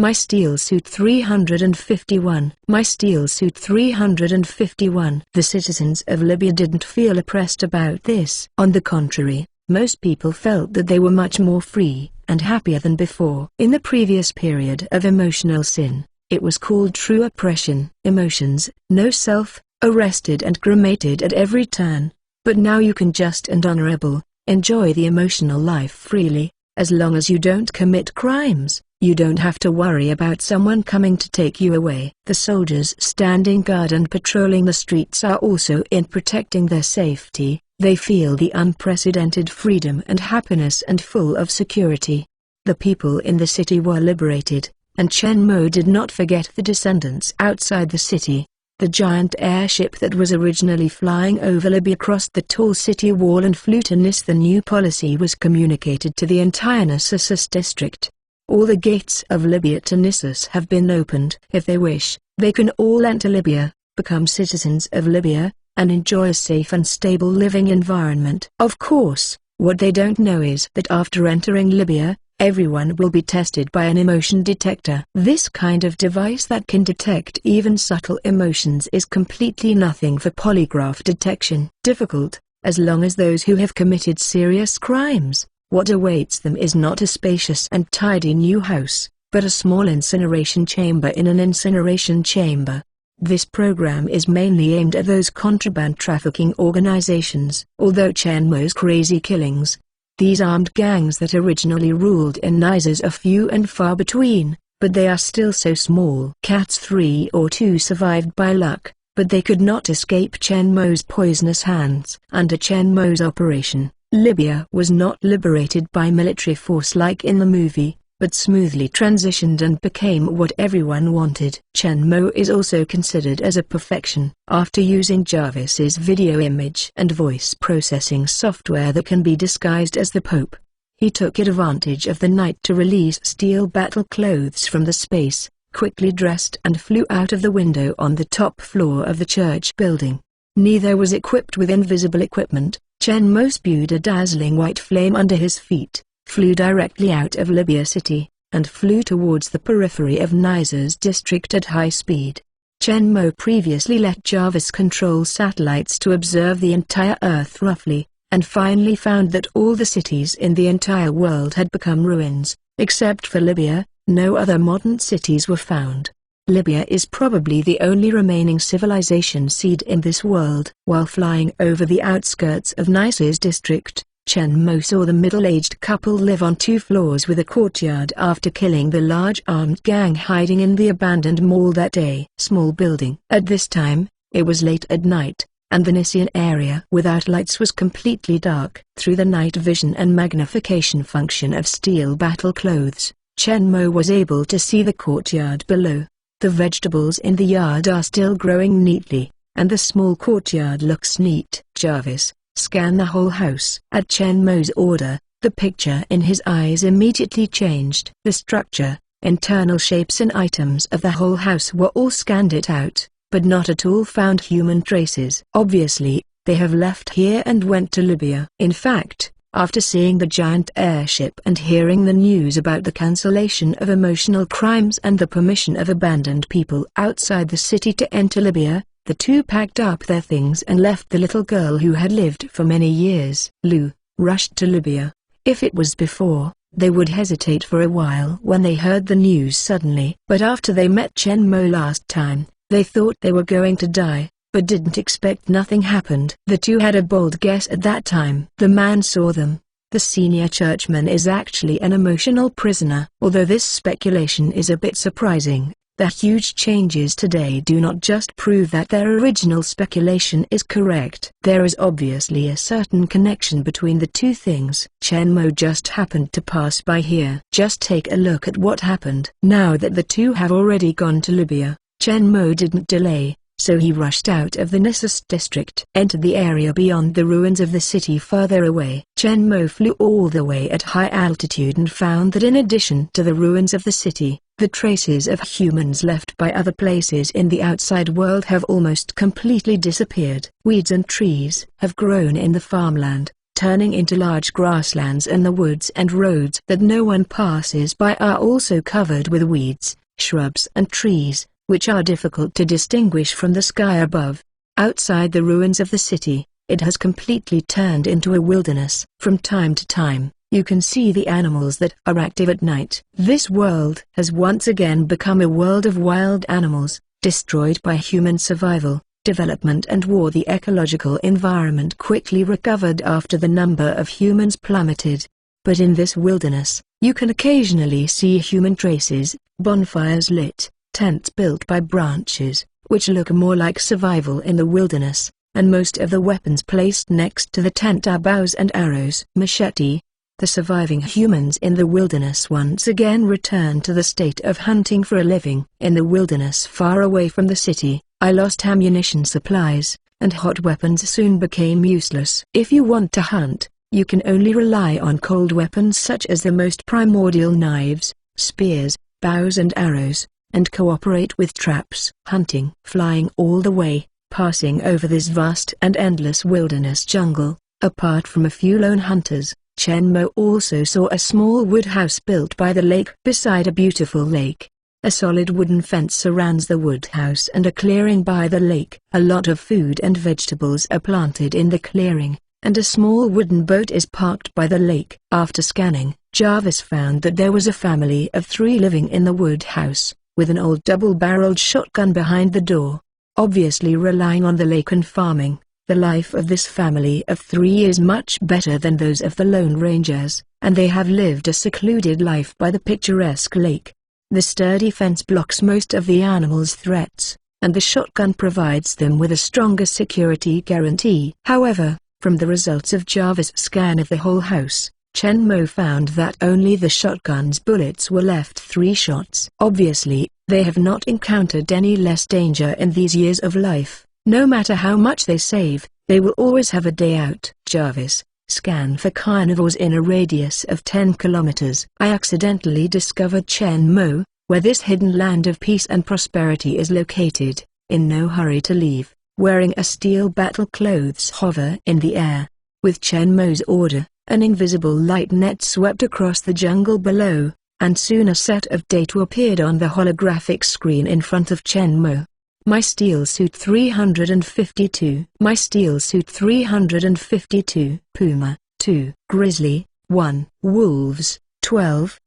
My Steel Suit 351. My Steel Suit 351. The citizens of Libya didn't feel oppressed about this. On the contrary, most people felt that they were much more free and happier than before. In the previous period of emotional sin, it was called true oppression. Emotions, no self, arrested and cremated at every turn. But now you can just and honorable, enjoy the emotional life freely, as long as you don't commit crimes. You don't have to worry about someone coming to take you away. The soldiers standing guard and patrolling the streets are also in protecting their safety. They feel the unprecedented freedom and happiness and full of security. The people in the city were liberated, and Chen Mo did not forget the descendants outside the city. The giant airship that was originally flying over Libya crossed the tall city wall and flew to Nis. The new policy was communicated to the entire Nissus district. All the gates of Libya to Nissus have been opened. If they wish, they can all enter Libya, become citizens of Libya, and enjoy a safe and stable living environment. Of course, what they don't know is that after entering Libya, everyone will be tested by an emotion detector. This kind of device that can detect even subtle emotions is completely nothing for polygraph detection. Difficult, as long as those who have committed serious crimes. What awaits them is not a spacious and tidy new house, but a small incineration chamber in an incineration chamber. This program is mainly aimed at those contraband trafficking organizations. Although Chen Mo's crazy killings, these armed gangs that originally ruled in Nissus are few and far between, but they are still so small. Cats 3 or 2 survived by luck, but they could not escape Chen Mo's poisonous hands. Under Chen Mo's operation, Libya was not liberated by military force like in the movie, but smoothly transitioned and became what everyone wanted. Chen Mo is also considered as a perfection. After using Jarvis's video image and voice processing software that can be disguised as the Pope, he took advantage of the night to release steel battle clothes from the space, quickly dressed and flew out of the window on the top floor of the church building. Neither was equipped with invisible equipment. Chen Mo spewed a dazzling white flame under his feet, flew directly out of Libya City, and flew towards the periphery of Nissus district at high speed. Chen Mo previously let Jarvis control satellites to observe the entire Earth roughly, and finally found that all the cities in the entire world had become ruins. Except for Libya, no other modern cities were found. Libya is probably the only remaining civilization seed in this world. While flying over the outskirts of Nissus district, Chen Mo saw the middle-aged couple live on 2 floors with a courtyard after killing the large armed gang hiding in the abandoned mall that day. Small building. At this time, it was late at night, and the Nissian area without lights was completely dark. Through the night vision and magnification function of steel battle clothes, Chen Mo was able to see the courtyard below. The vegetables in the yard are still growing neatly, and the small courtyard looks neat. Jarvis, scan the whole house. At Chen Mo's order, the picture in his eyes immediately changed. The structure, internal shapes and items of the whole house were all scanned it out, but not at all found human traces. Obviously, they have left here and went to Libya. In fact, after seeing the giant airship and hearing the news about the cancellation of emotional crimes and the permission of abandoned people outside the city to enter Libya, the two packed up their things and left the little girl who had lived for many years. Lu rushed to Libya. If it was before, they would hesitate for a while when they heard the news suddenly. But after they met Chen Mo last time, they thought they were going to die, but didn't expect nothing happened. The two had a bold guess at that time. The man saw them. The senior churchman is actually an emotional prisoner. Although this speculation is a bit surprising, the huge changes today do not just prove that their original speculation is correct. There is obviously a certain connection between the two things. Chen Mo just happened to pass by here. Just take a look at what happened. Now that the two have already gone to Libya, Chen Mo didn't delay, so he rushed out of the Nissus district, entered the area beyond the ruins of the city further away. Chen Mo flew all the way at high altitude and found that in addition to the ruins of the city, the traces of humans left by other places in the outside world have almost completely disappeared. Weeds and trees have grown in the farmland, turning into large grasslands, and the woods and roads that no one passes by are also covered with weeds, shrubs and trees, which are difficult to distinguish from the sky above. Outside the ruins of the city, it has completely turned into a wilderness. From time to time, you can see the animals that are active at night. This world has once again become a world of wild animals, destroyed by human survival, development and war. The ecological environment quickly recovered after the number of humans plummeted. But in this wilderness, you can occasionally see human traces, bonfires lit, tents built by branches, which look more like survival in the wilderness, and most of the weapons placed next to the tent are bows and arrows. Machete. The surviving humans in the wilderness once again returned to the state of hunting for a living. In the wilderness far away from the city, I lost ammunition supplies, and hot weapons soon became useless. If you want to hunt, you can only rely on cold weapons such as the most primordial knives, spears, bows and arrows, and cooperate with traps. Hunting. Flying all the way, passing over this vast and endless wilderness jungle, apart from a few lone hunters, Chen Mo also saw a small wood house built by the lake. Beside a beautiful lake, a solid wooden fence surrounds the wood house and a clearing by the lake. A lot of food and vegetables are planted in the clearing, and a small wooden boat is parked by the lake. After scanning, Jarvis found that there was a family of 3 living in the wood house, with an old double-barreled shotgun behind the door. Obviously relying on the lake and farming, the life of this family of 3 is much better than those of the Lone Rangers, and they have lived a secluded life by the picturesque lake. The sturdy fence blocks most of the animals' threats, and the shotgun provides them with a stronger security guarantee. However, from the results of Jarvis' scan of the whole house, Chen Mo found that only the shotgun's bullets were left 3 shots. Obviously, they have not encountered any less danger in these years of life. No matter how much they save, they will always have a day out. Jarvis, scan for carnivores in a radius of 10 kilometers. I accidentally discovered Chen Mo, where this hidden land of peace and prosperity is located, in no hurry to leave, wearing a steel battle clothes hover in the air. With Chen Mo's order, an invisible light net swept across the jungle below, and soon a set of data appeared on the holographic screen in front of Chen Mo. My Steel Suit 352. My Steel Suit 352. Puma, 2. Grizzly, 1. Wolves, 12.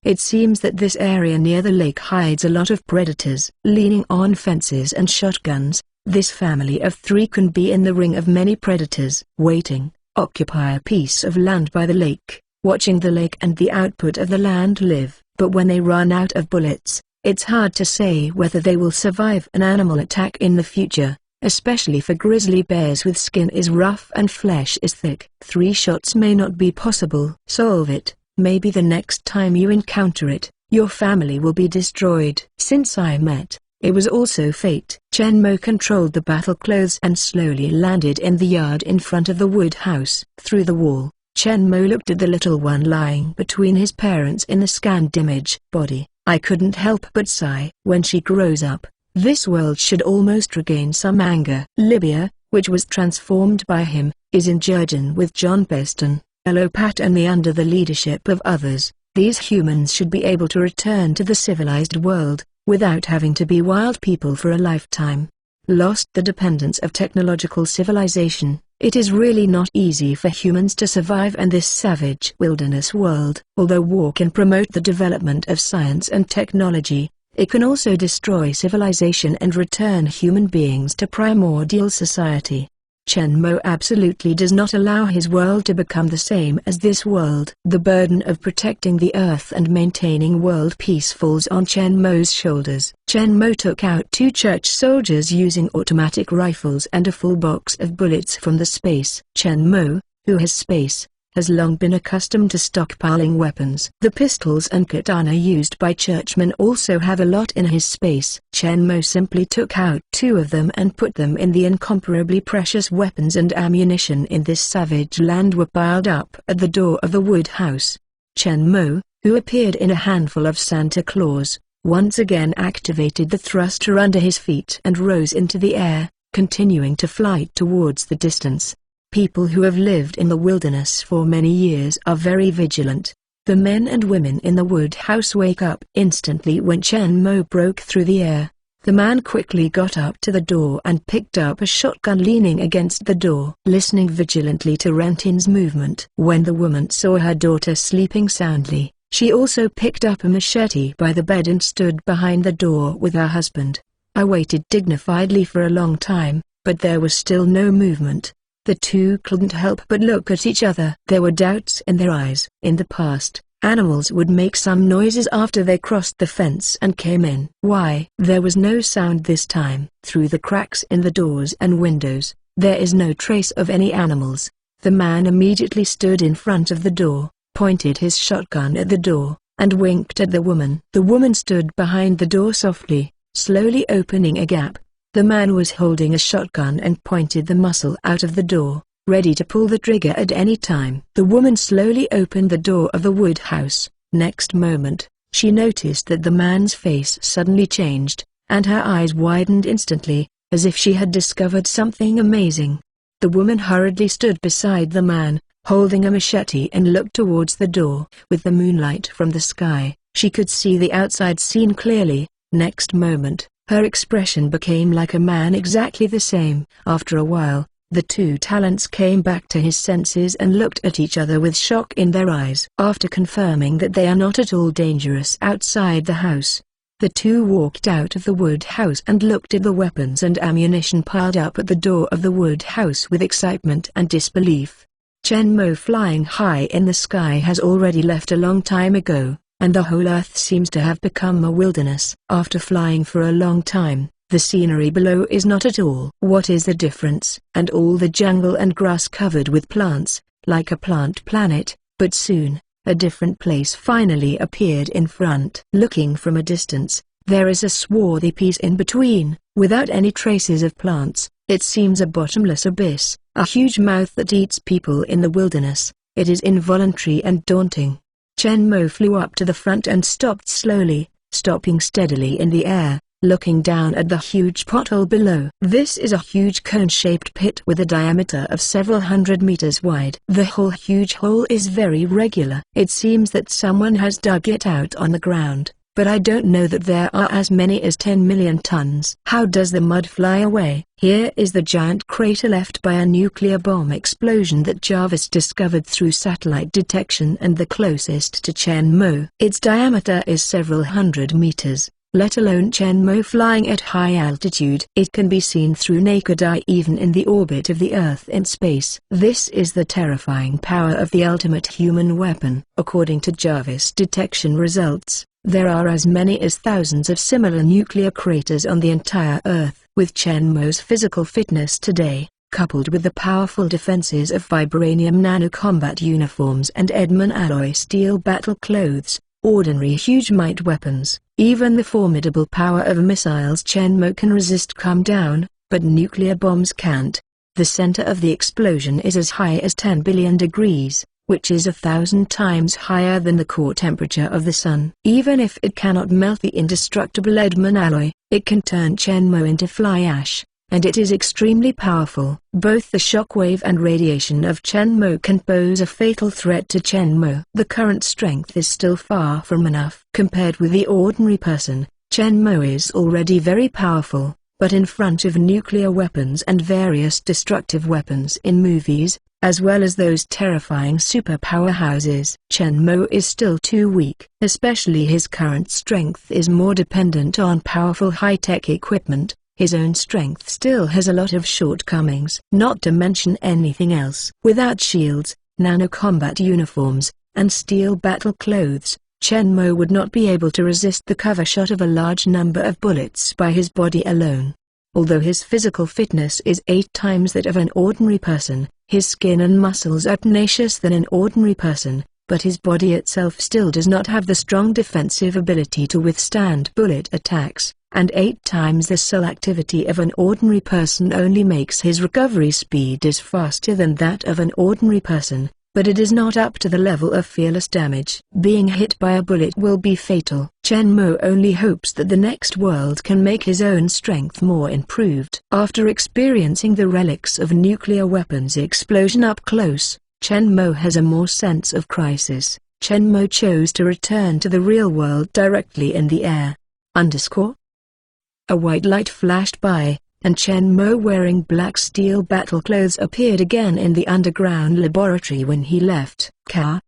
It seems that this area near the lake hides a lot of predators. Leaning on fences and shotguns, this family of 3 can be in the ring of many predators. Waiting, occupy a piece of land by the lake, watching the lake and the output of the land live. But when they run out of bullets, it's hard to say whether they will survive an animal attack in the future, especially for grizzly bears with skin is rough and flesh is thick. 3 shots may not be possible. Solve it. Maybe the next time you encounter it, your family will be destroyed. Since I met, it was also fate. Chen Mo controlled the battle clothes and slowly landed in the yard in front of the wood house. Through the wall, Chen Mo looked at the little one lying between his parents in the scanned image. Body. I couldn't help but sigh. When she grows up, this world should almost regain some anger. Libya, which was transformed by him, is in Jurgen with John Peston, Elopat and me under the leadership of others. These humans should be able to return to the civilized world, without having to be wild people for a lifetime. Lost the dependence of technological civilization, it is really not easy for humans to survive in this savage wilderness world. Although war can promote the development of science and technology, it can also destroy civilization and return human beings to primordial society. Chen Mo absolutely does not allow his world to become the same as this world. The burden of protecting the earth and maintaining world peace falls on Chen Mo's shoulders. Chen Mo took out 2 church soldiers using automatic rifles and a full box of bullets from the space. Chen Mo, who has space, has long been accustomed to stockpiling weapons. The pistols and katana used by churchmen also have a lot in his space. Chen Mo simply took out 2 of them and put them in. The incomparably precious weapons and ammunition in this savage land were piled up at the door of the wood house. Chen Mo, who appeared in a handful of Santa Claus, once again activated the thruster under his feet and rose into the air, continuing to fly towards the distance. People who have lived in the wilderness for many years are very vigilant. The men and women in the wood house wake up instantly when Chen Mo broke through the air. The man quickly got up to the door and picked up a shotgun, leaning against the door, listening vigilantly to Rentin's movement. When the woman saw her daughter sleeping soundly, she also picked up a machete by the bed and stood behind the door with her husband. I waited dignifiedly for a long time, but there was still no movement. The two couldn't help but look at each other. There were doubts in their eyes. In the past, animals would make some noises after they crossed the fence and came in. Why? There was no sound this time. Through the cracks in the doors and windows, there is no trace of any animals. The man immediately stood in front of the door, pointed his shotgun at the door, and winked at the woman. The woman stood behind the door softly, slowly opening a gap. The man was holding a shotgun and pointed the muzzle out of the door, ready to pull the trigger at any time. The woman slowly opened the door of the wood house. Next moment, she noticed that the man's face suddenly changed, and her eyes widened instantly, as if she had discovered something amazing. The woman hurriedly stood beside the man, holding a machete, and looked towards the door. With the moonlight from the sky, she could see the outside scene clearly. Next moment, her expression became like a man exactly the same. After a while, the two talents came back to his senses and looked at each other with shock in their eyes. After confirming that they are not at all dangerous outside the house, the two walked out of the wood house and looked at the weapons and ammunition piled up at the door of the wood house with excitement and disbelief. Chen Mo flying high in the sky has already left a long time ago, and the whole earth seems to have become a wilderness. After flying for a long time, the scenery below is not at all. What is the difference? And all the jungle and grass covered with plants, like a plant planet, but soon, a different place finally appeared in front. Looking from a distance, there is a swarthy piece in between, without any traces of plants. It seems a bottomless abyss, a huge mouth that eats people in the wilderness. It is involuntary and daunting. Chen Mo flew up to the front and stopped slowly, stopping steadily in the air, looking down at the huge pothole below. This is a huge cone-shaped pit with a diameter of several hundred meters wide. The whole huge hole is very regular. It seems that someone has dug it out on the ground, but I don't know that there are as many as 10 million tons. How does the mud fly away? Here is the giant crater left by a nuclear bomb explosion that Jarvis discovered through satellite detection and the closest to Chen Mo. Its diameter is several hundred meters, let alone Chen Mo flying at high altitude. It can be seen through naked eye even in the orbit of the Earth in space. This is the terrifying power of the ultimate human weapon. According to Jarvis detection results, there are as many as thousands of similar nuclear craters on the entire Earth. With Chen Mo's physical fitness today, coupled with the powerful defenses of vibranium nanocombat uniforms and Edman alloy steel battle clothes, ordinary huge might weapons, even the formidable power of missiles Chen Mo can resist come down, but nuclear bombs can't. The center of the explosion is as high as 10 billion degrees, which is 1,000 times higher than the core temperature of the sun. Even if it cannot melt the indestructible Edman alloy, it can turn Chen Mo into fly ash, and it is extremely powerful. Both the shockwave and radiation of Chen Mo can pose a fatal threat to Chen Mo. The current strength is still far from enough. Compared with the ordinary person, Chen Mo is already very powerful, but in front of nuclear weapons and various destructive weapons in movies, as well as those terrifying superpowerhouses, Chen Mo is still too weak. Especially his current strength is more dependent on powerful high-tech equipment. His own strength still has a lot of shortcomings. Not to mention anything else. Without shields, nanocombat uniforms, and steel battle clothes, Chen Mo would not be able to resist the cover shot of a large number of bullets by his body alone. Although his physical fitness is 8 times that of an ordinary person, his skin and muscles are tenacious than an ordinary person, but his body itself still does not have the strong defensive ability to withstand bullet attacks, and 8 times the cell activity of an ordinary person only makes his recovery speed as faster than that of an ordinary person. but it is not up to the level of fearless damage. Being hit by a bullet will be fatal. Chen Mo only hopes that the next world can make his own strength more improved. After experiencing the relics of nuclear weapons explosion up close, Chen Mo has a more sense of crisis. Chen Mo chose to return to the real world directly in the air. A white light flashed by, and Chen Mo wearing black steel battle clothes appeared again in the underground laboratory when he left. Ka.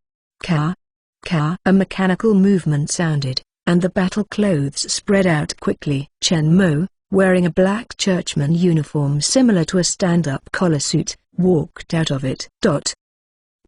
A mechanical movement sounded, and the battle clothes spread out quickly. Chen Mo, wearing a black churchman uniform similar to a stand-up collar suit, walked out of it.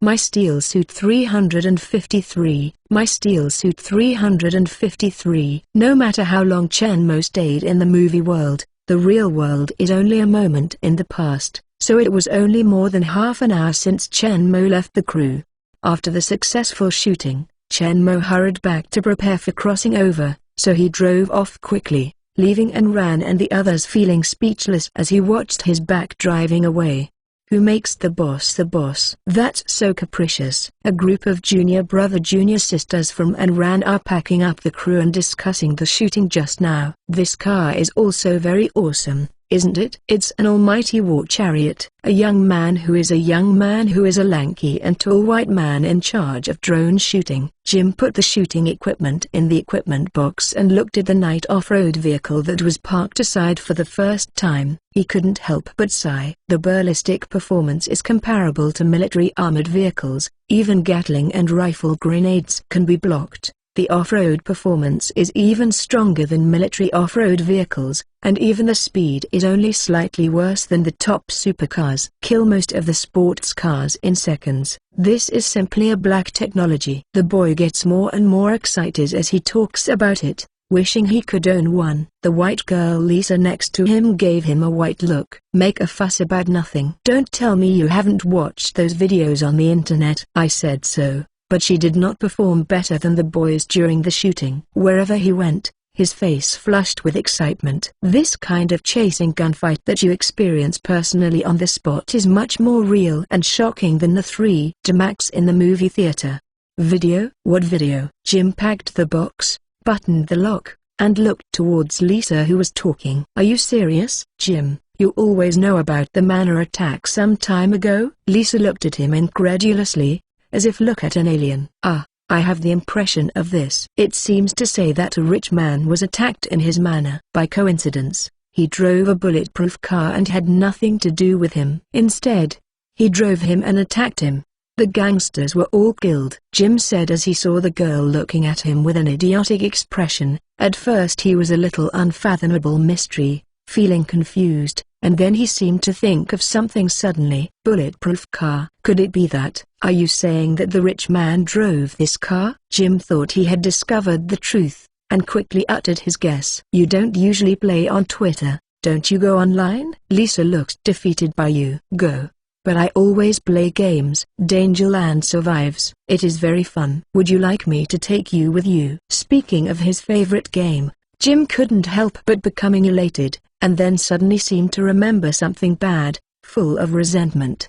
My Steel Suit 353. My Steel Suit 353. No matter how long Chen Mo stayed in the movie world, the real world is only a moment in the past, so it was only more than half an hour since Chen Mo left the crew. After the successful shooting, Chen Mo hurried back to prepare for crossing over, so he drove off quickly, leaving Enran and the others feeling speechless as he watched his back driving away. Who makes the boss the boss? That's so capricious. A group of junior brother junior sisters from Enran are packing up the crew and discussing the shooting just now. This car is also very awesome, isn't it? It's an almighty war chariot. A young man who is a lanky and tall white man in charge of drone shooting. Jim put the shooting equipment in the equipment box and looked at the night off-road vehicle that was parked aside for the first time. He couldn't help but sigh. The ballistic performance is comparable to military armored vehicles. Even Gatling and rifle grenades can be blocked. The off-road performance is even stronger than military off-road vehicles, and even the speed is only slightly worse than the top supercars. Kill most of the sports cars in seconds. This is simply a black technology. The boy gets more and more excited as he talks about it, wishing he could own one. The white girl Lisa next to him gave him a white look. Make a fuss about nothing. Don't tell me you haven't watched those videos on the internet. I said so. But she did not perform better than the boys during the shooting. Wherever he went, his face flushed with excitement. This kind of chasing gunfight that you experience personally on the spot is much more real and shocking than the 3D in the movie theater. Video? What video? Jim packed the box, buttoned the lock, and looked towards Lisa who was talking. Are you serious, Jim? You always know about the Manor attack some time ago? Lisa looked at him incredulously, as if look at an alien. I have the impression of this. It seems to say that a rich man was attacked in his manor. By coincidence, he drove a bulletproof car and had nothing to do with him. Instead, he drove him and attacked him. The gangsters were all killed, Jim said as he saw the girl looking at him with an idiotic expression. At first he was a little unfathomable mystery, feeling confused, and then he seemed to think of something suddenly. Bulletproof car. Could it be that? Are you saying that the rich man drove this car? Jim thought he had discovered the truth, and quickly uttered his guess. You don't usually play on Twitter, don't you go online? Lisa looked defeated by you. Go. But I always play games. Dangerland survives. It is very fun. Would you like me to take you with you? Speaking of his favorite game, Jim couldn't help but becoming elated, and then suddenly seemed to remember something bad, full of resentment.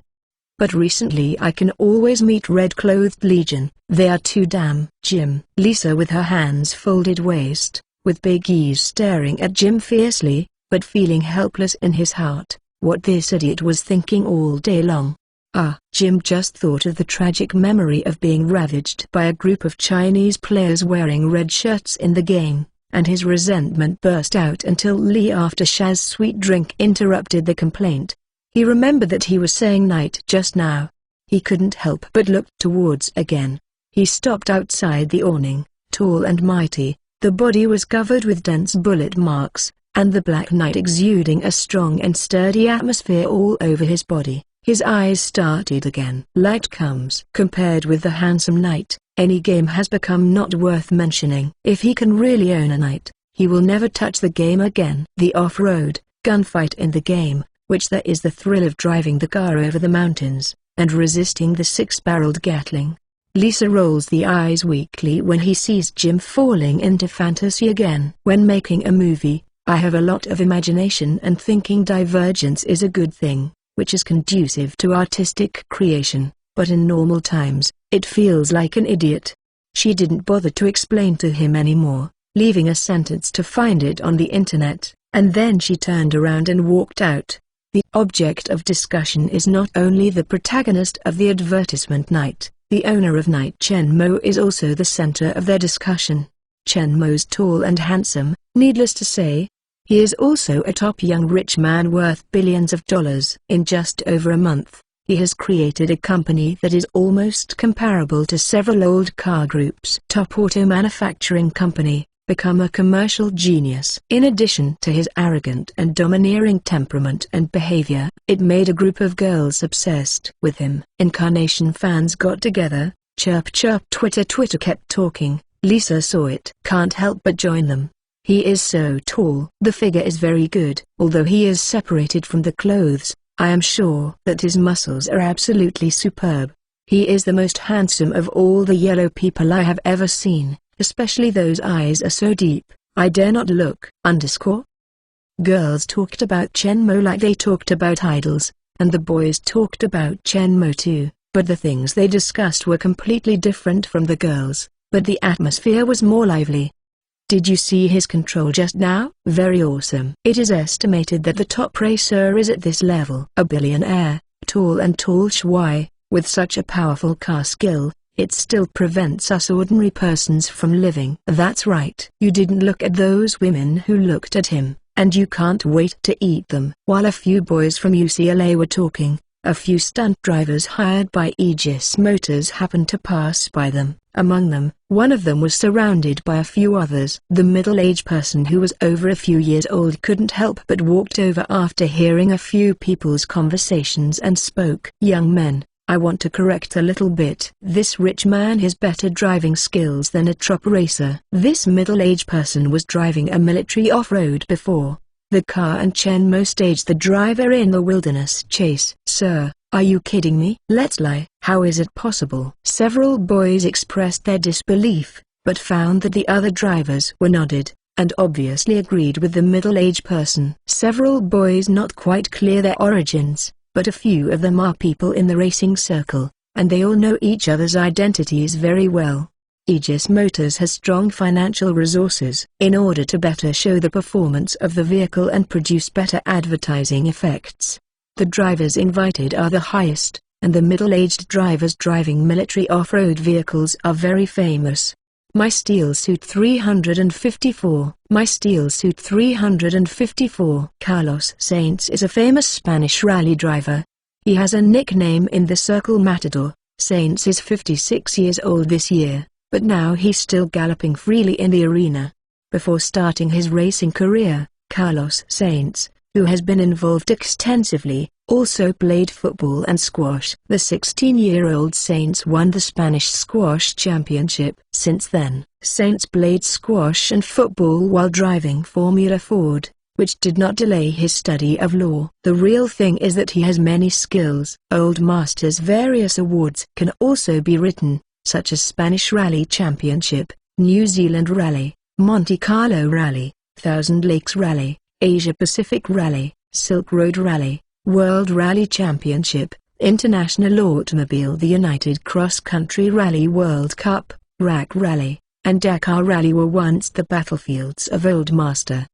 But recently I can always meet Red-Clothed Legion. They are too damn. Jim. Lisa with her hands folded waist, with big E's staring at Jim fiercely, but feeling helpless in his heart. What this idiot was thinking all day long. Jim just thought of the tragic memory of being ravaged by a group of Chinese players wearing red shirts in the game, and his resentment burst out until Lee after Shaz's sweet drink interrupted the complaint. He remembered that he was saying night just now. He couldn't help but look towards again. He stopped outside the awning, tall and mighty. The body was covered with dense bullet marks, and the black night exuding a strong and sturdy atmosphere all over his body. His eyes started again. Light comes. Compared with the handsome Knight, any game has become not worth mentioning. If he can really own a Knight, he will never touch the game again. The off-road gunfight in the game, which there is the thrill of driving the car over the mountains, and resisting the six-barreled Gatling. Lisa rolls the eyes weakly when he sees Jim falling into fantasy again. When making a movie, I have a lot of imagination and thinking divergence is a good thing, which is conducive to artistic creation. but in normal times, it feels like an idiot. She didn't bother to explain to him anymore, leaving a sentence to find it on the internet, and then she turned around and walked out. The object of discussion is not only the protagonist of the advertisement Knight, the owner of Knight. Chen Mo is also the center of their discussion. Chen Mo's tall and handsome, needless to say. He is also a top young rich man worth billions of dollars. In just over a month, he has created a company that is almost comparable to several old car groups' top auto manufacturing company, become a commercial genius. In addition to his arrogant and domineering temperament and behavior, it made a group of girls obsessed with him. Incarnation fans got together, chirp chirp. Twitter kept talking. Lisa saw it. Can't help but join them. He is so tall. The figure is very good. Although he is separated from the clothes, I am sure that his muscles are absolutely superb. He is the most handsome of all the yellow people I have ever seen. Especially those eyes are so deep, I dare not look. Girls talked about Chen Mo like they talked about idols, and the boys talked about Chen Mo too, but the things they discussed were completely different from the girls, but the atmosphere was more lively. Did you see his control just now? Very awesome. It is estimated that the top racer is at this level. A billionaire, tall and tall Shui, with such a powerful car skill. It still prevents us ordinary persons from living. That's right. You didn't look at those women who looked at him, and you can't wait to eat them. While a few boys from UCLA were talking, a few stunt drivers hired by Aegis Motors happened to pass by them. Among them, one of them was surrounded by a few others. The middle-aged person who was over a few years old couldn't help but walked over after hearing a few people's conversations and spoke. Young men, I want to correct a little bit. This rich man has better driving skills than a top racer. This middle-aged person was driving a military off-road before the car and Chen Mo staged the driver in the wilderness chase. Sir, are you kidding me? Let's lie. How is it possible? Several boys expressed their disbelief, but found that the other drivers were nodded, and obviously agreed with the middle-aged person. Several boys not quite clear their origins, but a few of them are people in the racing circle, and they all know each other's identities very well. Aegis Motors has strong financial resources. In order to better show the performance of the vehicle and produce better advertising effects, the drivers invited are the highest, and the middle-aged drivers driving military off-road vehicles are very famous. My Steel Suit 354. My Steel Suit 354. Carlos Sainz is a famous Spanish rally driver. He has a nickname in the circle Matador. Sainz is 56 years old this year, but now he's still galloping freely in the arena. Before starting his racing career, Carlos Sainz, who has been involved extensively, also played football and squash. The 16-year-old Sainz won the Spanish Squash Championship. Since then, Sainz played squash and football while driving Formula Ford, which did not delay his study of law. The real thing is that he has many skills. Old Master's various awards can also be written, such as Spanish Rally Championship, New Zealand Rally, Monte Carlo Rally, Thousand Lakes Rally, Asia Pacific Rally, Silk Road Rally, World Rally Championship, International Automobile. The United Cross Country Rally World Cup, RAC Rally, and Dakar Rally were once the battlefields of Old Master.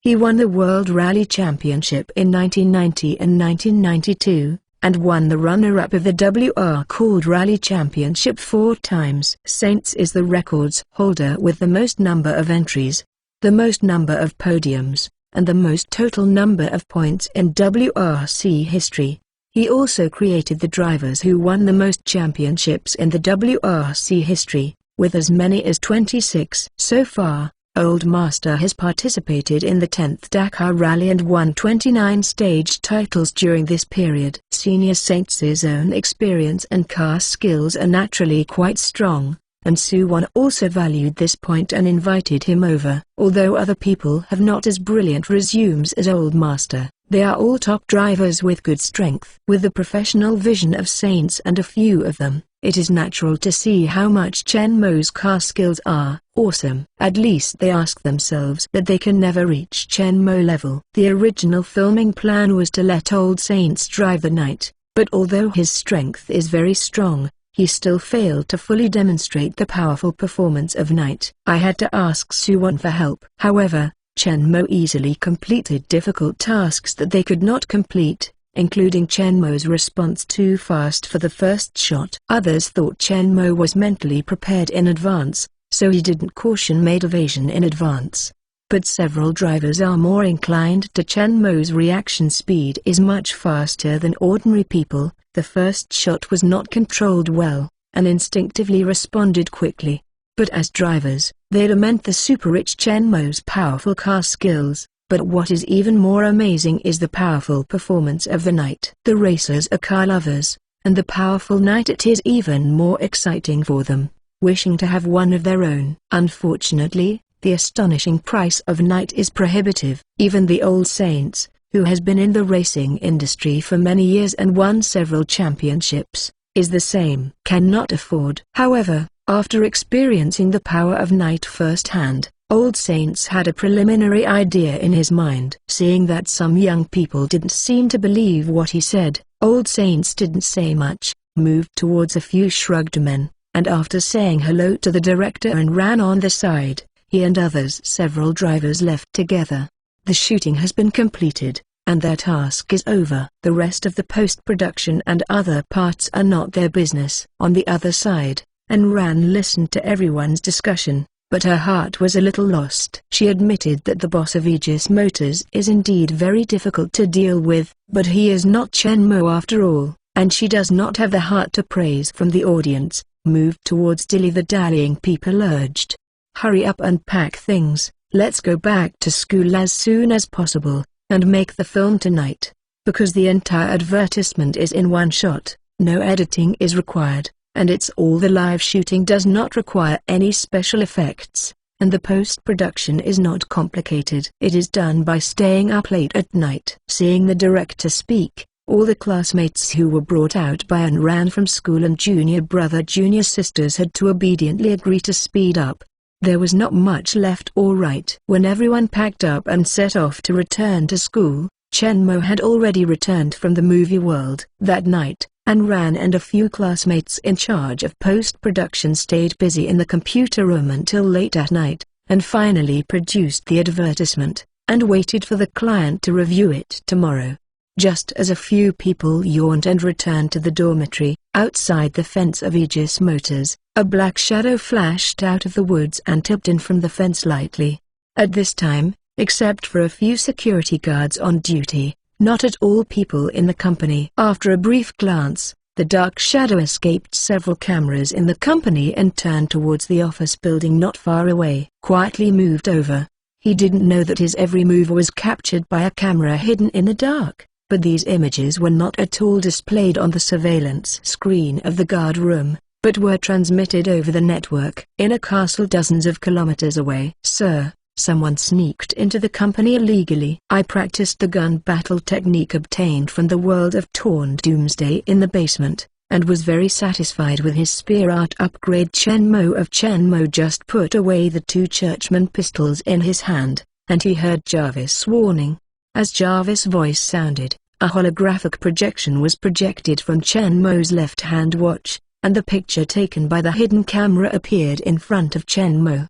He won the World Rally Championship in 1990 and 1992, and won the runner-up of the WR called Rally Championship 4 times. Sainz is the records holder with the most number of entries, the most number of podiums, and the most total number of points in WRC history. He also created the drivers who won the most championships in the WRC history, with as many as 26. So far, Old Master has participated in the 10th Dakar Rally and won 29 stage titles during this period. Senior Sainz's own experience and car skills are naturally quite strong, and Suwon also valued this point and invited him over. Although other people have not as brilliant resumes as Old Master, they are all top drivers with good strength. With the professional vision of Sainz and a few of them, it is natural to see how much Chen Mo's car skills are awesome. At least they ask themselves that they can never reach Chen Mo level. The original filming plan was to let old Sainz drive the Knight, But although his strength is very strong, he still failed to fully demonstrate the powerful performance of Knight. I had to ask Suwon for help. However, Chen Mo easily completed difficult tasks that they could not complete, including Chen Mo's response too fast for the first shot. Others thought Chen Mo was mentally prepared in advance, so he didn't caution-made evasion in advance. But several drivers are more inclined to Chen Mo's reaction speed is much faster than ordinary people. The first shot was not controlled well, and instinctively responded quickly. But as drivers, they lament the super-rich Chen Mo's powerful car skills. But what is even more amazing is the powerful performance of the Knight. The racers are car lovers, and the powerful Knight it is even more exciting for them, wishing to have one of their own. Unfortunately, the astonishing price of Knight is prohibitive. Even the old Saints, who has been in the racing industry for many years and won several championships, is the same. Cannot afford. However, after experiencing the power of Knight firsthand, Old Saints had a preliminary idea in his mind. Seeing that some young people didn't seem to believe what he said, Old Saints didn't say much, moved towards a few shrugged men, and after saying hello to the director and ran on the side, he and several drivers left together. The shooting has been completed, and their task is over. The rest of the post-production and other parts are not their business. On the other side, Ran listened to everyone's discussion, but her heart was a little lost. She admitted that the boss of Aegis Motors is indeed very difficult to deal with, but he is not Chen Mo after all, and she does not have the heart to praise from the audience. Moved towards Dilly. The dallying people urged, "Hurry up and pack things, let's go back to school as soon as possible, and make the film tonight. Because the entire advertisement is in one shot, no editing is required. And it's all the live shooting does not require any special effects, and the post-production is not complicated. It is done by staying up late at night." Seeing the director speak, all the classmates who were brought out by Ran from school and junior brother junior sisters had to obediently agree to speed up. There was not much left. All right. When everyone packed up and set off to return to school, Chen Mo had already returned from the movie world. That night, Ran and a few classmates in charge of post-production stayed busy in the computer room until late at night, and finally produced the advertisement, and waited for the client to review it tomorrow. Just as a few people yawned and returned to the dormitory, outside the fence of Aegis Motors, a black shadow flashed out of the woods and tipped in from the fence lightly. At this time, except for a few security guards on duty, not at all people in the company. After a brief glance, the dark shadow escaped several cameras in the company and turned towards the office building not far away. Quietly moved over. He didn't know that his every move was captured by a camera hidden in the dark, but these images were not at all displayed on the surveillance screen of the guard room, but were transmitted over the network. In a castle dozens of kilometers away. "Sir, someone sneaked into the company illegally. I practiced the gun battle technique obtained from the world of Torn Doomsday in the basement, and was very satisfied with his spear art upgrade." Chen Mo just put away the two churchman pistols in his hand, and he heard Jarvis' warning. As Jarvis' voice sounded, a holographic projection was projected from Chen Mo's left-hand watch, and the picture taken by the hidden camera appeared in front of Chen Mo.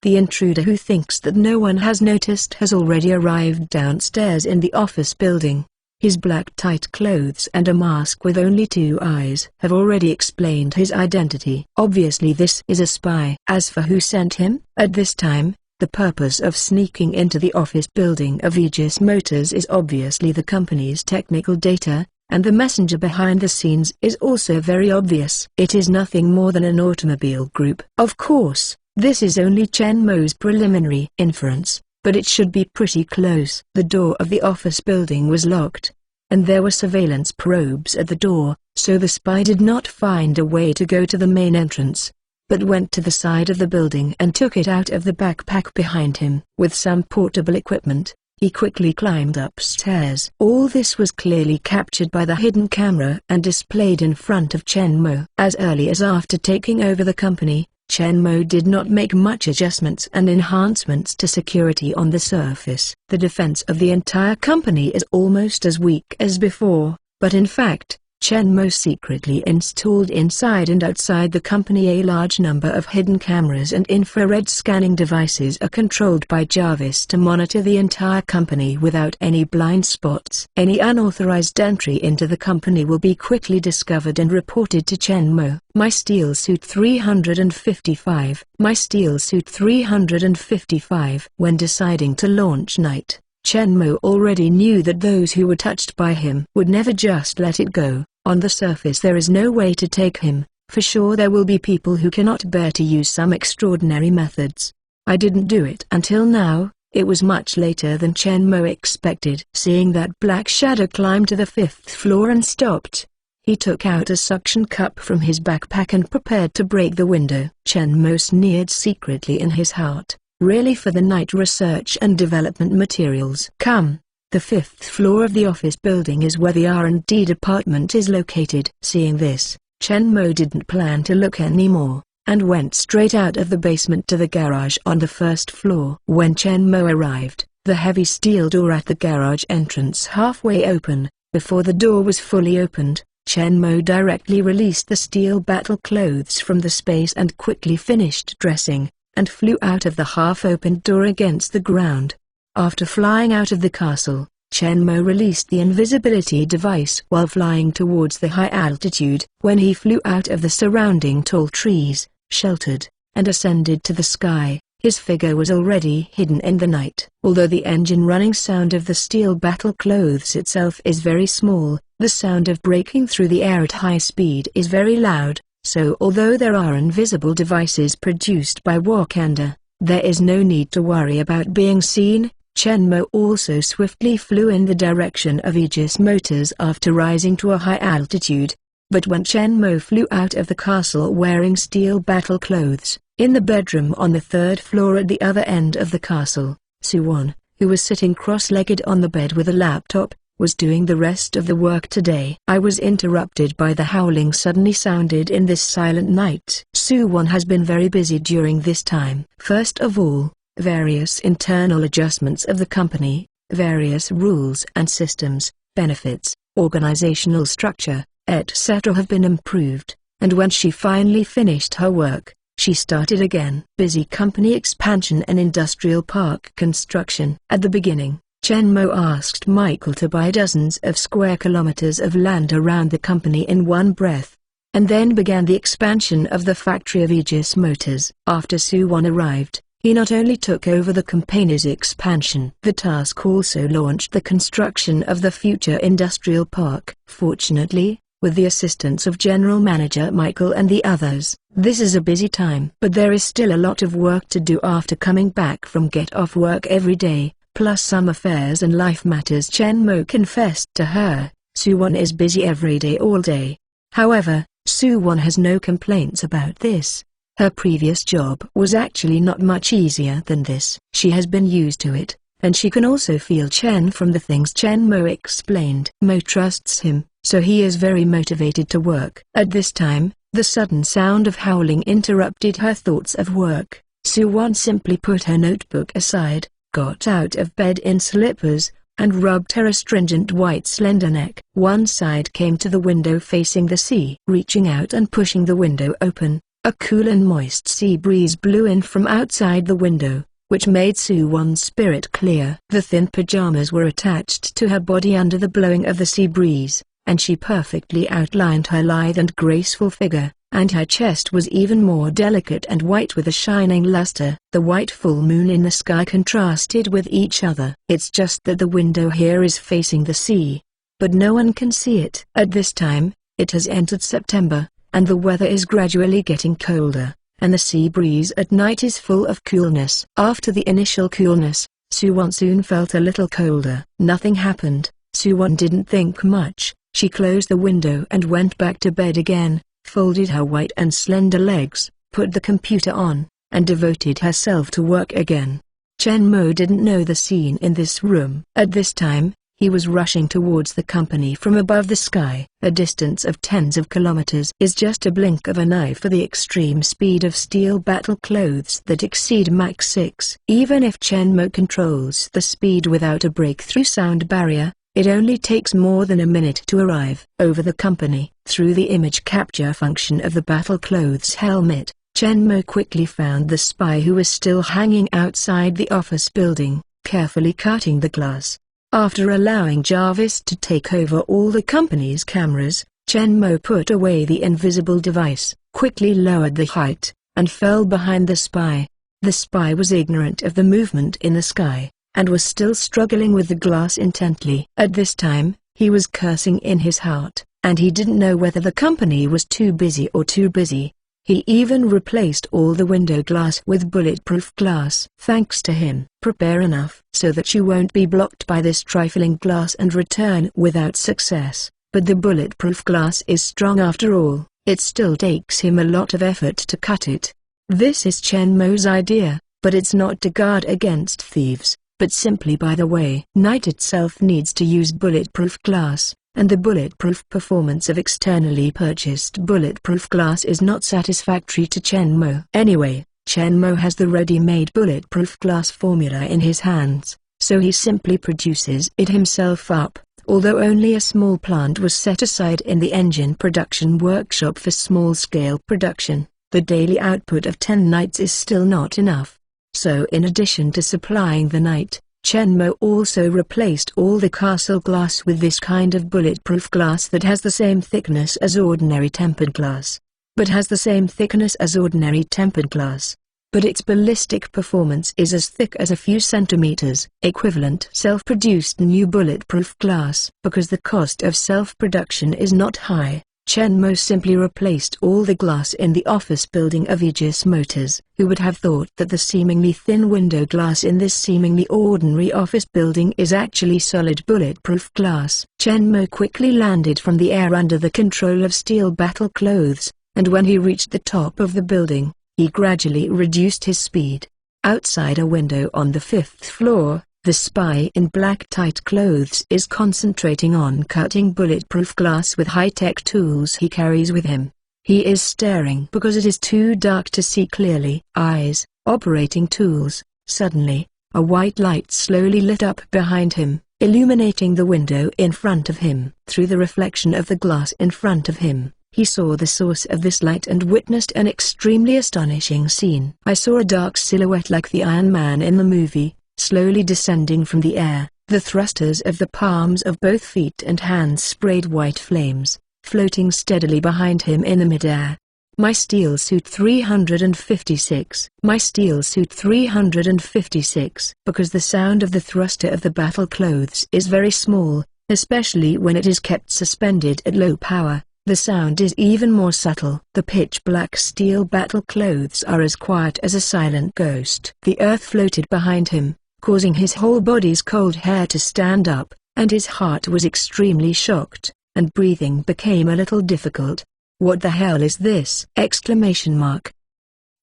The intruder who thinks that no one has noticed has already arrived downstairs in the office building. His black tight clothes and a mask with only two eyes have already explained his identity. Obviously this is a spy. As for who sent him, at this time, the purpose of sneaking into the office building of Aegis Motors is obviously the company's technical data, and the messenger behind the scenes is also very obvious. It is nothing more than an automobile group. Of course, this is only Chen Mo's preliminary inference, but it should be pretty close. The door of the office building was locked, and there were surveillance probes at the door, so the spy did not find a way to go to the main entrance, but went to the side of the building and took it out of the backpack behind him. With some portable equipment, he quickly climbed upstairs. All this was clearly captured by the hidden camera and displayed in front of Chen Mo. As early as after taking over the company, Chen Mo did not make much adjustments and enhancements to security on the surface. The defense of the entire company is almost as weak as before, but in fact, Chen Mo secretly installed inside and outside the company a large number of hidden cameras and infrared scanning devices are controlled by Jarvis to monitor the entire company without any blind spots. Any unauthorized entry into the company will be quickly discovered and reported to Chen Mo. My Steel Suit 355. My Steel Suit 355. When deciding to launch Knight, Chen Mo already knew that those who were touched by him would never just let it go. On the surface there is no way to take him. For sure there will be people who cannot bear to use some extraordinary methods. I didn't do it until now. It was much later than Chen Mo expected. Seeing that black shadow climb to the 5th floor and stopped, he took out a suction cup from his backpack and prepared to break the window. Chen Mo sneered secretly in his heart. Really, for the Knight research and development materials? Come. The 5th floor of the office building is where the R&D department is located. Seeing this, Chen Mo didn't plan to look anymore, and went straight out of the basement to the garage on the 1st floor. When Chen Mo arrived, the heavy steel door at the garage entrance halfway open. Before the door was fully opened, Chen Mo directly released the steel battle clothes from the space and quickly finished dressing, and flew out of the half-opened door against the ground. After flying out of the castle, Chen Mo released the invisibility device while flying towards the high altitude. When he flew out of the surrounding tall trees, sheltered, and ascended to the sky, his figure was already hidden in the night. Although the engine running sound of the steel battle clothes itself is very small, the sound of breaking through the air at high speed is very loud, so although there are invisible devices produced by Wakanda, there is no need to worry about being seen. Chen Mo also swiftly flew in the direction of Aegis Motors after rising to a high altitude. But when Chen Mo flew out of the castle wearing steel battle clothes, in the bedroom on the 3rd floor at the other end of the castle, Suwon, who was sitting cross-legged on the bed with a laptop, was doing the rest of the work today. I was interrupted by the howling suddenly sounded in this silent night. Suwon has been very busy during this time. First of all, various internal adjustments of the company, various rules and systems, benefits, organizational structure, etc. have been improved, and when she finally finished her work, she started again. Busy company expansion and industrial park construction. At the beginning, Chen Mo asked Michael to buy dozens of square kilometers of land around the company in one breath, and then began the expansion of the factory of Aegis Motors. After Suwon arrived, he not only took over the company's expansion, the task also launched the construction of the future industrial park. Fortunately, with the assistance of General Manager Michael and the others, this is a busy time. But there is still a lot of work to do after coming back from get-off work every day, plus some affairs and life matters. Chen Mo confessed to her, Suwon is busy every day all day. However, Suwon has no complaints about this. Her previous job was actually not much easier than this. She has been used to it, and she can also feel Chen from the things Chen Mo explained. Mo trusts him, so he is very motivated to work. At this time, the sudden sound of howling interrupted her thoughts of work. Suwon simply put her notebook aside, got out of bed in slippers, and rubbed her astringent white slender neck. One side came to the window facing the sea. Reaching out and pushing the window open, a cool and moist sea breeze blew in from outside the window, which made Suwon's spirit clear. The thin pajamas were attached to her body under the blowing of the sea breeze, and she perfectly outlined her lithe and graceful figure, and her chest was even more delicate and white with a shining luster. The white full moon in the sky contrasted with each other. It's just that the window here is facing the sea, but no one can see it. At this time, it has entered September, and the weather is gradually getting colder, and the sea breeze at night is full of coolness. After the initial coolness, Suwon soon felt a little colder. Nothing happened. Suwon didn't think much. She closed the window and went back to bed again, folded her white and slender legs, put the computer on, and devoted herself to work again. Chen Mo didn't know the scene in this room. At this time, he was rushing towards the company from above the sky. A distance of tens of kilometers is just a blink of an eye for the extreme speed of steel battle clothes that exceed Mach 6. Even if Chen Mo controls the speed without a breakthrough sound barrier, It only takes more than a minute to arrive. Over the company. Through the image capture function of the battle clothes helmet, Chen Mo quickly found the spy who was still hanging outside the office building, carefully cutting the glass. After allowing Jarvis to take over all the company's cameras, Chen Mo put away the invisible device, quickly lowered the height, and fell behind the spy. The spy was ignorant of the movement in the sky, and was still struggling with the glass intently. At this time, he was cursing in his heart, and he didn't know whether the company was too busy or too busy. He even replaced all the window glass with bulletproof glass. Thanks to him. Prepare enough so that you won't be blocked by this trifling glass and return without success. But the bulletproof glass is strong after all. It still takes him a lot of effort to cut it. This is Chen Mo's idea, but it's not to guard against thieves, but simply by the way. Night itself needs to use bulletproof glass, and the bulletproof performance of externally purchased bulletproof glass is not satisfactory to Chen Mo. Anyway, Chen Mo has the ready-made bulletproof glass formula in his hands, so he simply produces it himself up. Although only a small plant was set aside in the engine production workshop for small-scale production, the daily output of 10 nights is still not enough. So in addition to supplying the night, Chen Mo also replaced all the castle glass with this kind of bulletproof glass that has the same thickness as ordinary tempered glass. But has the same thickness as ordinary tempered glass. But its ballistic performance is as thick as a few centimeters. Equivalent self-produced new bulletproof glass. Because the cost of self-production is not high, Chen Mo simply replaced all the glass in the office building of Aegis Motors. Who would have thought that the seemingly thin window glass in this seemingly ordinary office building is actually solid bulletproof glass? Chen Mo quickly landed from the air under the control of steel battle clothes, and when he reached the top of the building, he gradually reduced his speed. Outside a window on the 5th floor, the spy in black tight clothes is concentrating on cutting bulletproof glass with high-tech tools he carries with him. He is staring because it is too dark to see clearly. Eyes, operating tools. Suddenly, a white light slowly lit up behind him, illuminating the window in front of him. Through the reflection of the glass in front of him, he saw the source of this light and witnessed an extremely astonishing scene. I saw a dark silhouette like the Iron Man in the movie, slowly descending from the air. The thrusters of the palms of both feet and hands sprayed white flames, floating steadily behind him in the midair. My steel suit 356. My steel suit 356. Because the sound of the thruster of the battle clothes is very small, especially when it is kept suspended at low power, the sound is even more subtle. The pitch-black steel battle clothes are as quiet as a silent ghost. The earth floated behind him, causing his whole body's cold hair to stand up, and his heart was extremely shocked, and breathing became a little difficult. What the hell is this? Exclamation mark.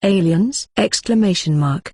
Aliens? Exclamation mark.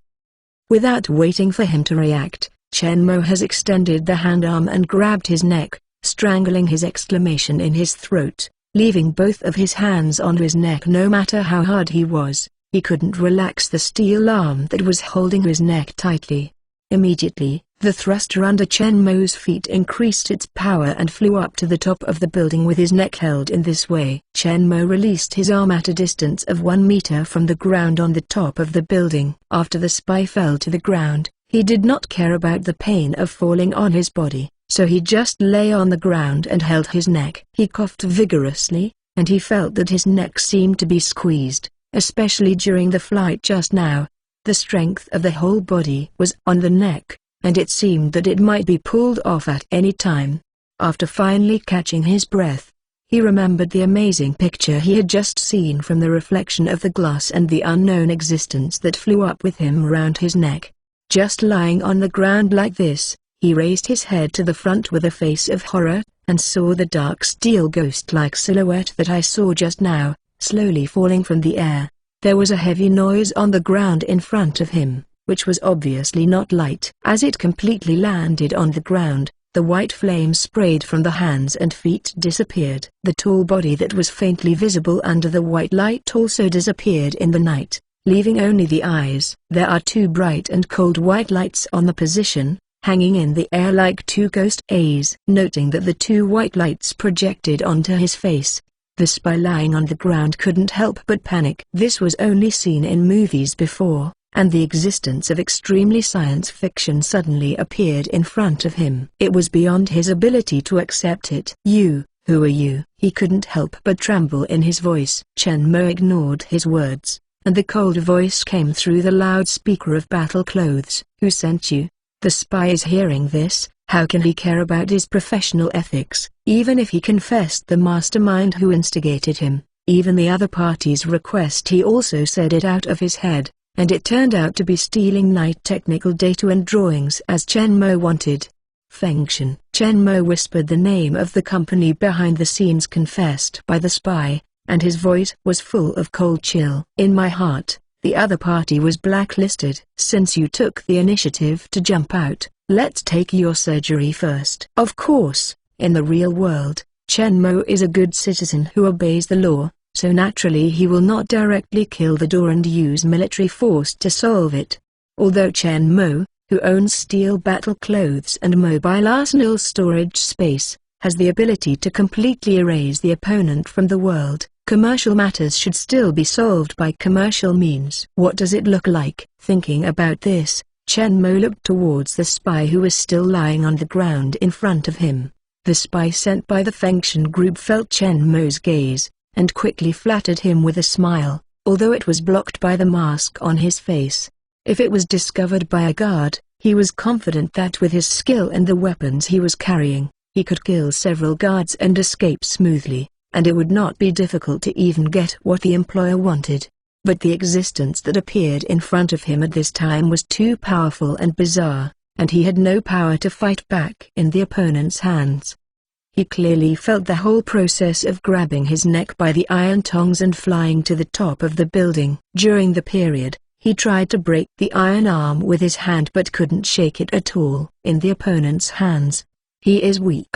Without waiting for him to react, Chen Mo has extended the hand arm and grabbed his neck, strangling his exclamation in his throat, leaving both of his hands on his neck. No matter how hard he was, he couldn't relax the steel arm that was holding his neck tightly. Immediately, the thruster under Chen Mo's feet increased its power and flew up to the top of the building with his neck held in this way. Chen Mo released his arm at a distance of 1 meter from the ground on the top of the building. After the spy fell to the ground, he did not care about the pain of falling on his body, so he just lay on the ground and held his neck. He coughed vigorously, and he felt that his neck seemed to be squeezed, especially during the flight just now. The strength of the whole body was on the neck, and it seemed that it might be pulled off at any time. After finally catching his breath, he remembered the amazing picture he had just seen from the reflection of the glass and the unknown existence that flew up with him around his neck. Just lying on the ground like this, he raised his head to the front with a face of horror, and saw the dark steel ghost-like silhouette that I saw just now, slowly falling from the air. There was a heavy noise on the ground in front of him, which was obviously not light. As it completely landed on the ground, the white flame sprayed from the hands and feet disappeared. The tall body that was faintly visible under the white light also disappeared in the night, leaving only the eyes. There are 2 bright and cold white lights on the position, hanging in the air like two ghost A's. Noting that the two white lights projected onto his face, the spy lying on the ground couldn't help but panic. This was only seen in movies before, and the existence of extremely science fiction suddenly appeared in front of him. It was beyond his ability to accept it. "You, who are you?" He couldn't help but tremble in his voice. Chen Mo ignored his words, and the cold voice came through the loudspeaker of battle clothes. "Who sent you?" The spy is hearing this. How can he care about his professional ethics, even if he confessed the mastermind who instigated him? Even the other party's request, he also said it out of his head, and it turned out to be stealing night technical data and drawings as Chen Mo wanted. Fengshen. Chen Mo whispered the name of the company behind the scenes confessed by the spy, and his voice was full of cold chill. "In my heart, the other party was blacklisted. Since you took the initiative to jump out, let's take your surgery first." Of course, in the real world, Chen Mo is a good citizen who obeys the law, so naturally he will not directly kill the door and use military force to solve it. Although Chen Mo, who owns Steel Battle Clothes and Mobile Arsenal storage space, has the ability to completely erase the opponent from the world, commercial matters should still be solved by commercial means. What does it look like? Thinking about this, Chen Mo looked towards the spy who was still lying on the ground in front of him. The spy sent by the Fengshen group felt Chen Mo's gaze, and quickly flattered him with a smile, although it was blocked by the mask on his face. If it was discovered by a guard, he was confident that with his skill and the weapons he was carrying, he could kill several guards and escape smoothly, and it would not be difficult to even get what the employer wanted. But the existence that appeared in front of him at this time was too powerful and bizarre, and he had no power to fight back in the opponent's hands. He clearly felt the whole process of grabbing his neck by the iron tongs and flying to the top of the building. During the period, he tried to break the iron arm with his hand but couldn't shake it at all. In the opponent's hands, he is weak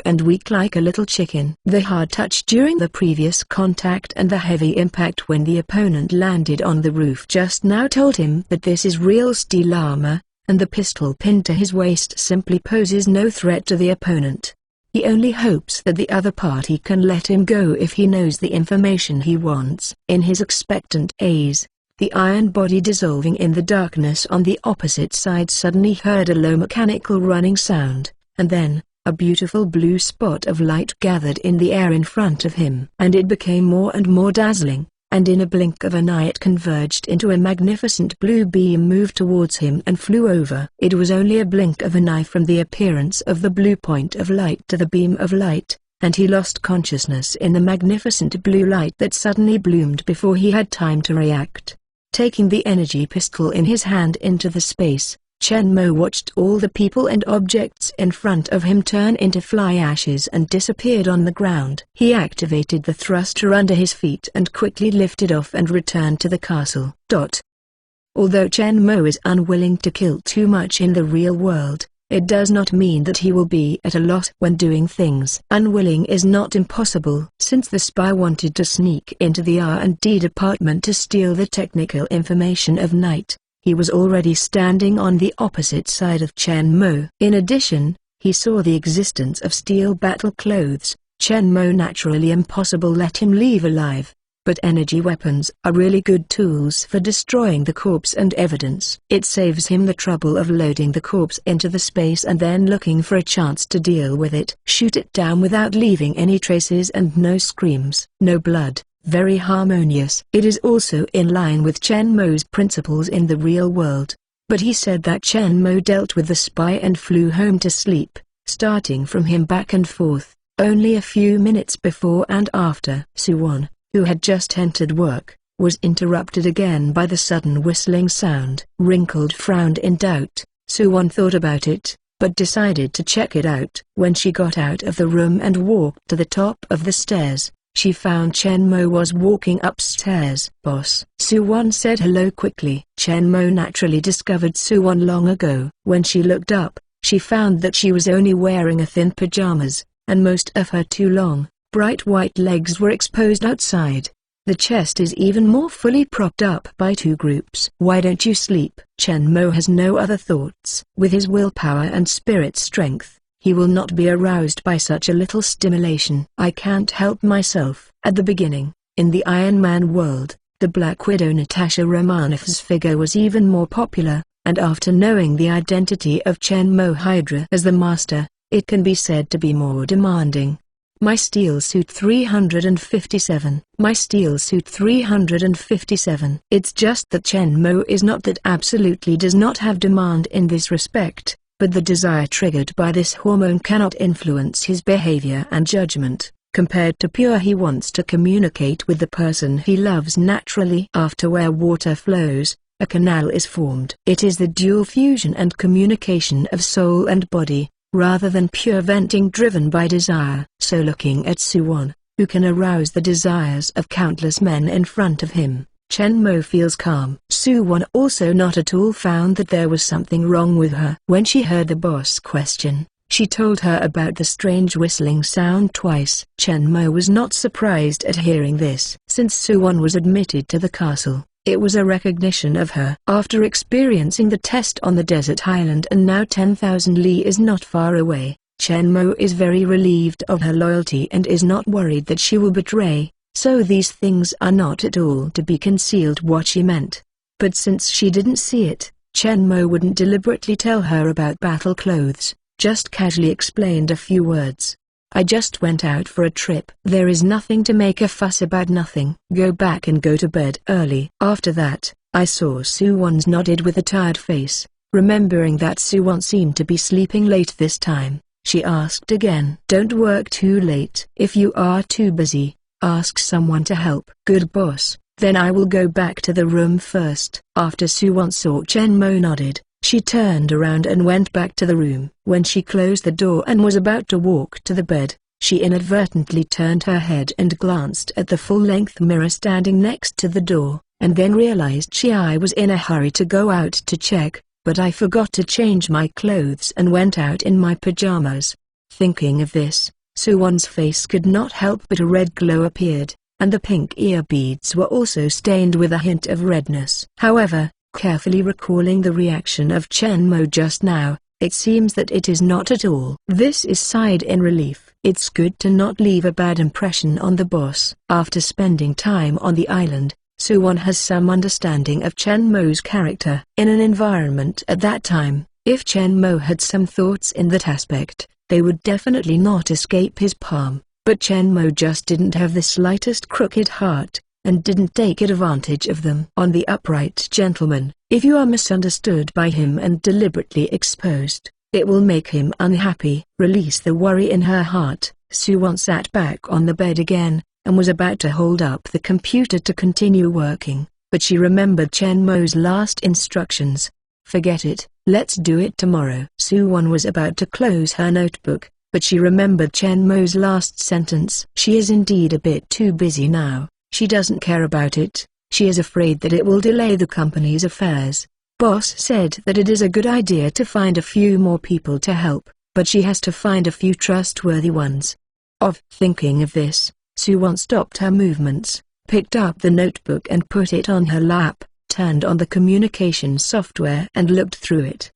like a little chicken. The hard touch during the previous contact and the heavy impact when the opponent landed on the roof just now told him that this is real steel armor, and the pistol pinned to his waist simply poses no threat to the opponent. He only hopes that the other party can let him go if he knows the information he wants. In his expectant gaze, the iron body dissolving in the darkness on the opposite side suddenly heard a low mechanical running sound, and then, a beautiful blue spot of light gathered in the air in front of him. And it became more and more dazzling, and in a blink of an eye it converged into a magnificent blue beam, moved towards him and flew over. It was only a blink of an eye from the appearance of the blue point of light to the beam of light, and he lost consciousness in the magnificent blue light that suddenly bloomed before he had time to react. Taking the energy pistol in his hand into the space, Chen Mo watched all the people and objects in front of him turn into fly ashes and disappeared on the ground. He activated the thruster under his feet and quickly lifted off and returned to the castle. Although Chen Mo is unwilling to kill too much in the real world, it does not mean that he will be at a loss when doing things. Unwilling is not impossible. Since the spy wanted to sneak into the R&D department to steal the technical information of Night, he was already standing on the opposite side of Chen Mo. In addition, he saw the existence of Steel Battle Clothes. Chen Mo naturally impossible let him leave alive, but energy weapons are really good tools for destroying the corpse and evidence. It saves him the trouble of loading the corpse into the space and then looking for a chance to deal with it. Shoot it down without leaving any traces and no screams, no blood. Very harmonious. It is also in line with Chen Mo's principles in the real world. But he said that Chen Mo dealt with the spy and flew home to sleep, starting from him back and forth, only a few minutes before and after. Suwon, who had just entered work, was interrupted again by the sudden whistling sound. Wrinkled frowned in doubt. Suwon thought about it, but decided to check it out. When she got out of the room and walked to the top of the stairs, she found Chen Mo was walking upstairs. "Boss." Suwon said hello quickly. Chen Mo naturally discovered Suwon long ago. When she looked up, she found that she was only wearing a thin pajamas, and most of her too long, bright white legs were exposed outside. The chest is even more fully propped up by two groups. Why don't you sleep? Chen Mo has no other thoughts. With his willpower and spirit strength, he will not be aroused by such a little stimulation. I can't help myself. At the beginning, in the Iron Man world, the Black Widow Natasha Romanoff's figure was even more popular, and after knowing the identity of Chen Mo Hydra as the master, it can be said to be more demanding. My Steel Suit 357. My Steel Suit 357. It's just that Chen Mo is not that absolutely does not have demand in this respect, but the desire triggered by this hormone cannot influence his behavior and judgment. Compared to pure, he wants to communicate with the person he loves naturally. After where water flows, a canal is formed. It is the dual fusion and communication of soul and body, rather than pure venting driven by desire. So looking at Suwon, who can arouse the desires of countless men in front of him, Chen Mo feels calm. Suwon also not at all found that there was something wrong with her. When she heard the boss question, she told her about the strange whistling sound twice. Chen Mo was not surprised at hearing this. Since Suwon was admitted to the castle, it was a recognition of her. After experiencing the test on the desert island and now 10,000 li is not far away, Chen Mo is very relieved of her loyalty and is not worried that she will betray, so these things are not at all to be concealed what she meant. But since she didn't see it, Chen Mo wouldn't deliberately tell her about battle clothes, just casually explained a few words. I just went out for a trip. There is nothing to make a fuss about. Nothing. Go back and go to bed early. After that, I saw Suwon's nodded with a tired face. Remembering that Suwon seemed to be sleeping late this time, she asked again. Don't work too late. If you are too busy, ask someone to help. Good boss, then I will go back to the room first. After Suwon saw Chen Mo nodded, she turned around and went back to the room. When she closed the door and was about to walk to the bed, she inadvertently turned her head and glanced at the full-length mirror standing next to the door, and then realized I was in a hurry to go out to check, but I forgot to change my clothes and went out in my pajamas. Thinking of this, Suwon's face could not help but a red glow appeared, and the pink ear beads were also stained with a hint of redness. However, carefully recalling the reaction of Chen Mo just now, it seems that it is not at all. This is sighed in relief. It's good to not leave a bad impression on the boss. After spending time on the island, Suwon has some understanding of Chen Mo's character. In an environment at that time, if Chen Mo had some thoughts in that aspect, they would definitely not escape his palm. But Chen Mo just didn't have the slightest crooked heart, and didn't take advantage of them. On the upright gentleman, if you are misunderstood by him and deliberately exposed, it will make him unhappy. Release the worry in her heart. Suwon sat back on the bed again, and was about to hold up the computer to continue working, but she remembered Chen Mo's last instructions. Forget it, let's do it tomorrow. Suwon was about to close her notebook, but she remembered Chen Mo's last sentence. She is indeed a bit too busy now. She doesn't care about it. She is afraid that it will delay the company's affairs. Boss said that it is a good idea to find a few more people to help, but she has to find a few trustworthy ones. Thinking of this, Suwon stopped her movements, picked up the notebook and put it on her lap, turned on the communication software and looked through it.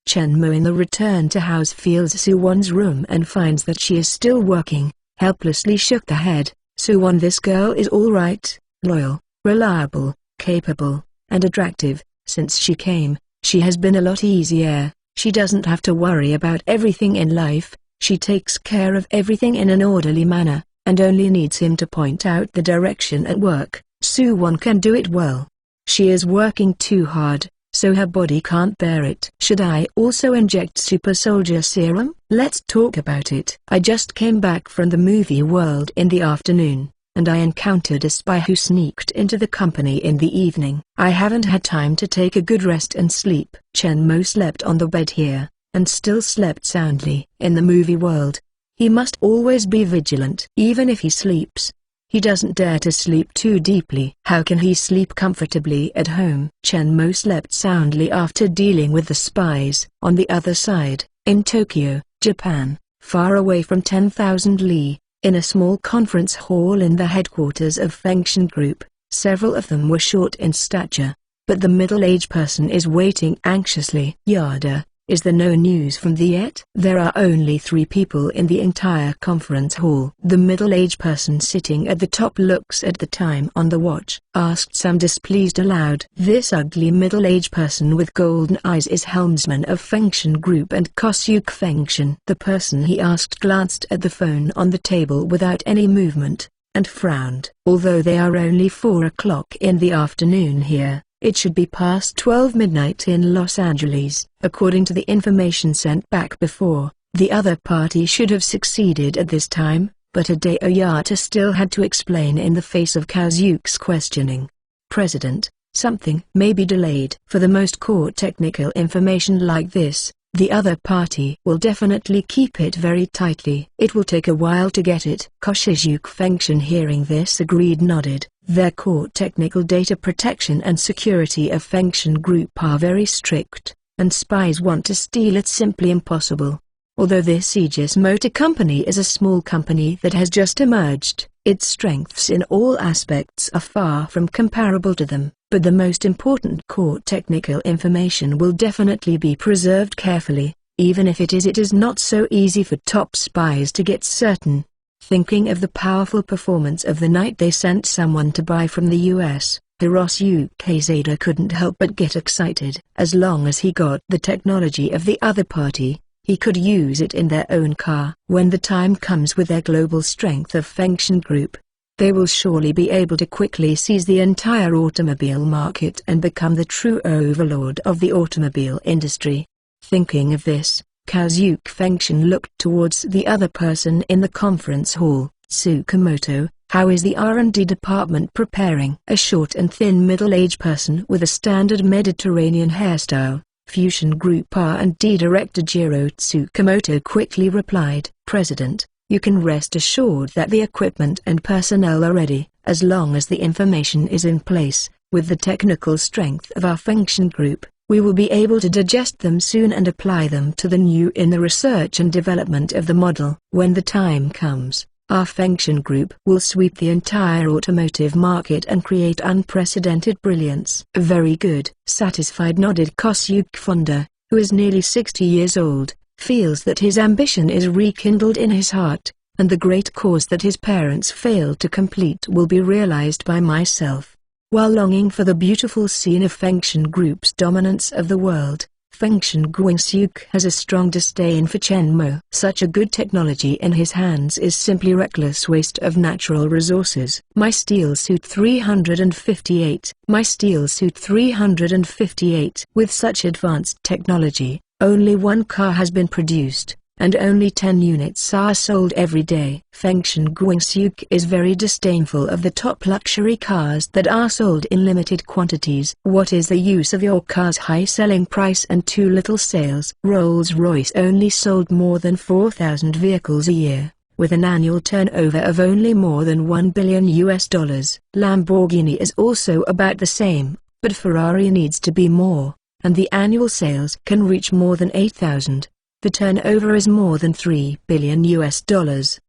Chen Mo in the return to house feels Suwon's room and finds that she is still working, helplessly shook the head. Suwon, this girl is all right, loyal, reliable, capable, and attractive. Since she came, she has been a lot easier. She doesn't have to worry about everything in life. She takes care of everything in an orderly manner, and only needs him to point out the direction at work. Suwon can do it well. She is working too hard, so her body can't bear it. Should I also inject super soldier serum? Let's talk about it. I just came back from the movie world in the afternoon, and I encountered a spy who sneaked into the company in the evening. I haven't had time to take a good rest and sleep. Chen Mo slept on the bed here, and still slept soundly. In the movie world, he must always be vigilant. Even if he sleeps, he doesn't dare to sleep too deeply. How can he sleep comfortably at home? Chen Mo slept soundly after dealing with the spies. On the other side, in Tokyo, Japan, far away from 10,000 li, In a small conference hall in the headquarters of Fengshen Group, several of them were short in stature. But the middle-aged person is waiting anxiously. Yada, is there no news from thee yet? There are only 3 people in the entire conference hall. The middle-aged person sitting at the top looks at the time on the watch. Asked some displeased aloud. This ugly middle-aged person with golden eyes is helmsman of Fengshen Group and Kosyuk Fengshen. The person he asked glanced at the phone on the table without any movement, and frowned. Although they are only 4 o'clock in the afternoon here, it should be past 12 midnight in Los Angeles. According to the information sent back before, the other party should have succeeded at this time, but Hideo Oyata still had to explain in the face of Kosyuk's questioning. President, something may be delayed. For the most core technical information like this, the other party will definitely keep it very tightly. It will take a while to get it. Kosyuk Fengshen hearing this agreed nodded. Their core technical data protection and security of Fengshen Group are very strict, and spies want to steal it simply impossible. Although this Aegis Motor Company is a small company that has just emerged, its strengths in all aspects are far from comparable to them. But the most important core technical information will definitely be preserved carefully, even if it is not so easy for top spies to get certain. Thinking of the powerful performance of the night they sent someone to buy from the US, Hiroshi Zada couldn't help but get excited. As long as he got the technology of the other party, he could use it in their own car. When the time comes with their global strength of Fengshen Group, they will surely be able to quickly seize the entire automobile market and become the true overlord of the automobile industry. Thinking of this, Kosyuk Fengshen looked towards the other person in the conference hall. Tsukamoto, how is the R&D department preparing? A short and thin middle-aged person with a standard Mediterranean hairstyle, Fusion Group R&D Director Jiro Tsukamoto quickly replied. President, you can rest assured that the equipment and personnel are ready, as long as the information is in place. With the technical strength of our Fengshen Group, we will be able to digest them soon and apply them to the new in the research and development of the model. When the time comes, our Fengshen Group will sweep the entire automotive market and create unprecedented brilliance. Very good. Satisfied nodded Kosyuk Fonda, who is nearly 60 years old, feels that his ambition is rekindled in his heart, and the great cause that his parents failed to complete will be realized by myself. While longing for the beautiful scene of Fengshen Group's dominance of the world, Fengshen Guangsyuk has a strong disdain for Chenmo. Such a good technology in his hands is simply reckless waste of natural resources. My Steel Suit 358. My Steel Suit 358. With such advanced technology, only one car has been produced, and only 10 units are sold every day. Fengshen Guangsyuk is very disdainful of the top luxury cars that are sold in limited quantities. What is the use of your car's high selling price and too little sales? Rolls-Royce only sold more than 4,000 vehicles a year, with an annual turnover of only more than $1 billion. Lamborghini is also about the same, but Ferrari needs to be more, and the annual sales can reach more than 8,000. The turnover is more than $3 billion.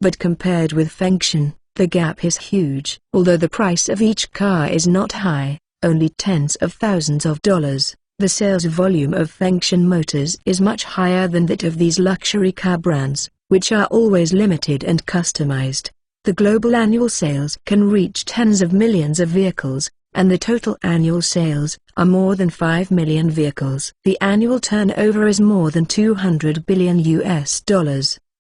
But compared with Fengshen, the gap is huge. Although the price of each car is not high, only tens of thousands of dollars, the sales volume of Fengshen Motors is much higher than that of these luxury car brands, which are always limited and customized. The global annual sales can reach tens of millions of vehicles, and the total annual sales are more than 5 million vehicles. The annual turnover is more than $200 billion,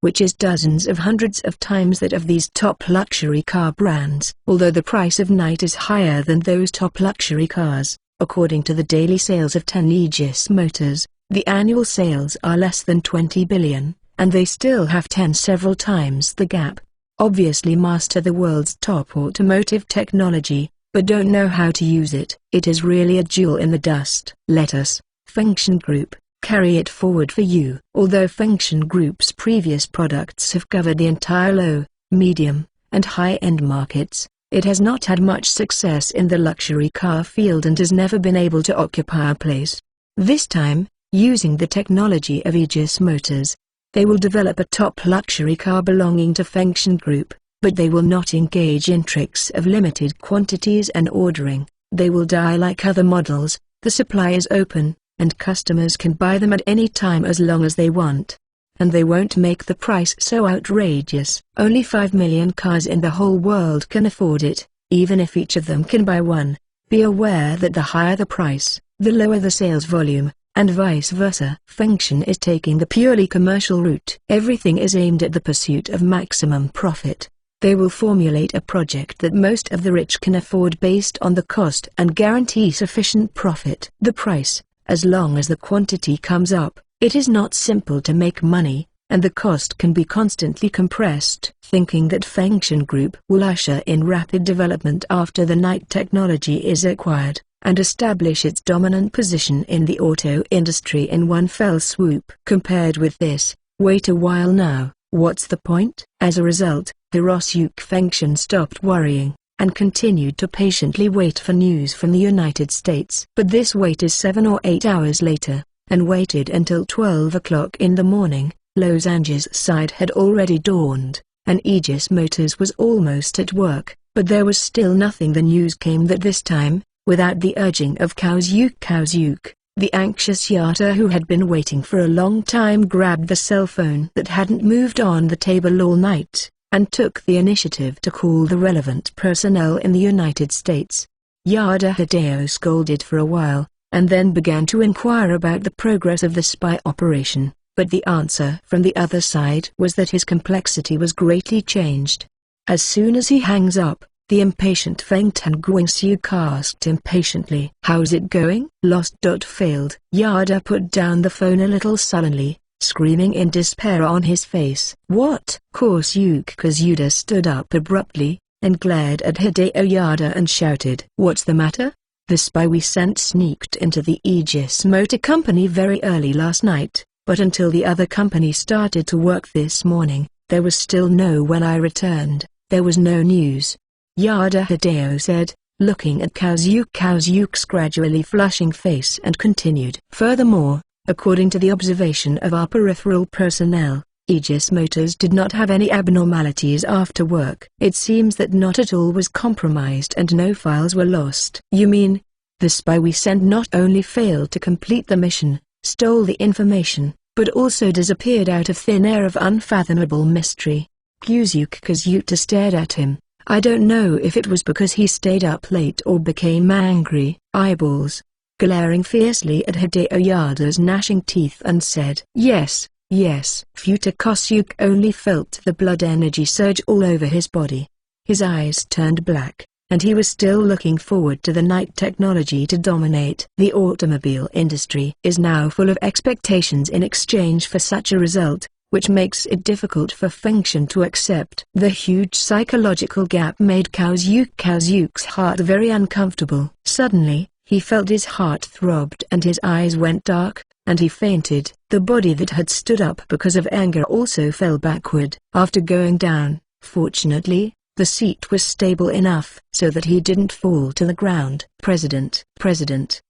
which is dozens of hundreds of times that of these top luxury car brands. Although the price of night is higher than those top luxury cars, according to the daily sales of 10 Aegis Motors, the annual sales are less than 20 billion, and they still have several times the gap. Obviously master the world's top automotive technology, but don't know how to use it. It is really a jewel in the dust. Let us, Fengshen Group, carry it forward for you. Although Fengshen Group's previous products have covered the entire low, medium, and high-end markets, it has not had much success in the luxury car field and has never been able to occupy a place. This time, using the technology of Aegis Motors, they will develop a top luxury car belonging to Fengshen Group, But they will not engage in tricks of limited quantities and ordering. They will die like other models. The supply is open, and customers can buy them at any time as long as they want. And they won't make the price so outrageous. Only 5 million cars in the whole world can afford it, even if each of them can buy one. Be aware that the higher the price, the lower the sales volume, and vice versa. Fengshen is taking the purely commercial route. Everything is aimed at the pursuit of maximum profit. They will formulate a project that most of the rich can afford based on the cost and guarantee sufficient profit. The price, as long as the quantity comes up, it is not simple to make money, and the cost can be constantly compressed. Thinking that Fengshen Group will usher in rapid development after the night technology is acquired, and establish its dominant position in the auto industry in one fell swoop. Compared with this, wait a while now, what's the point? As a result, Hiroshige Fengshen stopped worrying, and continued to patiently wait for news from the United States. But this wait is 7 or 8 hours later, and waited until 12 o'clock in the morning. Los Angeles side had already dawned, and Aegis Motors was almost at work, but there was still nothing. The news came that this time, without the urging of Kaosuke, the anxious Yata, who had been waiting for a long time, grabbed the cell phone that hadn't moved on the table all night, and took the initiative to call the relevant personnel in the United States. Yada Hideo scolded for a while, and then began to inquire about the progress of the spy operation, but the answer from the other side was that his complexity was greatly changed. As soon as he hangs up, the impatient Feng Tanguangsu asked impatiently, "How's it going?" Lost. Failed. Yada put down the phone a little sullenly, screaming in despair on his face. "What?" Kosuke Kazuda stood up abruptly, and glared at Hideo Yada and shouted, "What's the matter? The spy we sent sneaked into the Aegis Motor Company very early last night, but until the other company started to work this morning, there was still no when I returned, there was no news." Yada Hideo said, looking at Kaosuke's gradually flushing face, and continued. "Furthermore, according to the observation of our peripheral personnel, Aegis Motors did not have any abnormalities after work. It seems that not at all was compromised and no files were lost." "You mean, the spy we sent not only failed to complete the mission, stole the information, but also disappeared out of thin air of unfathomable mystery?" Kosuke Kazuta stared at him. I don't know if it was because he stayed up late or became angry, eyeballs glaring fiercely at Hideo Yada's gnashing teeth, and said, Yes. Futa Kosuke only felt the blood energy surge all over his body. His eyes turned black, and he was still looking forward to the night technology to dominate. The automobile industry is now full of expectations in exchange for such a result, which makes it difficult for Fengshen to accept. The huge psychological gap made Kaosuke's heart very uncomfortable. Suddenly, he felt his heart throbbed and his eyes went dark, and he fainted. The body that had stood up because of anger also fell backward. After going down, fortunately, the seat was stable enough so that he didn't fall to the ground. President,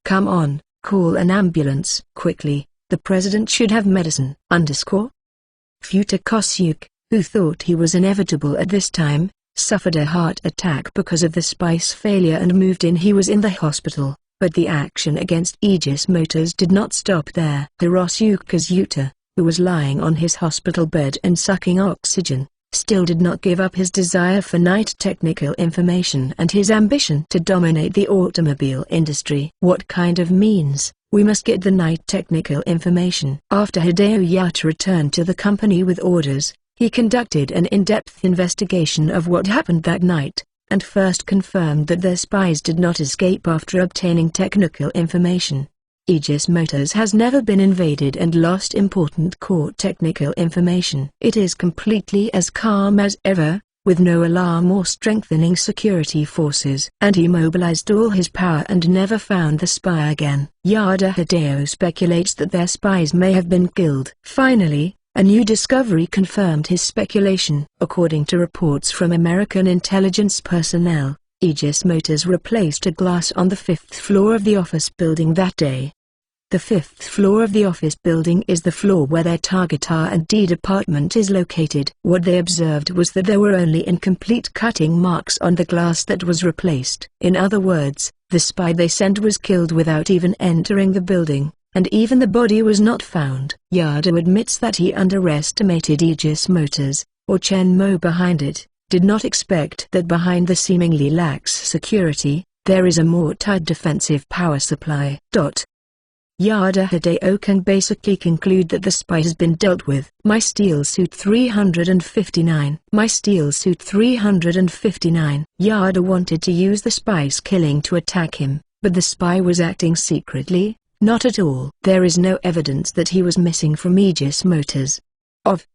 come on, call an ambulance. Quickly, the president should have medicine. Futa Kosuke, who thought he was inevitable at this time, suffered a heart attack because of the spy's failure and moved in. He was in the hospital, but the action against Aegis Motors did not stop there. Hiroshige Kazuta, who was lying on his hospital bed and sucking oxygen, still did not give up his desire for night technical information and his ambition to dominate the automobile industry. What kind of means? We must get the night technical information. After Hideo Yata returned to the company with orders, he conducted an in-depth investigation of what happened that night, and first confirmed that their spies did not escape after obtaining technical information. Aegis Motors has never been invaded and lost important core technical information. It is completely as calm as ever, with no alarm or strengthening security forces. And he mobilized all his power and never found the spy again. Yada Hideo speculates that their spies may have been killed. Finally, a new discovery confirmed his speculation. According to reports from American intelligence personnel, Aegis Motors replaced a glass on the 5th floor of the office building that day. The 5th floor of the office building is the floor where their target R&D department is located. What they observed was that there were only incomplete cutting marks on the glass that was replaced. In other words, the spy they sent was killed without even entering the building, and even the body was not found. Yada admits that he underestimated Aegis Motors, or Chen Mo behind it, did not expect that behind the seemingly lax security, there is a mortared defensive power supply. Yada Hideo can basically conclude that the spy has been dealt with. My Steel Suit 359. My Steel Suit 359. Yada wanted to use the spy's killing to attack him, but the spy was acting secretly. Not at all. There is no evidence that he was missing from Aegis Motors.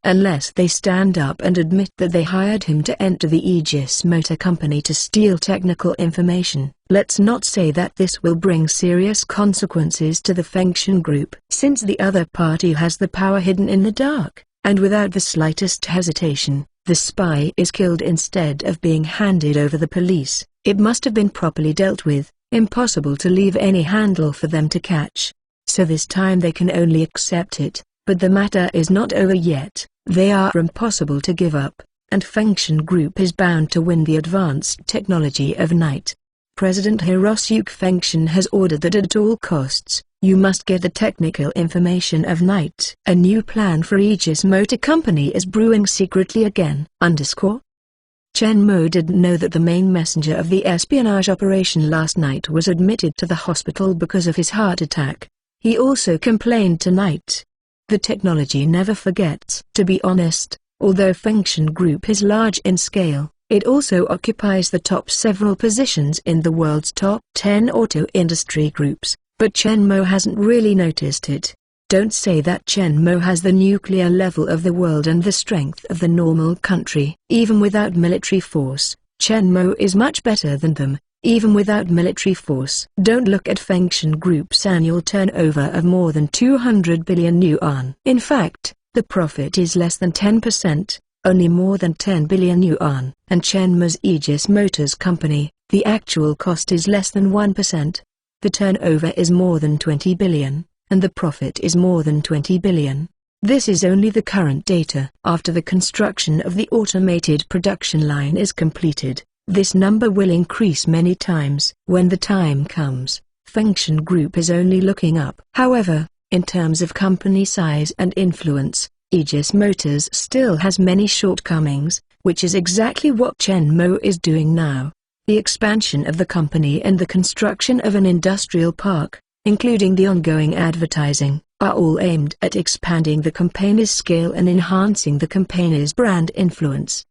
Unless they stand up and admit that they hired him to enter the Aegis Motor Company to steal technical information. Let's not say that this will bring serious consequences to the Fengshen Group. Since the other party has the power hidden in the dark, and without the slightest hesitation, the spy is killed instead of being handed over the police. It must have been properly dealt with, impossible to leave any handle for them to catch. So this time they can only accept it. But the matter is not over yet. They are impossible to give up, and Fengshen Group is bound to win the advanced technology of Night. President Hirosuke Fengshen has ordered that at all costs, you must get the technical information of Night. A new plan for Aegis Motor Company is brewing secretly again. Chen Mo didn't know that the main messenger of the espionage operation last night was admitted to the hospital because of his heart attack. He also complained to Night. The technology never forgets. To be honest, although Fengshen Group is large in scale, it also occupies the top several positions in the world's top 10 auto industry groups, but Chen Mo hasn't really noticed it. Don't say that Chen Mo has the nuclear level of the world and the strength of the normal country. Even without military force, Chen Mo is much better than them. Even without military force. Don't look at Fengshen Group's annual turnover of more than 200 billion yuan. In fact, the profit is less than 10%, only more than 10 billion yuan. And Chen Mo's Aegis Motors Company, the actual cost is less than 1%. The turnover is more than 20 billion, and the profit is more than 20 billion. This is only the current data. After the construction of the automated production line is completed, this number will increase many times. When the time comes, Fengshen Group is only looking up. However, in terms of company size and influence, Aegis Motors still has many shortcomings, which is exactly what Chen Mo is doing now. The expansion of the company and the construction of an industrial park, including the ongoing advertising, are all aimed at expanding the company's scale and enhancing the company's brand influence.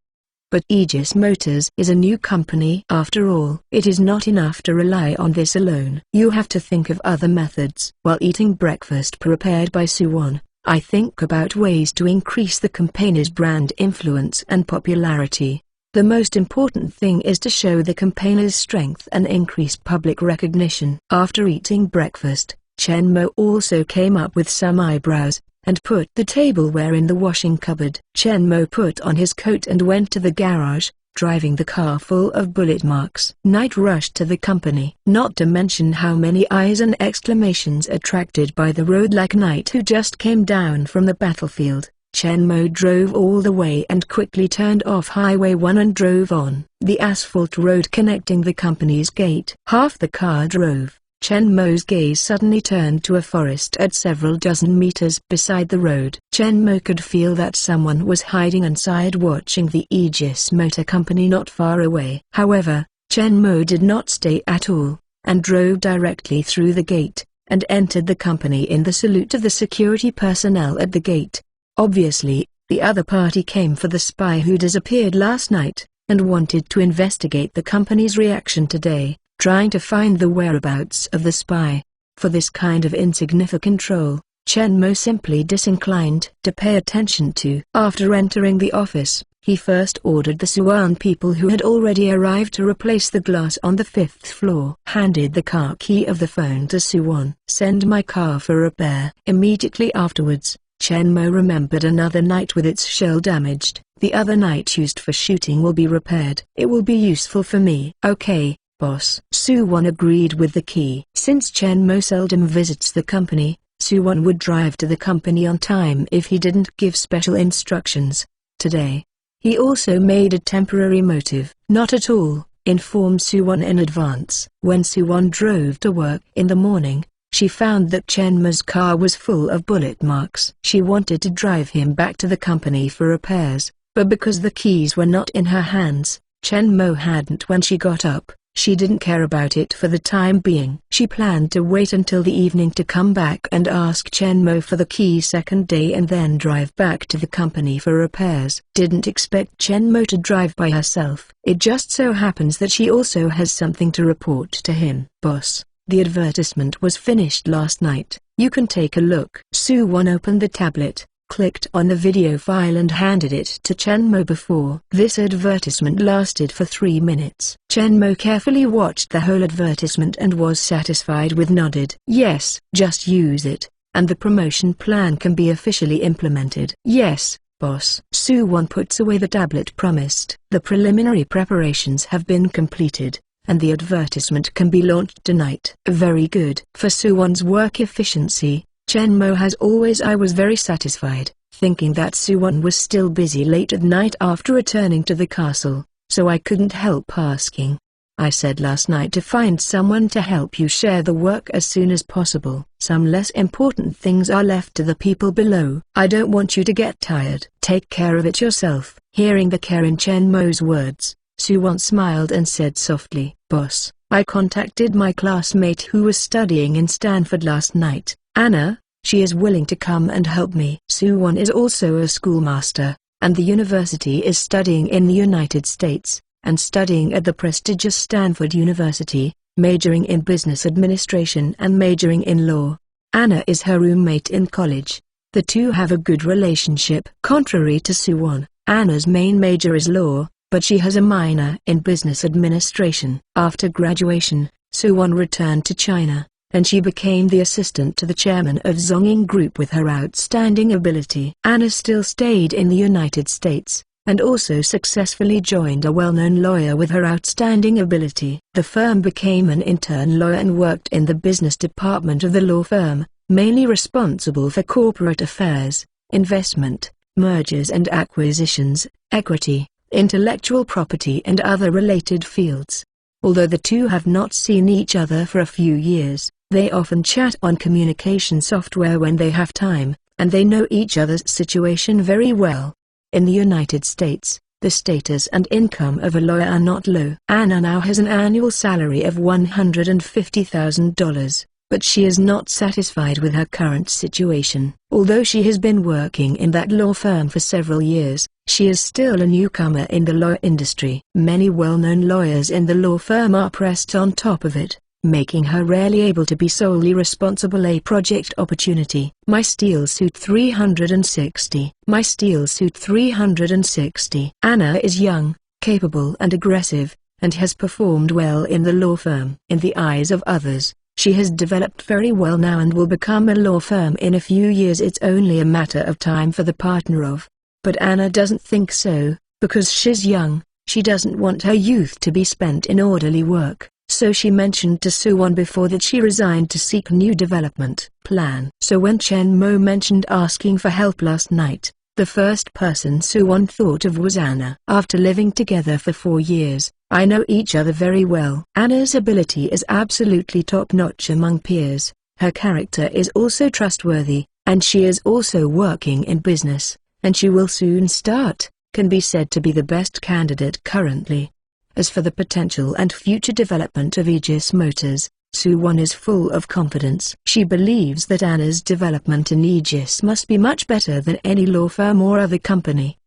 But Aegis Motors is a new company after all. It is not enough to rely on this alone. You have to think of other methods. While eating breakfast prepared by Suwon, I think about ways to increase the company's brand influence and popularity. The most important thing is to show the company's strength and increase public recognition. After eating breakfast, Chen Mo also came up with some eyebrows, and put the tableware in the washing cupboard. Chen Mo put on his coat and went to the garage, driving the car full of bullet marks. Night rushed to the company. Not to mention how many eyes and exclamations attracted by the road like Night who just came down from the battlefield. Chen Mo drove all the way and quickly turned off Highway 1 and drove on the asphalt road connecting the company's gate. Half the car drove. Chen Mo's gaze suddenly turned to a forest at several dozen meters beside the road. Chen Mo could feel that someone was hiding inside watching the Aegis Motor Company not far away. However, Chen Mo did not stay at all, and drove directly through the gate, and entered the company in the salute of the security personnel at the gate. Obviously, the other party came for the spy who disappeared last night, and wanted to investigate the company's reaction today, trying to find the whereabouts of the spy. For this kind of insignificant role, Chen Mo simply disinclined to pay attention to. After entering the office, he first ordered the Suwon people who had already arrived to replace the glass on the 5th floor. Handed the car key of the phone to Suwon. Send my car for repair. Immediately afterwards, Chen Mo remembered another night with its shell damaged. The other night used for shooting will be repaired. It will be useful for me. Okay, boss. Soo-won agreed with the key. Since Chen Mo seldom visits the company, Soo-won would drive to the company on time if he didn't give special instructions. Today, he also made a temporary motive. Not at all, informed Soo-won in advance. When Soo-won drove to work in the morning, she found that Chen Mo's car was full of bullet marks. She wanted to drive him back to the company for repairs, but because the keys were not in her hands, Chen Mo hadn't. When she got up, she didn't care about it for the time being. She planned to wait until the evening to come back and ask Chen Mo for the key second day and then drive back to the company for repairs. Didn't expect Chen Mo to drive by herself. It just so happens that she also has something to report to him. Boss, the advertisement was finished last night. You can take a look. Soo-won opened the tablet, clicked on the video file and handed it to Chen Mo. Before this advertisement lasted for 3 minutes. Chen Mo carefully watched the whole advertisement and was satisfied with nodded. Yes, just use it, and the promotion plan can be officially implemented. Yes, boss. Soo-won puts away the tablet. Promised. The preliminary preparations have been completed, and the advertisement can be launched tonight. Very good. For Soo-won's work efficiency, Chen Mo has always. I was very satisfied, thinking that Soo-won was still busy late at night after returning to the castle, so I couldn't help asking. I said last night to find someone to help you share the work as soon as possible. Some less important things are left to the people below. I don't want you to get tired. Take care of it yourself. Hearing the care in Chen Mo's words, Soo-won smiled and said softly, Boss, I contacted my classmate who was studying in Stanford last night, Anna. She is willing to come and help me. Soo-won is also a schoolmaster, and the university is studying in the United States, and studying at the prestigious Stanford University, majoring in business administration and majoring in law. Anna is her roommate in college. The two have a good relationship. Contrary to Soo-won, Anna's main major is law, but she has a minor in business administration. After graduation, Soo-won returned to China, and she became the assistant to the chairman of Zongying Group with her outstanding ability. Anna still stayed in the United States, and also successfully joined a well-known lawyer with her outstanding ability. The firm became an intern lawyer and worked in the business department of the law firm, mainly responsible for corporate affairs, investment, mergers and acquisitions, equity, intellectual property and other related fields. Although the two have not seen each other for a few years, they often chat on communication software when they have time, and they know each other's situation very well. In the United States, the status and income of a lawyer are not low. Anna now has an annual salary of $150,000, but she is not satisfied with her current situation. Although she has been working in that law firm for several years, she is still a newcomer in the law industry. Many well-known lawyers in the law firm are pressed on top of it, making her rarely able to be solely responsible a project opportunity. My Steel Suit 360. My Steel Suit 360. Anna is young, capable and aggressive, and has performed well in the law firm. In the eyes of others, she has developed very well now and will become a law firm in a few years. It's only a matter of time for the partner of. But Anna doesn't think so, because she's young. She doesn't want her youth to be spent in orderly work. So she mentioned to Soo-won before that she resigned to seek new development plan. So when Chen Mo mentioned asking for help last night, the first person Soo-won thought of was Anna. After living together for 4 years, I know each other very well. Anna's ability is absolutely top-notch among peers. Her character is also trustworthy, and she is also working in business, and she will soon start, can be said to be the best candidate currently. As for the potential and future development of Aegis Motors, Soo-won is full of confidence. She believes that Anna's development in Aegis must be much better than any law firm or other company.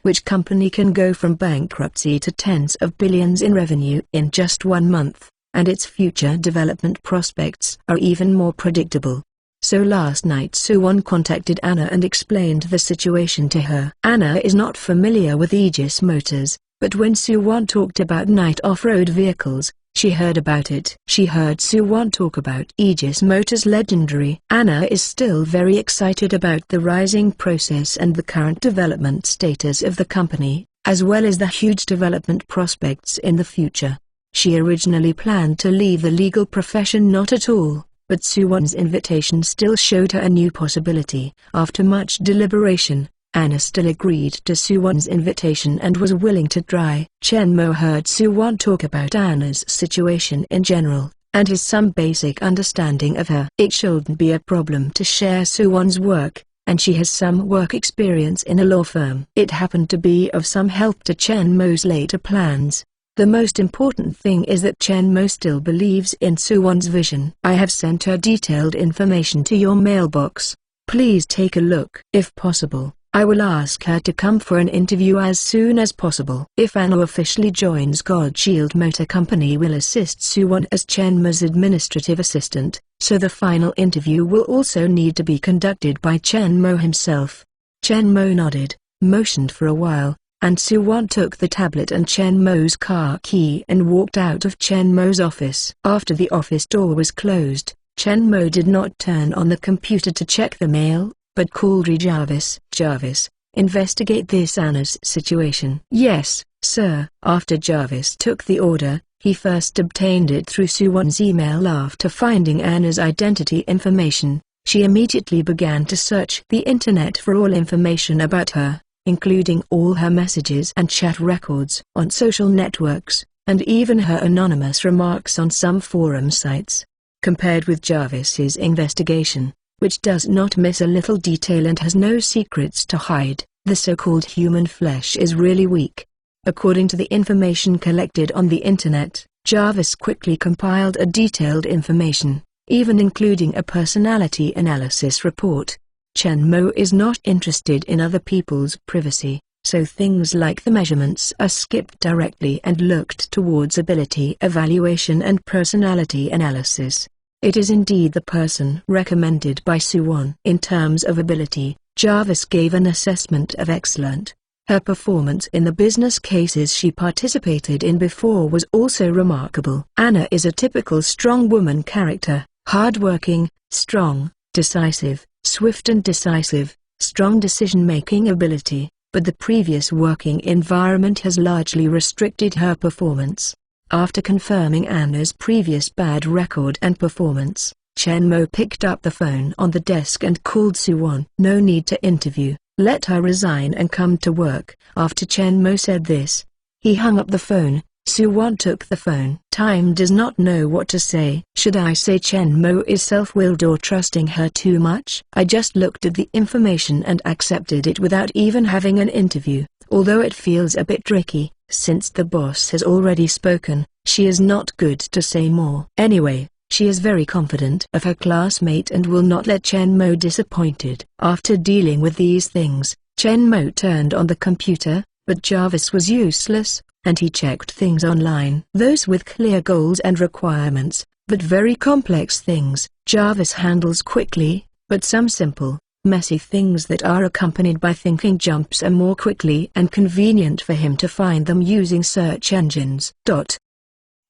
Which company can go from bankruptcy to tens of billions in revenue in just 1 month, and its future development prospects are even more predictable. So last night Soo-won contacted Anna and explained the situation to her. Anna is not familiar with Aegis Motors, but when Soo-won talked about night off-road vehicles, she heard about it. She heard Soo-won talk about Aegis Motors Legendary. Anna is still very excited about the rising process and the current development status of the company, as well as the huge development prospects in the future. She originally planned to leave the legal profession not at all, but Suwon's invitation still showed her a new possibility. After much deliberation, Anna still agreed to Suwon's invitation and was willing to try. Chen Mo heard Suwon talk about Anna's situation in general, and has some basic understanding of her. It shouldn't be a problem to share Suwon's work, and she has some work experience in a law firm. It happened to be of some help to Chen Mo's later plans. The most important thing is that Chen Mo still believes in Suwon's vision. I have sent her detailed information to your mailbox. Please take a look. If possible, I will ask her to come for an interview as soon as possible. If Anna officially joins Godshield Motor Company, will assist Suwon as Chen Mo's administrative assistant, so the final interview will also need to be conducted by Chen Mo himself. Chen Mo nodded, motioned for a while, and Suwon took the tablet and Chen Mo's car key and walked out of Chen Mo's office. After the office door was closed, Chen Mo did not turn on the computer to check the mail, but called Jarvis. Jarvis, investigate this Anna's situation. Yes, sir. After Jarvis took the order, he first obtained it through Suwon's email. After finding Anna's identity information, she immediately began to search the internet for all information about her, including all her messages and chat records on social networks, and even her anonymous remarks on some forum sites. Compared with Jarvis's investigation, which does not miss a little detail and has no secrets to hide, the so-called human flesh is really weak. According to the information collected on the internet, Jarvis quickly compiled a detailed information, even including a personality analysis report. Chen Mo is not interested in other people's privacy, so things like the measurements are skipped directly and looked towards ability evaluation and personality analysis. It is indeed the person recommended by Suwon. In terms of ability, Jarvis gave an assessment of excellent. Her performance in the business cases she participated in before was also remarkable. Anna is a typical strong woman character, hardworking, strong, decisive, swift and decisive, strong decision-making ability, but the previous working environment has largely restricted her performance. After confirming Anna's previous bad record and performance, Chen Mo picked up the phone on the desk and called Suwon. No need to interview, let her resign and come to work. After Chen Mo said this, he hung up the phone. Suwon took the phone. Time does not know what to say. Should I say Chen Mo is self-willed or trusting her too much? I just looked at the information and accepted it without even having an interview, although it feels a bit tricky. Since the boss has already spoken, she is not good to say more. Anyway, she is very confident of her classmate and will not let Chen Mo disappointed. After dealing with these things, Chen Mo turned on the computer, but Jarvis was useless, and he checked things online. Those with clear goals and requirements, but very complex things, Jarvis handles quickly, but some simple, messy things that are accompanied by thinking jumps are more quickly and convenient for him to find them using search engines.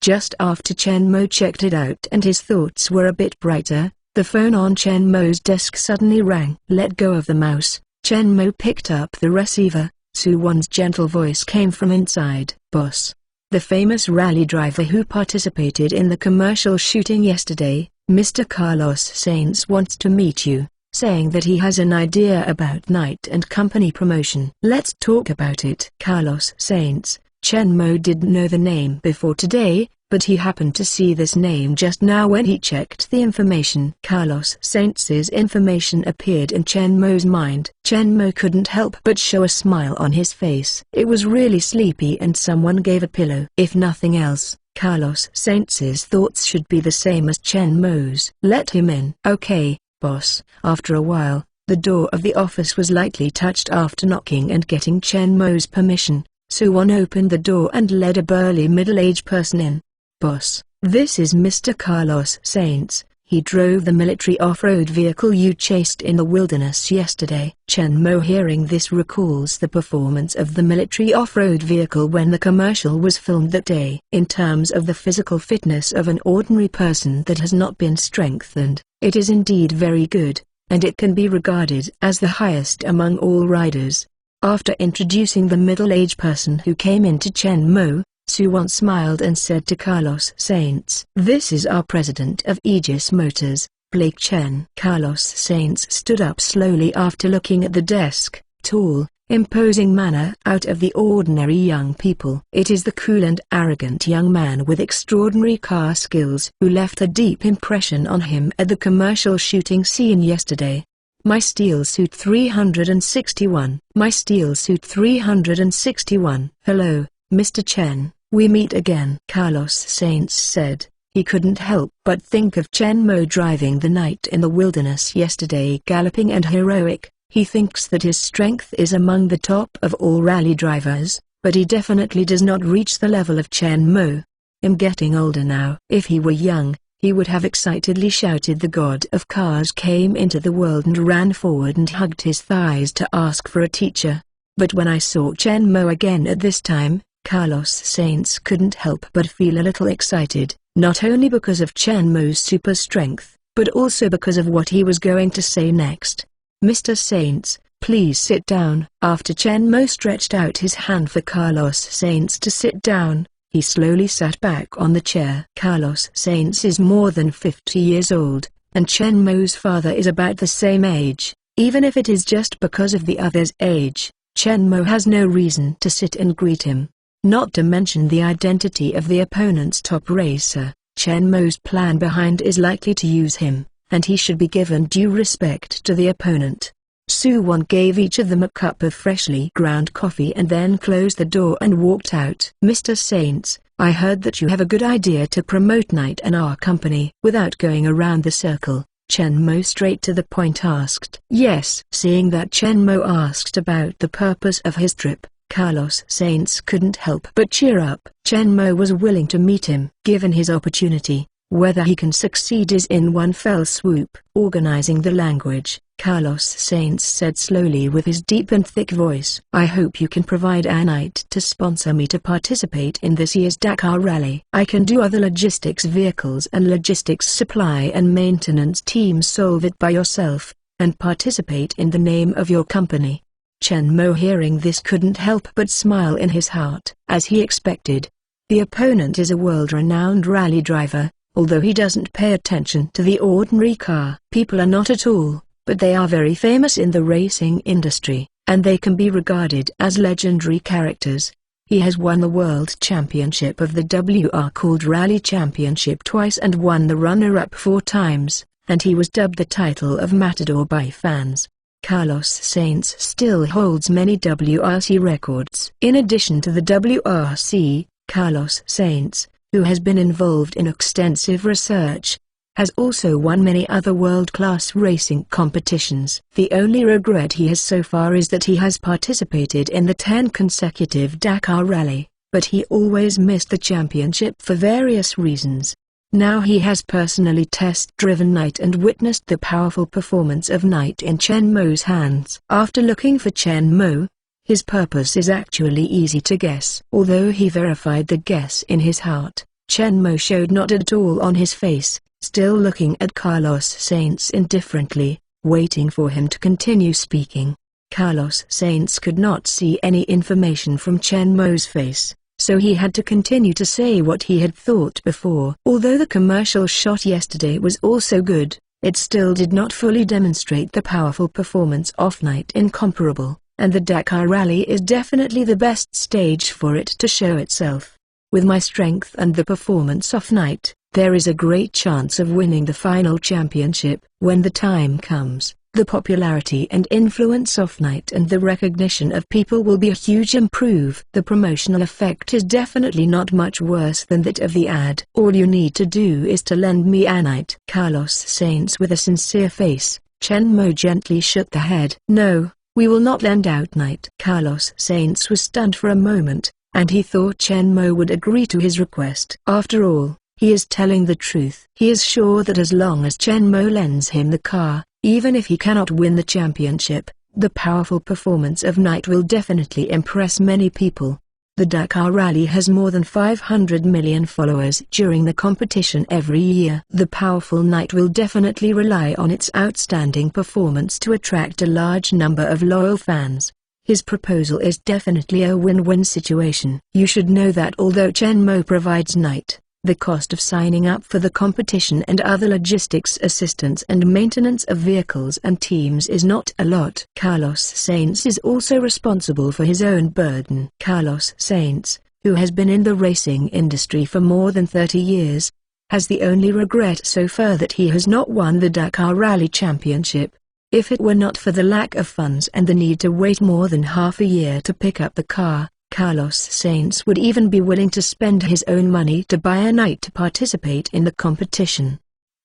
Just after Chen Mo checked it out and his thoughts were a bit brighter, the phone on Chen Mo's desk suddenly rang. Let go of the mouse. Chen Mo picked up the receiver. Suwon's gentle voice came from inside. Boss. The famous rally driver who participated in the commercial shooting yesterday, Mr. Carlos Sainz wants to meet you, saying that he has an idea about Knight and Company promotion. Let's talk about it. Carlos Sainz. Chen Mo didn't know the name before today, but he happened to see this name just now when he checked the information. Carlos Sainz's information appeared in Chen Mo's mind. Chen Mo couldn't help but show a smile on his face. It was really sleepy and someone gave a pillow. If nothing else, Carlos Sainz's thoughts should be the same as Chen Mo's. Let him in. Okay, boss. After a while, the door of the office was lightly touched. After knocking and getting Chen Mo's permission, Suwon opened the door and led a burly middle-aged person in. Boss, this is Mr. Carlos Sainz. He drove the military off-road vehicle you chased in the wilderness yesterday. Chen Mo hearing this recalls the performance of the military off-road vehicle when the commercial was filmed that day. In terms of the physical fitness of an ordinary person that has not been strengthened, it is indeed very good, and it can be regarded as the highest among all riders. After introducing the middle-aged person who came in to Chen Mo, Suwon smiled and said to Carlos Sainz, "This is our president of Aegis Motors, Blake Chen." Carlos Sainz stood up slowly after looking at the desk. Tall, imposing manner out of the ordinary young people. It is the cool and arrogant young man with extraordinary car skills who left a deep impression on him at the commercial shooting scene yesterday. My Steel Suit 361. My Steel Suit 361. "Hello, Mr. Chen, we meet again," Carlos Sainz said. He couldn't help but think of Chen Mo driving the night in the wilderness yesterday, galloping and heroic. He thinks that his strength is among the top of all rally drivers, but he definitely does not reach the level of Chen Mo. I'm getting older now. If he were young, he would have excitedly shouted. The god of cars came into the world and ran forward and hugged his thighs to ask for a teacher. But when I saw Chen Mo again at this time, Carlos Sainz couldn't help but feel a little excited, not only because of Chen Mo's super strength, but also because of what he was going to say next. "Mr. Sainz, please sit down." After Chen Mo stretched out his hand for Carlos Sainz to sit down, he slowly sat back on the chair. Carlos Sainz is more than 50 years old, and Chen Mo's father is about the same age. Even if it is just because of the other's age, Chen Mo has no reason to sit and greet him. Not to mention the identity of the opponent's top racer, Chen Mo's plan behind is likely to use him, and he should be given due respect to the opponent. Suwon gave each of them a cup of freshly ground coffee and then closed the door and walked out. "Mr. Sainz, I heard that you have a good idea to promote Night in our company." Without going around the circle, Chen Mo straight to the point asked. "Yes." Seeing that Chen Mo asked about the purpose of his trip, Carlos Sainz couldn't help but cheer up. Chen Mo was willing to meet him. Given his opportunity, whether he can succeed is in one fell swoop. Organizing the language, Carlos Sainz said slowly with his deep and thick voice, "I hope you can provide a night to sponsor me to participate in this year's Dakar Rally. I can do other logistics vehicles and logistics supply and maintenance teams. Solve it by yourself, and participate in the name of your company." Chen Mo hearing this couldn't help but smile in his heart. As he expected, the opponent is a world-renowned rally driver, although he doesn't pay attention to the ordinary car. People are not at all, but they are very famous in the racing industry, and they can be regarded as legendary characters. He has won the World Championship of the WR called Rally Championship twice and won the runner-up 4 times, and he was dubbed the title of Matador by fans. Carlos Sainz still holds many WRC records. In addition to the WRC, Carlos Sainz, who has been involved in extensive research, has also won many other world-class racing competitions. The only regret he has so far is that he has participated in the 10 consecutive Dakar Rally, but he always missed the championship for various reasons. Now he has personally test-driven Night and witnessed the powerful performance of Night in Chen Mo's hands. After looking for Chen Mo, his purpose is actually easy to guess. Although he verified the guess in his heart, Chen Mo showed not at all on his face, still looking at Carlos Sainz indifferently, waiting for him to continue speaking. Carlos Sainz could not see any information from Chen Mo's face, so he had to continue to say what he had thought before. Although the commercial shot yesterday was also good, it still did not fully demonstrate the powerful performance of Night Incomparable, and the Dakar Rally is definitely the best stage for it to show itself. With my strength and the performance of Night, there is a great chance of winning the final championship. When the time comes, the popularity and influence of Night and the recognition of people will be a huge improve. The promotional effect is definitely not much worse than that of the ad. All you need to do is to lend me a Night. Carlos Sainz with a sincere face. Chen Mo gently shook the head. "No, we will not lend out Night." Carlos Sainz was stunned for a moment, and he thought Chen Mo would agree to his request. After all, he is telling the truth. He is sure that as long as Chen Mo lends him the car, even if he cannot win the championship, the powerful performance of Night will definitely impress many people. The Dakar Rally has more than 500 million followers during the competition every year. The powerful Night will definitely rely on its outstanding performance to attract a large number of loyal fans. His proposal is definitely a win-win situation. You should know that although Chen Mo provides night, the cost of signing up for the competition and other logistics assistance and maintenance of vehicles and teams is not a lot. Carlos Sainz is also responsible for his own burden. Carlos Sainz, who has been in the racing industry for more than 30 years, has the only regret so far that he has not won the Dakar Rally Championship. If it were not for the lack of funds and the need to wait more than half a year to pick up the car, Carlos Sainz would even be willing to spend his own money to buy a night to participate in the competition.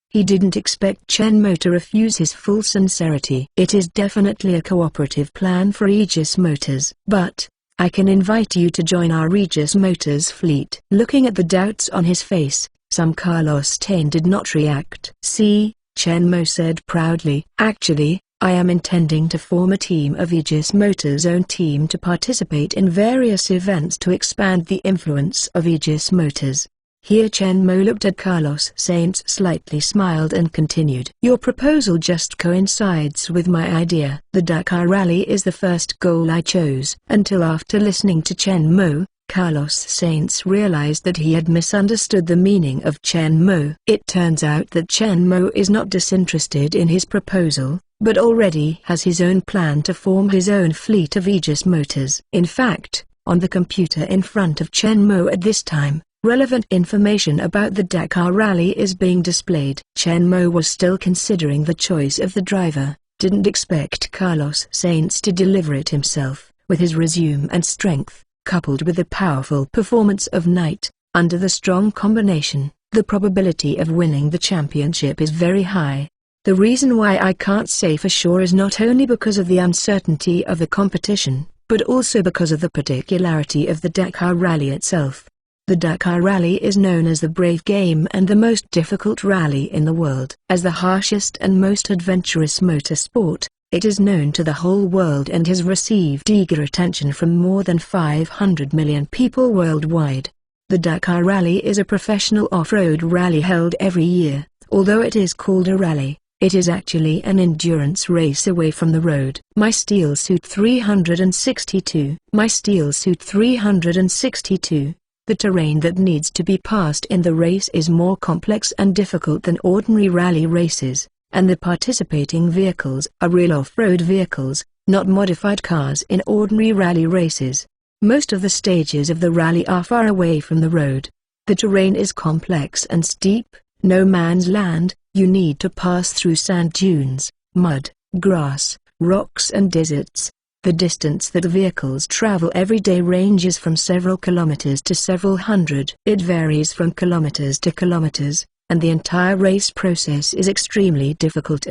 He didn't expect Chen Mo to refuse his full sincerity. It is definitely a cooperative plan for Aegis Motors. But I can invite you to join our Aegis Motors fleet. Looking at the doubts on his face, Carlos Sainz did not react. See, Chen Mo said proudly. Actually, I am intending to form a team of Aegis Motors' own team to participate in various events to expand the influence of Aegis Motors. Here Chen Mo looked at Carlos Sainz, slightly smiled and continued. Your proposal just coincides with my idea. The Dakar Rally is the first goal I chose. Until after listening to Chen Mo, Carlos Sainz realized that he had misunderstood the meaning of Chen Mo. It turns out that Chen Mo is not disinterested in his proposal, but already has his own plan to form his own fleet of Aegis Motors. In fact, on the computer in front of Chen Mo at this time, relevant information about the Dakar Rally is being displayed. Chen Mo was still considering the choice of the driver, didn't expect Carlos Sainz to deliver it himself. With his resume and strength, coupled with the powerful performance of Knight, under the strong combination, the probability of winning the championship is very high. The reason why I can't say for sure is not only because of the uncertainty of the competition, but also because of the particularity of the Dakar Rally itself. The Dakar Rally is known as the brave game and the most difficult rally in the world. As the harshest and most adventurous motorsport, it is known to the whole world and has received eager attention from more than 500 million people worldwide. The Dakar Rally is a professional off-road rally held every year. Although it is called a rally, it is actually an endurance race away from the road. My Steel Suit 362. My Steel Suit 362. The terrain that needs to be passed in the race is more complex and difficult than ordinary rally races, and the participating vehicles are real off-road vehicles, not modified cars in ordinary rally races. Most of the stages of the rally are far away from the road. The terrain is complex and steep, no man's land. You need to pass through sand dunes, mud, grass, rocks and deserts. The distance that vehicles travel every day ranges from several kilometers to several hundred. It varies from kilometers to kilometers, and the entire race process is extremely difficult.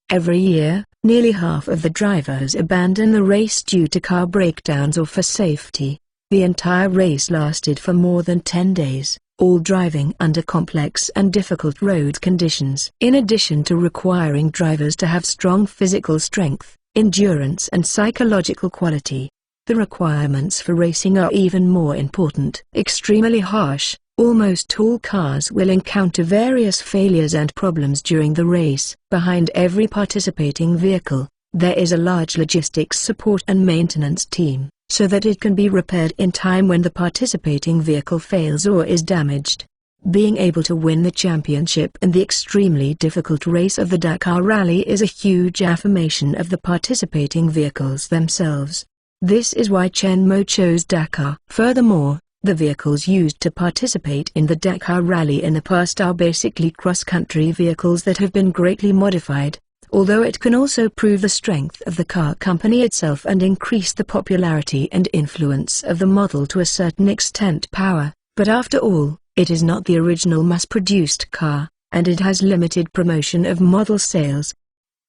Every year, nearly half of the drivers abandon the race due to car breakdowns or for safety. The entire race lasted for more than 10 days. All driving under complex and difficult road conditions. In addition to requiring drivers to have strong physical strength, endurance and psychological quality, the requirements for racing are even more important. Extremely harsh, almost all cars will encounter various failures and problems during the race. Behind every participating vehicle, there is a large logistics support and maintenance team, so that it can be repaired in time when the participating vehicle fails or is damaged. Being able to win the championship in the extremely difficult race of the Dakar Rally is a huge affirmation of the participating vehicles themselves. This is why Chen Mo chose Dakar. Furthermore, the vehicles used to participate in the Dakar Rally in the past are basically cross-country vehicles that have been greatly modified. Although it can also prove the strength of the car company itself and increase the popularity and influence of the model to a certain extent. But after all, it is not the original mass-produced car, and it has limited promotion of model sales.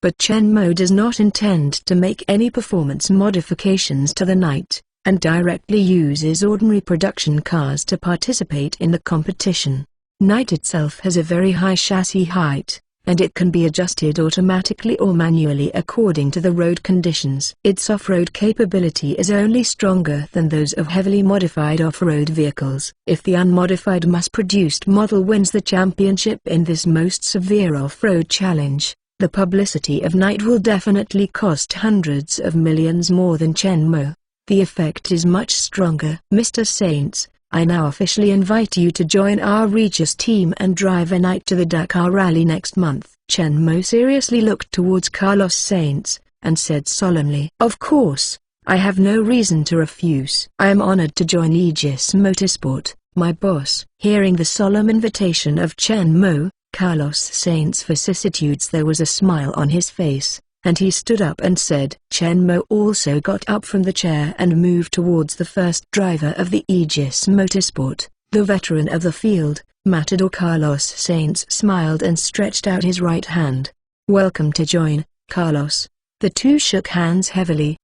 But Chen Mo does not intend to make any performance modifications to the Knight, and directly uses ordinary production cars to participate in the competition. Knight itself has a very high chassis height, and it can be adjusted automatically or manually according to the road conditions. Its off-road capability is only stronger than those of heavily modified off-road vehicles. If the unmodified mass-produced model wins the championship in this most severe off-road challenge, The publicity of Night will definitely cost hundreds of millions more than Chen Mo. The effect is much stronger. Mr. Saints, I now officially invite you to join our Regis team and drive a Night to the Dakar Rally next month. Chen Mo seriously looked towards Carlos Saints, and said solemnly, "Of course, I have no reason to refuse. I am honored to join Aegis Motorsport, my boss." Hearing the solemn invitation of Chen Mo, Carlos Saints' vicissitudes, there was a smile on his face, and he stood up and said. Chen Mo also got up from the chair and moved towards the first driver of the Aegis Motorsport, the veteran of the field, Matador Carlos Saints smiled and stretched out his right hand. "Welcome to join, Carlos." The two shook hands heavily.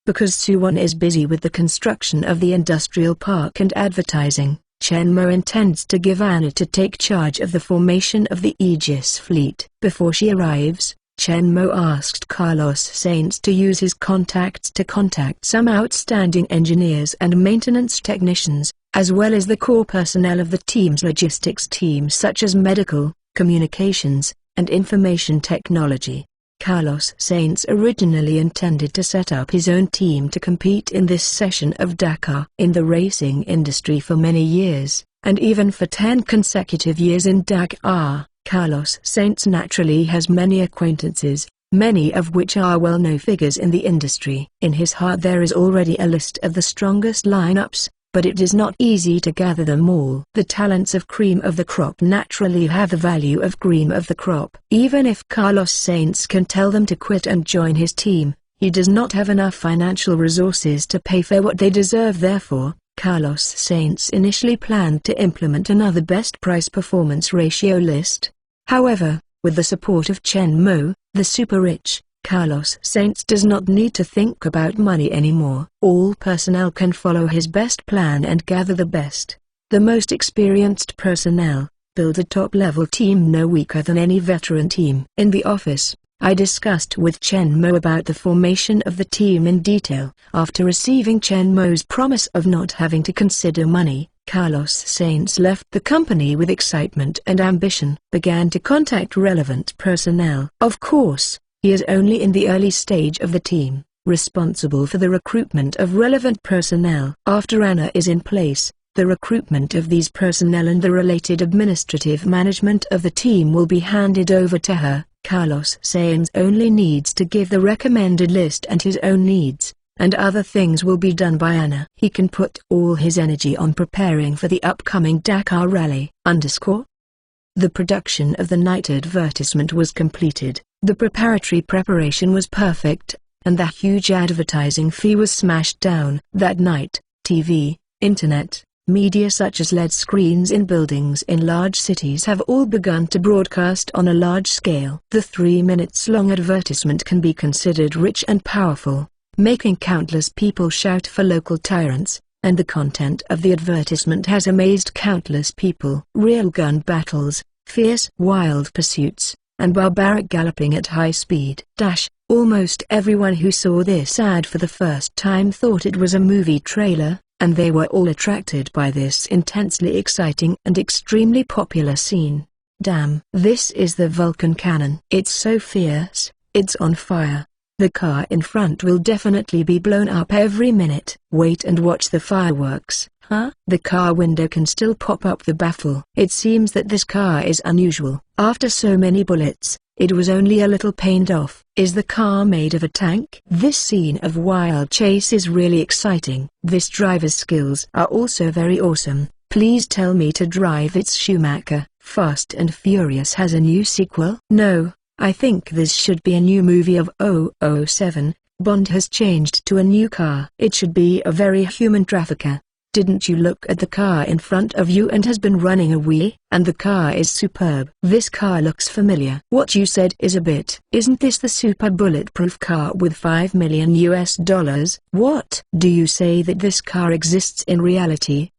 Because Suwon is busy with the construction of the industrial park and advertising, Chen Mo intends to give Anna to take charge of the formation of the Aegis fleet. Before she arrives, Chen Mo asked Carlos Saints to use his contacts to contact some outstanding engineers and maintenance technicians, as well as the core personnel of the team's logistics team such as medical, communications, and information technology. Carlos Saints originally intended to set up his own team to compete in this session of Dakar. In the racing industry for many years, and even for 10 consecutive years in Dakar, Carlos Saints naturally has many acquaintances, many of which are well-known figures in the industry. In his heart there is already a list of the strongest lineups, but it is not easy to gather them all. The talents of cream of the crop naturally have the value of cream of the crop. Even if Carlos Saints can tell them to quit and join his team, he does not have enough financial resources to pay for what they deserve. Therefore, Carlos Saints initially planned to implement another best price-performance ratio list. However, with the support of Chen Mo, the super-rich, Carlos Saints does not need to think about money anymore. All personnel can follow his best plan and gather the best, the most experienced personnel, build a top-level team no weaker than any veteran team. In the office, I discussed with Chen Mo about the formation of the team in detail. After receiving Chen Mo's promise of not having to consider money, Carlos Saints left the company with excitement and ambition, began to contact relevant personnel. Of course, he is only in the early stage of the team, responsible for the recruitment of relevant personnel. After Anna is in place, the recruitment of these personnel and the related administrative management of the team will be handed over to her. Carlos Saints only needs to give the recommended list and his own needs, and other things will be done by Anna. He can put all his energy on preparing for the upcoming Dakar Rally. The production of the night advertisement was completed. The preparatory preparation was perfect, and the huge advertising fee was smashed down. That night, TV, internet, media such as LED screens in buildings in large cities have all begun to broadcast on a large scale. The 3 minutes long advertisement can be considered rich and powerful, making countless people shout for local tyrants, and the content of the advertisement has amazed countless people. Real gun battles, fierce wild pursuits, and barbaric galloping at high speed. Almost everyone who saw this ad for the first time thought it was a movie trailer, and they were all attracted by this intensely exciting and extremely popular scene. Damn! This is the Vulcan cannon. It's so fierce, it's on fire. The car in front will definitely be blown up every minute. Wait and watch the fireworks. Huh? The car window can still pop up the baffle. It seems that this car is unusual. After so many bullets, it was only a little painted off. Is the car made of a tank? This scene of wild chase is really exciting. This driver's skills are also very awesome. Please tell me to drive. It's Schumacher. Fast and Furious has a new sequel? No, I think this should be a new movie of 007. Bond has changed to a new car. It should be a very human trafficker. Didn't you look at the car in front of you and has been running away? And the car is superb. This car looks familiar. What you said is a bit. Isn't this the super bulletproof car with $5 million US? What? Do you say that this car exists in reality?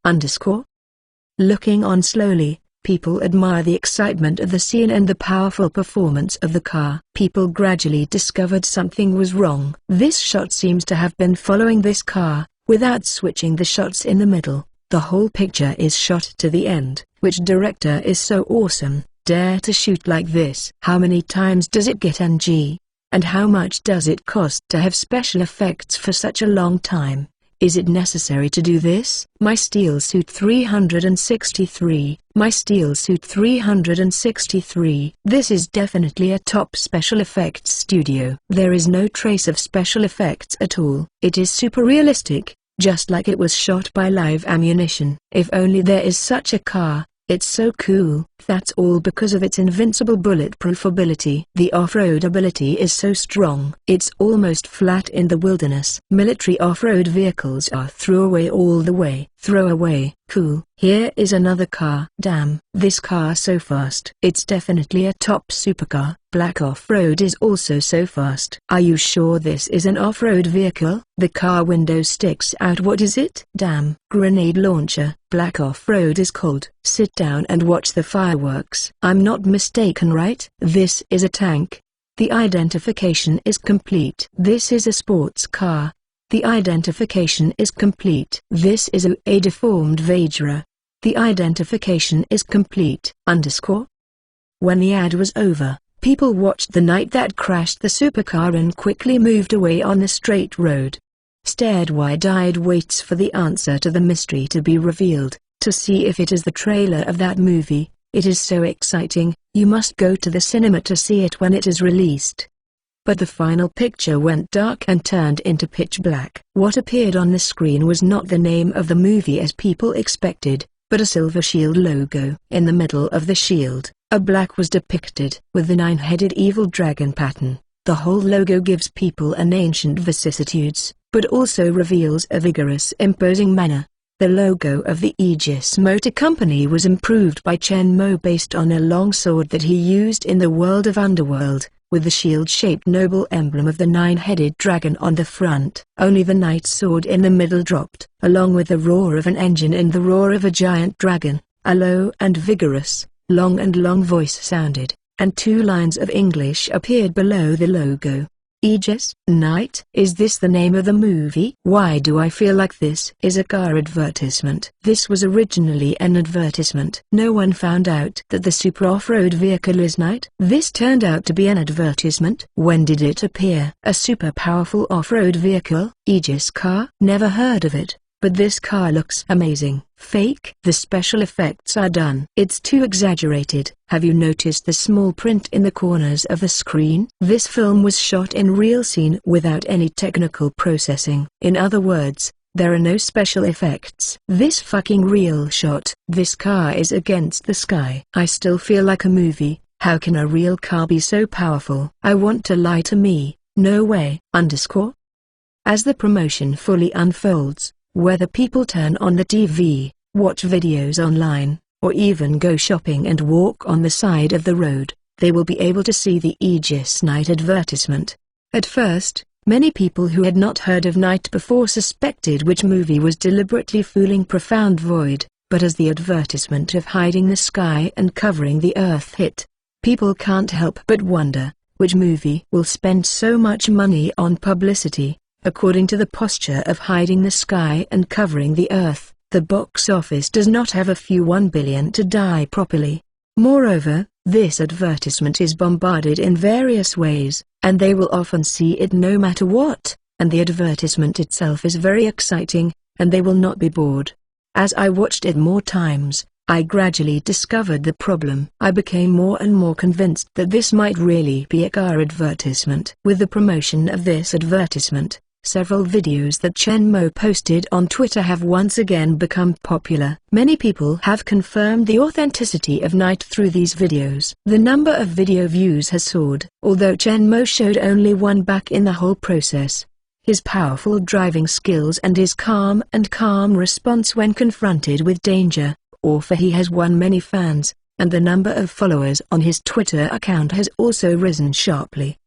Looking on slowly, people admire the excitement of the scene and the powerful performance of the car. People gradually discovered something was wrong. This shot seems to have been following this car, without switching the shots in the middle. The whole picture is shot to the end. Which director is so awesome? dare to shoot like this? How many times does it get NG? And how much does it cost to have special effects for such a long time? Is it necessary to do this? My Steel Suit 363. My Steel Suit 363. This is definitely a top special effects studio. There is no trace of special effects at all. It is super realistic, just like it was shot by Live Ammunition. If only there is such a car. It's so cool. That's all because of its invincible bulletproof ability. The off-road ability is so strong. It's almost flat in the wilderness. Military off-road vehicles are throwaway all the way. Throwaway. Cool. Here is another car. Damn, this car so fast. It's definitely a top supercar. Black off-road is also so fast. Are you sure this is an off-road vehicle? The car window sticks out. What is it? Damn. Grenade launcher. Black off-road is called. Sit down and watch the fireworks. I'm not mistaken, right? This is a tank. The identification is complete. This is a sports car. The identification is complete. This is a deformed Vajra. The identification is complete. When the ad was over, people watched the knight that crashed the supercar and quickly moved away on the straight road. Stared wide-eyed, waits for the answer to the mystery to be revealed, to see if it is the trailer of that movie. It is so exciting, you must go to the cinema to see it when it is released. But the final picture went dark and turned into pitch black. What appeared on the screen was not the name of the movie as people expected, but a silver shield logo. In the middle of the shield, a black was depicted with the nine-headed evil dragon pattern. The whole logo gives people an ancient vicissitudes, but also reveals a vigorous, imposing manner. The logo of the Aegis Motor Company was improved by Chen Mo based on a long sword that he used in the world of Underworld, with the shield-shaped noble emblem of the nine-headed dragon on the front. Only the knight's sword in the middle dropped, along with the roar of an engine and the roar of a giant dragon. A low and vigorous, long voice sounded, and two lines of English appeared below the logo. Aegis, Knight? Is this the name of the movie? Why do I feel like this is a car advertisement? This was originally an advertisement. No one found out that the super off-road vehicle is Knight. This turned out to be an advertisement. When did it appear? A super powerful off-road vehicle? Aegis car? Never heard of it. But this car looks amazing. Fake? The special effects are done. It's too exaggerated. Have you noticed the small print in the corners of the screen? This film was shot in real scene without any technical processing. In other words, there are no special effects. This fucking real shot. This car is against the sky. I still feel like a movie. How can a real car be so powerful? I want to lie to me. No way. As the promotion fully unfolds, whether people turn on the TV, watch videos online, or even go shopping and walk on the side of the road, they will be able to see the Aegis Knight advertisement. At first, many people who had not heard of Knight before suspected which movie was deliberately fooling Profound Void, but as the advertisement of hiding the sky and covering the earth hit, people can't help but wonder, which movie will spend so much money on publicity. According to the posture of hiding the sky and covering the earth, the box office does not have a few 1 billion to die properly. Moreover, this advertisement is bombarded in various ways, and they will often see it no matter what, and the advertisement itself is very exciting, and they will not be bored. As I watched it more times, I gradually discovered the problem. I became more and more convinced that this might really be a car advertisement. With the promotion of this advertisement, several videos that Chen Mo posted on Twitter have once again become popular. Many people have confirmed the authenticity of Knight through these videos. The number of video views has soared, although Chen Mo showed only one back in the whole process. His powerful driving skills and his calm response when confronted with danger, for he has won many fans, and the number of followers on his Twitter account has also risen sharply.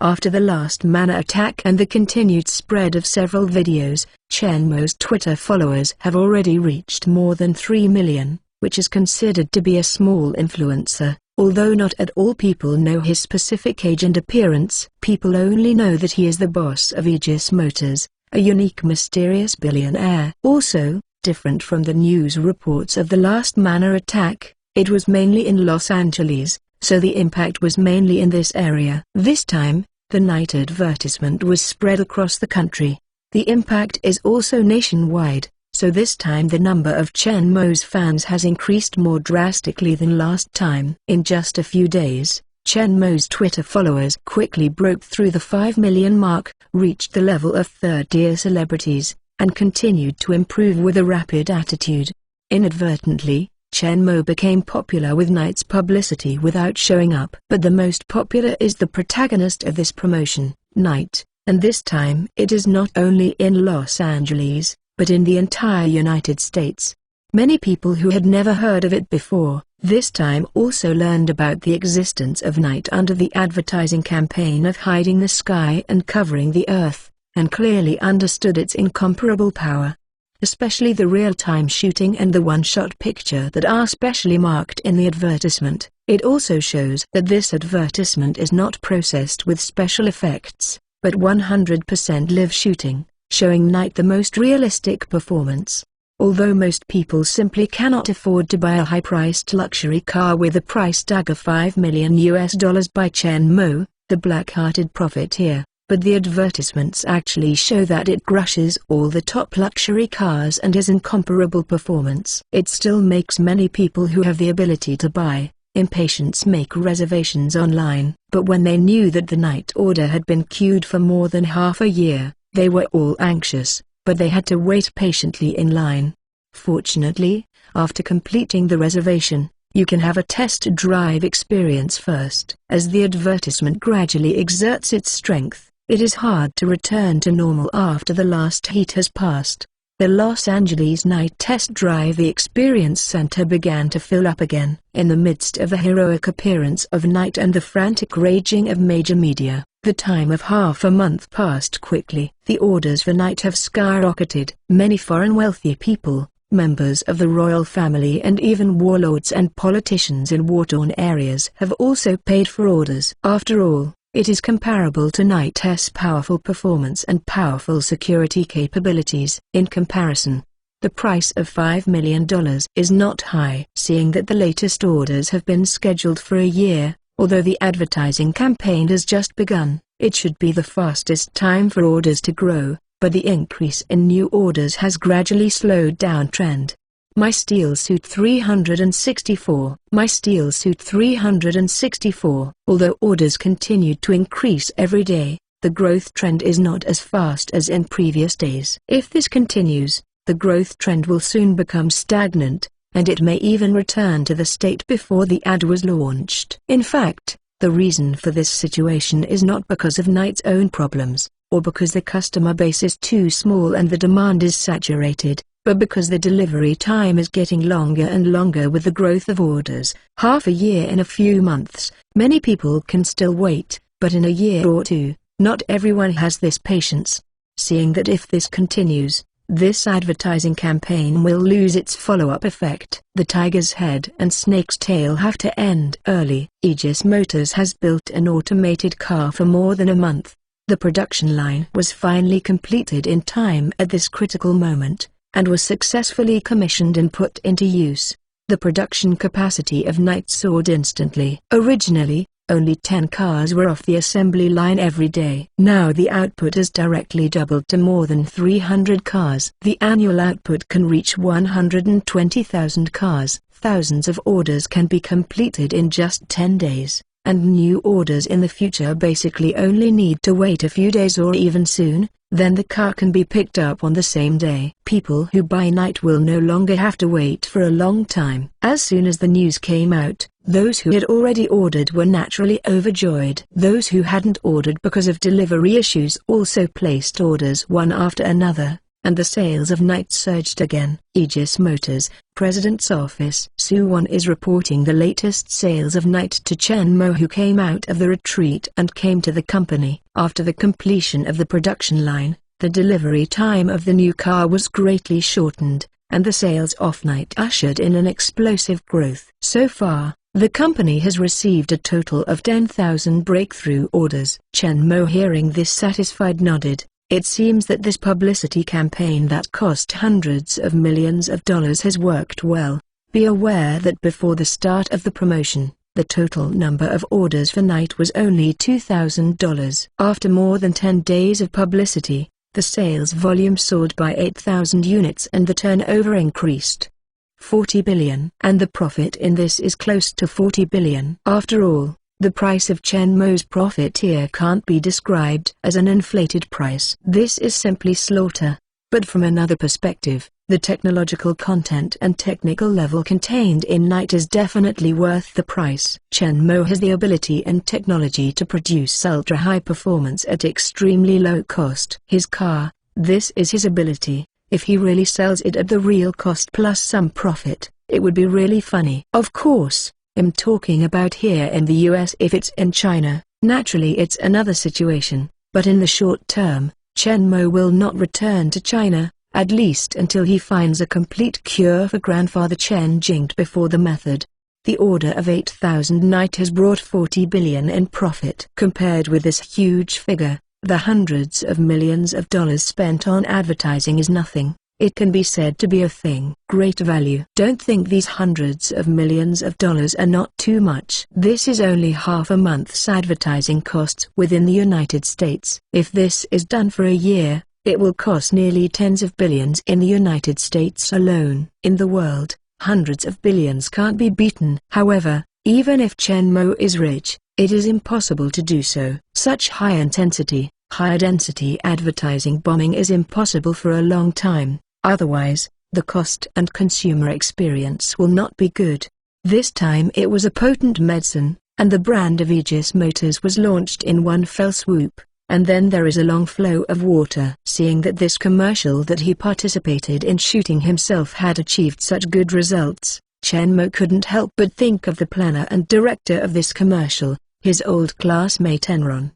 After the last Mana attack and the continued spread of several videos, Chen Mo's Twitter followers have already reached more than 3 million, which is considered to be a small influencer. Although not at all people know his specific age and appearance, people only know that he is the boss of Aegis Motors, a unique mysterious billionaire. Also, different from the news reports of the last Mana attack, It was mainly in Los Angeles, so the impact was mainly in this area. This time, the Knight advertisement was spread across the country. The impact is also nationwide, so this time the number of Chen Mo's fans has increased more drastically than last time. In just a few days, Chen Mo's Twitter followers quickly broke through the 5 million mark, reached the level of third-tier celebrities, and continued to improve with a rapid attitude. Inadvertently, Chen Mo became popular with Knight's publicity without showing up. But the most popular is the protagonist of this promotion, Knight, and this time it is not only in Los Angeles, but in the entire United States. Many people who had never heard of it before, this time also learned about the existence of Knight under the advertising campaign of hiding the sky and covering the earth, and clearly understood its incomparable power. Especially the real-time shooting and the one-shot picture that are specially marked in the advertisement. It also shows that this advertisement is not processed with special effects, but 100% live shooting, showing Knight the most realistic performance. Although most people simply cannot afford to buy a high-priced luxury car with a price tag of $5 million by Chen Mo, the black-hearted profiteer, but the advertisements actually show that it crushes all the top luxury cars and has incomparable performance. It still makes many people who have the ability to buy, impatience make reservations online. But when they knew that the Knight order had been queued for more than half a year, they were all anxious, but they had to wait patiently in line. Fortunately, after completing the reservation, you can have a test drive experience first. As the advertisement gradually exerts its strength, it is hard to return to normal after the last heat has passed. The Los Angeles Knight Test Drive The Experience Center began to fill up again. In the midst of the heroic appearance of Knight and the frantic raging of major media, the time of half a month passed quickly. The orders for Knight have skyrocketed. Many foreign wealthy people, members of the royal family and even warlords and politicians in war-torn areas have also paid for orders. After all, it is comparable to Knight's powerful performance and powerful security capabilities. In comparison, the price of $5 million is not high. Seeing that the latest orders have been scheduled for a year, although the advertising campaign has just begun, it should be the fastest time for orders to grow, but the increase in new orders has gradually slowed down trend. My Steel Suit 364. My Steel Suit 364. Although orders continued to increase every day, the growth trend is not as fast as in previous days. If this continues, the growth trend will soon become stagnant, and it may even return to the state before the ad was launched. In fact, the reason for this situation is not because of Knight's own problems, or because the customer base is too small and the demand is saturated, but because the delivery time is getting longer and longer with the growth of orders. Half a year in a few months, many people can still wait, but in a year or two, not everyone has this patience. Seeing that if this continues, this advertising campaign will lose its follow-up effect. The tiger's head and snake's tail have to end early. Aegis Motors has built an automated car for more than a month. The production line was finally completed in time at this critical moment, and was successfully commissioned and put into use. The production capacity of Knight soared instantly. Originally, only 10 cars were off the assembly line every day. Now the output has directly doubled to more than 300 cars. The annual output can reach 120,000 cars. Thousands of orders can be completed in just 10 days, and new orders in the future basically only need to wait a few days or even soon. Then the car can be picked up on the same day. People who buy Knight will no longer have to wait for a long time. As soon as the news came out, those who had already ordered were naturally overjoyed. Those who hadn't ordered because of delivery issues also placed orders one after another, and the sales of Knight surged again. Aegis Motors, President's Office. Suwon is reporting the latest sales of Knight to Chen Mo, who came out of the retreat and came to the company. After the completion of the production line, the delivery time of the new car was greatly shortened, and the sales of Knight ushered in an explosive growth. So far, the company has received a total of 10,000 breakthrough orders. Chen Mo, hearing this, satisfied, nodded. It seems that this publicity campaign that cost hundreds of millions of dollars has worked well. Be aware that before the start of the promotion, the total number of orders for night was only $2,000. After more than 10 days of publicity, the sales volume soared by 8,000 units and the turnover increased 40 billion. And the profit in this is close to 40 billion. After all, the price of Chen Mo's profit here can't be described as an inflated price. This is simply slaughter. But from another perspective, the technological content and technical level contained in Night is definitely worth the price. Chen Mo has the ability and technology to produce ultra-high performance at extremely low cost. His car, this is his ability. If he really sells it at the real cost plus some profit, it would be really funny. Of course, I'm talking about here in the US. If it's in China, naturally it's another situation, but in the short term, Chen Mo will not return to China, at least until he finds a complete cure for Grandfather Chen Jingde. Before the method, the order of 8,000 night has brought 40 billion in profit. Compared with this huge figure, the hundreds of millions of dollars spent on advertising is nothing. It can be said to be a thing. Great value. Don't think these hundreds of millions of dollars are not too much. This is only half a month's advertising costs within the United States. If this is done for a year, it will cost nearly tens of billions in the United States alone. In the world, hundreds of billions can't be beaten. However, even if Chen Mo is rich, it is impossible to do so. Such high-intensity, high-density advertising bombing is impossible for a long time. Otherwise, the cost and consumer experience will not be good. This time it was a potent medicine, and the brand of Aegis Motors was launched in one fell swoop, and then there is a long flow of water. Seeing that this commercial that he participated in shooting himself had achieved such good results, Chen Mo couldn't help but think of the planner and director of this commercial, his old classmate Enron.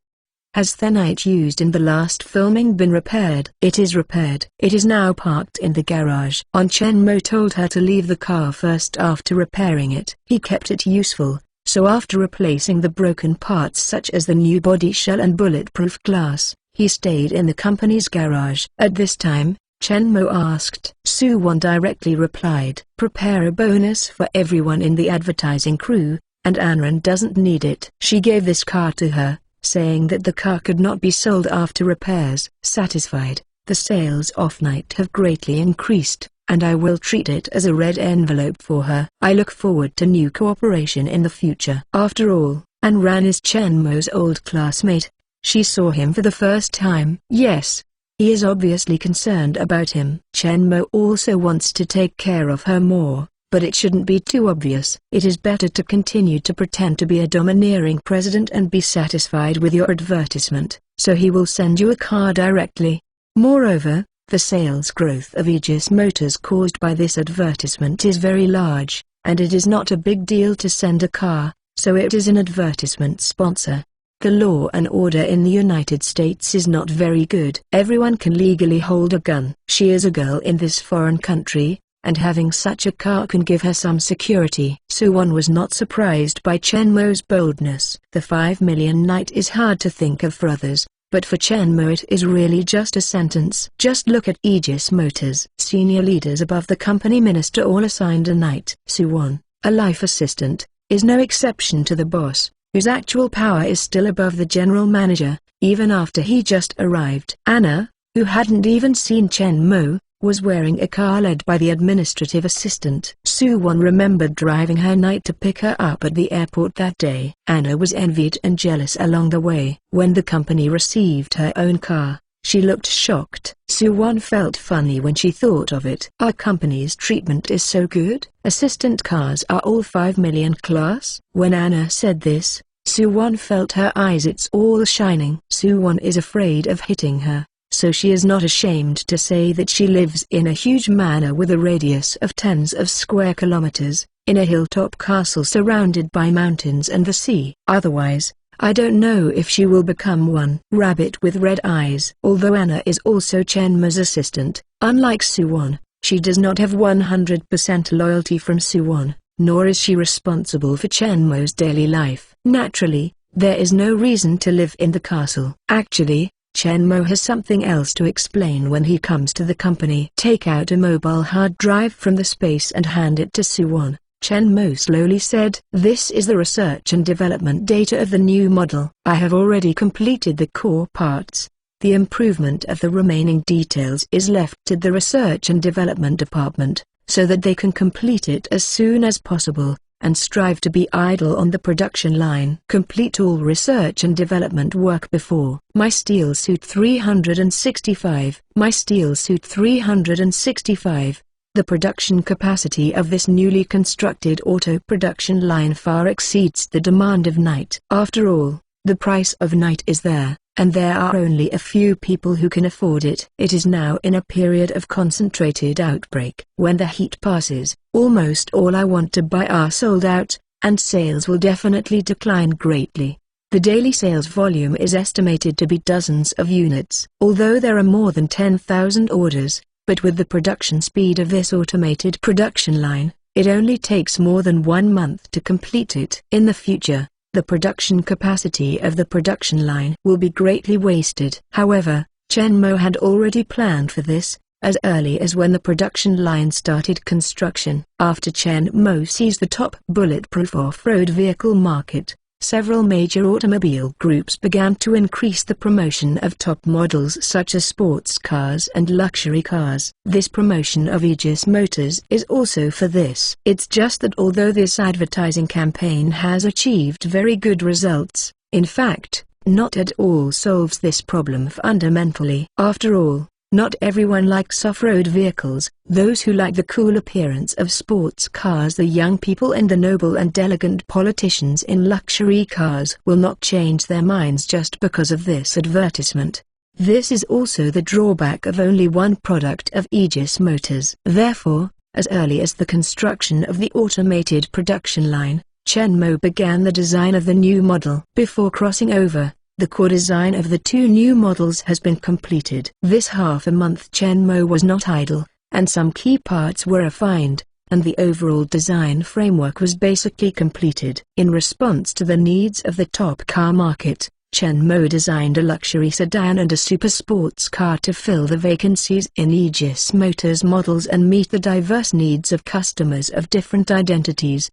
Has the night used in the last filming been repaired? It is repaired. It is now parked in the garage. Chen Mo told her to leave the car first after repairing it. He kept it useful, so after replacing the broken parts such as the new body shell and bulletproof glass, he stayed in the company's garage. At this time, Chen Mo asked. Su Wan directly replied, "Prepare a bonus for everyone in the advertising crew, and Enron doesn't need it." She gave this car to her, saying that the car could not be sold after repairs. Satisfied, the sales of Night have greatly increased, and I will treat it as a red envelope for her. I look forward to new cooperation in the future. After all, Enron is Chen Mo's old classmate. She saw him for the first time. Yes, he is obviously concerned about him. Chen Mo also wants to take care of her more, but it shouldn't be too obvious. It is better to continue to pretend to be a domineering president and be satisfied with your advertisement, so he will send you a car directly. Moreover, the sales growth of Aegis Motors caused by this advertisement is very large, and it is not a big deal to send a car, so it is an advertisement sponsor. The law and order in the United States is not very good. Everyone can legally hold a gun. She is a girl in this foreign country, and having such a car can give her some security. Su Wan was not surprised by Chen Mo's boldness. The 5 million night is hard to think of for others, but for Chen Mo it is really just a sentence. Just look at Aegis Motors. Senior leaders above the company minister all assigned a night. Su Wan, a life assistant, is no exception to the boss, whose actual power is still above the general manager, even after he just arrived. Anna, who hadn't even seen Chen Mo, was wearing a car led by the administrative assistant. Su Wan remembered driving her night to pick her up at the airport that day. Anna was envied and jealous along the way. When the company received her own car, she looked shocked. Su Wan felt funny when she thought of it. Our company's treatment is so good. Assistant cars are all 5 million class. When Anna said this, Su Wan felt her eyes it's all shining. Su Wan is afraid of hitting her, so she is not ashamed to say that she lives in a huge manor with a radius of tens of square kilometers, in a hilltop castle surrounded by mountains and the sea. Otherwise, I don't know if she will become one rabbit with red eyes. Although Anna is also Chen Mo's assistant, unlike Su Wan, she does not have 100% loyalty from Su Wan, nor is she responsible for Chen Mo's daily life. Naturally, there is no reason to live in the castle. Actually, Chen Mo has something else to explain when he comes to the company. Take out a mobile hard drive from the space and hand it to Suwon, Chen Mo slowly said. This is the research and development data of the new model. I have already completed the core parts. The improvement of the remaining details is left to the research and development department, so that they can complete it as soon as possible, and strive to be idle on the production line. Complete all research and development work before My Steel Suit 365. My Steel Suit 365. The production capacity of this newly constructed auto production line far exceeds the demand of Night. After all, the price of Night is there, and there are only a few people who can afford it. It is now in a period of concentrated outbreak. When the heat passes, almost all I want to buy are sold out, and sales will definitely decline greatly. The daily sales volume is estimated to be dozens of units. Although there are more than 10,000 orders, but with the production speed of this automated production line, it only takes more than 1 month to complete it. In the future, the production capacity of the production line will be greatly wasted. However, Chen Mo had already planned for this, as early as when the production line started construction. After Chen Mo seized the top bulletproof off-road vehicle market, several major automobile groups began to increase the promotion of top models such as sports cars and luxury cars. This promotion of Aegis Motors is also for this. It's just that although this advertising campaign has achieved very good results, in fact, not at all solves this problem fundamentally. After all, not everyone likes off-road vehicles. Those who like the cool appearance of sports cars, the young people and the noble and elegant politicians in luxury cars will not change their minds just because of this advertisement. This is also the drawback of only one product of Aegis Motors. Therefore, as early as the construction of the automated production line, Chen Mo began the design of the new model. Before crossing over, the core design of the 2 new models has been completed. This half a month Chen Mo was not idle, and some key parts were refined, and the overall design framework was basically completed. In response to the needs of the top car market, Chen Mo designed a luxury sedan and a super sports car to fill the vacancies in Aegis Motors models and meet the diverse needs of customers of different identities.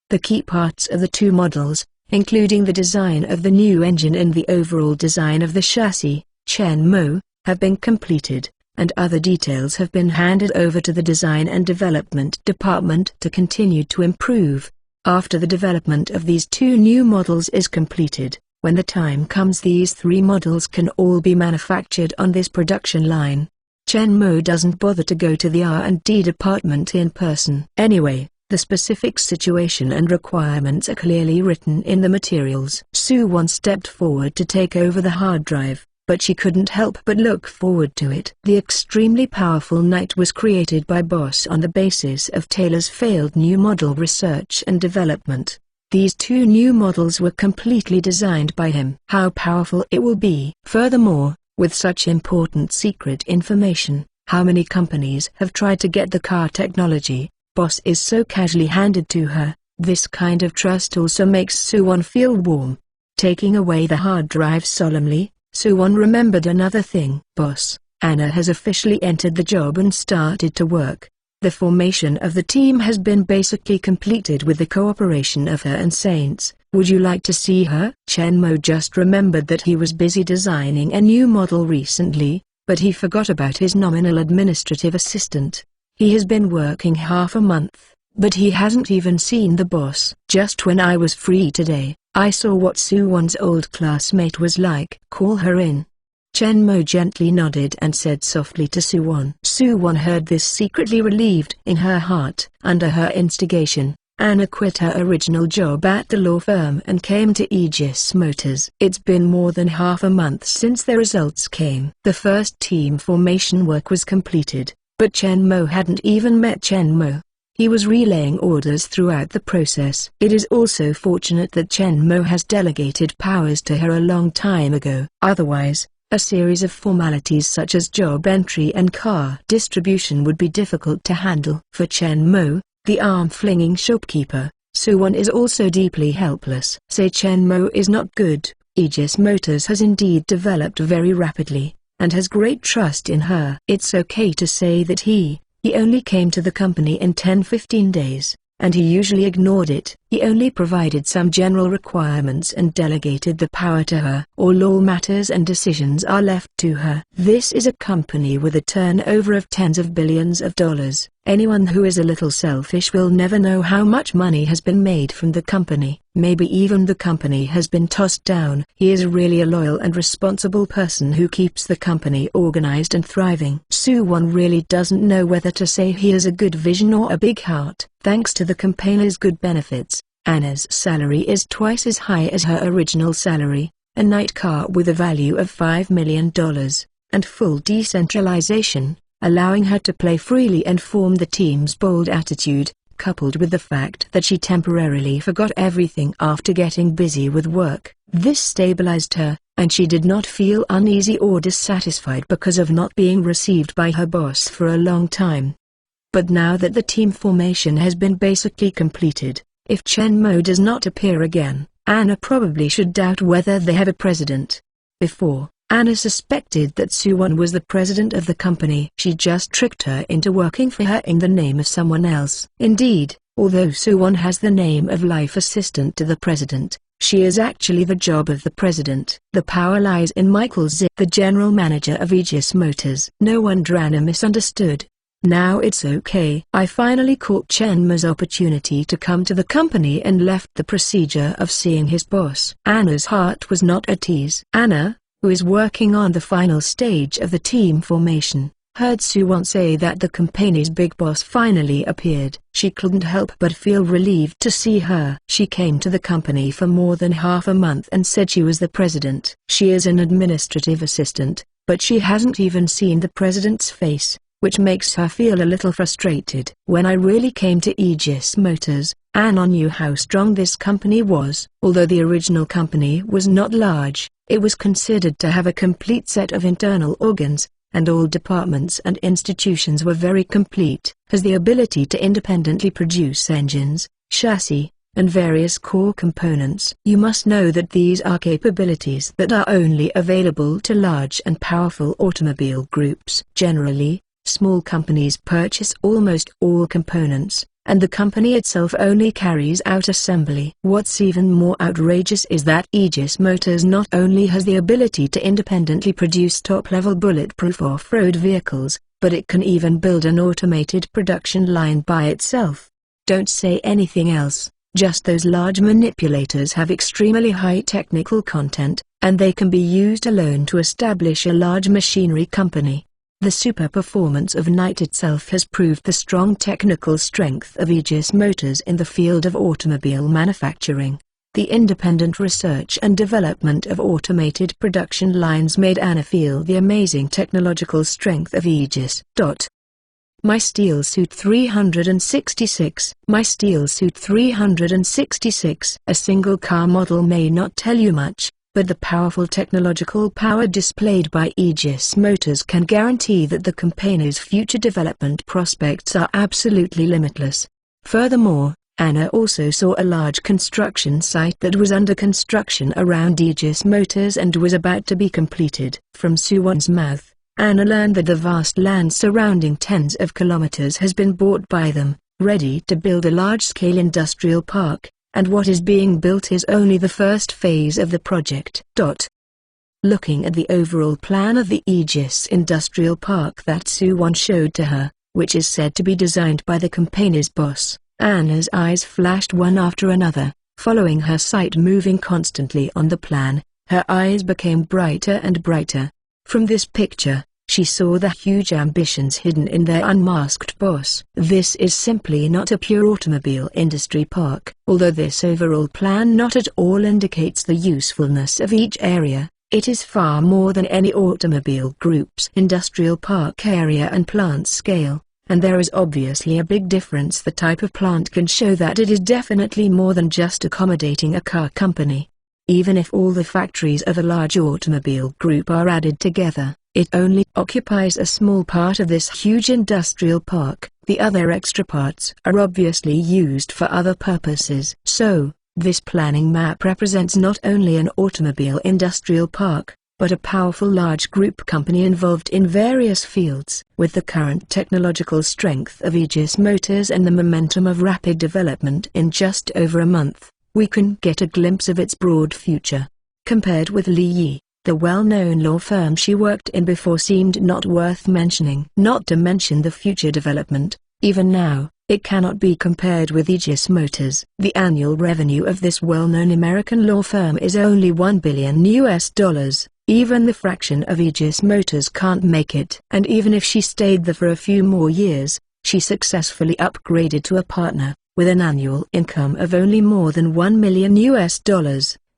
The key parts of the 2 models, including the design of the new engine and the overall design of the chassis, Chen Mo, have been completed, and other details have been handed over to the design and development department to continue to improve. After the development of these 2 new models is completed, when the time comes these 3 models can all be manufactured on this production line. Chen Mo doesn't bother to go to the R&D department in person. Anyway, the specific situation and requirements are clearly written in the materials. Suwon stepped forward to take over the hard drive, but she couldn't help but look forward to it. The extremely powerful Knight was created by Boss on the basis of Taylor's failed new model research and development. These 2 new models were completely designed by him. How powerful it will be! Furthermore, with such important secret information, how many companies have tried to get the car technology Boss is so casually handed to her. This kind of trust also makes Suwon feel warm. Taking away the hard drive solemnly, Suwon remembered another thing. Boss, Anna has officially entered the job and started to work. The formation of the team has been basically completed with the cooperation of her and Saints. Would you like to see her? Chen Mo just remembered that he was busy designing a new model recently, but he forgot about his nominal administrative assistant. He has been working half a month, but he hasn't even seen the boss. Just when I was free today, I saw what Suwon's old classmate was like. Call her in. Chen Mo gently nodded and said softly to Suwon. Suwon heard this secretly relieved in her heart. Under her instigation, Anna quit her original job at the law firm and came to Aegis Motors. It's been more than half a month since the results came. The first team formation work was completed. But Chen Mo hadn't even met Chen Mo. He was relaying orders throughout the process. It is also fortunate that Chen Mo has delegated powers to her a long time ago. Otherwise, a series of formalities such as job entry and car distribution would be difficult to handle. For Chen Mo, the arm-flinging shopkeeper, Suwon is also deeply helpless. Say Chen Mo is not good, Aegis Motors has indeed developed very rapidly, and has great trust in her. It's okay to say that he only came to the company in 10-15 days, and he usually ignored it. He only provided some general requirements and delegated the power to her. All matters and decisions are left to her. This is a company with a turnover of tens of billions of dollars. Anyone who is a little selfish will never know how much money has been made from the company. Maybe even the company has been tossed down. He is really a loyal and responsible person who keeps the company organized and thriving. Soo-won really doesn't know whether to say he has a good vision or a big heart. Thanks to the company's good benefits, Anna's salary is twice as high as her original salary, a night car with a value of $5 million, and full decentralization, allowing her to play freely and form the team's bold attitude, coupled with the fact that she temporarily forgot everything after getting busy with work. This stabilized her, and she did not feel uneasy or dissatisfied because of not being received by her boss for a long time. But now that the team formation has been basically completed, if Chen Mo does not appear again, Anna probably should doubt whether they have a president. Before, Anna suspected that Soo-won was the president of the company. She just tricked her into working for her in the name of someone else. Indeed, although Soo-won has the name of life assistant to the president, she is actually the job of the president. The power lies in Michael Zip, the general manager of Aegis Motors. No wonder Anna misunderstood. Now it's okay. I finally caught Chen Mo's opportunity to come to the company and left the procedure of seeing his boss. Anna's heart was not at ease. Anna, who is working on the final stage of the team formation, heard Soo-won say that the company's big boss finally appeared. She couldn't help but feel relieved to see her. She came to the company for more than half a month and said she was the president. She is an administrative assistant, but she hasn't even seen the president's face, which makes her feel a little frustrated. When I really came to Aegis Motors, Anna knew how strong this company was. Although the original company was not large, it was considered to have a complete set of internal organs, and all departments and institutions were very complete. Has the ability to independently produce engines, chassis, and various core components. You must know that these are capabilities that are only available to large and powerful automobile groups. Generally, small companies purchase almost all components, and the company itself only carries out assembly. What's even more outrageous is that Aegis Motors not only has the ability to independently produce top-level bulletproof off-road vehicles, but it can even build an automated production line by itself. Don't say anything else, just those large manipulators have extremely high technical content, and they can be used alone to establish a large machinery company. The super performance of Knight itself has proved the strong technical strength of Aegis Motors in the field of automobile manufacturing. The independent research and development of automated production lines made Anna feel the amazing technological strength of Aegis. My Steel Suit 366. My Steel Suit 366. A single car model may not tell you much, but the powerful technological power displayed by Aegis Motors can guarantee that the company's future development prospects are absolutely limitless. Furthermore, Anna also saw a large construction site that was under construction around Aegis Motors and was about to be completed. From Soo-won's mouth, Anna learned that the vast land surrounding tens of kilometers has been bought by them, ready to build a large-scale industrial park, and what is being built is only the first phase of the project. Looking at the overall plan of the Aegis Industrial Park that Soo-won showed to her, which is said to be designed by the company's boss, Anna's eyes flashed one after another. Following her sight moving constantly on the plan, her eyes became brighter and brighter. From this picture, she saw the huge ambitions hidden in their unmasked boss. This is simply not a pure automobile industry park. Although this overall plan not at all indicates the usefulness of each area, it is far more than any automobile group's industrial park area and plant scale, and there is obviously a big difference. The type of plant can show that it is definitely more than just accommodating a car company. Even if all the factories of a large automobile group are added together, it only occupies a small part of this huge industrial park. The other extra parts are obviously used for other purposes. So, This planning map represents not only an automobile industrial park, but a powerful large group company involved in various fields. With the current technological strength of Aegis Motors and the momentum of rapid development in just over a month, we can get a glimpse of its broad future. Compared with Li Yi, the well-known law firm she worked in before seemed not worth mentioning. Not to mention the future development, even now, it cannot be compared with Aegis Motors. The annual revenue of this well-known American law firm is only $1 billion US. Even the fraction of Aegis Motors can't make it. And even if she stayed there for a few more years, she successfully upgraded to a partner, with an annual income of only more than $1 million US,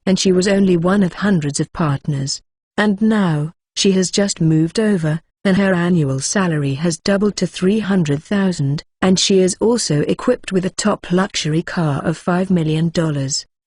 and she was only one of hundreds of partners. And now, she has just moved over, and her annual salary has doubled to $300,000, and she is also equipped with a top luxury car of $5 million,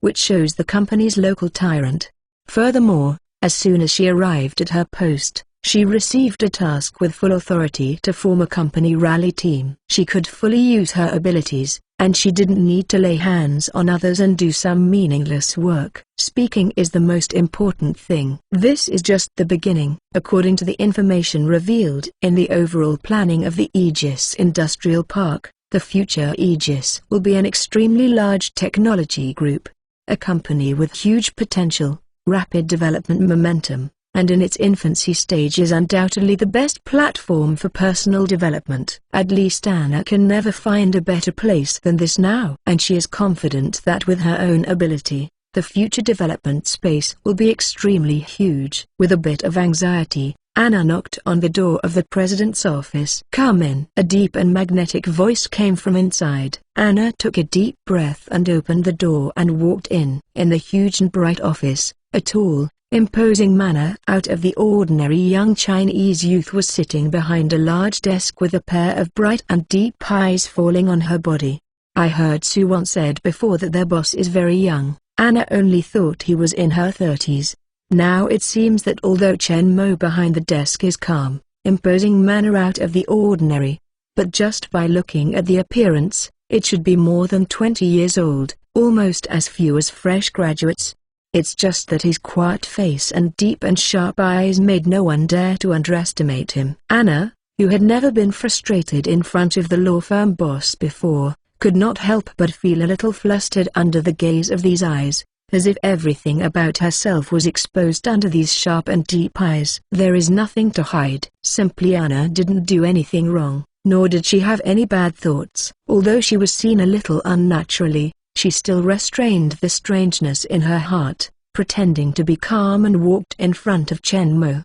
which shows the company's local tyrant. Furthermore, as soon as she arrived at her post, she received a task with full authority to form a company rally team. She could fully use her abilities, and she didn't need to lay hands on others and do some meaningless work. Speaking is the most important thing. This is just the beginning. According to the information revealed in the overall planning of the Aegis Industrial Park, the future Aegis will be an extremely large technology group, a company with huge potential, rapid development momentum, and in its infancy stage is undoubtedly the best platform for personal development. At least Anna can never find a better place than this now. And she is confident that with her own ability, the future development space will be extremely huge. With a bit of anxiety, Anna knocked on the door of the president's office. "Come in." A deep and magnetic voice came from inside. Anna took a deep breath and opened the door and walked in. In the huge and bright office, a tall, imposing manner out of the ordinary young Chinese youth was sitting behind a large desk with a pair of bright and deep eyes falling on her body. "I heard Suwon said before that their boss is very young." Anna only thought he was in her 30s. Now it seems that although Chen Mo behind the desk is calm, imposing manner out of the ordinary, but just by looking at the appearance, it should be more than 20 years old, almost as few as fresh graduates. It's just that his quiet face and deep and sharp eyes made no one dare to underestimate him. Anna, who had never been frustrated in front of the law firm boss before, could not help but feel a little flustered under the gaze of these eyes, as if everything about herself was exposed under these sharp and deep eyes. There is nothing to hide. Simply Anna didn't do anything wrong, nor did she have any bad thoughts. Although she was seen a little unnaturally, she still restrained the strangeness in her heart, pretending to be calm and walked in front of Chen Mo.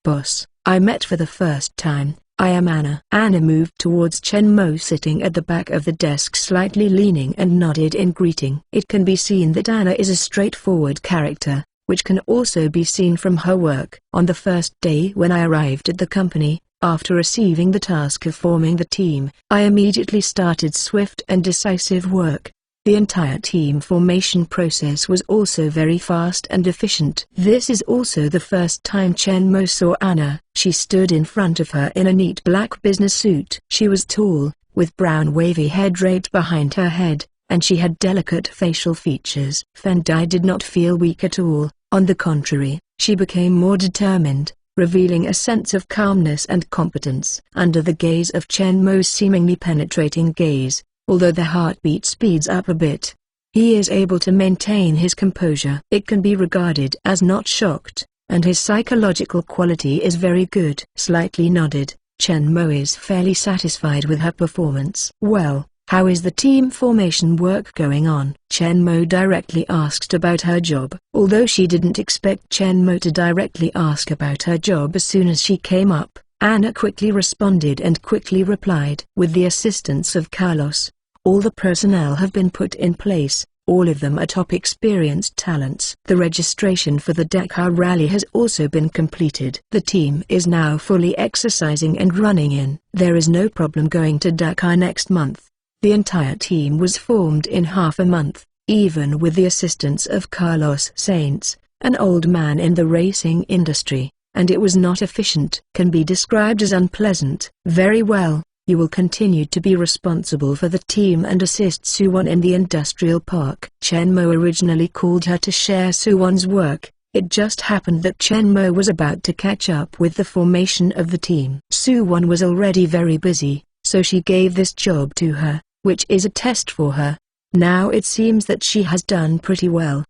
"Boss, I met for the first time. I am Anna." Anna moved towards Chen Mo sitting at the back of the desk, slightly leaning, and nodded in greeting. It can be seen that Anna is a straightforward character, which can also be seen from her work. "On the first day when I arrived at the company, after receiving the task of forming the team, I immediately started swift and decisive work. The entire team formation process was also very fast and efficient." This is also the first time Chen Mo saw Anna. She stood in front of her in a neat black business suit. She was tall, with brown wavy hair draped behind her head, and she had delicate facial features. Fendai did not feel weak at all. On the contrary, she became more determined, revealing a sense of calmness and competence. Under the gaze of Chen Mo's seemingly penetrating gaze, although the heartbeat speeds up a bit, he is able to maintain his composure. It can be regarded as not shocked, and his psychological quality is very good. Slightly nodded, Chen Mo is fairly satisfied with her performance. "Well, how is the team formation work going on?" Chen Mo directly asked about her job. Although she didn't expect Chen Mo to directly ask about her job as soon as she came up, Anna quickly responded and quickly replied. "With the assistance of Carlos, all the personnel have been put in place. All of them are top experienced talents. The registration for the Dakar Rally has also been completed. The team is now fully exercising and running in. There is no problem going to Dakar next month. The entire team was formed in half a month, even with the assistance of Carlos Sainz, an old man in the racing industry, and it was not efficient. Can be described as unpleasant. Very well, You will continue to be responsible for the team and assist Suwon in the industrial park. Chen Mo originally called her to share Suwon's work. It just happened that Chen Mo was about to catch up with the formation of the team. Suwon was already very busy, so she gave this job to her, which is a test for her. Now it seems that she has done pretty well.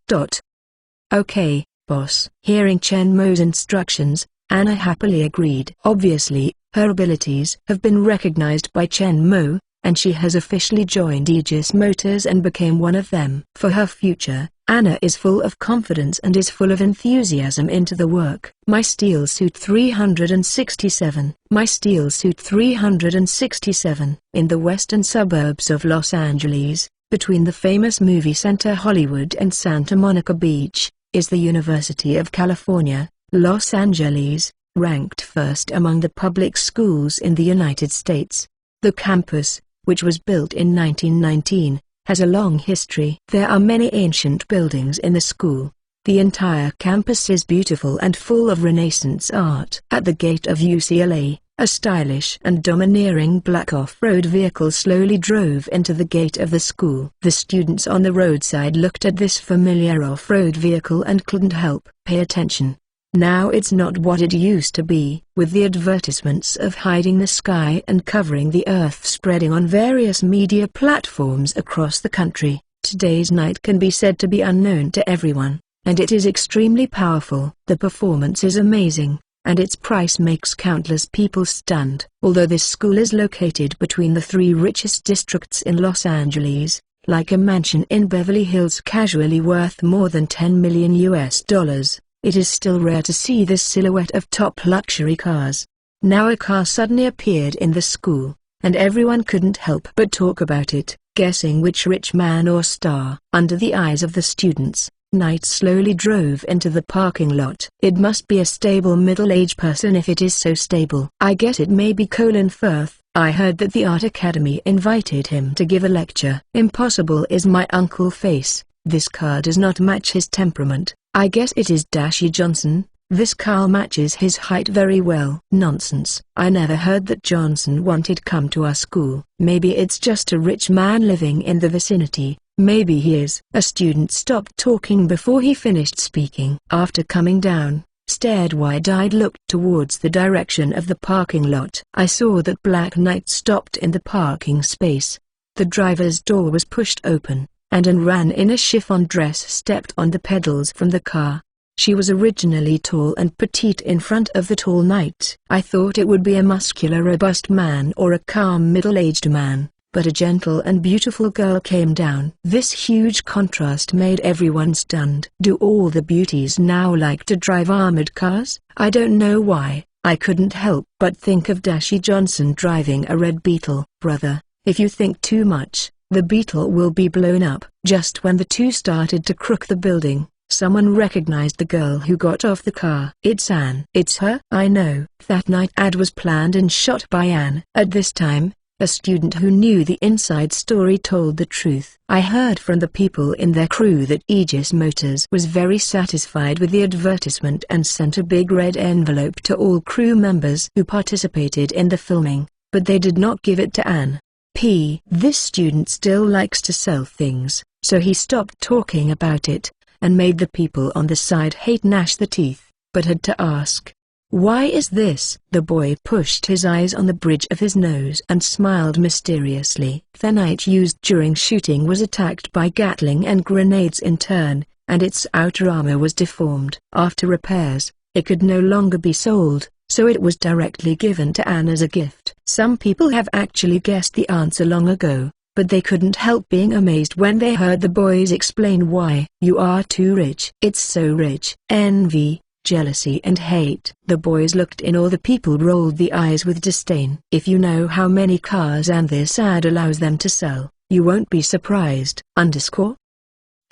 Okay, boss. Hearing Chen Mo's instructions, Anna happily agreed. Obviously, her abilities have been recognized by Chen Mo, and she has officially joined Aegis Motors and became one of them. For her future, Anna is full of confidence and is full of enthusiasm into the work. My Steel Suit 367. My Steel Suit 367. In the western suburbs of Los Angeles, between the famous movie center Hollywood and Santa Monica Beach, is the University of California, Los Angeles, ranked first among the public schools in the United States. The campus, which was built in 1919, has a long history. There are many ancient buildings in the school. The entire campus is beautiful and full of Renaissance art. At the gate of UCLA, a stylish and domineering black off-road vehicle slowly drove into the gate of the school. The students on the roadside looked at this familiar off-road vehicle and couldn't help pay attention. Now it's not what it used to be, with the advertisements of hiding the sky and covering the earth spreading on various media platforms across the country. Today's night can be said to be unknown to everyone, and it is extremely powerful. The performance is amazing, and its price makes countless people stunned. Although this school is located between the three richest districts in Los Angeles, like a mansion in Beverly Hills casually worth more than $10 million, it is still rare to see this silhouette of top luxury cars. Now a car suddenly appeared in the school, and everyone couldn't help but talk about it, guessing which rich man or star. Under the eyes of the students, Knight slowly drove into the parking lot. It must be a stable middle-aged person if it is so stable. I guess it may be Colin Firth. I heard that the Art Academy invited him to give a lecture. Impossible is my uncle face. This car does not match his temperament. I guess it is Dashi Johnson. This car matches his height very well. Nonsense. I never heard that Johnson wanted come to our school. Maybe it's just a rich man living in the vicinity. Maybe he is. A student stopped talking before he finished speaking. After coming down, stared wide-eyed, looked towards the direction of the parking lot. I saw that Black Knight stopped in the parking space. The driver's door was pushed open, and Anne ran in a chiffon dress stepped on the pedals from the car. She was originally tall and petite in front of the tall Knight. I thought it would be a muscular robust man or a calm middle-aged man, but a gentle and beautiful girl came down. This huge contrast made everyone stunned. Do all the beauties now like to drive armored cars? I don't know why. I couldn't help but think of Dashi Johnson driving a red Beetle. Brother, if you think too much, the Beetle will be blown up. Just when the two started to crook the building, someone recognized the girl who got off the car. It's Anne. It's her. I know. That night ad was planned and shot by Anne. At this time, a student who knew the inside story told the truth. I heard from the people in their crew that Aegis Motors was very satisfied with the advertisement and sent a big red envelope to all crew members who participated in the filming, but they did not give it to Anne. This student still likes to sell things, so he stopped talking about it, and made the people on the side hate gnash their teeth, but had to ask, "Why is this?" The boy pushed his eyes on the bridge of his nose and smiled mysteriously. The Knight used during shooting was attacked by Gatling and grenades in turn, and its outer armor was deformed. After repairs, it could no longer be sold, so it was directly given to Anne as a gift. Some people have actually guessed the answer long ago, but they couldn't help being amazed when they heard the boys explain why. You are too rich. It's so rich. Envy, jealousy and hate. The boys looked in, all the people rolled the eyes with disdain. If you know how many cars and this ad allows them to sell, you won't be surprised.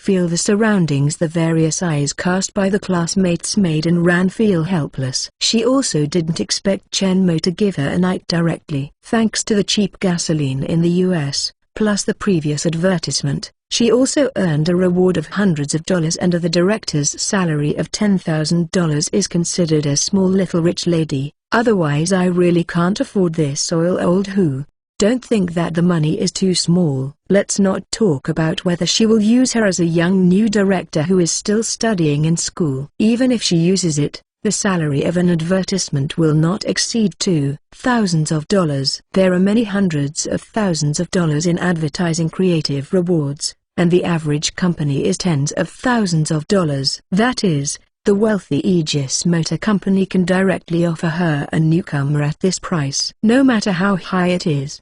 Feel the surroundings. The various eyes cast by the classmates made Anne feel helpless. She also didn't expect Chen Mo to give her a night directly. Thanks to the cheap gasoline in the US, plus the previous advertisement, she also earned a reward of hundreds of dollars, and the director's salary of $10,000 is considered a small little rich lady. Otherwise I really can't afford this old who. Don't think that the money is too small. Let's not talk about whether she will use her as a young new director who is still studying in school. Even if she uses it, the salary of an advertisement will not exceed $2,000. There are many hundreds of thousands of dollars in advertising creative rewards, and the average company is tens of thousands of dollars. That is, the wealthy Aegis Motor Company can directly offer her a newcomer at this price. No matter how high it is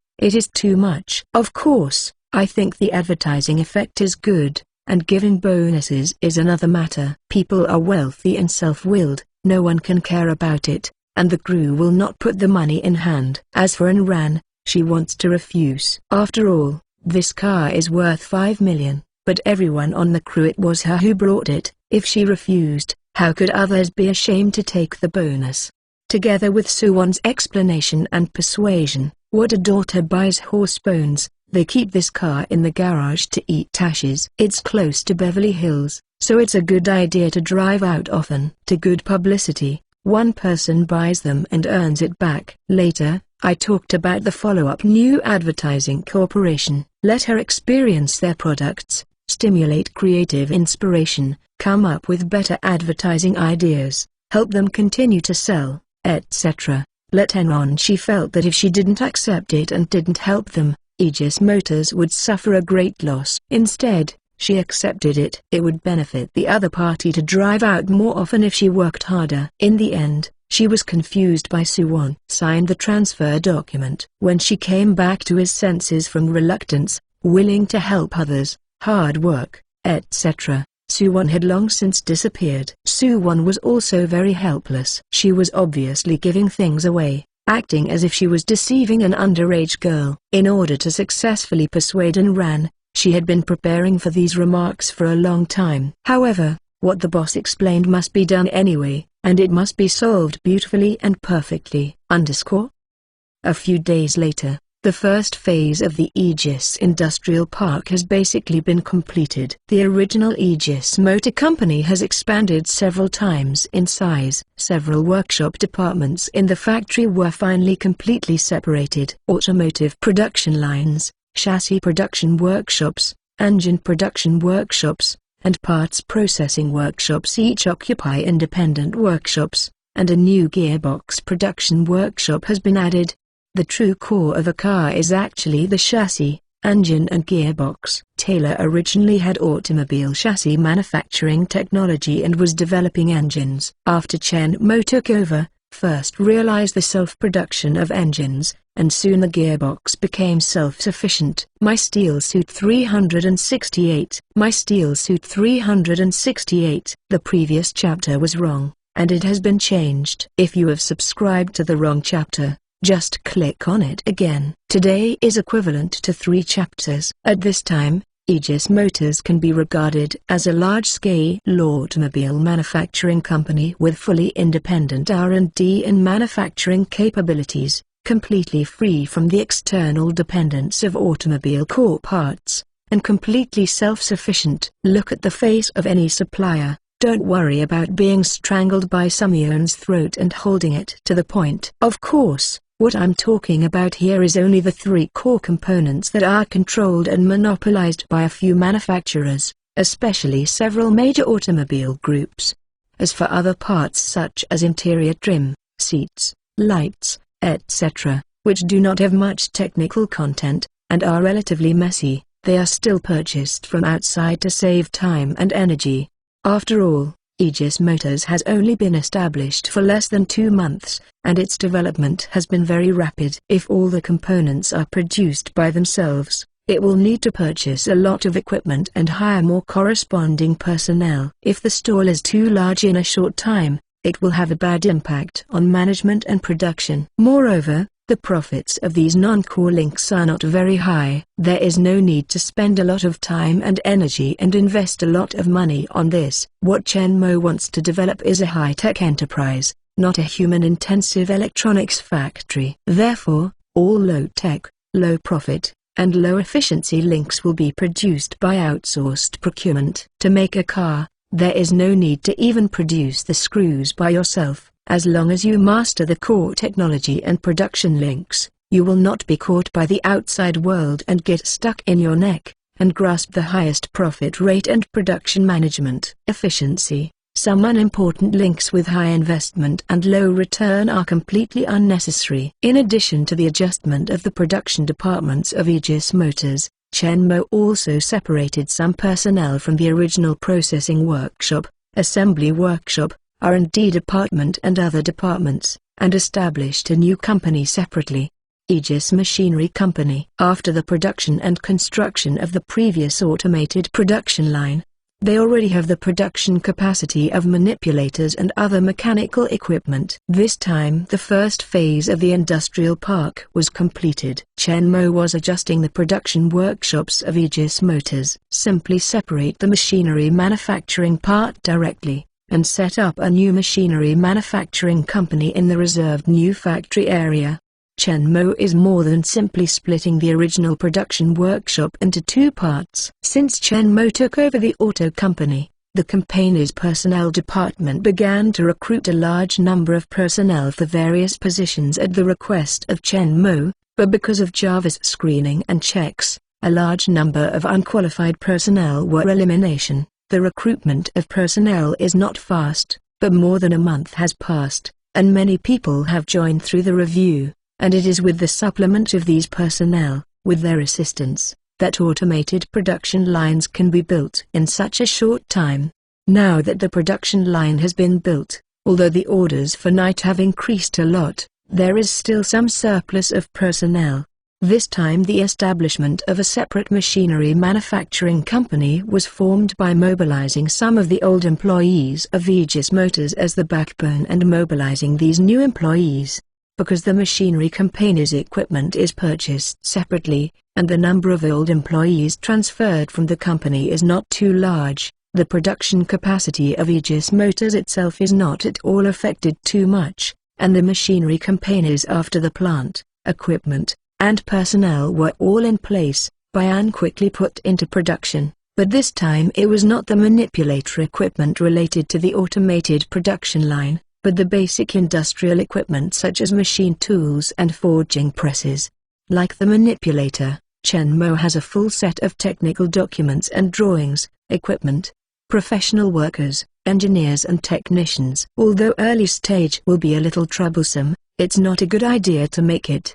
too much. Of course, I think the advertising effect is good, and giving bonuses is another matter. People are wealthy and self-willed, no one can care about it, and the crew will not put the money in hand. As for Ayn Rand, she wants to refuse. After all, this car is worth $5 million, but everyone on the crew, it was her who brought it. If she refused, how could others be ashamed to take the bonus? Together with Soo-won's explanation and persuasion, what a daughter buys horse bones. They keep this car in the garage to eat ashes. It's close to Beverly Hills, so it's a good idea to drive out often. To good publicity, one person buys them and earns it back. Later, I talked about the follow-up new advertising corporation. Let her experience their products, stimulate creative inspiration, come up with better advertising ideas, help them continue to sell, etc. Let her on. She felt that if she didn't accept it and didn't help them, Aegis Motors would suffer a great loss. Instead, she accepted it. It would benefit the other party to drive out more often if she worked harder. In the end, she was confused by Soo-won. Signed the transfer document. When she came back to his senses from reluctance, willing to help others, hard work, etc., Soo-won had long since disappeared. Soo-won was also very helpless. She was obviously giving things away, acting as if she was deceiving an underage girl. In order to successfully persuade Ayn Rand, she had been preparing for these remarks for a long time. However, what the boss explained must be done anyway, and it must be solved beautifully and perfectly. A few days later, the first phase of the Aegis Industrial Park has basically been completed. The original Aegis Motor Company has expanded several times in size. Several workshop departments in the factory were finally completely separated. Automotive production lines, chassis production workshops, engine production workshops, and parts processing workshops each occupy independent workshops, and a new gearbox production workshop has been added. The true core of a car is actually the chassis, engine and gearbox. Taylor originally had automobile chassis manufacturing technology and was developing engines. After Chen Mo took over, first realized the self-production of engines, and soon the gearbox became self-sufficient. My Steel Suit 368. My Steel Suit 368. The previous chapter was wrong, and it has been changed. If you have subscribed to the wrong chapter, just click on it again. Today is equivalent to 3 chapters. At this time, Aegis Motors can be regarded as a large-scale automobile manufacturing company with fully independent R&D and manufacturing capabilities, completely free from the external dependence of automobile core parts, and completely self-sufficient. Look at the face of any supplier. Don't worry about being strangled by someone's throat and holding it to the point. Of course, what I'm talking about here is only the 3 core components that are controlled and monopolized by a few manufacturers, especially several major automobile groups. As for other parts such as interior trim, seats, lights, etc., which do not have much technical content, and are relatively messy, they are still purchased from outside to save time and energy. After all, Aegis Motors has only been established for less than 2 months, and its development has been very rapid. If all the components are produced by themselves, it will need to purchase a lot of equipment and hire more corresponding personnel. If the stall is too large in a short time, it will have a bad impact on management and production. Moreover, the profits of these non-core links are not very high. There is no need to spend a lot of time and energy and invest a lot of money on this. What Chen Mo wants to develop is a high-tech enterprise, not a human-intensive electronics factory. Therefore, all low-tech, low-profit, and low-efficiency links will be produced by outsourced procurement. To make a car, there is no need to even produce the screws by yourself. As long as you master the core technology and production links, You will not be caught by the outside world and get stuck in your neck, and grasp the highest profit rate and production management efficiency. Some unimportant links with high investment and low return are completely unnecessary. In addition to the adjustment of the production departments of Aegis Motors, Chen Mo also separated some personnel from the original processing workshop, assembly workshop, R&D department and other departments, and established a new company separately. Aegis Machinery Company. After the production and construction of the previous automated production line, they already have the production capacity of manipulators and other mechanical equipment. This time the first phase of the industrial park was completed. Chen Mo was adjusting the production workshops of Aegis Motors. Simply separate the machinery manufacturing part directly, and set up a new machinery manufacturing company in the reserved new factory area. Chen Mo is more than simply splitting the original production workshop into two parts. Since Chen Mo took over the auto company, the company's personnel department began to recruit a large number of personnel for various positions at the request of Chen Mo, but because of Jarvis screening and checks, a large number of unqualified personnel were eliminated. The recruitment of personnel is not fast, but more than a month has passed, and many people have joined through the review. And it is with the supplement of these personnel, with their assistance, that automated production lines can be built in such a short time. Now that the production line has been built, although the orders for night have increased a lot, there is still some surplus of personnel. This time the establishment of a separate machinery manufacturing company was formed by mobilizing some of the old employees of Aegis Motors as the backbone and mobilizing these new employees. Because the machinery company's equipment is purchased separately, and the number of old employees transferred from the company is not too large, the production capacity of Aegis Motors itself is not at all affected too much, and the machinery companies after the plant, equipment, and personnel were all in place, Bayan quickly put into production. But this time it was not the manipulator equipment related to the automated production line, but the basic industrial equipment such as machine tools and forging presses. Like the manipulator, Chen Mo has a full set of technical documents and drawings, equipment, professional workers, engineers and technicians. Although early stage will be a little troublesome, it's not a good idea to make it.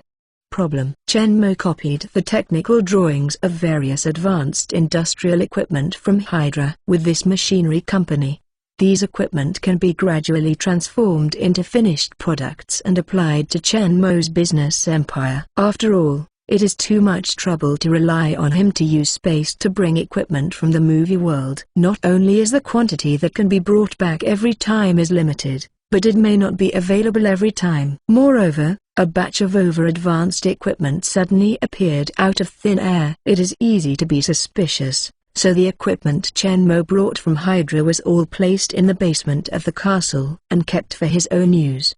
Problem. Chen Mo copied the technical drawings of various advanced industrial equipment from Hydra. With this machinery company, these equipment can be gradually transformed into finished products and applied to Chen Mo's business empire. After all, it is too much trouble to rely on him to use space to bring equipment from the movie world. Not only is the quantity that can be brought back every time is limited, but it may not be available every time. Moreover, a batch of over-advanced equipment suddenly appeared out of thin air. It is easy to be suspicious. So the equipment Chen Mo brought from Hydra was all placed in the basement of the castle and kept for his own use.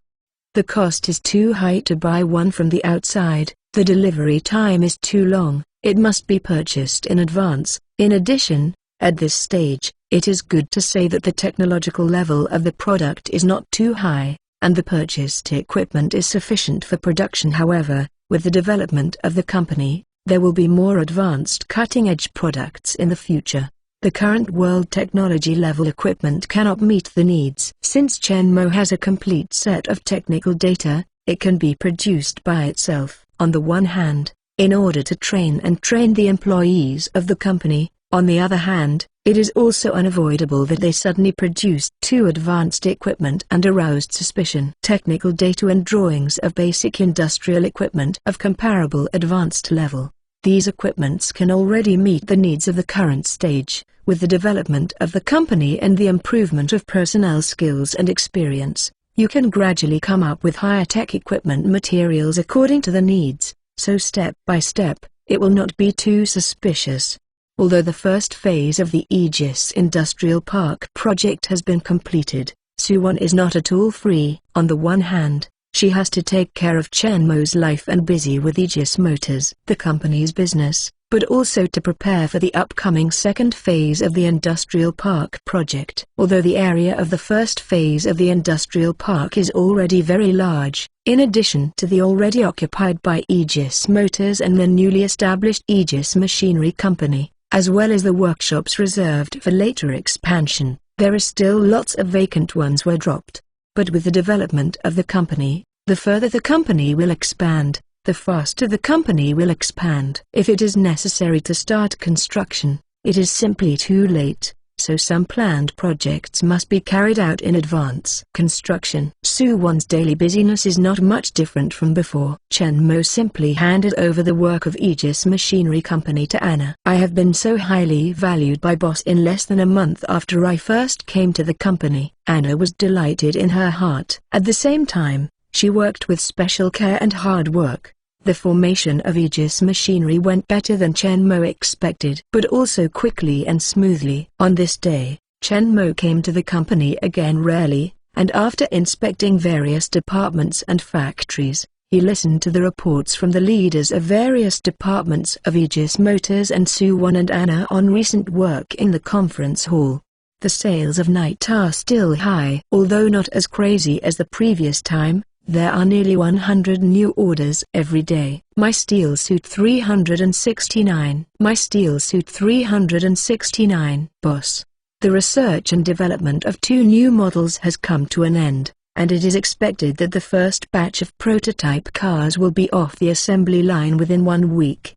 The cost is too high to buy one from the outside, the delivery time is too long, it must be purchased in advance. In addition, at this stage, it is good to say that the technological level of the product is not too high, and the purchased equipment is sufficient for production. However, with the development of the company, there will be more advanced cutting-edge products in the future. The current world technology level equipment cannot meet the needs. Since Chen Mo has a complete set of technical data, it can be produced by itself. On the one hand, in order to train the employees of the company, on the other hand, it is also unavoidable that they suddenly produced too advanced equipment and aroused suspicion. Technical data and drawings of basic industrial equipment of comparable advanced level. These equipments can already meet the needs of the current stage. With the development of the company and the improvement of personnel skills and experience, you can gradually come up with higher tech equipment materials according to the needs, so step by step, it will not be too suspicious. Although the first phase of the Aegis Industrial Park project has been completed, Suwon is not at all free. On the one hand, She has to take care of Chen Mo's life and busy with Aegis Motors, the company's business, but also to prepare for the upcoming second phase of the industrial park project. Although the area of the first phase of the industrial park is already very large, in addition to the already occupied by Aegis Motors and the newly established Aegis Machinery Company, as well as the workshops reserved for later expansion, there are still lots of vacant ones were dropped. But with the development of the company, the further the company will expand, the faster the company will expand. If it is necessary to start construction, it is simply too late, so some planned projects must be carried out in advance. Construction. Suwon's daily busyness is not much different from before. Chen Mo simply handed over the work of Aegis Machinery Company to Anna. I have been so highly valued by boss in less than a month after I first came to the company. Anna was delighted in her heart. At the same time, she worked with special care and hard work. The formation of Aegis Machinery went better than Chen Mo expected, but also quickly and smoothly. On this day, Chen Mo came to the company again rarely, and after inspecting various departments and factories, he listened to the reports from the leaders of various departments of Aegis Motors and Suwon and Anna on recent work in the conference hall. The sales of night are still high. Although not as crazy as the previous time, there are nearly 100 new orders every day. My Steel Suit 369. My Steel Suit 369. Boss. The research and development of 2 new models has come to an end, and it is expected that the first batch of prototype cars will be off the assembly line within 1 week.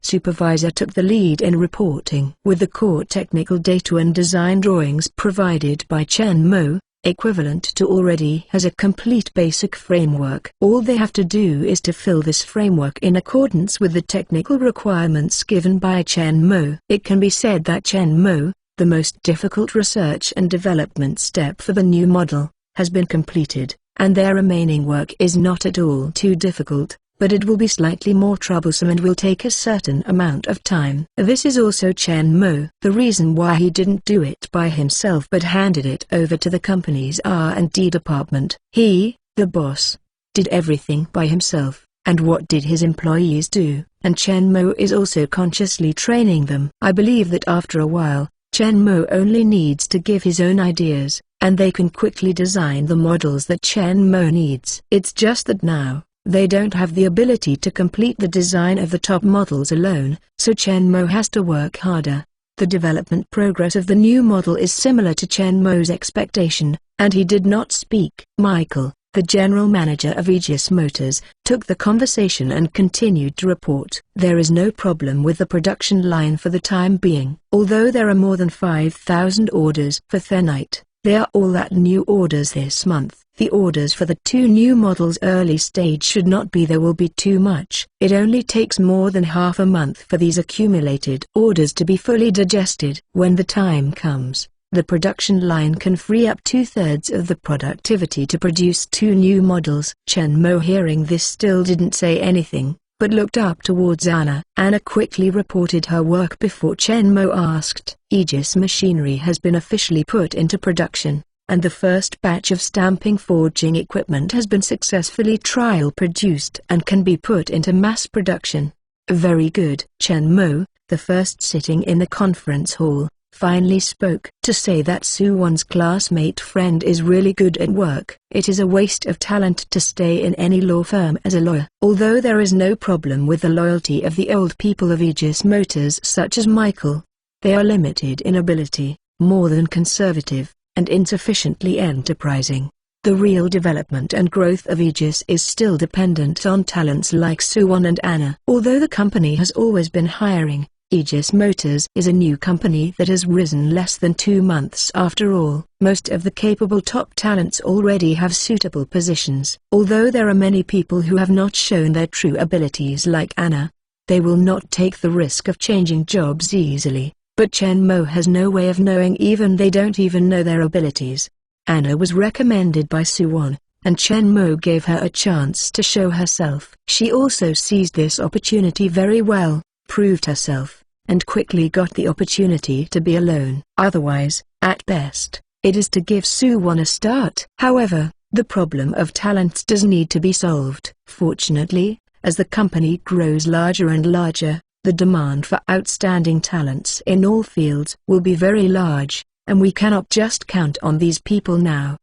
Supervisor took the lead in reporting. With the core technical data and design drawings provided by Chen Mo, equivalent to already has a complete basic framework. All they have to do is to fill this framework in accordance with the technical requirements given by Chen Mo. It can be said that Chen Mo, the most difficult research and development step for the new model, has been completed, and their remaining work is not at all too difficult, but it will be slightly more troublesome and will take a certain amount of time. This is also Chen Mo. The reason why he didn't do it by himself but handed it over to the company's R&D department. He, the boss, did everything by himself, and what did his employees do? And Chen Mo is also consciously training them. I believe that after a while, Chen Mo only needs to give his own ideas, and they can quickly design the models that Chen Mo needs. It's just that now, they don't have the ability to complete the design of the top models alone, so Chen Mo has to work harder. The development progress of the new model is similar to Chen Mo's expectation, and he did not speak. Michael, the general manager of Aegis Motors, took the conversation and continued to report. There is no problem with the production line for the time being. Although there are more than 5,000 orders for Thermite, they are all that new orders this month. The orders for the 2 new models early stage should not be there will be too much. It only takes more than half a month for these accumulated orders to be fully digested. When the time comes, the production line can free up 2/3 of the productivity to produce 2 new models. Chen Mo, hearing this, still didn't say anything, but looked up towards Anna. Anna quickly reported her work before Chen Mo asked. Aegis Machinery has been officially put into production, and the first batch of stamping forging equipment has been successfully trial produced and can be put into mass production. Very good. Chen Mo, the first sitting in the conference hall, finally spoke. To say that Suwon's classmate friend is really good at work. It is a waste of talent to stay in any law firm as a lawyer. Although there is no problem with the loyalty of the old people of Aegis Motors such as Michael, they are limited in ability, more than conservative, and insufficiently enterprising. The real development and growth of Aegis is still dependent on talents like Suwon and Anna. Although the company has always been hiring, Aegis Motors is a new company that has risen less than 2 months after all. Most of the capable top talents already have suitable positions. Although there are many people who have not shown their true abilities like Anna, they will not take the risk of changing jobs easily. But Chen Mo has no way of knowing, even they don't even know their abilities. Anna was recommended by Suwon, and Chen Mo gave her a chance to show herself. She also seized this opportunity very well, proved herself, and quickly got the opportunity to be alone. Otherwise, at best, it is to give Suwon a start. However, The problem of talents does need to be solved. Fortunately, as the company grows larger and larger, the demand for outstanding talents in all fields will be very large, and we cannot just count on these people now.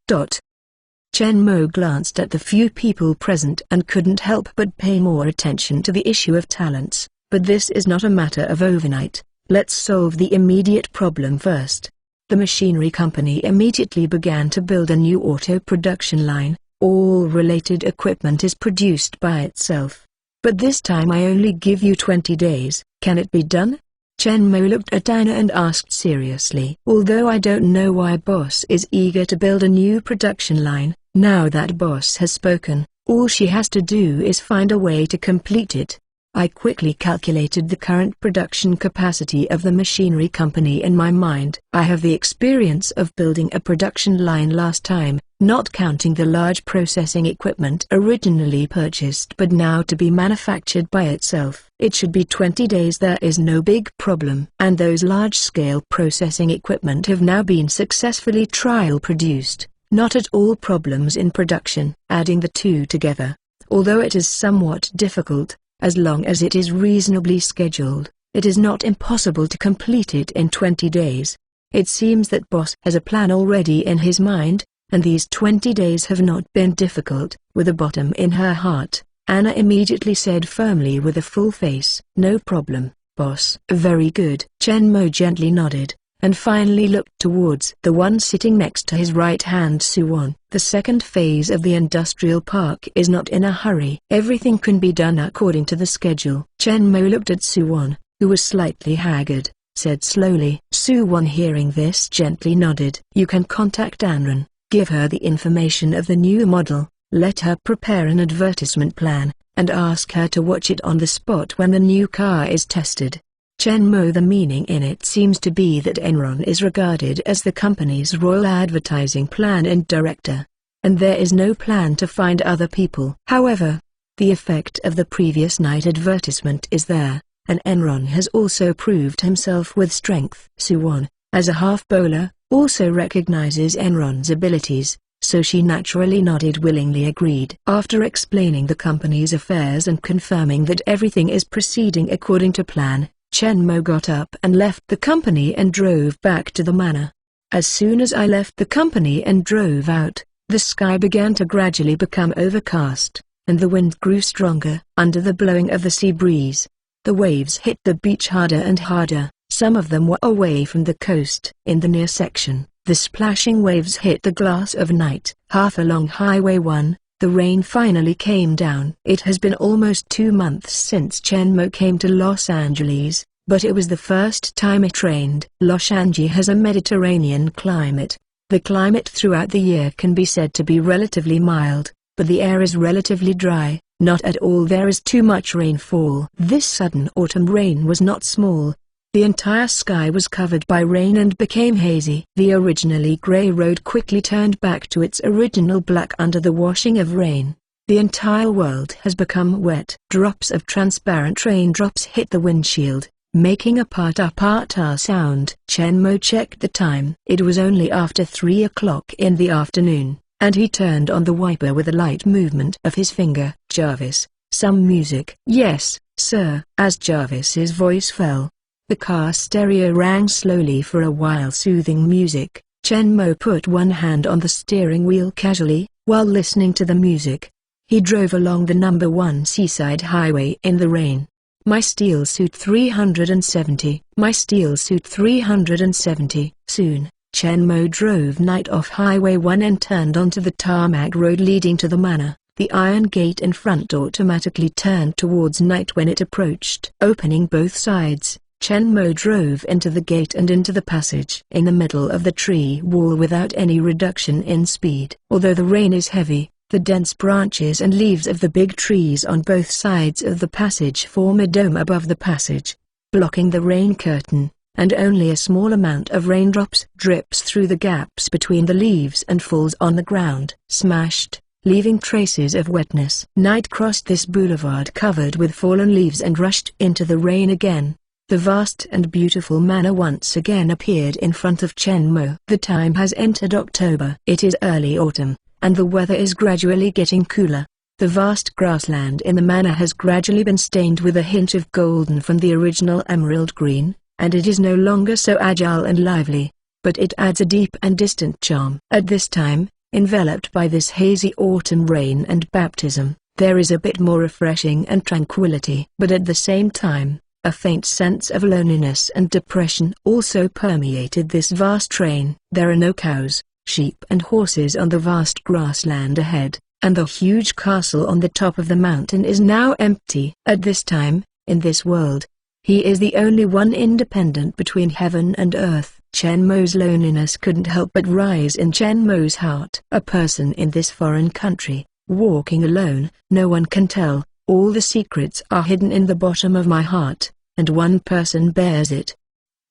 Chen Mo glanced at the few people present and couldn't help but pay more attention to the issue of talents. But this is not a matter of overnight. Let's solve the immediate problem first. The machinery company immediately began to build a new auto production line. All related equipment is produced by itself. But this time I only give you 20 days. Can it be done? Chen Mo looked at Anna and asked seriously. Although I don't know why boss is eager to build a new production line, now that boss has spoken, all she has to do is find a way to complete it. I quickly calculated the current production capacity of the machinery company in my mind. I have the experience of building a production line last time, not counting the large processing equipment originally purchased but now to be manufactured by itself. It should be 20 days. There is no big problem. And those large-scale processing equipment have now been successfully trial produced. Not at all problems in production. Adding the two together, although it is somewhat difficult, as long as it is reasonably scheduled, it is not impossible to complete it in 20 days. It seems that boss has a plan already in his mind, and these 20 days have not been difficult. With a bottom in her heart, Anna immediately said firmly with a full face, "No problem, boss." "Very good." Chen Mo gently nodded, and finally looked towards the one sitting next to his right hand, Suwon. The second phase of the industrial park is not in a hurry. Everything can be done according to the schedule. Chen Mo looked at Suwon, who was slightly haggard, said slowly. Suwon, hearing this, gently nodded. "You can contact Anran, give her the information of the new model, let her prepare an advertisement plan, and ask her to watch it on the spot when the new car is tested." Chen Mo, the meaning in it seems to be that Enron is regarded as the company's royal advertising plan and director. And there is no plan to find other people. However, the effect of the previous night advertisement is there, and Enron has also proved himself with strength. Suwon, as a half-bowler, also recognizes Enron's abilities, so she naturally nodded, willingly agreed. After explaining the company's affairs and confirming that everything is proceeding according to plan, Chen Mo got up and left the company and drove back to the manor. As soon as I left the company and drove out, the sky began to gradually become overcast, and the wind grew stronger. Under the blowing of the sea breeze, the waves hit the beach harder and harder. Some of them were away from the coast. In the near section, the splashing waves hit the glass of night. Half along Highway 1, the rain finally came down. It has been almost 2 months since Chen Mo came to Los Angeles, but it was the first time it rained. Los Angeles has a Mediterranean climate. The climate throughout the year can be said to be relatively mild, but the air is relatively dry. Not at all there is too much rainfall. This sudden autumn rain was not small. The entire sky was covered by rain and became hazy. The originally gray road quickly turned back to its original black under the washing of rain. The entire world has become wet. Drops of transparent raindrops hit the windshield, making a part-a-part-a sound. Chen Mo checked the time. It was only after 3 o'clock in the afternoon, and he turned on the wiper with a light movement of his finger. "Jarvis, some music." "Yes, sir." As Jarvis's voice fell, the car stereo rang slowly for a while, soothing music. Chen Mo put one hand on the steering wheel casually, while listening to the music. He drove along the number 1 seaside highway in the rain. My steel suit 370. My steel suit 370. Soon, Chen Mo drove night off Highway 1 and turned onto the tarmac road leading to the manor. The iron gate in front automatically turned towards night when it approached. Opening both sides, Chen Mo drove into the gate and into the passage. In the middle of the tree wall without any reduction in speed. Although the rain is heavy, the dense branches and leaves of the big trees on both sides of the passage form a dome above the passage, blocking the rain curtain, and only a small amount of raindrops drips through the gaps between the leaves and falls on the ground, smashed, leaving traces of wetness. Night crossed this boulevard covered with fallen leaves and rushed into the rain again. The vast and beautiful manor once again appeared in front of Chen Mo. The time has entered October. It is early autumn, and the weather is gradually getting cooler. The vast grassland in the manor has gradually been stained with a hint of golden from the original emerald green, and it is no longer so agile and lively, but it adds a deep and distant charm. At this time, enveloped by this hazy autumn rain and baptism, there is a bit more refreshing and tranquility. But at the same time, a faint sense of loneliness and depression also permeated this vast train. There are no cows, sheep and horses on the vast grassland ahead, and the huge castle on the top of the mountain is now empty. At this time, in this world, he is the only one independent between heaven and earth. Chen Mo's loneliness couldn't help but rise in Chen Mo's heart. A person in this foreign country, walking alone, no one can tell. All the secrets are hidden in the bottom of my heart, and one person bears it.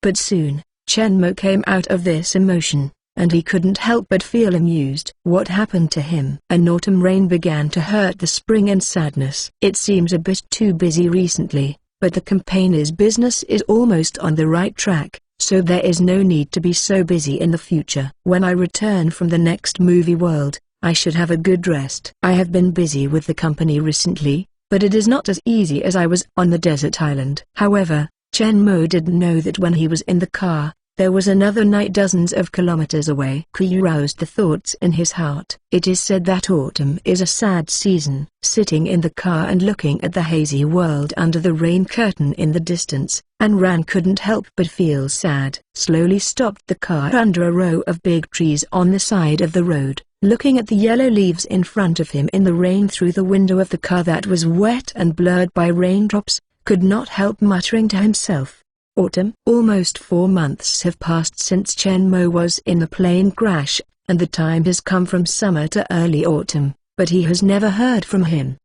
But soon, Chen Mo came out of this emotion, and he couldn't help but feel amused. What happened to him? An autumn rain began to hurt the spring and sadness. It seems a bit too busy recently, but the campaign's business is almost on the right track, so there is no need to be so busy in the future. When I return from the next movie world, I should have a good rest. I have been busy with the company recently, but it is not as easy as I was on the desert island. However, Chen Mo didn't know that when he was in the car, there was another night dozens of kilometers away. He roused the thoughts in his heart. It is said that autumn is a sad season. Sitting in the car and looking at the hazy world under the rain curtain in the distance, Ayn Rand couldn't help but feel sad. Slowly stopped the car under a row of big trees on the side of the road, looking at the yellow leaves in front of him in the rain through the window of the car that was wet and blurred by raindrops, could not help muttering to himself. Autumn. Almost 4 months have passed since Chen Mo was in the plane crash, and the time has come from summer to early autumn, but he has never heard from him.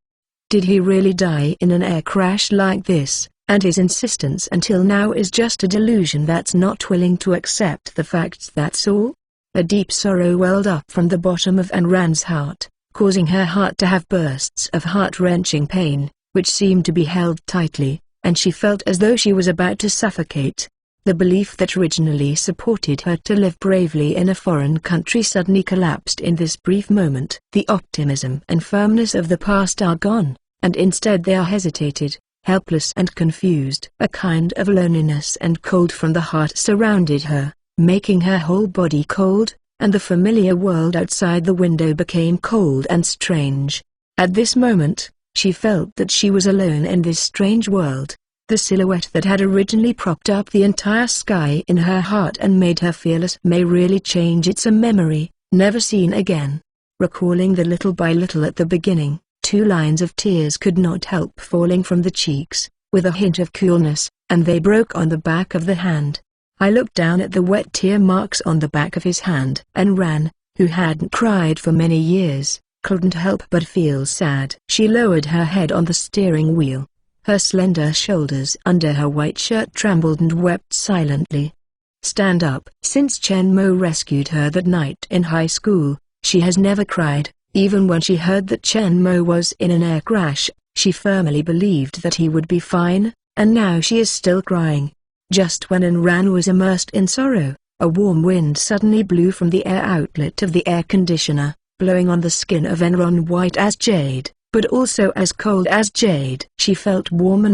Did he really die in an air crash like this, and his insistence until now is just a delusion that's not willing to accept the facts, that's all? A deep sorrow welled up from the bottom of Ayn Rand's heart, causing her heart to have bursts of heart-wrenching pain, which seemed to be held tightly, and she felt as though she was about to suffocate. The belief that originally supported her to live bravely in a foreign country suddenly collapsed in this brief moment. The optimism and firmness of the past are gone, and instead they are hesitated, helpless and confused. A kind of loneliness and cold from the heart surrounded her, making her whole body cold, and the familiar world outside the window became cold and strange. At this moment, she felt that she was alone in this strange world. The silhouette that had originally propped up the entire sky in her heart and made her fearless may really change. It's a memory, never seen again. Recalling the little by little at the beginning, 2 lines of tears could not help falling from the cheeks, with a hint of coolness, and they broke on the back of the hand. I looked down at the wet tear marks on the back of his hand. Ayn Rand, who hadn't cried for many years, couldn't help but feel sad. She lowered her head on the steering wheel. Her slender shoulders under her white shirt trembled and wept silently. Stand up. Since Chen Mo rescued her that night in high school, she has never cried. Even when she heard that Chen Mo was in an air crash, she firmly believed that he would be fine, and now she is still crying. Just when Ayn Rand was immersed in sorrow, a warm wind suddenly blew from the air outlet of the air conditioner, blowing on the skin of Ayn Rand white as jade, but also as cold as jade. She felt warm,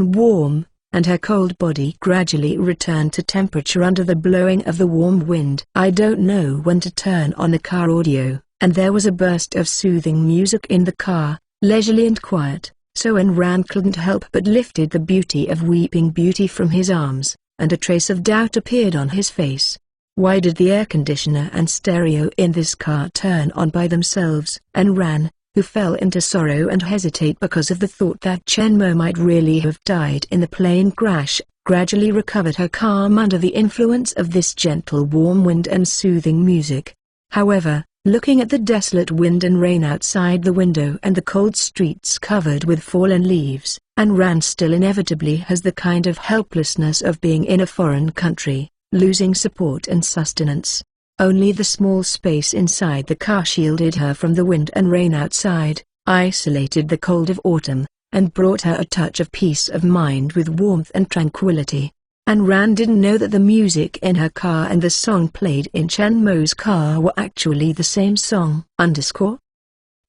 and her cold body gradually returned to temperature under the blowing of the warm wind. I don't know when to turn on the car audio, and there was a burst of soothing music in the car, leisurely and quiet, so Ayn Rand couldn't help but lifted the beauty of Weeping Beauty from his arms, and a trace of doubt appeared on his face. Why did the air conditioner and stereo in this car turn on by themselves? Ayn Rand, who fell into sorrow and hesitate because of the thought that Chen Mo might really have died in the plane crash, gradually recovered her calm under the influence of this gentle warm wind and soothing music. However, looking at the desolate wind and rain outside the window and the cold streets covered with fallen leaves, Ayn Rand still inevitably has the kind of helplessness of being in a foreign country, losing support and sustenance. Only the small space inside the car shielded her from the wind and rain outside, isolated the cold of autumn, and brought her a touch of peace of mind with warmth and tranquility. Ayn Rand didn't know that the music in her car and the song played in Chen Mo's car were actually the same song.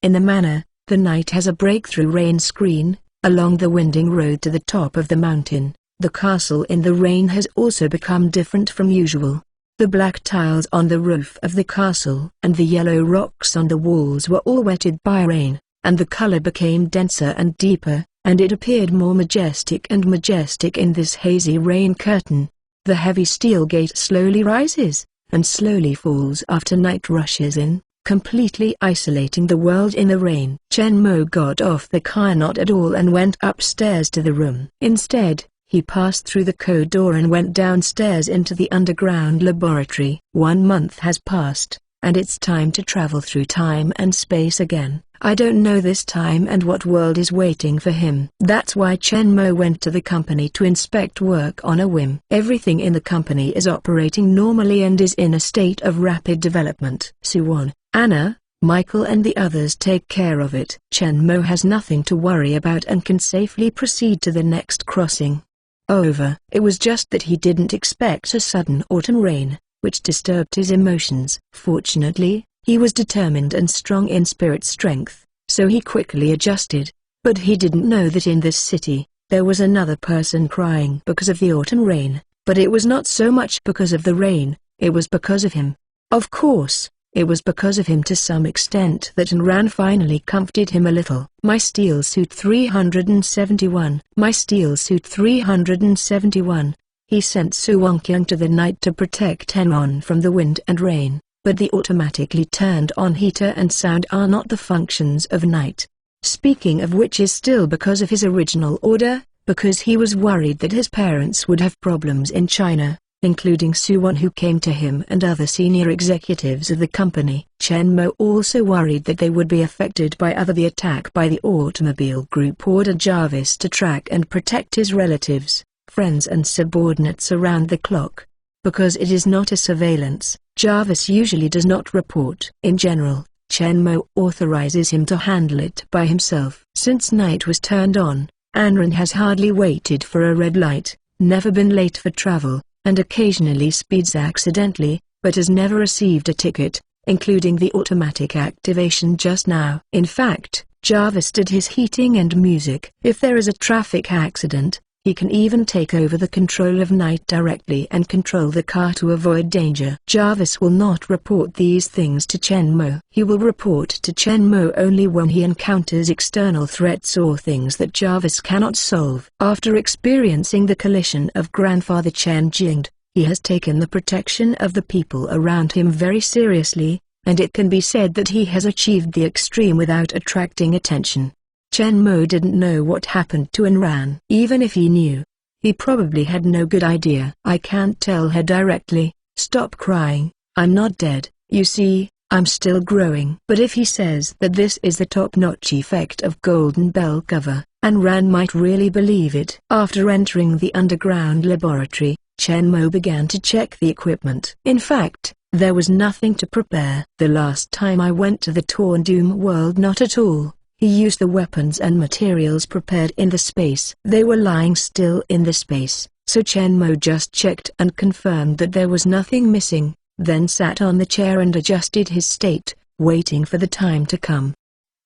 In the manor, the knight has a breakthrough rain screen. Along the winding road to the top of the mountain, the castle in the rain has also become different from usual. The black tiles on the roof of the castle and the yellow rocks on the walls were all wetted by rain, and the color became denser and deeper, and it appeared more majestic and majestic in this hazy rain curtain. The heavy steel gate slowly rises, and slowly falls after night rushes in, completely isolating the world in the rain. Chen Mo got off the car not at all and went upstairs to the room. Instead, he passed through the code door and went downstairs into the underground laboratory. 1 month has passed, and it's time to travel through time and space again. I don't know this time and what world is waiting for him. That's why Chen Mo went to the company to inspect work on a whim. Everything in the company is operating normally and is in a state of rapid development. Suwon, Anna, Michael and the others take care of it. Chen Mo has nothing to worry about and can safely proceed to the next crossing. Over. It was just that he didn't expect a sudden autumn rain, which disturbed his emotions. Fortunately, he was determined and strong in spirit strength, so he quickly adjusted. But he didn't know that in this city, there was another person crying because of the autumn rain, but it was not so much because of the rain, it was because of him. Of course, it was because of him to some extent that Anran finally comforted him a little. My steel suit 371. My steel suit 371. He sent Suwonkyung to the night to protect Henon from the wind and rain, but the automatically turned on heater and sound are not the functions of night. Speaking of which is still because of his original order, because he was worried that his parents would have problems in China, including Suwon who came to him and other senior executives of the company. Chen Mo also worried that they would be affected by the attack by the automobile group. Ordered Jarvis to track and protect his relatives, friends and subordinates around the clock. Because it is not a surveillance, Jarvis usually does not report. In general, Chen Mo authorizes him to handle it by himself. Since night was turned on, Anran has hardly waited for a red light, never been late for travel, and occasionally speeds accidentally, but has never received a ticket, including the automatic activation just now. In fact, Jarvis did his heating and music. If there is a traffic accident, he can even take over the control of night directly and control the car to avoid danger. Jarvis will not report these things to Chen Mo. He will report to Chen Mo only when he encounters external threats or things that Jarvis cannot solve. After experiencing the collision of grandfather Chen Jingde, he has taken the protection of the people around him very seriously, and it can be said that he has achieved the extreme without attracting attention. Chen Mo didn't know what happened to Anran. Even if he knew, he probably had no good idea. I can't tell her directly, stop crying, I'm not dead, you see, I'm still growing. But if he says that this is the top-notch effect of Golden Bell cover, Anran might really believe it. After entering the underground laboratory, Chen Mo began to check the equipment. In fact, there was nothing to prepare. The last time I went to the Torn Doom world, not at all. He used the weapons and materials prepared in the space. They were lying still in the space, so Chen Mo just checked and confirmed that there was nothing missing, then sat on the chair and adjusted his state, waiting for the time to come.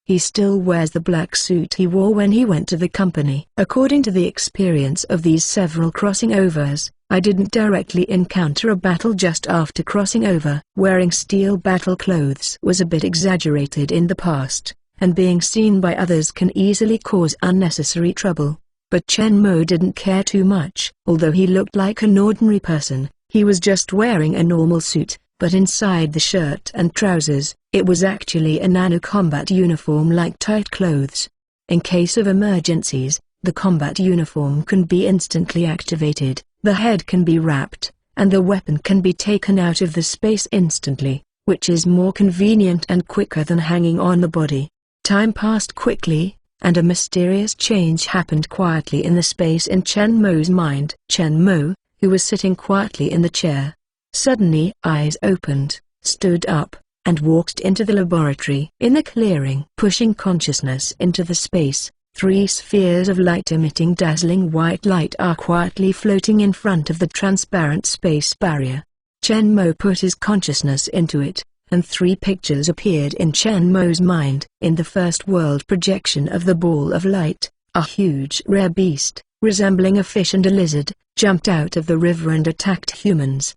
He still wears the black suit he wore when he went to the company. According to the experience of these several crossing overs, I didn't directly encounter a battle just after crossing over. Wearing steel battle clothes was a bit exaggerated in the past, and being seen by others can easily cause unnecessary trouble. But Chen Mo didn't care too much. Although he looked like an ordinary person, he was just wearing a normal suit, but inside the shirt and trousers, it was actually a nano-combat uniform like tight clothes. In case of emergencies, the combat uniform can be instantly activated, the head can be wrapped, and the weapon can be taken out of the space instantly, which is more convenient and quicker than hanging on the body. Time passed quickly, and a mysterious change happened quietly in the space in Chen Mo's mind. Chen Mo, who was sitting quietly in the chair, suddenly eyes opened, stood up, and walked into the laboratory. In the clearing, pushing consciousness into the space, 3 spheres of light emitting dazzling white light are quietly floating in front of the transparent space barrier. Chen Mo put his consciousness into it, and 3 pictures appeared in Chen Mo's mind. In the first world projection of the ball of light, a huge rare beast, resembling a fish and a lizard, jumped out of the river and attacked humans.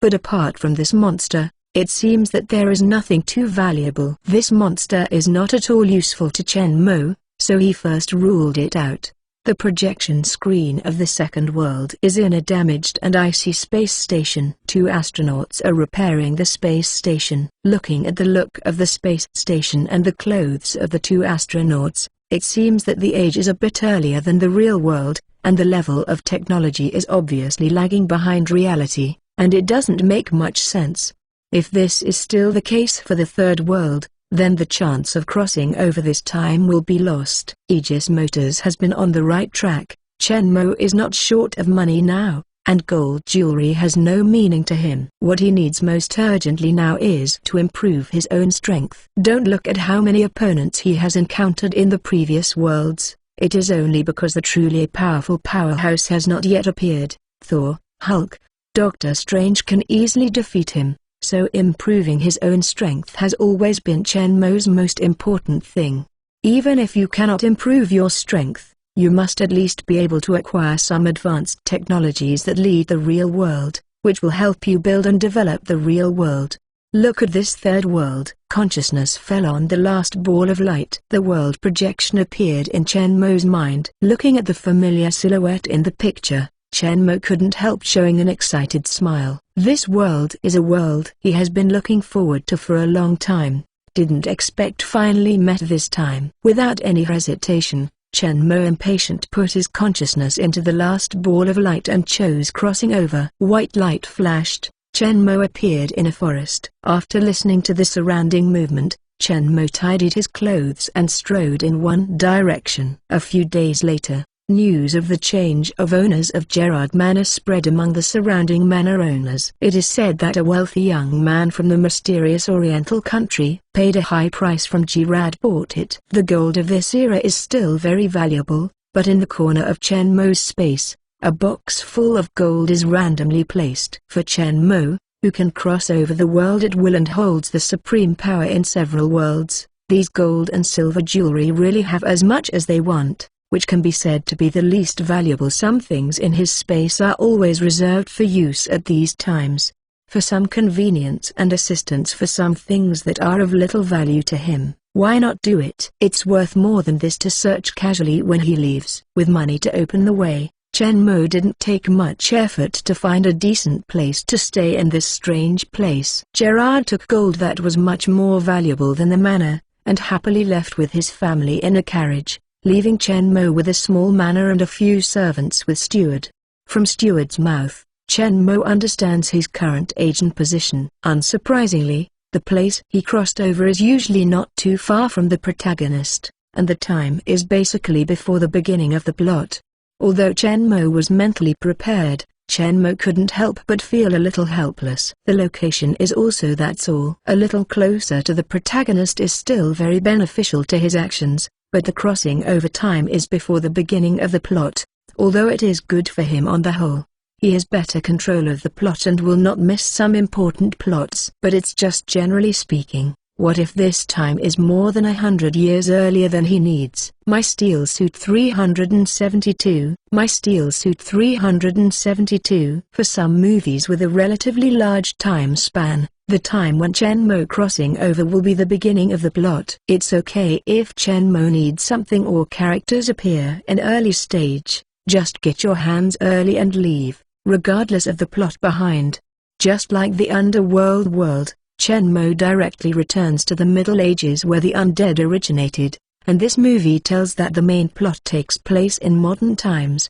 But apart from this monster, it seems that there is nothing too valuable. This monster is not at all useful to Chen Mo, so he first ruled it out. The projection screen of the second world is in a damaged and icy space station. 2 astronauts are repairing the space station. Looking at the look of the space station and the clothes of the 2 astronauts, it seems that the age is a bit earlier than the real world, and the level of technology is obviously lagging behind reality, and it doesn't make much sense. If this is still the case for the third world, then the chance of crossing over this time will be lost. Aegis Motors has been on the right track. Chen Mo is not short of money now, and gold jewelry has no meaning to him. What he needs most urgently now is to improve his own strength. Don't look at how many opponents he has encountered in the previous worlds. It is only because the truly powerful powerhouse has not yet appeared. Thor, Hulk, Doctor Strange can easily defeat him. So improving his own strength has always been Chen Mo's most important thing. Even if you cannot improve your strength, you must at least be able to acquire some advanced technologies that lead the real world, which will help you build and develop the real world. Look at this third world. Consciousness fell on the last ball of light. The world projection appeared in Chen Mo's mind. Looking at the familiar silhouette in the picture, Chen Mo couldn't help showing an excited smile. This world is a world he has been looking forward to for a long time. Didn't expect finally met this time. Without any hesitation, Chen Mo impatient put his consciousness into the last ball of light and chose crossing over. White light flashed. Chen Mo appeared in a forest. After listening to the surrounding movement, Chen Mo tidied his clothes and strode in one direction. A few days later, news of the change of owners of Gerard Manor spread among the surrounding manor owners. It is said that a wealthy young man from the mysterious Oriental country paid a high price from Gerard bought it. The gold of this era is still very valuable, but in the corner of Chen Mo's space, a box full of gold is randomly placed. For Chen Mo, who can cross over the world at will and holds the supreme power in several worlds, these gold and silver jewelry really have as much as they want, which can be said to be the least valuable. Some things in his space are always reserved for use at these times, for some convenience and assistance for some things that are of little value to him. Why not do it? It's worth more than this to search casually when he leaves. With money to open the way, Chen Mo didn't take much effort to find a decent place to stay in this strange place. Gerard took gold that was much more valuable than the manor, and happily left with his family in a carriage, leaving Chen Mo with a small manor and a few servants with Steward. From Steward's mouth, Chen Mo understands his current age and position. Unsurprisingly, the place he crossed over is usually not too far from the protagonist, and the time is basically before the beginning of the plot. Although Chen Mo was mentally prepared, Chen Mo couldn't help but feel a little helpless. The location is also that's all. A little closer to the protagonist is still very beneficial to his actions, but the crossing over time is before the beginning of the plot. Although it is good for him on the whole, he has better control of the plot and will not miss some important plots. But it's just generally speaking, what if this time is more than 100 years earlier than he needs? My Steel Suit 372. My Steel Suit 372. For some movies with a relatively large time span, the time when Chen Mo crossing over will be the beginning of the plot. It's okay if Chen Mo needs something or characters appear in early stage, just get your hands early and leave, regardless of the plot behind. Just like the Underworld world, Chen Mo directly returns to the Middle Ages where the undead originated, and this movie tells that the main plot takes place in modern times.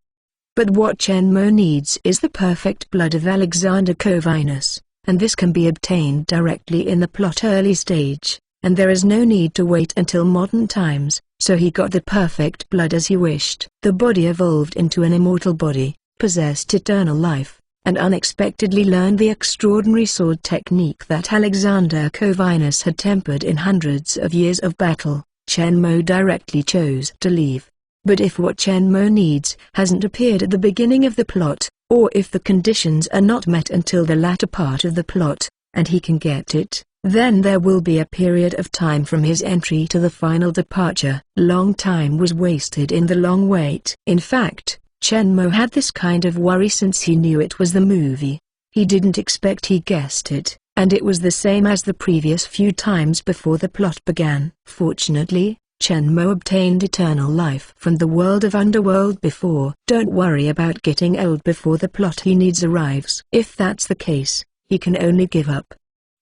But what Chen Mo needs is the perfect blood of Alexander Corvinus, and this can be obtained directly in the plot early stage, and there is no need to wait until modern times, so he got the perfect blood as he wished. The body evolved into an immortal body, possessed eternal life, and unexpectedly learned the extraordinary sword technique that Alexander Corvinus had tempered in hundreds of years of battle. Chen Mo directly chose to leave. But if what Chen Mo needs hasn't appeared at the beginning of the plot, or if the conditions are not met until the latter part of the plot, and he can get it, Then there will be a period of time from his entry to the final departure. Long time was wasted in the long wait. In fact, Chen Mo had this kind of worry since he knew it was the movie. He didn't expect he guessed it, and it was the same as the previous few times before the plot began. Fortunately, Chen Mo obtained eternal life from the world of Underworld before. Don't worry about getting old before the plot he needs arrives. If that's the case, he can only give up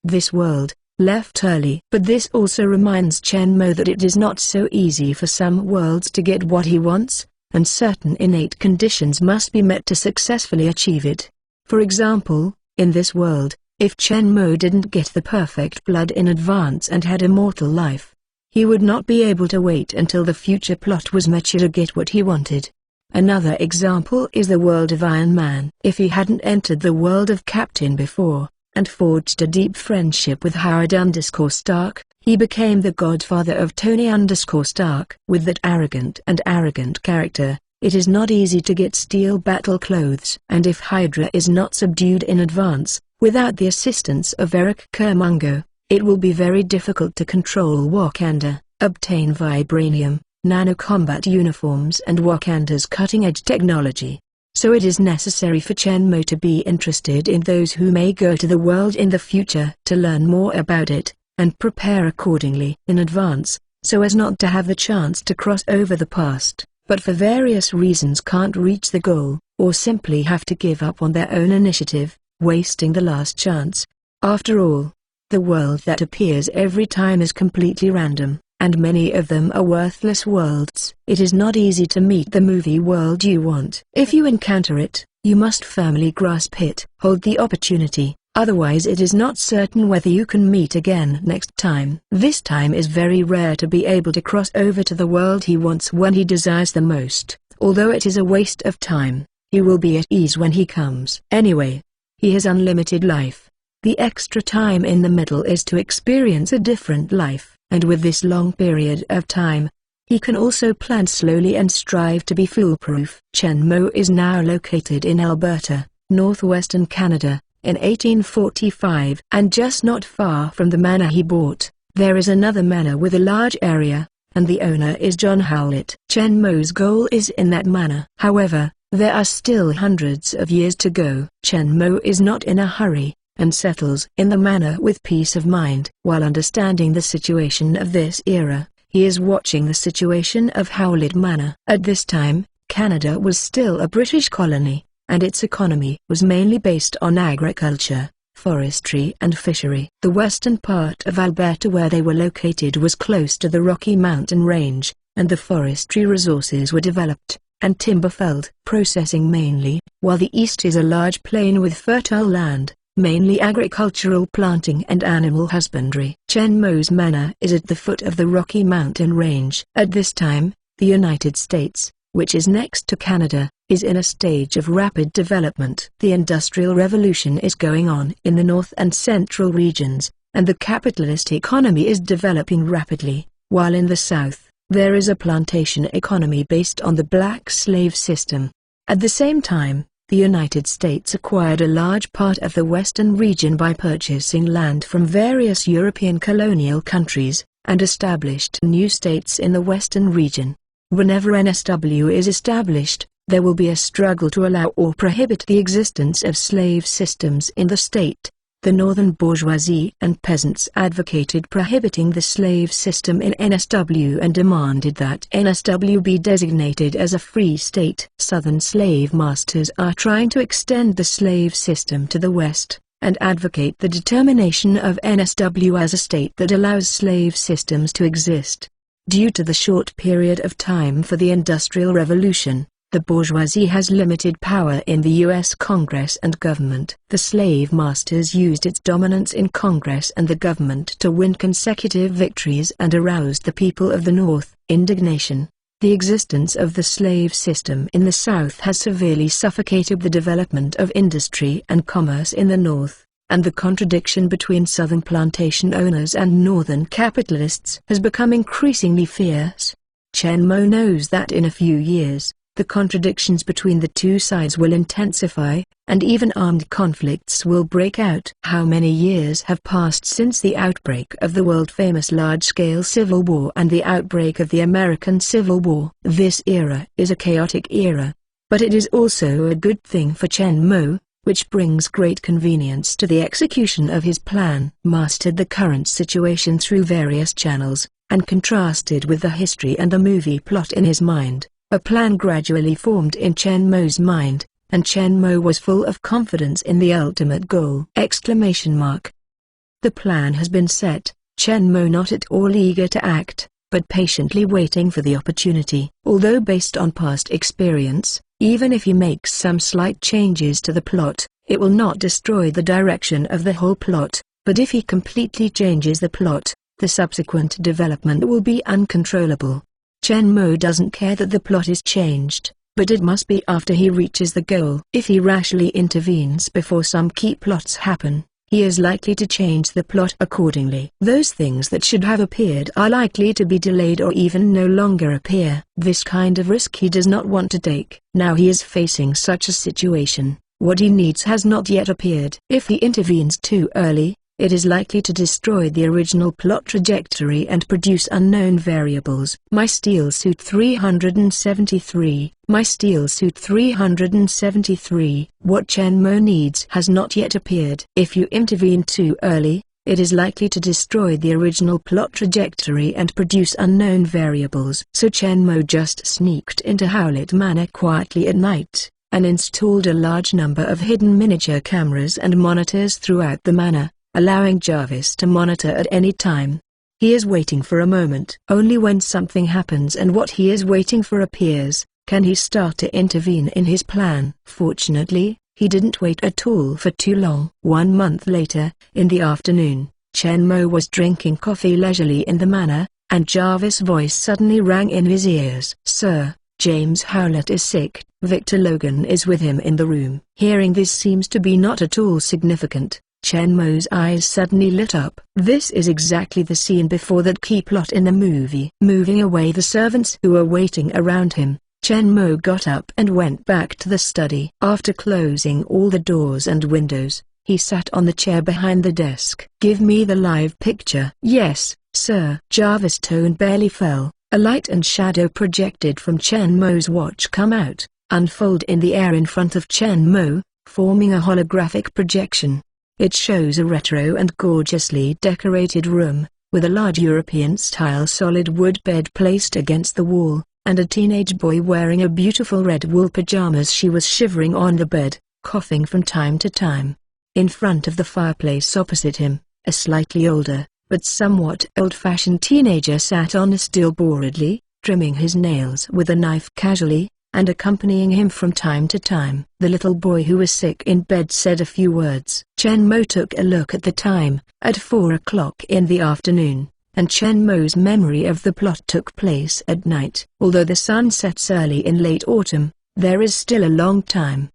this world, left early. But this also reminds Chen Mo that it is not so easy for some worlds to get what he wants, and certain innate conditions must be met to successfully achieve it. For example, in this world, if Chen Mo didn't get the perfect blood in advance and had immortal life, he would not be able to wait until the future plot was mature to get what he wanted. Another example is the world of Iron Man. If he hadn't entered the world of Captain before, and forged a deep friendship with Howard_Stark, he became the godfather of Tony_Stark. With that arrogant character, it is not easy to get steel battle clothes. And if Hydra is not subdued in advance, without the assistance of Eric Kermungo, it will be very difficult to control Wakanda, obtain vibranium, nano-combat uniforms and Wakanda's cutting-edge technology. So it is necessary for Chen Mo to be interested in those who may go to the world in the future to learn more about it, and prepare accordingly in advance, so as not to have the chance to cross over the past, but for various reasons can't reach the goal, or simply have to give up on their own initiative, wasting the last chance. After all, the world that appears every time is completely random, and many of them are worthless worlds. It is not easy to meet the movie world you want. If you encounter it, you must firmly grasp it. Hold the opportunity, otherwise it is not certain whether you can meet again next time. This time is very rare to be able to cross over to the world he wants when he desires the most. Although it is a waste of time, he will be at ease when he comes. Anyway, he has unlimited life. The extra time in the middle is to experience a different life, and with this long period of time, he can also plan slowly and strive to be foolproof. Chen Mo is now located in Alberta, northwestern Canada, in 1845, and just not far from the manor he bought, there is another manor with a large area, and the owner is John Howlett. Chen Mo's goal is in that manor. However, there are still hundreds of years to go. Chen Mo is not in a hurry, and settles in the manor with peace of mind. While understanding the situation of this era, he is watching the situation of Howlett Manor. At this time, Canada was still a British colony, and its economy was mainly based on agriculture, forestry and fishery. The western part of Alberta where they were located was close to the Rocky Mountain Range, and the forestry resources were developed, and timber felled. Processing mainly, while the east is a large plain with fertile land, mainly agricultural planting and animal husbandry. Chen Mo's manor is at the foot of the Rocky Mountain Range. At this time, the United States, which is next to Canada, is in a stage of rapid development. The Industrial Revolution is going on in the north and central regions, and the capitalist economy is developing rapidly, while in the south, there is a plantation economy based on the black slave system. At the same time, the United States acquired a large part of the western region by purchasing land from various European colonial countries, and established new states in the western region. Whenever NSW is established, there will be a struggle to allow or prohibit the existence of slave systems in the state. The northern bourgeoisie and peasants advocated prohibiting the slave system in NSW and demanded that NSW be designated as a free state. Southern slave masters are trying to extend the slave system to the west, and advocate the determination of NSW as a state that allows slave systems to exist. Due to the short period of time for the Industrial Revolution, the bourgeoisie has limited power in the U.S. Congress and government. The slave masters used its dominance in Congress and the government to win consecutive victories and aroused the people of the North. Indignation. The existence of the slave system in the South has severely suffocated the development of industry and commerce in the North, and the contradiction between Southern plantation owners and Northern capitalists has become increasingly fierce. Chen Mo knows that in a few years, the contradictions between the two sides will intensify, and even armed conflicts will break out. How many years have passed since the outbreak of the world-famous large-scale Civil War and the outbreak of the American Civil War? This era is a chaotic era. But it is also a good thing for Chen Mo, which brings great convenience to the execution of his plan. Mastered the current situation through various channels, and contrasted with the history and the movie plot in his mind, a plan gradually formed in Chen Mo's mind, and Chen Mo was full of confidence in the ultimate goal! The plan has been set, Chen Mo not at all eager to act, but patiently waiting for the opportunity. Although based on past experience, even if he makes some slight changes to the plot, it will not destroy the direction of the whole plot, but if he completely changes the plot, the subsequent development will be uncontrollable. Chen Mo doesn't care that the plot is changed, but it must be after he reaches the goal. If he rashly intervenes before some key plots happen, he is likely to change the plot accordingly. Those things that should have appeared are likely to be delayed or even no longer appear. This kind of risk he does not want to take. Now he is facing such a situation. What he needs has not yet appeared. If he intervenes too early, it is likely to destroy the original plot trajectory and produce unknown variables. My Steel Suit 373. My Steel Suit 373. What Chen Mo needs has not yet appeared. If you intervene too early, it is likely to destroy the original plot trajectory and produce unknown variables. So Chen Mo just sneaked into Howlett Manor quietly at night, and installed a large number of hidden miniature cameras and monitors throughout the manor, allowing Jarvis to monitor at any time. He is waiting for a moment. Only when something happens and what he is waiting for appears, can he start to intervene in his plan. Fortunately, he didn't wait at all for too long. 1 month later, in the afternoon, Chen Mo was drinking coffee leisurely in the manor, and Jarvis' voice suddenly rang in his ears. "Sir, James Howlett is sick. Victor Logan is with him in the room." Hearing this seems to be not at all significant, Chen Mo's eyes suddenly lit up. This is exactly the scene before that key plot in the movie. Moving away the servants who were waiting around him, Chen Mo got up and went back to the study. After closing all the doors and windows, he sat on the chair behind the desk. "Give me the live picture." "Yes, sir." Jarvis' tone barely fell. A light and shadow projected from Chen Mo's watch come out, unfold in the air in front of Chen Mo, forming a holographic projection. It shows a retro and gorgeously decorated room, with a large European-style solid wood bed placed against the wall, and a teenage boy wearing a beautiful red wool pajamas. She was shivering on the bed, coughing from time to time. In front of the fireplace opposite him, a slightly older, but somewhat old-fashioned teenager sat on a stool boredly, trimming his nails with a knife casually, and accompanying him from time to time. The little boy who was sick in bed said a few words. Chen Mo took a look at the time, at 4 o'clock in the afternoon, and Chen Mo's memory of the plot took place at night. Although the sun sets early in late autumn, there is still a long time.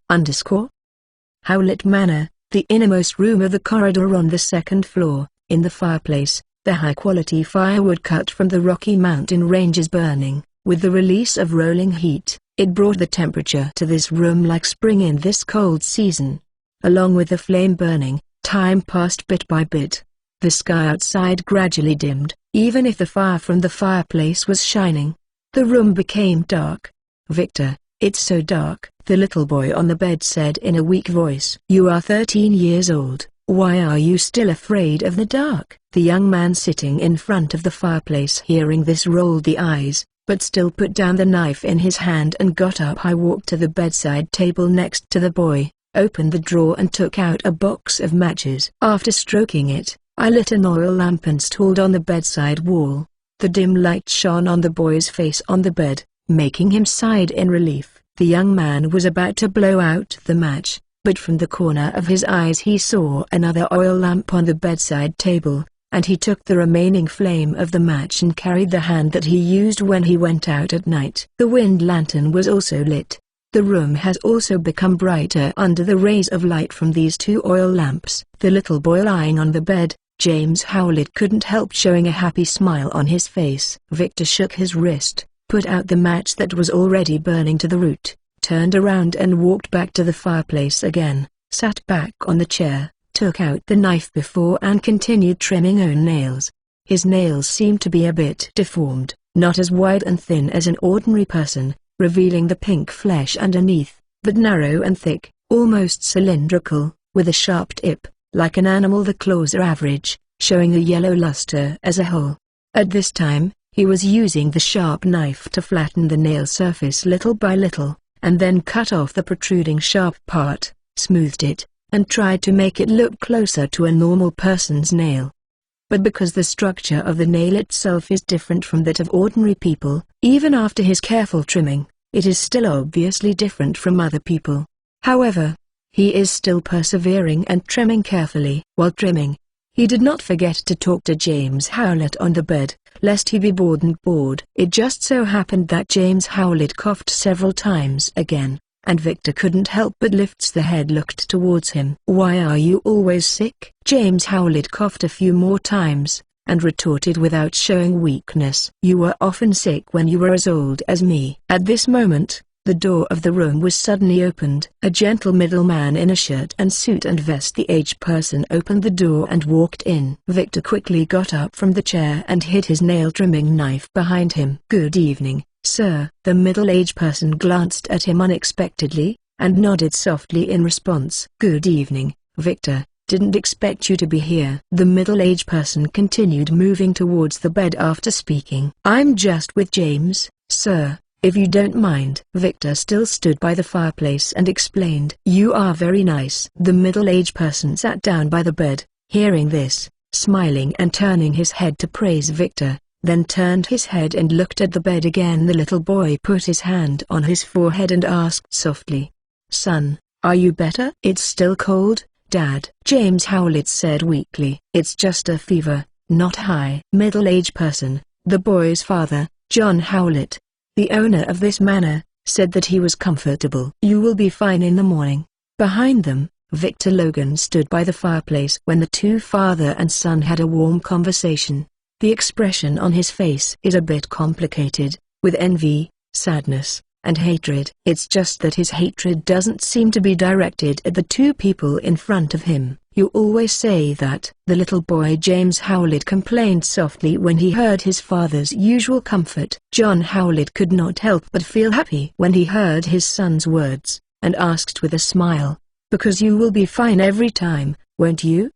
Howlett Manor, the innermost room of the corridor on the second floor. In the fireplace, the high-quality firewood cut from the Rocky Mountain range is burning. With the release of rolling heat, it brought the temperature to this room like spring in this cold season. Along with the flame burning, time passed bit by bit. The sky outside gradually dimmed, even if the fire from the fireplace was shining. The room became dark. "Victor, it's so dark," the little boy on the bed said in a weak voice. "You are 13 years old. Why are you still afraid of the dark?" The young man sitting in front of the fireplace hearing this rolled the eyes, but still put down the knife in his hand and got up. I walked to the bedside table next to the boy, opened the drawer and took out a box of matches. After stroking it, I lit an oil lamp installed on the bedside wall. The dim light shone on the boy's face on the bed, making him sigh in relief. The young man was about to blow out the match, but from the corner of his eyes he saw another oil lamp on the bedside table, and he took the remaining flame of the match and carried the hand that he used when he went out at night. The wind lantern was also lit. The room has also become brighter under the rays of light from these 2 oil lamps. The little boy lying on the bed, James Howlett, couldn't help showing a happy smile on his face. Victor shook his wrist, put out the match that was already burning to the root, turned around and walked back to the fireplace again, sat back on the chair, took out the knife before and continued trimming own nails. His nails seemed to be a bit deformed, not as wide and thin as an ordinary person, revealing the pink flesh underneath, but narrow and thick, almost cylindrical, with a sharp tip. Like an animal, the claws are average, showing a yellow luster as a whole. At this time, he was using the sharp knife to flatten the nail surface little by little, and then cut off the protruding sharp part, smoothed it, and tried to make it look closer to a normal person's nail. But because the structure of the nail itself is different from that of ordinary people, even after his careful trimming, it is still obviously different from other people. However, he is still persevering and trimming carefully. While trimming, he did not forget to talk to James Howlett on the bed, lest he be bored. It just so happened that James Howlett coughed several times again, and Victor couldn't help but lifts the head, looked towards him. "Why are you always sick?" James Howlett coughed a few more times, and retorted without showing weakness. "You were often sick when you were as old as me." At this moment, the door of the room was suddenly opened. A gentle middleman in a shirt and suit and vest, the aged person, opened the door and walked in. Victor quickly got up from the chair and hid his nail-trimming knife behind him. "Good evening, sir." The middle-aged person glanced at him unexpectedly, and nodded softly in response. "Good evening, Victor. Didn't expect you to be here." The middle-aged person continued, moving towards the bed after speaking. "I'm just with James, sir, if you don't mind." Victor still stood by the fireplace and explained. "You are very nice." The middle-aged person sat down by the bed, hearing this, smiling and turning his head to praise Victor, then turned his head and looked at the bed again. The little boy put his hand on his forehead and asked softly, "Son, are you better?" "It's still cold, Dad," James Howlett said weakly. "It's just a fever, not high." Middle-aged person, the boy's father, John Howlett, the owner of this manor, said that he was comfortable. "You will be fine in the morning." Behind them, Victor Logan stood by the fireplace when the two father and son had a warm conversation. The expression on his face is a bit complicated, with envy, sadness, and hatred. It's just that his hatred doesn't seem to be directed at the two people in front of him. "You always say that." The little boy James Howlett complained softly when he heard his father's usual comfort. John Howlett could not help but feel happy when he heard his son's words, and asked with a smile, "Because you will be fine every time, won't you?"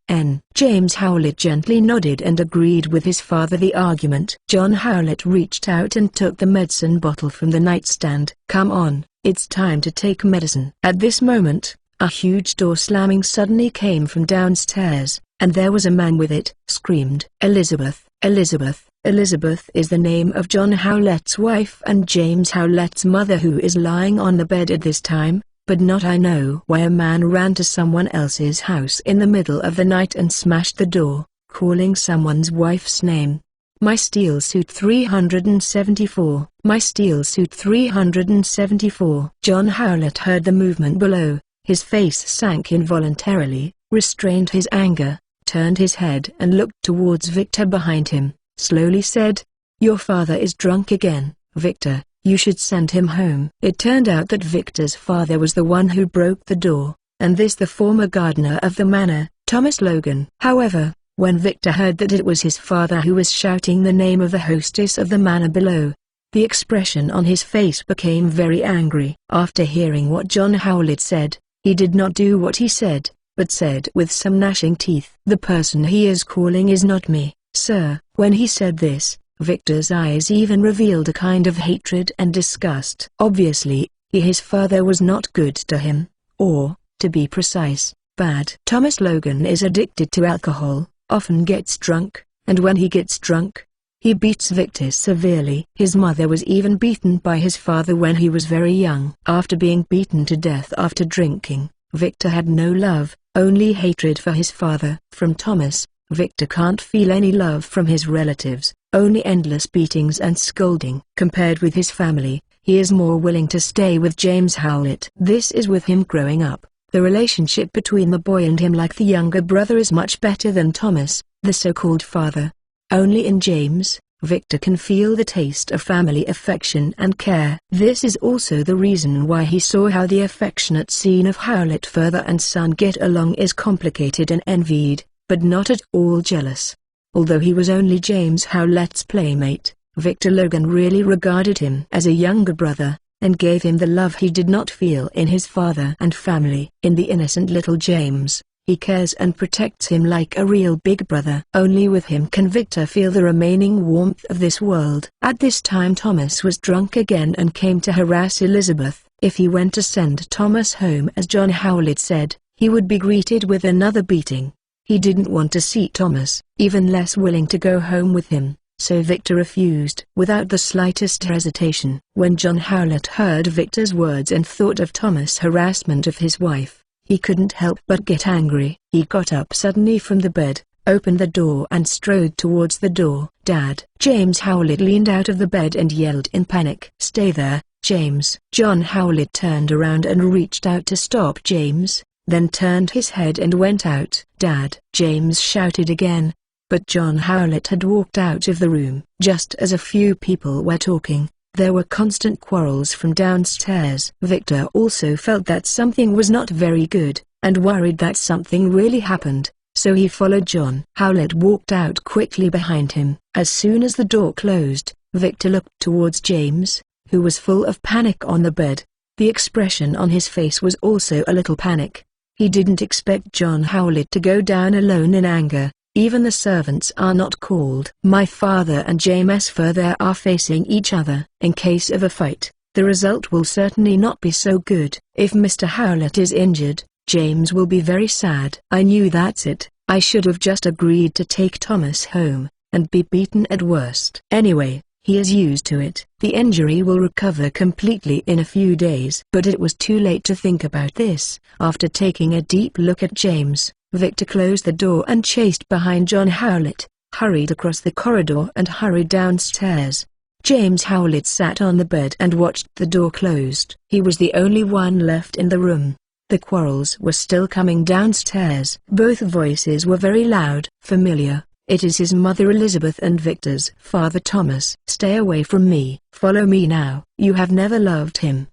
James Howlett gently nodded and agreed with his father. The argument. John Howlett reached out and took the medicine bottle from the nightstand. "Come on, it's time to take medicine." At this moment, a huge door slamming suddenly came from downstairs, and there was a man with it. Screamed Elizabeth. Elizabeth. Elizabeth is the name of John Howlett's wife and James Howlett's mother, who is lying on the bed at this time. But not I know why a man ran to someone else's house in the middle of the night and smashed the door, calling someone's wife's name. My Steel Suit 374. My Steel Suit 374. John Howlett heard the movement below. His face sank involuntarily, restrained his anger, turned his head and looked towards Victor behind him, slowly said, "Your father is drunk again, Victor. You should send him home." It turned out that Victor's father was the one who broke the door, and this the former gardener of the manor, Thomas Logan. However, when Victor heard that it was his father who was shouting the name of the hostess of the manor below, the expression on his face became very angry. After hearing what John Howlett said, he did not do what he said, but said with some gnashing teeth, "The person he is calling is not me, sir." When he said this, Victor's eyes even revealed a kind of hatred and disgust. Obviously, his father was not good to him, or, to be precise, bad. Thomas Logan is addicted to alcohol, often gets drunk, and when he gets drunk, he beats Victor severely. His mother was even beaten by his father when he was very young. After being beaten to death after drinking, Victor had no love, only hatred for his father. From Thomas, Victor can't feel any love from his relatives, only endless beatings and scolding. Compared with his family, he is more willing to stay with James Howlett. This is with him growing up. The relationship between the boy and him, like the younger brother, is much better than Thomas, the so-called father. Only in James, Victor can feel the taste of family affection and care. This is also the reason why he saw how the affectionate scene of Howlett father and son get along is complicated and envied, but not at all jealous. Although he was only James Howlett's playmate, Victor Logan really regarded him as a younger brother, and gave him the love he did not feel in his father and family. In the innocent little James, he cares and protects him like a real big brother. Only with him can Victor feel the remaining warmth of this world. At this time Thomas was drunk again and came to harass Elizabeth. If he went to send Thomas home as John Howlett said, he would be greeted with another beating. He didn't want to see Thomas, even less willing to go home with him, so Victor refused without the slightest hesitation. When John Howlett heard Victor's words and thought of Thomas' harassment of his wife, he couldn't help but get angry. He got up suddenly from the bed, opened the door and strode towards the door. "Dad!" James Howlett leaned out of the bed and yelled in panic. "Stay there, James!" John Howlett turned around and reached out to stop James, then turned his head and went out. "Dad!" James shouted again, but John Howlett had walked out of the room. Just as a few people were talking, there were constant quarrels from downstairs. Victor also felt that something was not very good, and worried that something really happened, so he followed John. Howlett walked out quickly behind him. As soon as the door closed, Victor looked towards James, who was full of panic on the bed. The expression on his face was also a little panic. He didn't expect John Howlett to go down alone in anger. Even the servants are not called. "My father and James further are facing each other. In case of a fight, the result will certainly not be so good. If Mr. Howlett is injured, James will be very sad." "I knew that's it. I should have just agreed to take Thomas home, and be beaten at worst. Anyway, he is used to it. The injury will recover completely in a few days." But it was too late to think about this. After taking a deep look at James, Victor closed the door and chased behind John Howlett, hurried across the corridor and hurried downstairs. James Howlett sat on the bed and watched the door closed. He was the only one left in the room. The quarrels were still coming downstairs. Both voices were very loud, familiar. It is his mother Elizabeth and Victor's father Thomas. "Stay away from me. Follow me now. You have never loved him."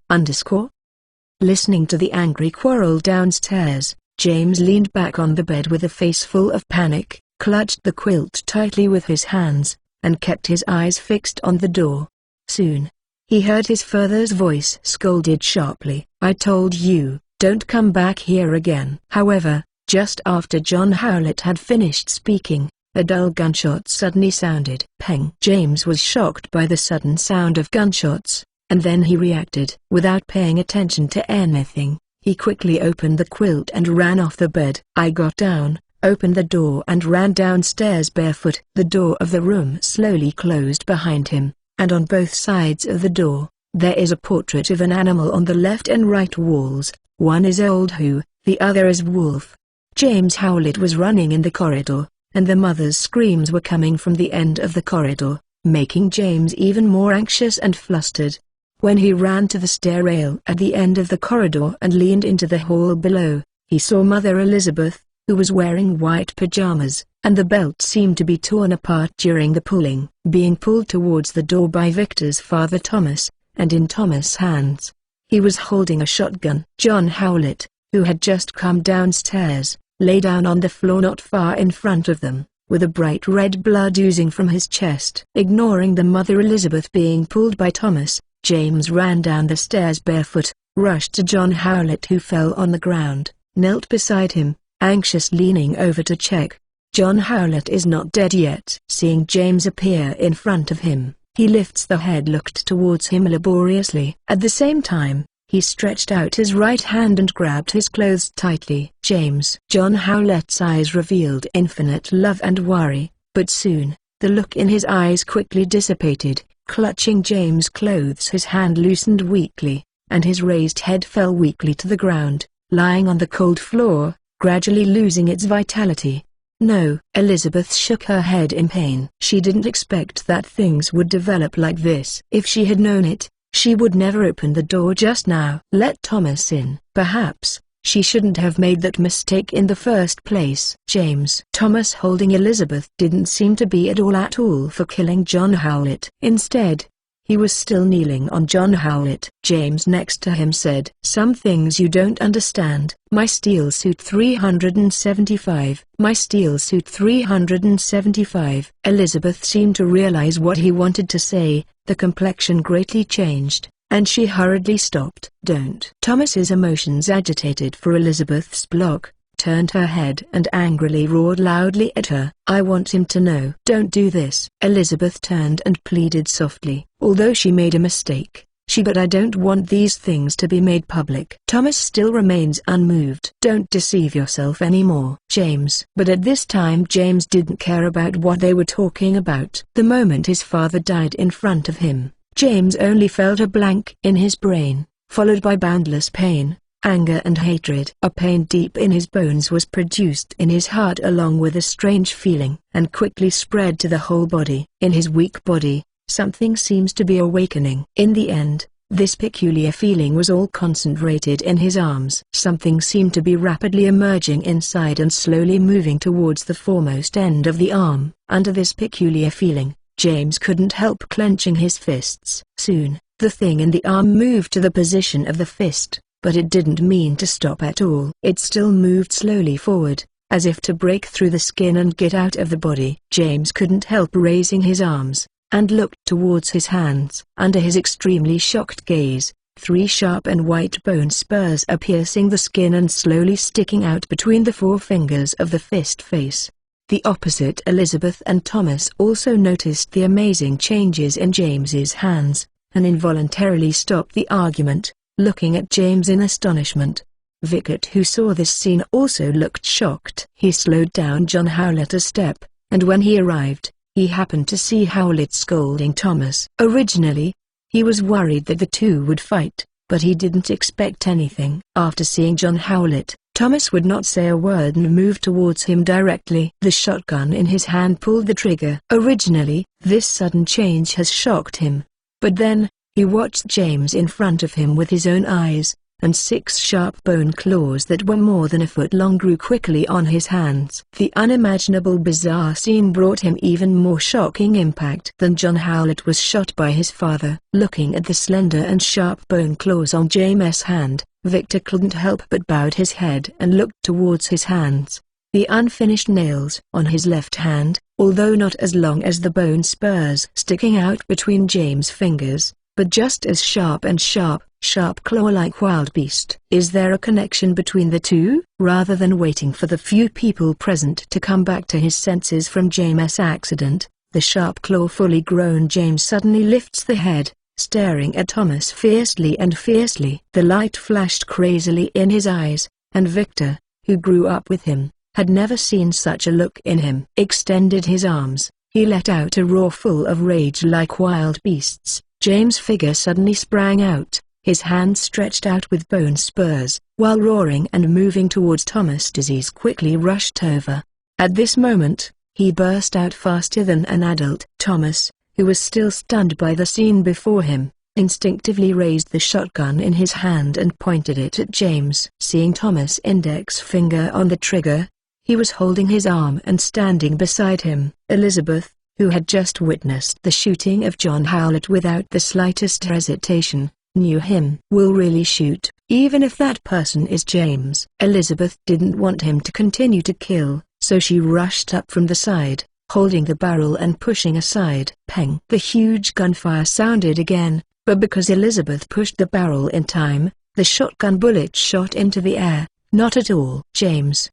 Listening to the angry quarrel downstairs, James leaned back on the bed with a face full of panic, clutched the quilt tightly with his hands, and kept his eyes fixed on the door. Soon, he heard his father's voice scolded sharply. "I told you, don't come back here again." However, just after John Howlett had finished speaking, a dull gunshot suddenly sounded. Peng! James was shocked by the sudden sound of gunshots, and then he reacted. Without paying attention to anything, he quickly opened the quilt and ran off the bed. I got down, opened the door and ran downstairs barefoot. The door of the room slowly closed behind him, and on both sides of the door, there is a portrait of an animal on the left and right walls. One is Old Who, the other is Wolf. James Howlett was running in the corridor, and the mother's screams were coming from the end of the corridor, making James even more anxious and flustered. When he ran to the stair rail at the end of the corridor and leaned into the hall below, he saw Mother Elizabeth, who was wearing white pajamas, and the belt seemed to be torn apart during the pulling, being pulled towards the door by Victor's father Thomas, and in Thomas' hands, he was holding a shotgun. John Howlett, who had just come downstairs, lay down on the floor not far in front of them, with a bright red blood oozing from his chest. Ignoring the Mother Elizabeth being pulled by Thomas, James ran down the stairs barefoot, rushed to John Howlett who fell on the ground, knelt beside him, anxious leaning over to check. John Howlett is not dead yet. Seeing James appear in front of him, he lifts the head, looked towards him laboriously. At the same time, he stretched out his right hand and grabbed his clothes tightly. "James!" John Howlett's eyes revealed infinite love and worry, but soon, the look in his eyes quickly dissipated. Clutching James' clothes, his hand loosened weakly, and his raised head fell weakly to the ground, lying on the cold floor, gradually losing its vitality. "No." Elizabeth shook her head in pain. She didn't expect that things would develop like this. If she had known it, she would never open the door just now. "Let Thomas in." "Perhaps, She shouldn't have made that mistake in the first place. James Thomas holding Elizabeth didn't seem to be at all for killing John Howlett. Instead, he was still kneeling on John Howlett. James next to him said, "Some things you don't understand. My steel suit 375. My steel suit 375. Elizabeth seemed to realize what he wanted to say. The complexion greatly changed, and she hurriedly stopped. "Don't." Thomas's emotions agitated for Elizabeth's block, turned her head and angrily roared loudly at her. "I want him to know." "Don't do this." Elizabeth turned and pleaded softly. "Although she made a mistake, but I don't want these things to be made public." Thomas still remains unmoved. "Don't deceive yourself anymore, James." But at this time James didn't care about what they were talking about. The moment his father died in front of him, James only felt a blank in his brain, followed by boundless pain, anger and hatred. A pain deep in his bones was produced in his heart along with a strange feeling, and quickly spread to the whole body. In his weak body, something seems to be awakening. In the end, this peculiar feeling was all concentrated in his arms. Something seemed to be rapidly emerging inside and slowly moving towards the foremost end of the arm. Under this peculiar feeling, James couldn't help clenching his fists. Soon, the thing in the arm moved to the position of the fist, but it didn't mean to stop at all. It still moved slowly forward, as if to break through the skin and get out of the body. James couldn't help raising his arms, and looked towards his hands. Under his extremely shocked gaze, 3 sharp and white bone spurs are piercing the skin and slowly sticking out between the 4 fingers of the fist face. The opposite Elizabeth and Thomas also noticed the amazing changes in James's hands, and involuntarily stopped the argument, looking at James in astonishment. Vickett, who saw this scene, also looked shocked. He slowed down John Howlett a step, and when he arrived, he happened to see Howlett scolding Thomas. Originally, he was worried that the two would fight, but he didn't expect anything. After seeing John Howlett, Thomas would not say a word and moved towards him directly. The shotgun in his hand pulled the trigger. Originally, this sudden change has shocked him, but then, he watched James in front of him with his own eyes, and 6 sharp bone claws that were more than a foot long grew quickly on his hands. The unimaginable bizarre scene brought him even more shocking impact than John Howlett was shot by his father. Looking at the slender and sharp bone claws on James's hand, Victor couldn't help but bowed his head and looked towards his hands. The unfinished nails on his left hand, although not as long as the bone spurs sticking out between James' fingers, but just as sharp and sharp claw-like wildebeest. Is there a connection between the two? Rather than waiting for the few people present to come back to his senses from James's accident, the sharp claw fully grown James suddenly lifts the head, staring at Thomas fiercely. The light flashed crazily in his eyes, and Victor, who grew up with him, had never seen such a look in him. Extended his arms, he let out a roar full of rage like wild beasts. James' figure suddenly sprang out, his hands stretched out with bone spurs. While roaring and moving towards Thomas, disease quickly rushed over. At this moment, he burst out faster than an adult. Thomas, who was still stunned by the scene before him, instinctively raised the shotgun in his hand and pointed it at James. Seeing Thomas' index finger on the trigger, he was holding his arm and standing beside him. Elizabeth, who had just witnessed the shooting of John Howlett without the slightest hesitation, knew him will really shoot, even if that person is James. Elizabeth didn't want him to continue to kill, so she rushed up from the side, holding the barrel and pushing aside. Peng! The huge gunfire sounded again, but because Elizabeth pushed the barrel in time, the shotgun bullet shot into the air, not at all. James,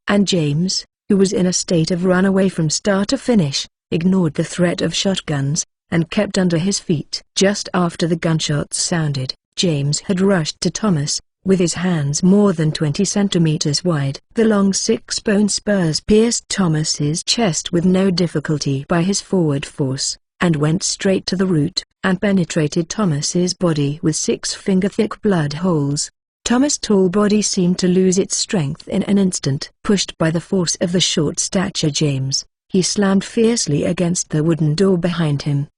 who was in a state of runaway from start to finish, ignored the threat of shotguns, and kept under his feet. Just after the gunshots sounded, James had rushed to Thomas, with his hands more than 20 centimeters wide. The long 6 bone spurs pierced Thomas's chest with no difficulty by his forward force, and went straight to the root, and penetrated Thomas's body with 6 finger-thick blood holes. Thomas' tall body seemed to lose its strength in an instant. Pushed by the force of the short stature James, he slammed fiercely against the wooden door behind him.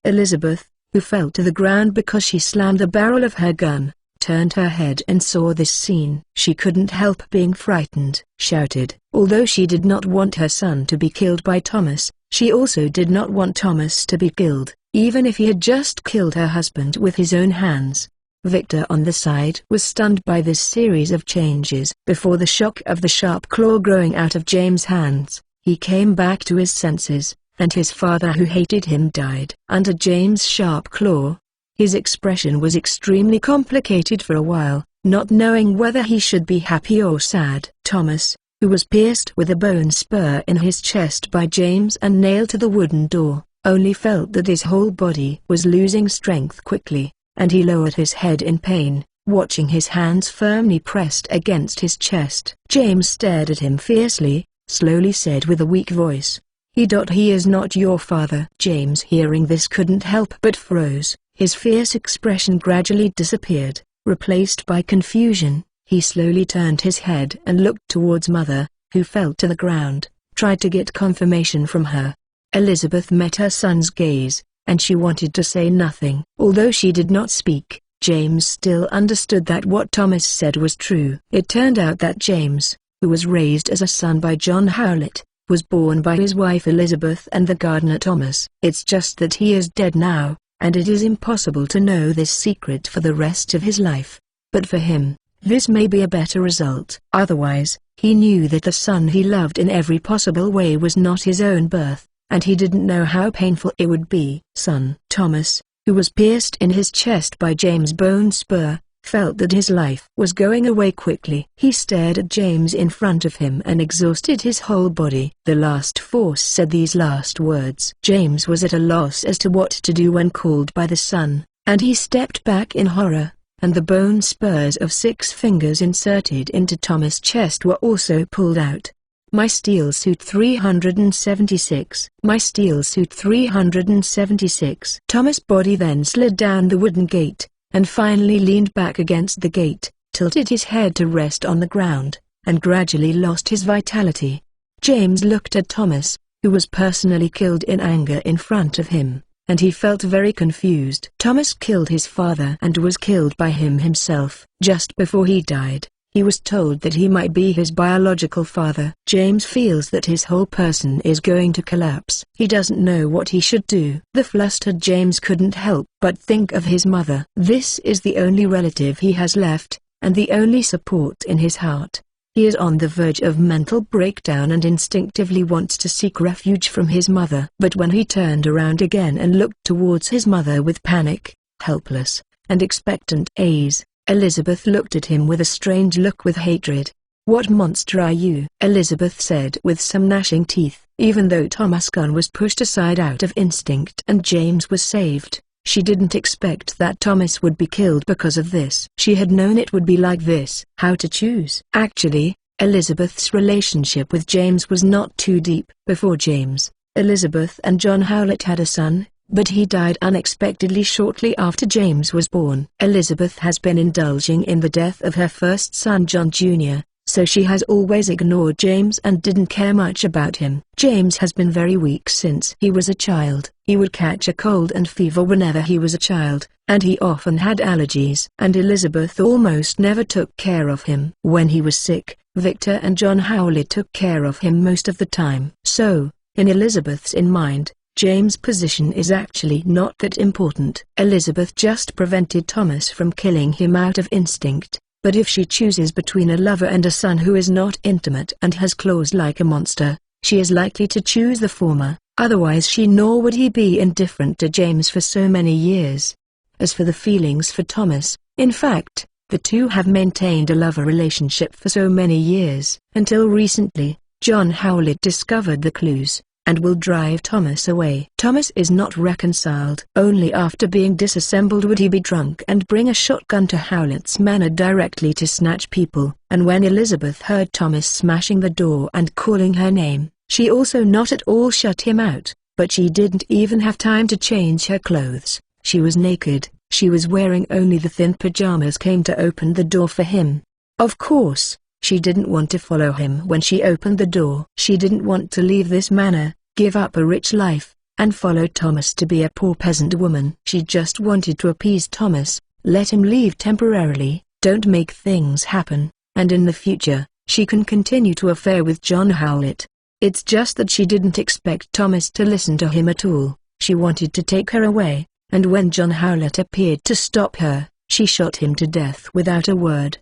Elizabeth, who fell to the ground because she slammed the barrel of her gun, turned her head and saw this scene. She couldn't help being frightened, shouted. Although she did not want her son to be killed by Thomas, she also did not want Thomas to be killed, even if he had just killed her husband with his own hands. Victor on the side was stunned by this series of changes. Before the shock of the sharp claw growing out of James' hands, he came back to his senses, and his father who hated him died under James' sharp claw. His expression was extremely complicated for a while, not knowing whether he should be happy or sad. Thomas, who was pierced with a bone spur in his chest by James and nailed to the wooden door, only felt that his whole body was losing strength quickly, and he lowered his head in pain, watching his hands firmly pressed against his chest. James stared at him fiercely, slowly said with a weak voice, He is not your father." James, hearing this, couldn't help but froze. His fierce expression gradually disappeared, replaced by confusion. He slowly turned his head and looked towards Mother, who fell to the ground, tried to get confirmation from her. Elizabeth met her son's gaze, and she wanted to say nothing. Although she did not speak, James still understood that what Thomas said was true. It turned out that James, who was raised as a son by John Howlett, was born by his wife Elizabeth and the gardener Thomas. It's just that he is dead now, and it is impossible to know this secret for the rest of his life. But for him, this may be a better result. Otherwise, he knew that the son he loved in every possible way was not his own birth, and he didn't know how painful it would be. Son Thomas, who was pierced in his chest by James' bone spur, felt that his life was going away quickly. He stared at James in front of him and exhausted his whole body. The last force said these last words. James was at a loss as to what to do when called by the son, and he stepped back in horror, and the bone spurs of 6 fingers inserted into Thomas' chest were also pulled out. My steel suit 376. My steel suit 376. Thomas' body then slid down the wooden gate, and finally leaned back against the gate, tilted his head to rest on the ground, and gradually lost his vitality. James looked at Thomas, who was personally killed in anger in front of him, and he felt very confused. Thomas killed his father and was killed by him himself. Just before he died, he was told that he might be his biological father. James feels that his whole person is going to collapse. He doesn't know what he should do. The flustered James couldn't help but think of his mother. This is the only relative he has left, and the only support in his heart. He is on the verge of mental breakdown and instinctively wants to seek refuge from his mother. But when he turned around again and looked towards his mother with panic, helpless, and expectant eyes, Elizabeth looked at him with a strange look with hatred. "What monster are you?" Elizabeth said with some gnashing teeth. Even though Thomas' gun was pushed aside out of instinct and James was saved, she didn't expect that Thomas would be killed because of this. She had known it would be like this. How to choose? Actually, Elizabeth's relationship with James was not too deep. Before James, Elizabeth and John Howlett had a son, but he died unexpectedly shortly after James was born. Elizabeth has been indulging in the death of her first son John Jr., so she has always ignored James and didn't care much about him. James has been very weak since he was a child. He would catch a cold and fever whenever he was a child, and he often had allergies. And Elizabeth almost never took care of him. When he was sick, Victor and John Howlett took care of him most of the time. So, in Elizabeth's mind, James' position is actually not that important. Elizabeth just prevented Thomas from killing him out of instinct, but if she chooses between a lover and a son who is not intimate and has claws like a monster, she is likely to choose the former. Otherwise nor would he be indifferent to James for so many years. As for the feelings for Thomas, in fact, the two have maintained a lover relationship for so many years. Until recently, John Howlett discovered the clues, and will drive Thomas away. Thomas is not reconciled. Only after being disassembled would he be drunk and bring a shotgun to Howlett's manor directly to snatch people. And when Elizabeth heard Thomas smashing the door and calling her name, she also not at all shut him out, but she didn't even have time to change her clothes. She was naked, she was wearing only the thin pajamas came to open the door for him. Of course, she didn't want to follow him when she opened the door. She didn't want to leave this manor, give up a rich life, and follow Thomas to be a poor peasant woman. She just wanted to appease Thomas, Let him leave temporarily, don't make things happen, and in the future, she can continue to affair with John Howlett. It's just that she didn't expect Thomas to listen to him at all. She wanted to take her away, and when John Howlett appeared to stop her, she shot him to death without a word.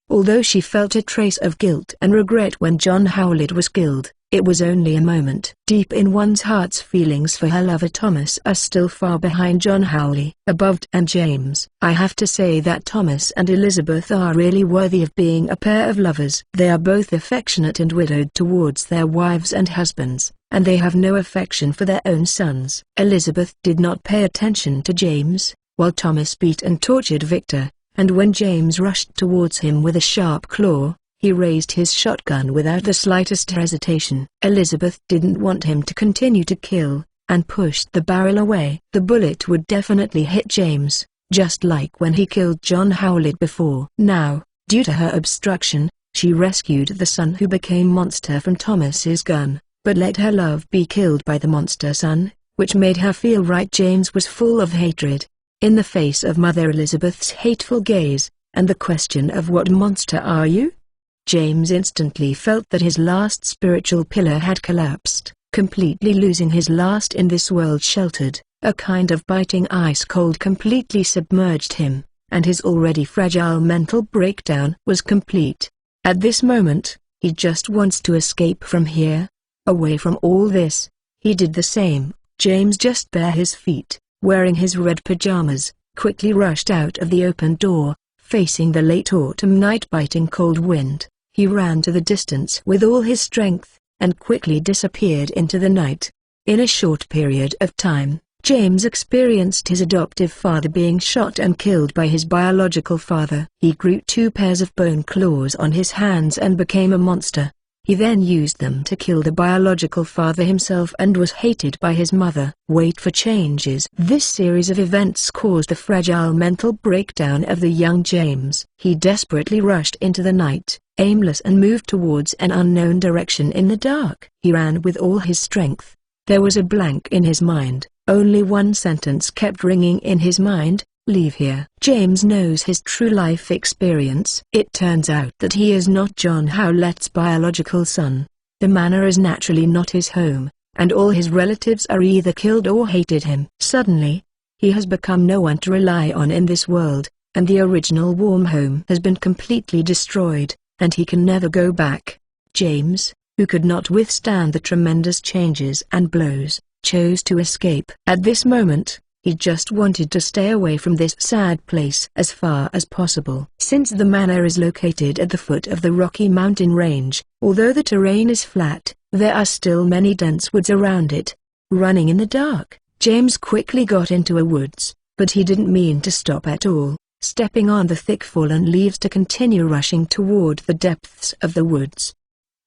Although she felt a trace of guilt and regret when John Howlett was killed, it was only a moment. Deep in one's heart's feelings for her lover Thomas are still far behind John Howlett. Above and James. I have to say that Thomas and Elizabeth are really worthy of being a pair of lovers. They are both affectionate and widowed towards their wives and husbands, and they have no affection for their own sons. Elizabeth did not pay attention to James, while Thomas beat and tortured Victor, and when James rushed towards him with a sharp claw, he raised his shotgun without the slightest hesitation. Elizabeth didn't want him to continue to kill, and pushed the barrel away. The bullet would definitely hit James, just like when he killed John Howlett before. Now, due to her obstruction, she rescued the son who became monster from Thomas's gun, but let her love be killed by the monster son, which made her feel right. James was full of hatred. In the face of Mother Elizabeth's hateful gaze, and the question of what monster are you? James instantly felt that his last spiritual pillar had collapsed, completely losing his last in this world sheltered. A kind of biting ice cold completely submerged him, and his already fragile mental breakdown was complete. At this moment, he just wants to escape from here, away from all this. He did the same. James just bare his feet, wearing his red pajamas, quickly rushed out of the open door, facing the late autumn night biting cold wind. He ran to the distance with all his strength, and quickly disappeared into the night. In a short period of time, James experienced his adoptive father being shot and killed by his biological father. He grew 2 pairs of bone claws on his hands and became a monster. He then used them to kill the biological father himself and was hated by his mother. Wait for changes. This series of events caused the fragile mental breakdown of the young James. He desperately rushed into the night, aimless, and moved towards an unknown direction in the dark. He ran with all his strength. There was a blank in his mind. Only one sentence kept ringing in his mind: leave here. James knows his true life experience. It turns out that he is not John Howlett's biological son. The manor is naturally not his home, and all his relatives are either killed or hated him. Suddenly, he has become no one to rely on in this world, and the original warm home has been completely destroyed, and he can never go back. James, who could not withstand the tremendous changes and blows, chose to escape. At this moment, he just wanted to stay away from this sad place as far as possible. Since the manor is located at the foot of the Rocky Mountain range, although the terrain is flat, there are still many dense woods around it. Running in the dark, James quickly got into a woods, but he didn't mean to stop at all, stepping on the thick fallen leaves to continue rushing toward the depths of the woods.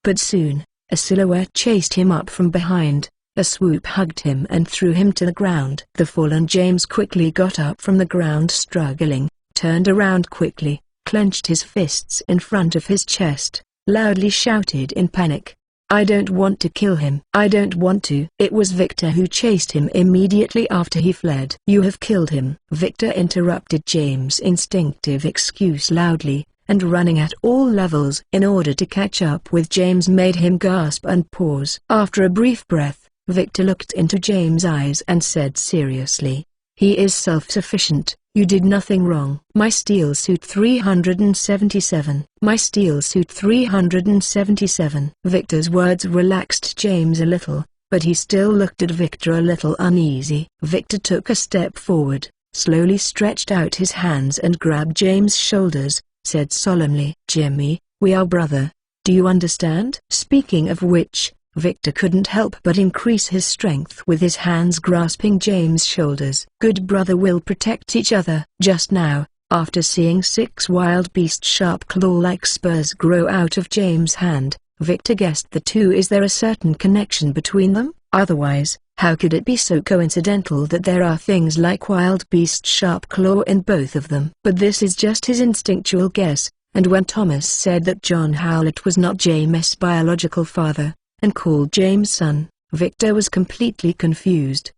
But soon, a silhouette chased him up from behind. A swoop hugged him and threw him to the ground. The fallen James quickly got up from the ground struggling, turned around quickly, clenched his fists in front of his chest, loudly shouted in panic, "I don't want to kill him. I don't want to." It was Victor who chased him immediately after he fled. "You have killed him," Victor interrupted James' instinctive excuse loudly, and running at all levels in order to catch up with James made him gasp and pause. After a brief breath, Victor looked into James' eyes and said seriously, "He is self-sufficient. You did nothing wrong." My Steel Suit 377. My Steel Suit 377. Victor's words relaxed James a little, but he still looked at Victor a little uneasy. Victor took a step forward, slowly stretched out his hands and grabbed James' shoulders, said solemnly, "Jimmy, we are brother. Do you understand?" Speaking of which, Victor couldn't help but increase his strength with his hands grasping James' shoulders. Good brother will protect each other. Just now, after seeing 6 wild beast sharp claw-like spurs grow out of James' hand, Victor guessed the two. Is there a certain connection between them? Otherwise, how could it be so coincidental that there are things like wild beast sharp claw in both of them? But this is just his instinctual guess, and when Thomas said that John Howlett was not James' biological father, and called James son, Victor was completely confused.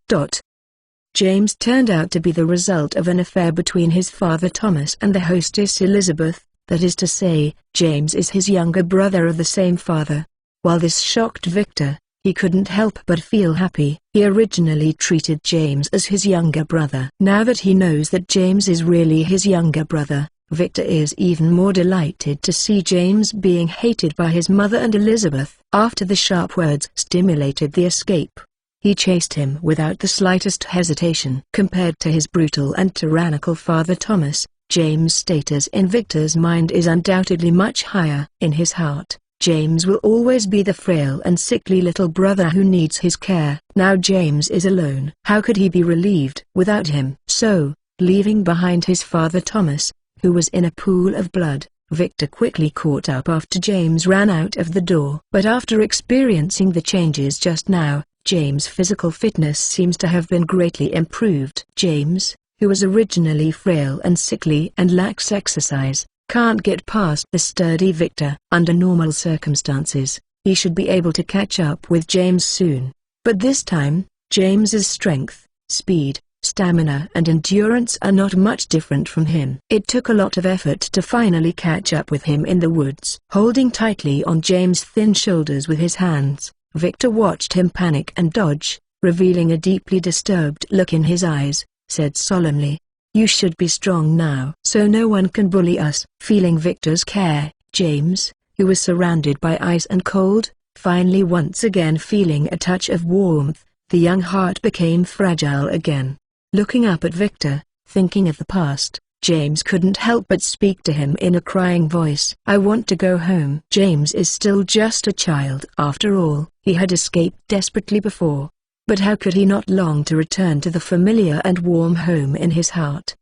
James turned out to be the result of an affair between his father Thomas and the hostess Elizabeth, that is to say, James is his younger brother of the same father. While this shocked Victor, he couldn't help but feel happy. He originally treated James as his younger brother. Now that he knows that James is really his younger brother, Victor is even more delighted to see James being hated by his mother and Elizabeth. After the sharp words stimulated the escape, he chased him without the slightest hesitation. Compared to his brutal and tyrannical father Thomas, James' status in Victor's mind is undoubtedly much higher. In his heart, James will always be the frail and sickly little brother who needs his care. Now James is alone. How could he be relieved without him? So, leaving behind his father Thomas, who was in a pool of blood, Victor quickly caught up after James ran out of the door. But after experiencing the changes just now, James' physical fitness seems to have been greatly improved. James, who was originally frail and sickly and lacks exercise, can't get past the sturdy Victor. Under normal circumstances, he should be able to catch up with James soon. But this time, James's strength, speed, stamina and endurance are not much different from him. It took a lot of effort to finally catch up with him in the woods. Holding tightly on James' thin shoulders with his hands, Victor watched him panic and dodge, revealing a deeply disturbed look in his eyes, said solemnly, "You should be strong now, so no one can bully us." Feeling Victor's care, James, who was surrounded by ice and cold, finally once again feeling a touch of warmth, the young heart became fragile again. Looking up at Victor, thinking of the past, James couldn't help but speak to him in a crying voice. "I want to go home." James is still just a child after all. He had escaped desperately before. But how could he not long to return to the familiar and warm home in his heart?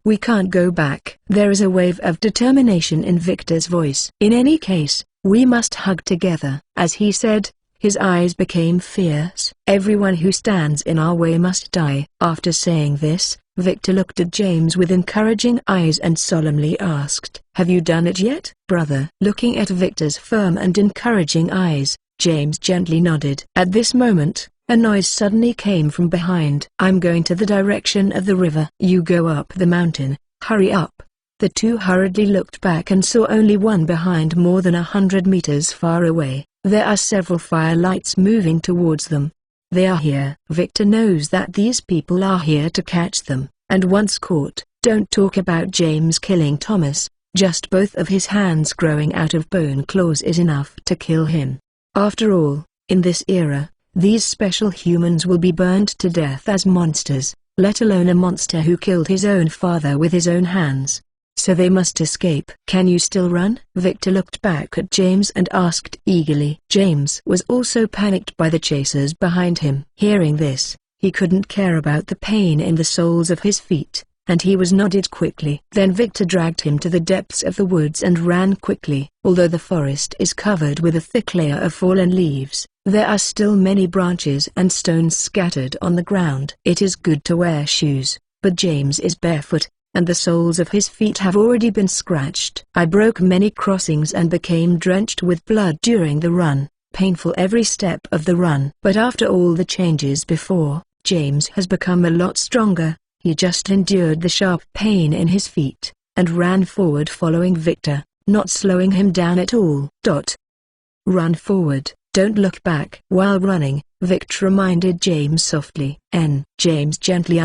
"We can't go back." There is a wave of determination in Victor's voice. "In any case, we must hug together." As he said, his eyes became fierce. "Everyone who stands in our way must die." After saying this, Victor looked at James with encouraging eyes and solemnly asked, "Have you done it yet, brother?" Looking at Victor's firm and encouraging eyes, James gently nodded. At this moment, a noise suddenly came from behind. "I'm going to the direction of the river." "You go up the mountain, hurry up." The two hurriedly looked back and saw only one behind more than 100 meters far away. There are several firelights moving towards them. They are here. Victor knows that these people are here to catch them, and once caught, don't talk about James killing Thomas, just both of his hands growing out of bone claws is enough to kill him. After all, in this era, these special humans will be burned to death as monsters, let alone a monster who killed his own father with his own hands. So they must escape. "Can you still run?" Victor looked back at James and asked eagerly. James was also panicked by the chasers behind him. Hearing this, he couldn't care about the pain in the soles of his feet, and he was nodded quickly. Then Victor dragged him to the depths of the woods and ran quickly. Although the forest is covered with a thick layer of fallen leaves, there are still many branches and stones scattered on the ground. It is good to wear shoes, but James is barefoot, and the soles of his feet have already been scratched. "I broke many crossings and became drenched with blood during the run, painful every step of the run. But after all the changes before, James has become a lot stronger. He just endured the sharp pain in his feet, and ran forward following Victor, not slowing him down at all. Run forward, don't look back." While running, Victor reminded James softly. James gently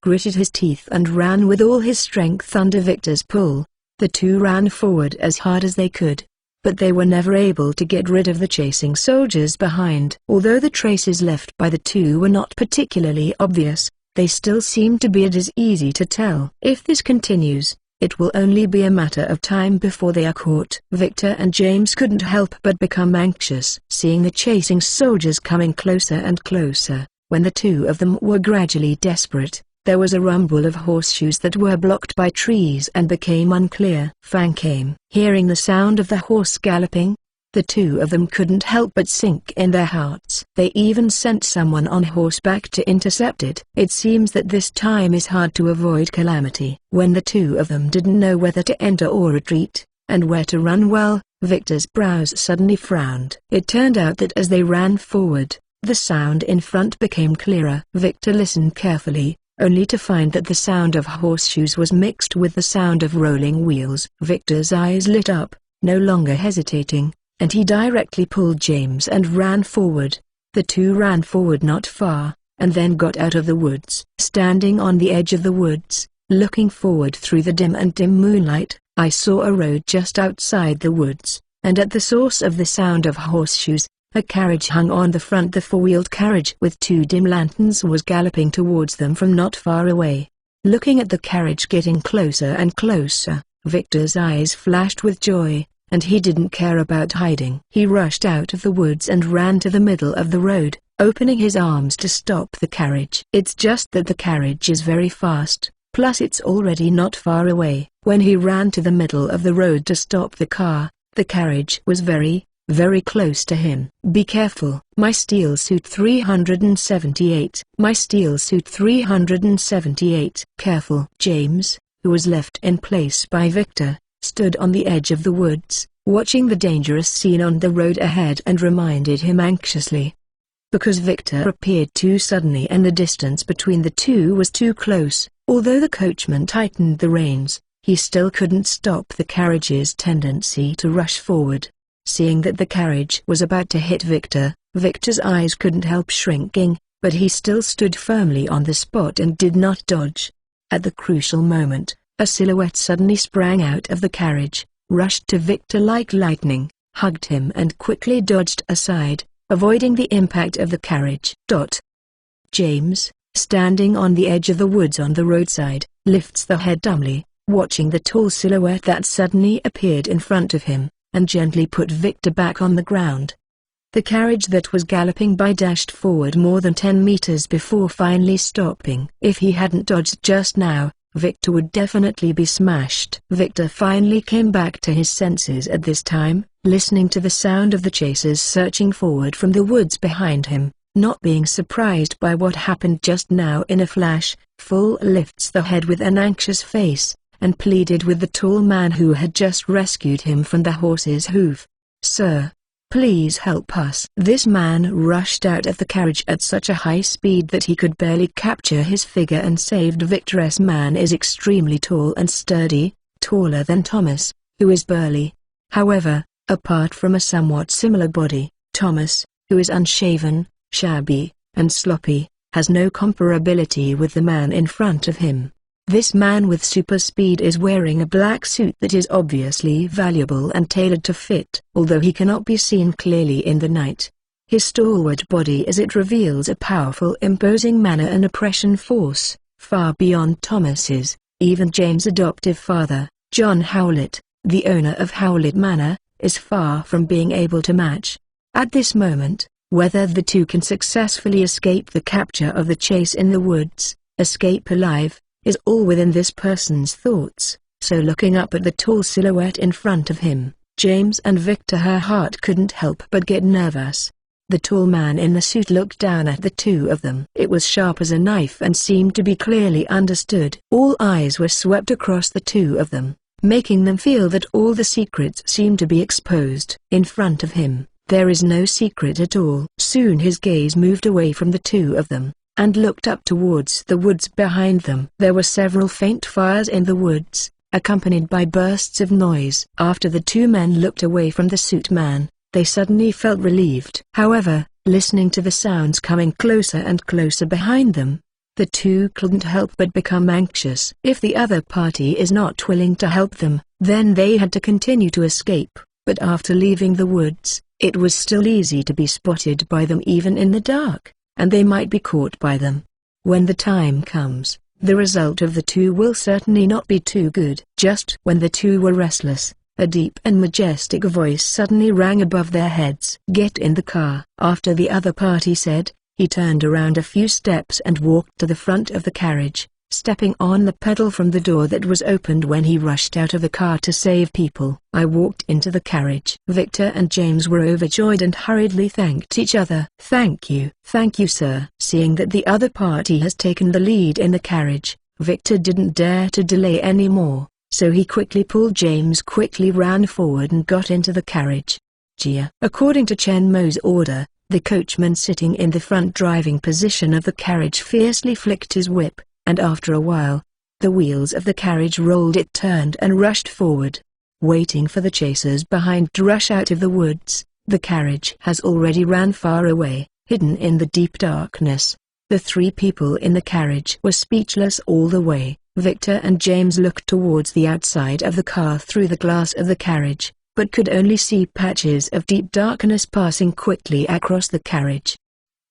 gritted his teeth and ran with all his strength under Victor's pull. The two ran forward as hard as they could, but they were never able to get rid of the chasing soldiers behind. Although the traces left by the two were not particularly obvious, they still seemed to be as easy to tell. If this continues, it will only be a matter of time before they are caught. Victor and James couldn't help but become anxious. Seeing the chasing soldiers coming closer and closer, when the two of them were gradually desperate, there was a rumble of horseshoes that were blocked by trees and became unclear. Fang came. Hearing the sound of the horse galloping, the two of them couldn't help but sink in their hearts. They even sent someone on horseback to intercept it. It seems that this time is hard to avoid calamity. When the two of them didn't know whether to enter or retreat, and where to run, well, Victor's brows suddenly frowned. It turned out that as they ran forward, The sound in front became clearer. Victor listened carefully, only to find that the sound of horseshoes was mixed with the sound of rolling wheels. Victor's eyes lit up, no longer hesitating, and he directly pulled James and ran forward. The two ran forward not far, and then got out of the woods. Standing on the edge of the woods, looking forward through the dim moonlight, I saw a road just outside the woods, and at the source of the sound of horseshoes, a carriage hung on the front. The four-wheeled carriage with two dim lanterns was galloping towards them from not far away. Looking at the carriage getting closer and closer, Victor's eyes flashed with joy, and he didn't care about hiding. He rushed out of the woods and ran to the middle of the road, opening his arms to stop the carriage. It's just that the carriage is very fast, plus it's already not far away. When he ran to the middle of the road to stop the car, the carriage was very close to him. Be careful. My steel suit 378. My steel suit 378. Careful. James, who was left in place by Victor, stood on the edge of the woods, watching the dangerous scene on the road ahead and reminded him anxiously. Because Victor appeared too suddenly and the distance between the two was too close, although the coachman tightened the reins, he still couldn't stop the carriage's tendency to rush forward. Seeing that the carriage was about to hit Victor, Victor's eyes couldn't help shrinking, but he still stood firmly on the spot and did not dodge. At the crucial moment, a silhouette suddenly sprang out of the carriage, rushed to Victor like lightning, hugged him and quickly dodged aside, avoiding the impact of the carriage. James, standing on the edge of the woods on the roadside, lifts the head dumbly, watching the tall silhouette that suddenly appeared in front of him, and gently put Victor back on the ground. The carriage that was galloping by dashed forward more than 10 meters before finally stopping. If he hadn't dodged just now, Victor would definitely be smashed. Victor finally came back to his senses at this time, listening to the sound of the chasers searching forward from the woods behind him. Not being surprised by what happened just now. In a flash, Full lifts the head with an anxious face, and pleaded with the tall man who had just rescued him from the horse's hoof. "Sir, please help us." This man rushed out of the carriage at such a high speed that he could barely capture his figure and saved Victor. This man is extremely tall and sturdy, taller than Thomas, who is burly. However, apart from a somewhat similar body, Thomas, who is unshaven, shabby, and sloppy, has no comparability with the man in front of him. This man with super speed is wearing a black suit that is obviously valuable and tailored to fit. Although he cannot be seen clearly in the night, his stalwart body as it reveals a powerful imposing manner and oppression force, far beyond Thomas's. Even James' adoptive father, John Howlett, the owner of Howlett Manor, is far from being able to match. At this moment, whether the two can successfully escape the capture of the chase in the woods, escape alive, is all within this person's thoughts. So looking up at the tall silhouette in front of him, James and Victor, her heart couldn't help but get nervous. The tall man in the suit looked down at the two of them. It was sharp as a knife and seemed to be clearly understood. All eyes were swept across the two of them, making them feel that all the secrets seemed to be exposed. In front of him, there is no secret at all. Soon his gaze moved away from the two of them, and looked up towards the woods behind them. There were several faint fires in the woods, accompanied by bursts of noise. After the two men looked away from the suit man, they suddenly felt relieved. However, listening to the sounds coming closer and closer behind them, the two couldn't help but become anxious. If the other party is not willing to help them, then they had to continue to escape. But after leaving the woods, it was still easy to be spotted by them even in the dark, and they might be caught by them. When the time comes, the result of the two will certainly not be too good. Just when the two were restless, a deep and majestic voice suddenly rang above their heads. "Get in the car." After the other party said, he turned around a few steps and walked to the front of the carriage, stepping on the pedal from the door that was opened when he rushed out of the car to save people. I walked into the carriage. Victor and James were overjoyed and hurriedly thanked each other. "Thank you, sir." Seeing that the other party has taken the lead in the carriage, Victor didn't dare to delay any more, so he quickly pulled James, quickly ran forward and got into the carriage. According to Chen Mo's order, The coachman sitting in the front driving position of the carriage fiercely flicked his whip, and after a while, the wheels of the carriage rolled. It turned and rushed forward. Waiting for the chasers behind to rush out of the woods, the carriage has already ran far away, hidden in the deep darkness. The three people in the carriage were speechless all the way. Victor and James looked towards the outside of the car through the glass of the carriage, but could only see patches of deep darkness passing quickly across the carriage.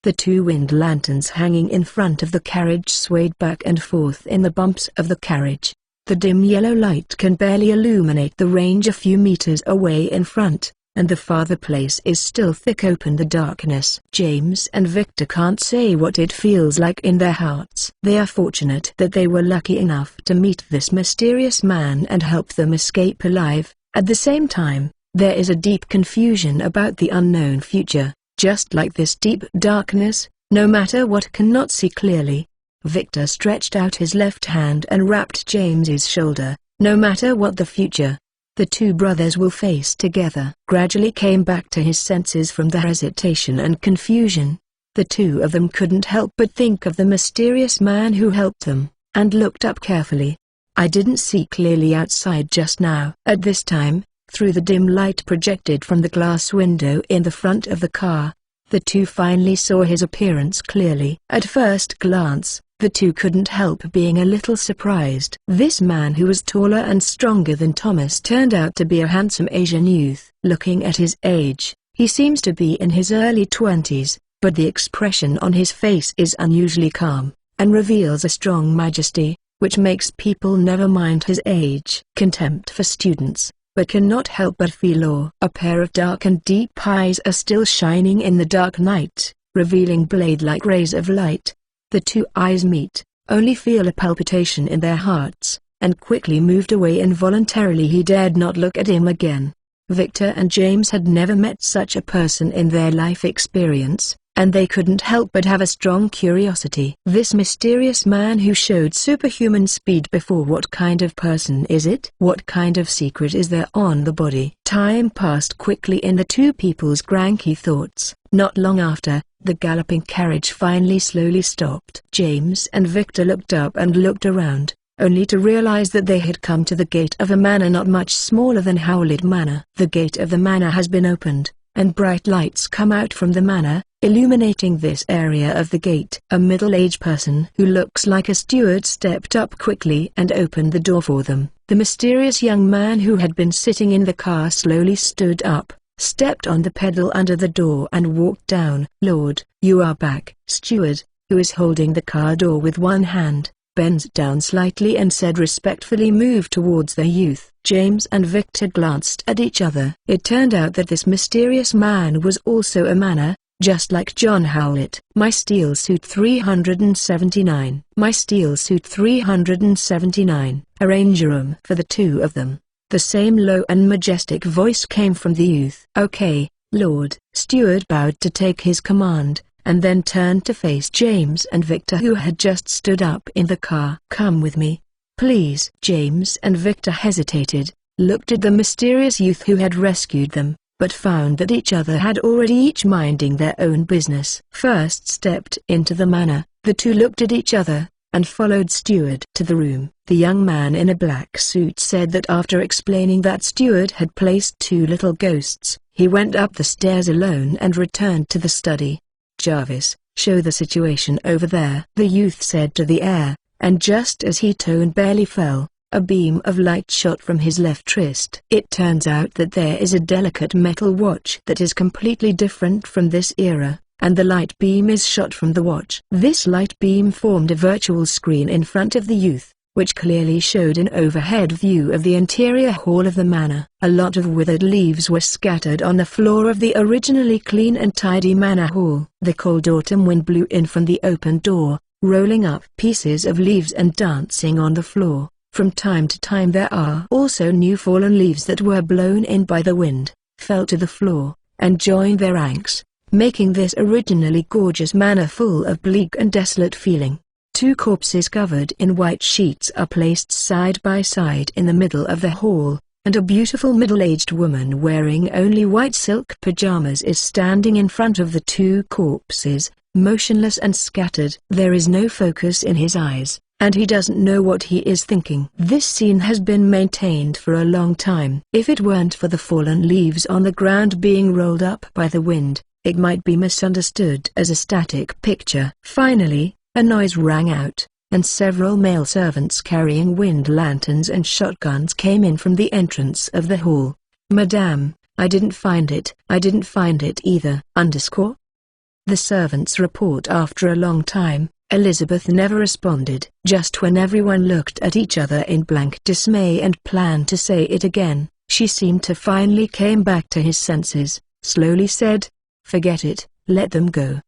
The two wind lanterns hanging in front of the carriage swayed back and forth in the bumps of the carriage. The dim yellow light can barely illuminate the range a few meters away in front, and the farther place is still thick open the darkness. James and Victor can't say what it feels like in their hearts. They are fortunate that they were lucky enough to meet this mysterious man and help them escape alive. At the same time, there is a deep confusion about the unknown future. Just like this deep darkness, no matter what cannot see clearly. Victor stretched out his left hand and rapped James's shoulder. No matter what the future, the two brothers will face together. Gradually came back to his senses from the hesitation and confusion. The two of them couldn't help but think of the mysterious man who helped them, and looked up carefully. I didn't see clearly outside just now. At this time, through the dim light projected from the glass window in the front of the car, the two finally saw his appearance clearly. At first glance, the two couldn't help being a little surprised. This man, who was taller and stronger than Thomas, turned out to be a handsome Asian youth. Looking at his age, he seems to be in his early 20s, but the expression on his face is unusually calm, and reveals a strong majesty, which makes people never mind his age. Contempt for students, but cannot help but feel awe. A pair of dark and deep eyes are still shining in the dark night, revealing blade-like rays of light. The two eyes meet, only feel a palpitation in their hearts, and quickly moved away involuntarily. He dared not look at him again. Victor and James had never met such a person in their life experience, and they couldn't help but have a strong curiosity. This mysterious man who showed superhuman speed before, what kind of person is it? What kind of secret is there on the body? Time passed quickly in the two people's cranky thoughts. Not long after, the galloping carriage finally slowly stopped. James and Victor looked up and looked around, only to realize that they had come to the gate of a manor not much smaller than Howlett Manor. The gate of the manor has been opened, and bright lights come out from the manor, illuminating this area of the gate. A middle-aged person who looks like a steward stepped up quickly and opened the door for them. The mysterious young man who had been sitting in the car slowly stood up, stepped on the pedal under the door and walked down. "Lord, you are back." Steward, who is holding the car door with one hand, bends down slightly and said respectfully, "Move towards the youth." James and Victor glanced at each other. It turned out that this mysterious man was also a manor, just like John Howlett. My Steel Suit 379. My Steel Suit 379. Arrange a room for the two of them. The same low and majestic voice came from the youth. "Okay, Lord." Steward bowed to take his command, and then turned to face James and Victor, who had just stood up in the car. "Come with me, please." James and Victor hesitated, looked at the mysterious youth who had rescued them, but found that each other had already each minding their own business. First stepped into the manor, the two looked at each other, and followed Steward to the room. The young man in a black suit said that after explaining that Steward had placed two little ghosts, he went up the stairs alone and returned to the study. "Jarvis, show the situation over there," the youth said to the air, and just as he tone barely fell, a beam of light shot from his left wrist. It turns out that there is a delicate metal watch that is completely different from this era, and the light beam is shot from the watch. This light beam formed a virtual screen in front of the youth, which clearly showed an overhead view of the interior hall of the manor. A lot of withered leaves were scattered on the floor of the originally clean and tidy manor hall. The cold autumn wind blew in from the open door, rolling up pieces of leaves and dancing on the floor. From time to time there are also new fallen leaves that were blown in by the wind, fell to the floor, and joined their ranks, making this originally gorgeous manor full of bleak and desolate feeling. Two corpses covered in white sheets are placed side by side in the middle of the hall, and a beautiful middle-aged woman wearing only white silk pajamas is standing in front of the two corpses, motionless and scattered. There is no focus in his eyes, and he doesn't know what he is thinking. This scene has been maintained for a long time. If it weren't for the fallen leaves on the ground being rolled up by the wind, it might be misunderstood as a static picture. Finally, a noise rang out, and several male servants carrying wind lanterns and shotguns came in from the entrance of the hall. "Madame, I didn't find it. I didn't find it either." The servants report after a long time. Elizabeth never responded. Just when everyone looked at each other in blank dismay and planned to say it again, she seemed to finally came back to his senses, slowly said, "Forget it, let them go."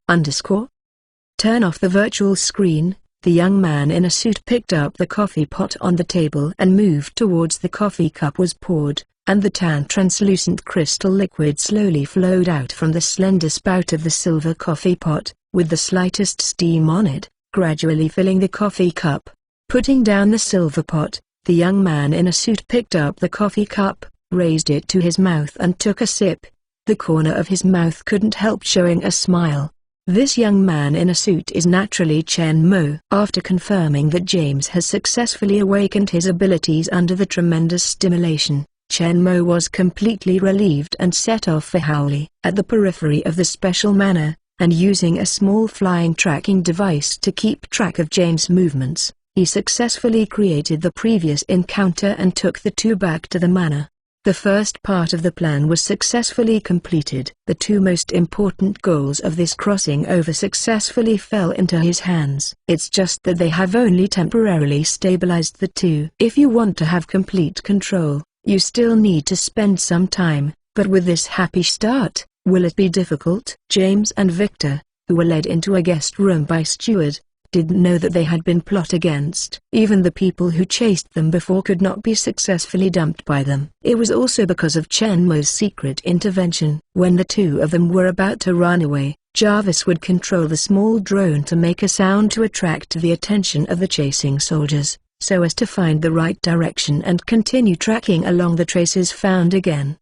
Turn off the virtual screen. The young man in a suit picked up the coffee pot on the table and moved towards the coffee cup was poured, and the tan translucent crystal liquid slowly flowed out from the slender spout of the silver coffee pot, with the slightest steam on it, gradually filling the coffee cup. Putting down the silver pot, the young man in a suit picked up the coffee cup, raised it to his mouth and took a sip. The corner of his mouth couldn't help showing a smile. This young man in a suit is naturally Chen Mo. After confirming that James has successfully awakened his abilities under the tremendous stimulation, Chen Mo was completely relieved and set off for Howley. At the periphery of the special manor, and using a small flying tracking device to keep track of James' movements, he successfully created the previous encounter and took the two back to the manor. The first part of the plan was successfully completed. The two most important goals of this crossing over successfully fell into his hands. It's just that they have only temporarily stabilized the two. If you want to have complete control, you still need to spend some time, but with this happy start, will it be difficult? James and Victor, who were led into a guest room by Steward, didn't know that they had been plotted against. Even the people who chased them before could not be successfully dumped by them. It was also because of Chen Mo's secret intervention. When the two of them were about to run away, Jarvis would control the small drone to make a sound to attract the attention of the chasing soldiers, so as to find the right direction and continue tracking along the traces found again.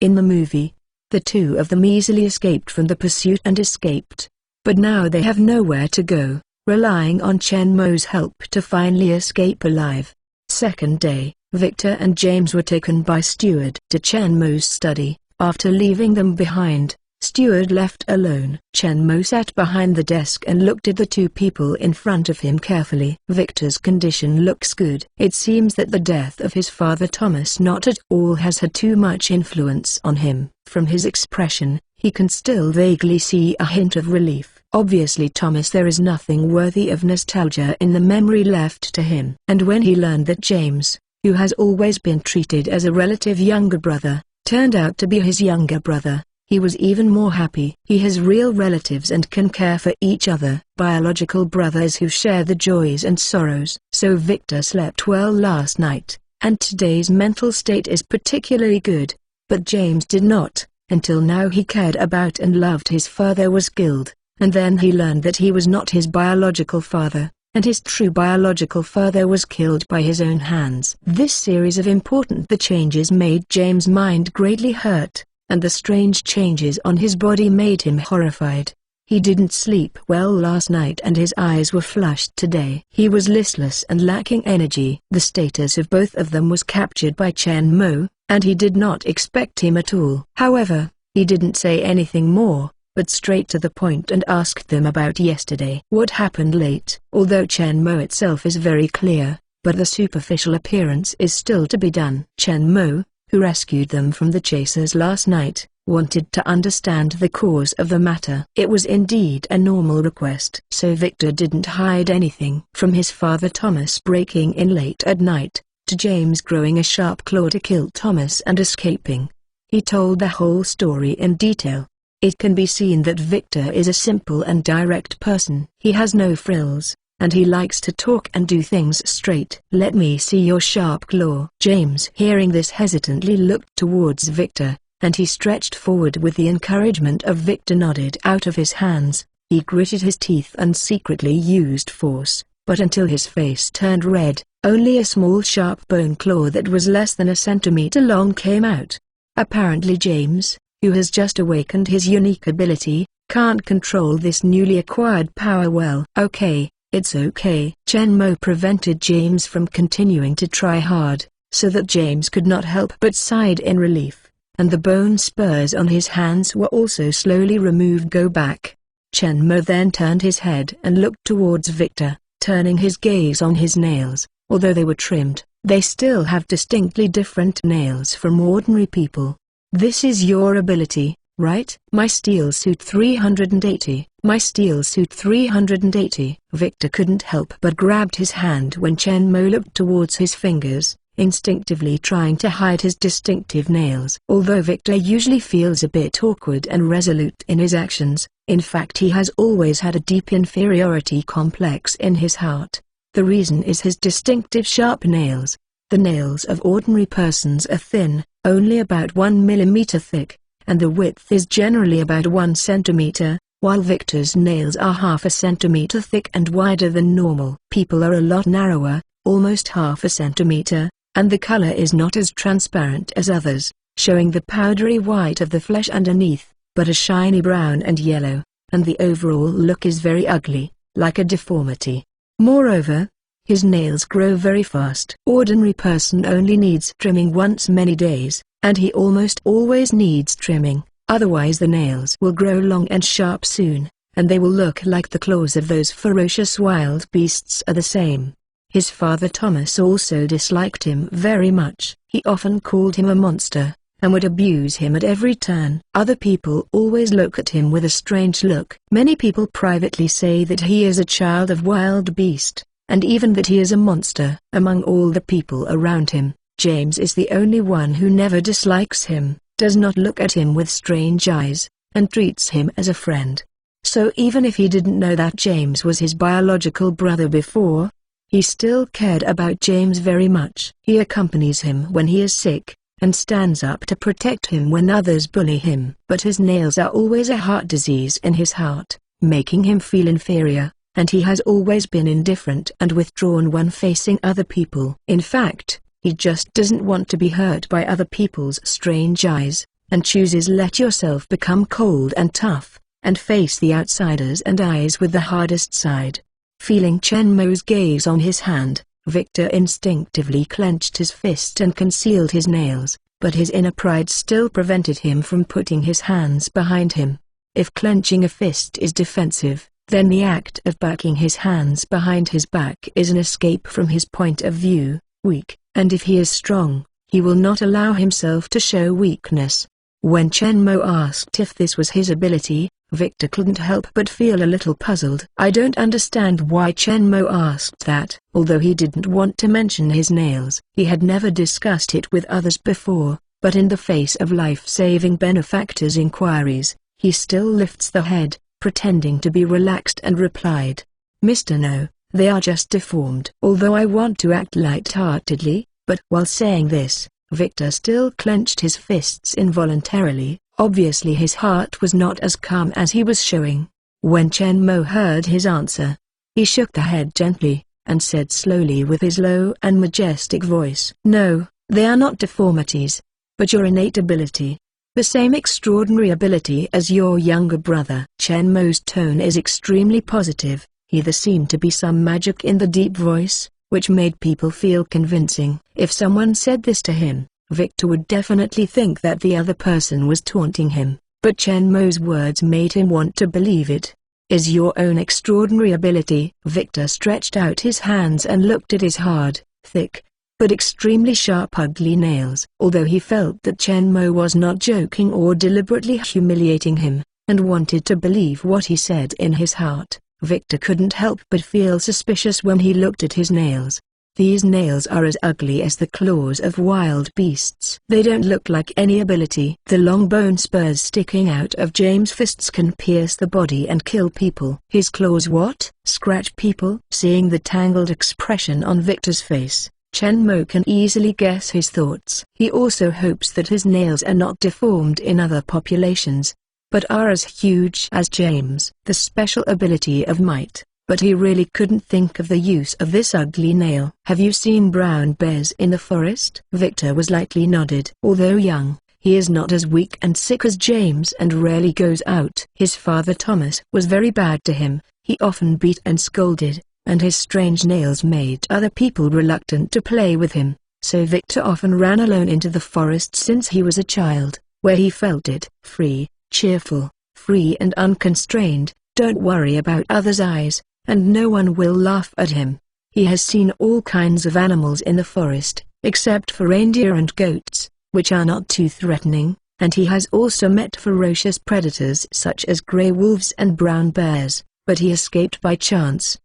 In the movie, the two of them easily escaped from the pursuit and escaped. But now they have nowhere to go, relying on Chen Mo's help to finally escape alive. Second day, Victor and James were taken by Steward to Chen Mo's study. After leaving them behind, Steward left alone. Chen Mo sat behind the desk and looked at the two people in front of him carefully. Victor's condition looks good. It seems that the death of his father Thomas not at all has had too much influence on him. From his expression, he can still vaguely see a hint of relief. Obviously there is nothing worthy of nostalgia in the memory left to him. And when he learned that James, who has always been treated as a relative younger brother, turned out to be his younger brother, he was even more happy. He has real relatives and can care for each other, biological brothers who share the joys and sorrows. So Victor slept well last night, and today's mental state is particularly good, but James did not. Until now he cared about and loved his father was killed, and then he learned that he was not his biological father, and his true biological father was killed by his own hands. This series of important changes made James' mind greatly hurt, and the strange changes on his body made him horrified. He didn't sleep well last night and his eyes were flushed today. He was listless and lacking energy. The status of both of them was captured by Chen Mo, and he did not expect him at all. However, he didn't say anything more, but straight to the point and asked them about yesterday. What happened late? Although Chen Mo itself is very clear, but the superficial appearance is still to be done. Chen Mo, who rescued them from the chasers last night, wanted to understand the cause of the matter. It was indeed a normal request. So Victor didn't hide anything. From his father Thomas breaking in late at night, to James growing a sharp claw to kill Thomas and escaping, he told the whole story in detail. It can be seen that Victor is a simple and direct person. He has no frills, and he likes to talk and do things straight. "Let me see your sharp claw." James, hearing this, hesitantly looked towards Victor, and he stretched forward with the encouragement of Victor nodded out of his hands. He gritted his teeth and secretly used force, but until his face turned red, only a small sharp bone claw that was less than a centimeter long came out. Apparently James, who has just awakened his unique ability, can't control this newly acquired power well. "Okay, it's okay." Chen Mo prevented James from continuing to try hard, so that James could not help but sighed in relief, and the bone spurs on his hands were also slowly removed. "Go back." Chen Mo then turned his head and looked towards Victor, turning his gaze on his nails. Although they were trimmed, they still have distinctly different nails from ordinary people. "This is your ability, right?" "My steel suit 380. My steel suit 380. Victor couldn't help but grabbed his hand when Chen Mo looked towards his fingers, instinctively trying to hide his distinctive nails. Although Victor usually feels a bit awkward and resolute in his actions, in fact he has always had a deep inferiority complex in his heart. The reason is his distinctive sharp nails. The nails of ordinary persons are thin, only about 1 millimeter thick, and the width is generally about 1 centimeter, while Victor's nails are half a centimeter thick and wider than normal. People are a lot narrower, almost half a centimeter, and the color is not as transparent as others, showing the powdery white of the flesh underneath, but a shiny brown and yellow, and the overall look is very ugly, like a deformity. Moreover, his nails grow very fast. Ordinary person only needs trimming once many days, and he almost always needs trimming, otherwise the nails will grow long and sharp soon, and they will look like the claws of those ferocious wild beasts are the same. His father Thomas also disliked him very much. He often called him a monster, and would abuse him at every turn. Other people always look at him with a strange look. Many people privately say that he is a child of wild beast, and even that he is a monster. Among all the people around him, James is the only one who never dislikes him, does not look at him with strange eyes, and treats him as a friend. So even if he didn't know that James was his biological brother before, he still cared about James very much. He accompanies him when he is sick, and stands up to protect him when others bully him. But his nails are always a heart disease in his heart, making him feel inferior, and he has always been indifferent and withdrawn when facing other people. In fact, he just doesn't want to be hurt by other people's strange eyes, and chooses let yourself become cold and tough, and face the outsiders and eyes with the hardest side. Feeling Chen Mo's gaze on his hand, Victor instinctively clenched his fist and concealed his nails, but his inner pride still prevented him from putting his hands behind him. If clenching a fist is defensive, then the act of backing his hands behind his back is an escape from his point of view, weak, and if he is strong, he will not allow himself to show weakness. When Chen Mo asked if this was his ability, Victor couldn't help but feel a little puzzled. I don't understand why Chen Mo asked that. Although he didn't want to mention his nails, he had never discussed it with others before, but in the face of life-saving benefactors' inquiries, he still lifts the head, pretending to be relaxed and replied, "Mr. No, they are just deformed." Although I want to act light-heartedly, but while saying this, Victor still clenched his fists involuntarily. Obviously his heart was not as calm as he was showing. When Chen Mo heard his answer, he shook the head gently, and said slowly with his low and majestic voice, "No, they are not deformities, but your innate ability. The same extraordinary ability as your younger brother." Chen Mo's tone is extremely positive. There seemed to be some magic in the deep voice, which made people feel convincing. If someone said this to him, Victor would definitely think that the other person was taunting him, but Chen Mo's words made him want to believe it. "Is your own extraordinary ability?" Victor stretched out his hands and looked at his hard, thick, but extremely sharp ugly nails. Although he felt that Chen Mo was not joking or deliberately humiliating him, and wanted to believe what he said in his heart, Victor couldn't help but feel suspicious when he looked at his nails. These nails are as ugly as the claws of wild beasts. They don't look like any ability. The long bone spurs sticking out of James' fists can pierce the body and kill people. His claws what? Scratch people? Seeing the tangled expression on Victor's face, Chen Mo can easily guess his thoughts. He also hopes that his nails are not deformed in other populations, but are as huge as James. The special ability of might, but he really couldn't think of the use of this ugly nail. "Have you seen brown bears in the forest?" Victor was lightly nodded. "Although young, he is not as weak and sick as James and rarely goes out. His father Thomas was very bad to him. He often beat and scolded, and his strange nails made other people reluctant to play with him. So Victor often ran alone into the forest since he was a child, where he felt it free, cheerful, free and unconstrained. Don't worry about others' eyes, and no one will laugh at him. He has seen all kinds of animals in the forest, except for reindeer and goats, which are not too threatening, and he has also met ferocious predators such as gray wolves and brown bears, but he escaped by chance."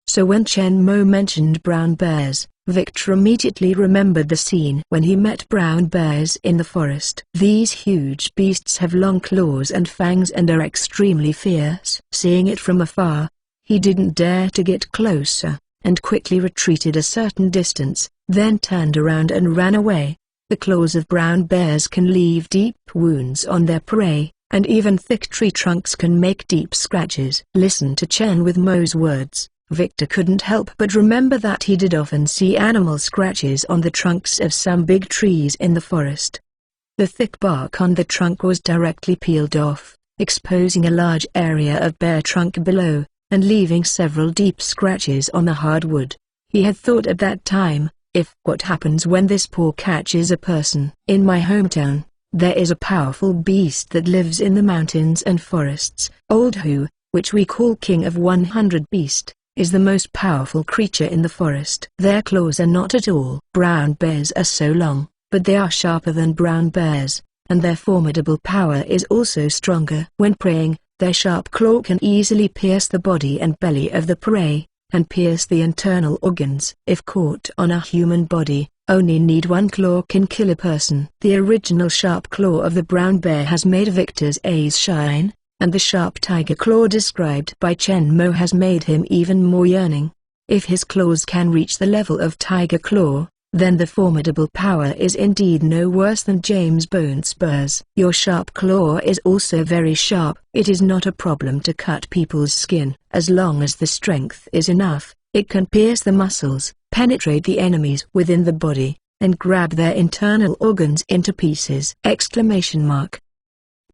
So when Chen Mo mentioned brown bears, Victor immediately remembered the scene when he met brown bears in the forest. These huge beasts have long claws and fangs and are extremely fierce. Seeing it from afar, he didn't dare to get closer, and quickly retreated a certain distance, then turned around and ran away. The claws of brown bears can leave deep wounds on their prey, and even thick tree trunks can make deep scratches. Listen to Chen with Mo's words. Victor couldn't help but remember that he did often see animal scratches on the trunks of some big trees in the forest. The thick bark on the trunk was directly peeled off, exposing a large area of bare trunk below, and leaving several deep scratches on the hardwood. He had thought at that time, what happens when this paw catches a person? In my hometown, there is a powerful beast that lives in the mountains and forests. Old Hu, which we call King of 100 Beast, is the most powerful creature in the forest. Their claws are not at all. Brown bears are so long, but they are sharper than brown bears, and their formidable power is also stronger. When preying, their sharp claw can easily pierce the body and belly of the prey, and pierce the internal organs. If caught on a human body, only one claw can kill a person. The original sharp claw of the brown bear has made Victor's eyes shine, and the sharp tiger claw described by Chen Mo has made him even more yearning. If his claws can reach the level of tiger claw, then the formidable power is indeed no worse than James Bone spurs. Your sharp claw is also very sharp. It is not a problem to cut people's skin. As long as the strength is enough, it can pierce the muscles, penetrate the enemies within the body, and grab their internal organs into pieces!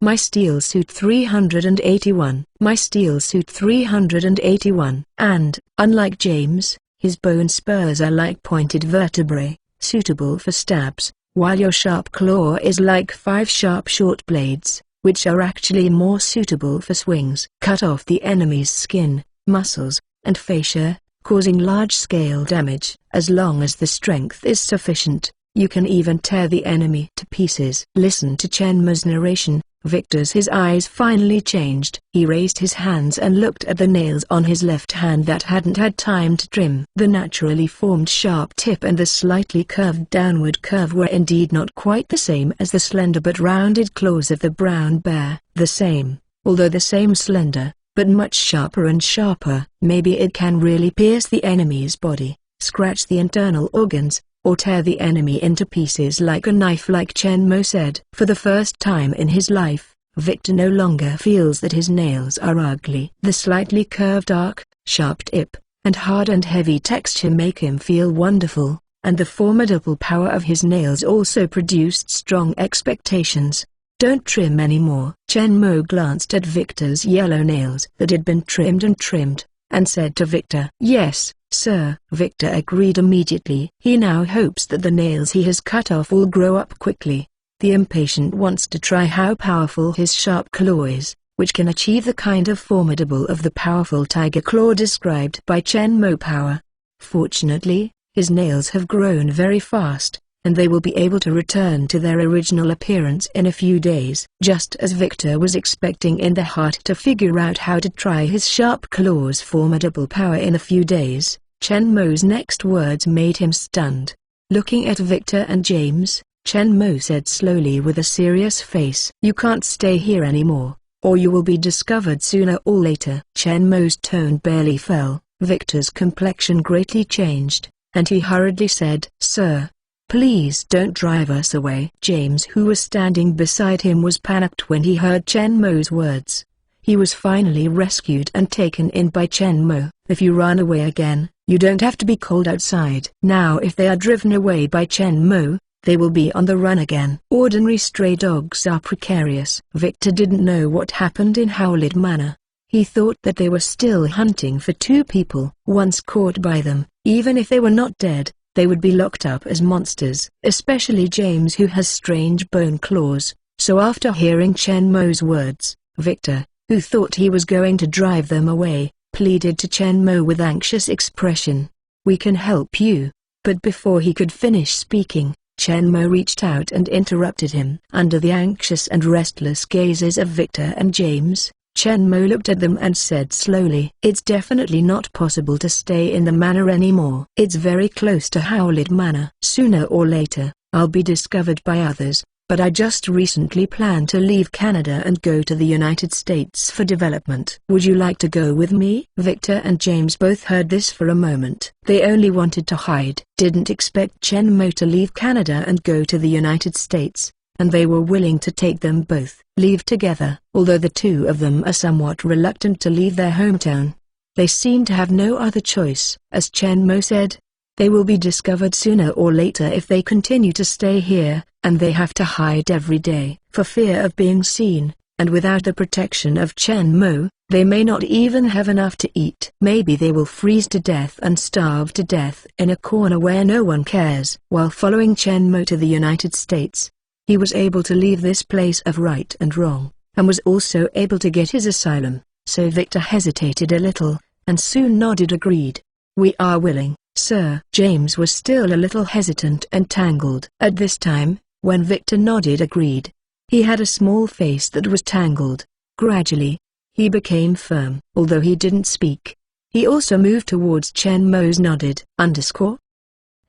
My Steel Suit 381. My Steel Suit 381. And, unlike James, his bone spurs are like pointed vertebrae, suitable for stabs, while your sharp claw is like 5 sharp short blades, which are actually more suitable for swings. Cut off the enemy's skin, muscles, and fascia, causing large-scale damage. As long as the strength is sufficient, you can even tear the enemy to pieces. Listen to Chen Mo's narration. His eyes finally changed. He raised his hands and looked at the nails on his left hand that hadn't had time to trim. The naturally formed sharp tip and the slightly curved downward curve were indeed not quite the same as the slender but rounded claws of the brown bear. The same, although the same slender, but much sharper and sharper. Maybe it can really pierce the enemy's body, scratch the internal organs, or tear the enemy into pieces like a knife, like Chen Mo said. For the first time in his life, Victor no longer feels that his nails are ugly. The slightly curved arc, sharp tip, and hard and heavy texture make him feel wonderful, and the formidable power of his nails also produced strong expectations. Don't trim anymore. Chen Mo glanced at Victor's yellow nails that had been trimmed, and said to Victor, "Yes, sir." Victor agreed immediately. He now hopes that the nails he has cut off will grow up quickly. The impatient wants to try how powerful his sharp claw is, which can achieve the kind of formidable of the powerful tiger claw described by Chen Mo power. Fortunately, his nails have grown very fast, and they will be able to return to their original appearance in a few days. Just as Victor was expecting in the heart to figure out how to try his sharp claw's formidable power in a few days, Chen Mo's next words made him stunned. Looking at Victor and James, Chen Mo said slowly with a serious face, "You can't stay here anymore, or you will be discovered sooner or later." Chen Mo's tone barely fell. Victor's complexion greatly changed, and he hurriedly said, "Sir, please don't drive us away." James, who was standing beside him, was panicked when he heard Chen Mo's words. He was finally rescued and taken in by Chen Mo. If you run away again, you don't have to be cold outside. Now if they are driven away by Chen Mo, they will be on the run again. Ordinary stray dogs are precarious. Victor didn't know what happened in Howlett Manor. He thought that they were still hunting for two people. Once caught by them, even if they were not dead, they would be locked up as monsters. Especially James, who has strange bone claws. So after hearing Chen Mo's words, Victor, who thought he was going to drive them away, pleaded to Chen Mo with anxious expression. "We can help you." But before he could finish speaking, Chen Mo reached out and interrupted him. Under the anxious and restless gazes of Victor and James, Chen Mo looked at them and said slowly, "It's definitely not possible to stay in the manor anymore. It's very close to Howlett Manor. Sooner or later, I'll be discovered by others, but I just recently planned to leave Canada and go to the United States for development. Would you like to go with me?" Victor and James both heard this for a moment. They only wanted to hide, didn't expect Chen Mo to leave Canada and go to the United States, and they were willing to take them both, leave together. Although the two of them are somewhat reluctant to leave their hometown, they seem to have no other choice. As Chen Mo said, they will be discovered sooner or later if they continue to stay here, and they have to hide every day for fear of being seen, and without the protection of Chen Mo, they may not even have enough to eat. Maybe they will freeze to death and starve to death in a corner where no one cares. While following Chen Mo to the United States, he was able to leave this place of right and wrong, and was also able to get his asylum. So Victor hesitated a little, and soon nodded agreed. "We are willing, sir." James was still a little hesitant and tangled. At this time, when Victor nodded agreed, he had a small face that was tangled. Gradually, he became firm. Although he didn't speak, he also moved towards Chen Mo's nodded.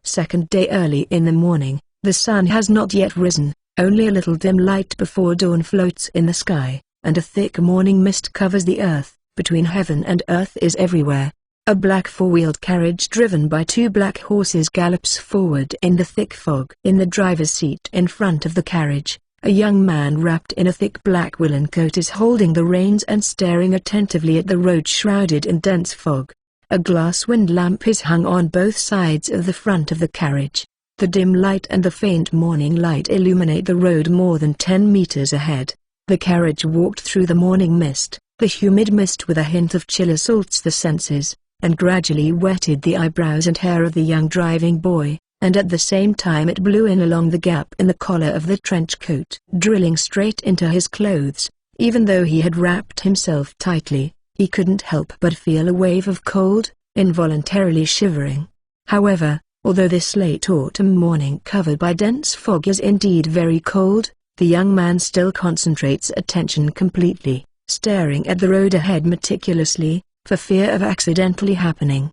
Second day. Early in the morning, the sun has not yet risen. Only a little dim light before dawn floats in the sky, and a thick morning mist covers the earth. Between heaven and earth is everywhere. A black four-wheeled carriage driven by two black horses gallops forward in the thick fog. In the driver's seat in front of the carriage, a young man wrapped in a thick black woolen coat is holding the reins and staring attentively at the road shrouded in dense fog. A glass wind lamp is hung on both sides of the front of the carriage. The dim light and the faint morning light illuminate the road more than 10 meters ahead. The carriage walked through the morning mist. The humid mist with a hint of chill assaults the senses, and gradually wetted the eyebrows and hair of the young driving boy, and at the same time it blew in along the gap in the collar of the trench coat, drilling straight into his clothes. Even though he had wrapped himself tightly, he couldn't help but feel a wave of cold, involuntarily shivering. However, although this late autumn morning covered by dense fog is indeed very cold, the young man still concentrates attention completely, staring at the road ahead meticulously, for fear of accidentally happening.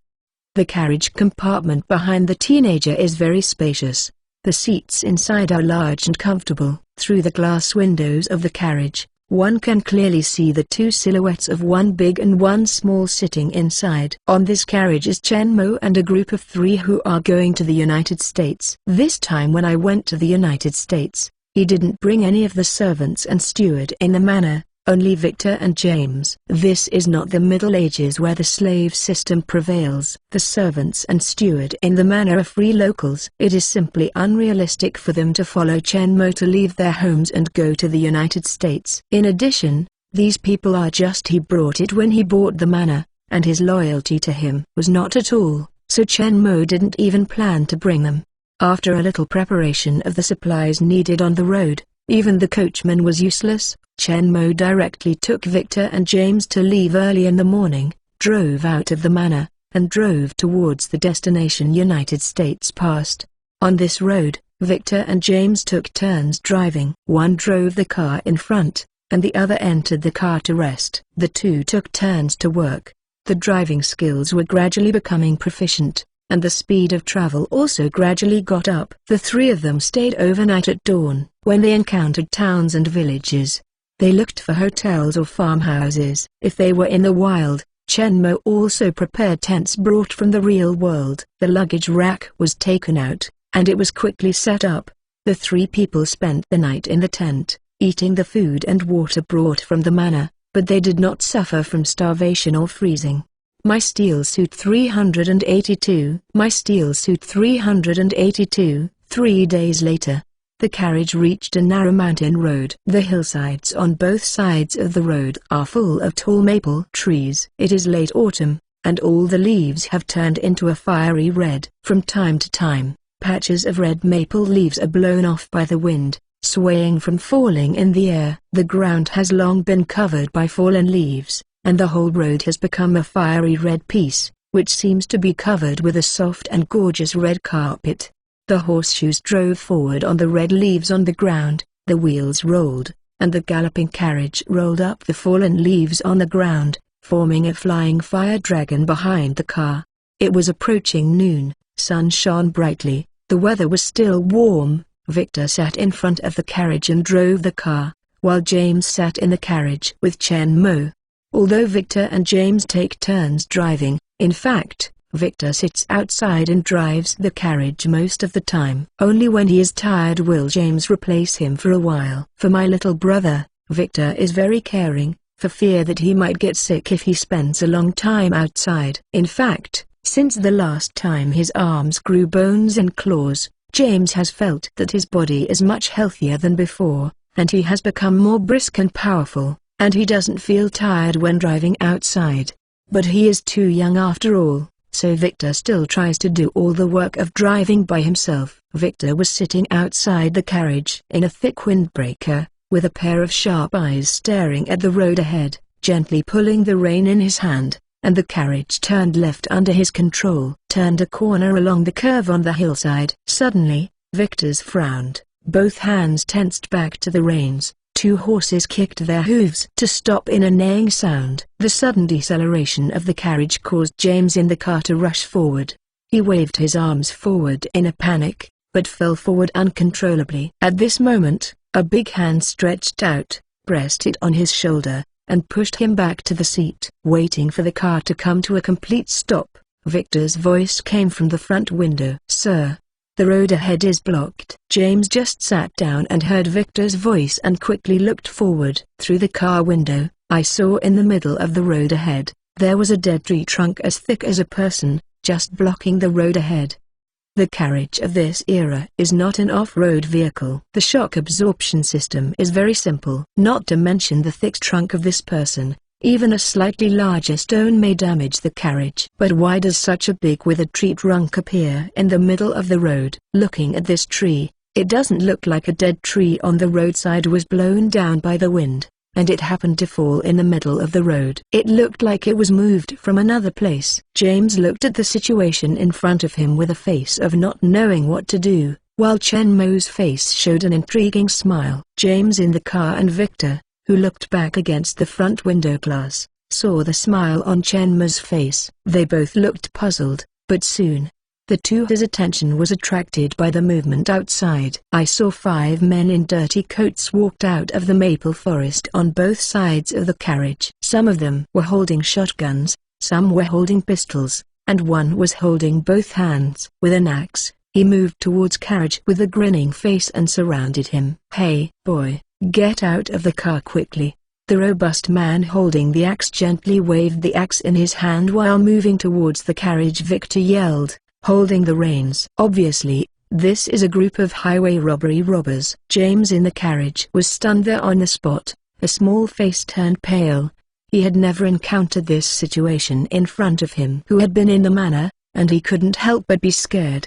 The carriage compartment behind the teenager is very spacious. The seats inside are large and comfortable. Through the glass windows of the carriage, one can clearly see the two silhouettes of one big and one small sitting inside. On this carriage is Chen Mo and a group of 3 who are going to the United States. This time when I went to the United States, he didn't bring any of the servants and steward in the manor, only Victor and James. This is not the Middle Ages where the slave system prevails. The servants and steward in the manor are free locals. It is simply unrealistic for them to follow Chen Mo to leave their homes and go to the United States. In addition, these people are just he brought it when he bought the manor, and his loyalty to him was not at all, so Chen Mo didn't even plan to bring them. After a little preparation of the supplies needed on the road, even the coachman was useless. Chen Mo directly took Victor and James to leave early in the morning, drove out of the manor, and drove towards the destination United States past. On this road, Victor and James took turns driving. One drove the car in front, and the other entered the car to rest. The two took turns to work. The driving skills were gradually becoming proficient, and the speed of travel also gradually got up. The 3 of them stayed overnight at dawn. When they encountered towns and villages, they looked for hotels or farmhouses. If they were in the wild, Chen Mo also prepared tents brought from the real world. The luggage rack was taken out, and it was quickly set up. The 3 people spent the night in the tent, eating the food and water brought from the manor, but they did not suffer from starvation or freezing. My Steel Suit 382. My Steel Suit 382. 3 days later, the carriage reached a narrow mountain road. The hillsides on both sides of the road are full of tall maple trees. It is late autumn, and all the leaves have turned into a fiery red. From time to time, patches of red maple leaves are blown off by the wind, swaying from falling in the air. The ground has long been covered by fallen leaves, and the whole road has become a fiery red piece, which seems to be covered with a soft and gorgeous red carpet. The horseshoes drove forward on the red leaves on the ground, the wheels rolled, and the galloping carriage rolled up the fallen leaves on the ground, forming a flying fire dragon behind the car. It was approaching noon, sun shone brightly, the weather was still warm. Victor sat in front of the carriage and drove the car, while James sat in the carriage with Chen Mo. Although Victor and James take turns driving, in fact, Victor sits outside and drives the carriage most of the time. Only when he is tired will James replace him for a while. For my little brother, Victor is very caring, for fear that he might get sick if he spends a long time outside. In fact, since the last time his arms grew bones and claws, James has felt that his body is much healthier than before, and he has become more brisk and powerful, and he doesn't feel tired when driving outside. But he is too young after all, so Victor still tries to do all the work of driving by himself. Victor was sitting outside the carriage in a thick windbreaker, with a pair of sharp eyes staring at the road ahead, gently pulling the rein in his hand, and the carriage turned left under his control, turned a corner along the curve on the hillside. Suddenly, Victor's frowned, both hands tensed back to the reins. Two horses kicked their hooves to stop in a neighing sound. The sudden deceleration of the carriage caused James in the car to rush forward. He waved his arms forward in a panic, but fell forward uncontrollably. At this moment, a big hand stretched out, pressed it on his shoulder, and pushed him back to the seat. Waiting for the car to come to a complete stop, Victor's voice came from the front window. "Sir, the road ahead is blocked." James just sat down and heard Victor's voice and quickly looked forward. Through the car window, I saw in the middle of the road ahead, there was a dead tree trunk as thick as a person, just blocking the road ahead. The carriage of this era is not an off-road vehicle. The shock absorption system is very simple. Not to mention the thick trunk of this person, even a slightly larger stone may damage the carriage. But why does such a big withered tree trunk appear in the middle of the road? Looking at this tree, it doesn't look like a dead tree on the roadside was blown down by the wind, and it happened to fall in the middle of the road. It looked like it was moved from another place. James looked at the situation in front of him with a face of not knowing what to do, while Chen Mo's face showed an intriguing smile. James in the car and Victor, who looked back against the front window glass, saw the smile on Chen Mo's face. They both looked puzzled, but soon, the two's attention was attracted by the movement outside. I saw 5 men in dirty coats walked out of the maple forest on both sides of the carriage. Some of them were holding shotguns, some were holding pistols, and one was holding both hands. With an axe, he moved towards carriage with a grinning face and surrounded him. "Hey, boy, get out of the car quickly." The robust man holding the axe gently waved the axe in his hand while moving towards the carriage. Victor yelled, holding the reins. Obviously, this is a group of highway robbery robbers. James in the carriage was stunned there on the spot. A small face turned pale. He had never encountered this situation in front of him. Who had been in the manor, and he couldn't help but be scared.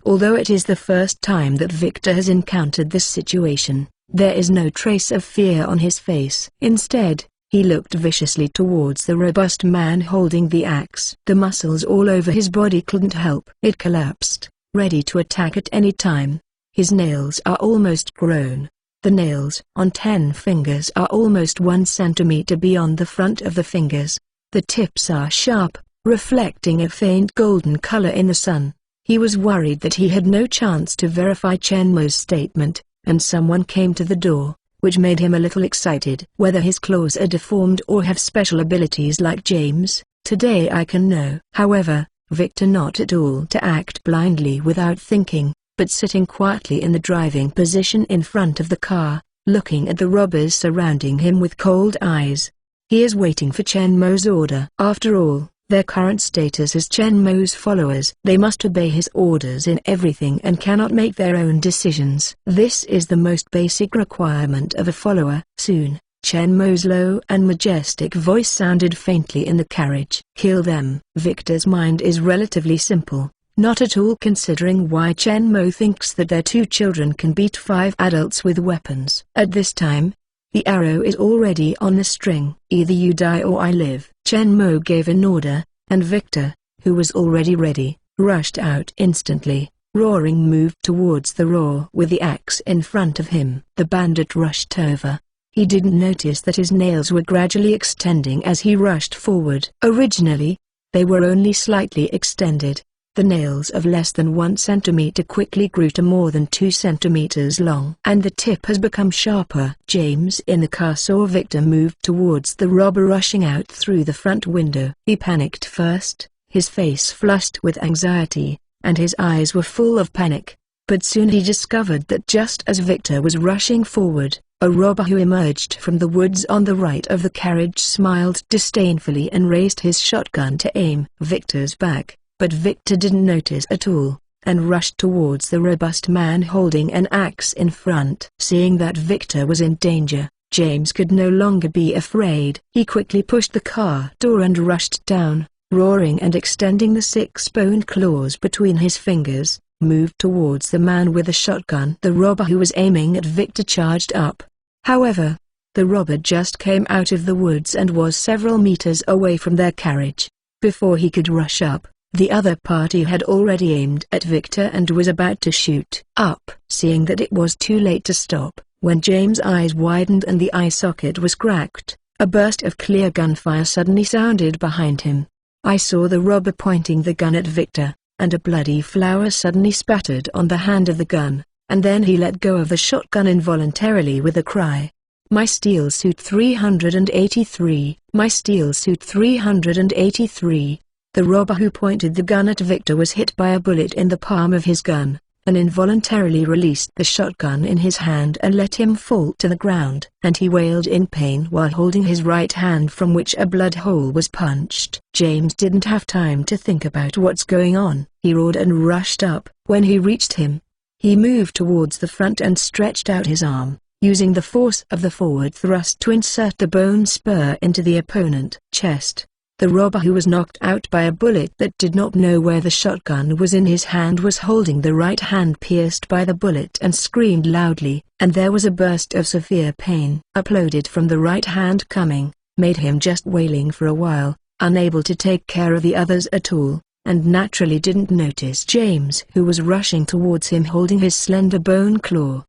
Although it is the first time that Victor has encountered this situation, there is no trace of fear on his face. Instead, he looked viciously towards the robust man holding the axe. The muscles all over his body couldn't help. It collapsed, ready to attack at any time. His nails are almost grown. The nails on 10 fingers are almost 1 centimeter beyond the front of the fingers. The tips are sharp, reflecting a faint golden color in the sun. He was worried that he had no chance to verify Chen Mo's statement, and someone came to the door, which made him a little excited. Whether his claws are deformed or have special abilities like James, today I can know. However, Victor not at all to act blindly without thinking, but sitting quietly in the driving position in front of the car, looking at the robbers surrounding him with cold eyes. He is waiting for Chen Mo's order. After all, their current status as Chen Mo's followers. They must obey his orders in everything and cannot make their own decisions. This is the most basic requirement of a follower. Soon, Chen Mo's low and majestic voice sounded faintly in the carriage. Kill them. Victor's mind is relatively simple, not at all considering why Chen Mo thinks that their 2 children can beat 5 adults with weapons. At this time, the arrow is already on the string. Either you die or I live. Chen Mo gave an order, and Victor, who was already ready, rushed out instantly. Roaring moved towards the roar with the axe in front of him. The bandit rushed over. He didn't notice that his nails were gradually extending as he rushed forward. Originally, they were only slightly extended. The nails of less than 1 centimeter quickly grew to more than 2 centimeters long, and the tip has become sharper. James in the car saw Victor move towards the robber rushing out through the front window. He panicked first, his face flushed with anxiety, and his eyes were full of panic. But soon he discovered that just as Victor was rushing forward, a robber who emerged from the woods on the right of the carriage smiled disdainfully and raised his shotgun to aim Victor's back. But Victor didn't notice at all, and rushed towards the robust man holding an axe in front. Seeing that Victor was in danger, James could no longer be afraid. He quickly pushed the car door and rushed down, roaring and extending the 6-bone claws between his fingers, moved towards the man with the shotgun. The robber who was aiming at Victor charged up. However, the robber just came out of the woods and was several meters away from their carriage. Before he could rush up, the other party had already aimed at Victor and was about to shoot up. Seeing that it was too late to stop, when James' eyes widened and the eye socket was cracked, a burst of clear gunfire suddenly sounded behind him. I saw the robber pointing the gun at Victor, and a bloody flower suddenly spattered on the hand of the gun, and then he let go of the shotgun involuntarily with a cry. My steel suit 383, my steel suit 383. The robber who pointed the gun at Victor was hit by a bullet in the palm of his gun, and involuntarily released the shotgun in his hand and let him fall to the ground. And he wailed in pain while holding his right hand from which a blood hole was punched. James didn't have time to think about what's going on. He roared and rushed up. When he reached him, he moved towards the front and stretched out his arm, using the force of the forward thrust to insert the bone spur into the opponent's chest. The robber who was knocked out by a bullet that did not know where the shotgun was in his hand was holding the right hand pierced by the bullet and screamed loudly, and there was a burst of severe pain uploaded from the right hand coming, made him just wailing for a while, unable to take care of the others at all, and naturally didn't notice James who was rushing towards him holding his slender bone claw.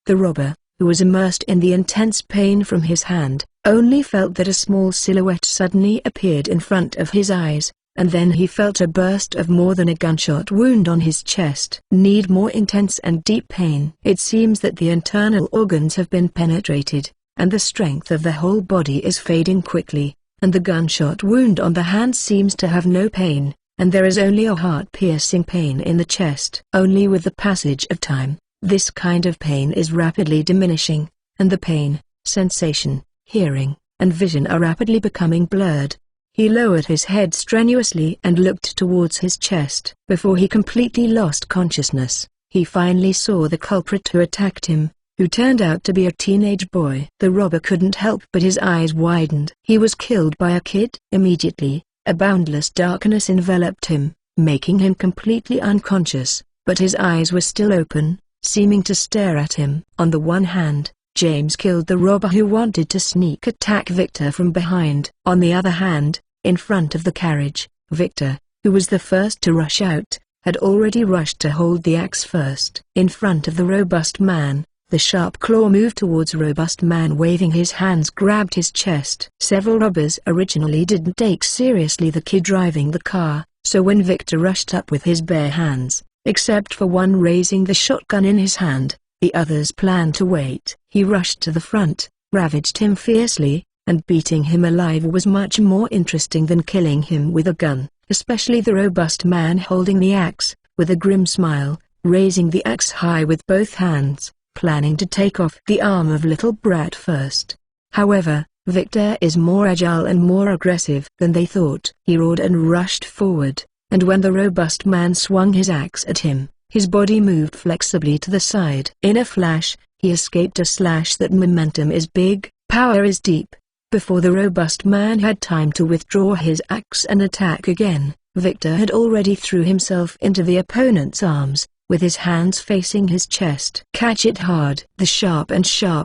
The robber, who was immersed in the intense pain from his hand, only felt that a small silhouette suddenly appeared in front of his eyes, and then he felt a burst of more than a gunshot wound on his chest. Need more intense and deep pain. It seems that the internal organs have been penetrated, and the strength of the whole body is fading quickly, and the gunshot wound on the hand seems to have no pain, and there is only a heart-piercing pain in the chest. Only with the passage of time, this kind of pain is rapidly diminishing, and the pain, sensation, hearing, and vision are rapidly becoming blurred. He lowered his head strenuously and looked towards his chest. Before he completely lost consciousness, he finally saw the culprit who attacked him, who turned out to be a teenage boy. The robber couldn't help but his eyes widened. He was killed by a kid. Immediately, a boundless darkness enveloped him, making him completely unconscious, but his eyes were still open, seeming to stare at him. On the one hand, James killed the robber who wanted to sneak attack Victor from behind. On the other hand, in front of the carriage, Victor, who was the first to rush out, had already rushed to hold the axe first. In front of the robust man, the sharp claw moved towards robust man waving his hands grabbed his chest. Several robbers originally didn't take seriously the kid driving the car, so when Victor rushed up with his bare hands, except for one raising the shotgun in his hand, the others planned to wait. He rushed to the front, ravaged him fiercely, and beating him alive was much more interesting than killing him with a gun, especially the robust man holding the axe, with a grim smile, raising the axe high with both hands, planning to take off the arm of little Brat first. However, Victor is more agile and more aggressive than they thought. He roared and rushed forward, and when the robust man swung his axe at him, his body moved flexibly to the side. In a flash, he escaped a slash. That momentum is big, power is deep. Before the robust man had time to withdraw his axe and attack again, Victor had already threw himself into the opponent's arms, with his hands facing his chest. Catch it hard! The sharp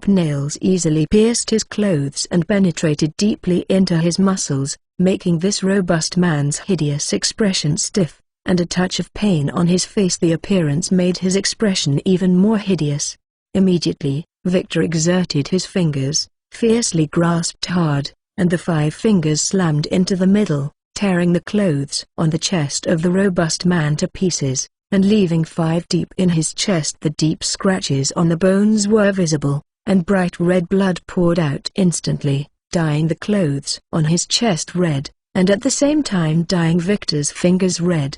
nails easily pierced his clothes and penetrated deeply into his muscles, making this robust man's hideous expression stiff, and a touch of pain on his face. The appearance made his expression even more hideous. Immediately, Victor exerted his fingers, fiercely grasped hard, and the 5 fingers slammed into the middle, tearing the clothes on the chest of the robust man to pieces, and leaving 5 deep in his chest. The deep scratches on the bones were visible, and bright red blood poured out instantly, dyeing the clothes on his chest red, and at the same time dyeing Victor's fingers red.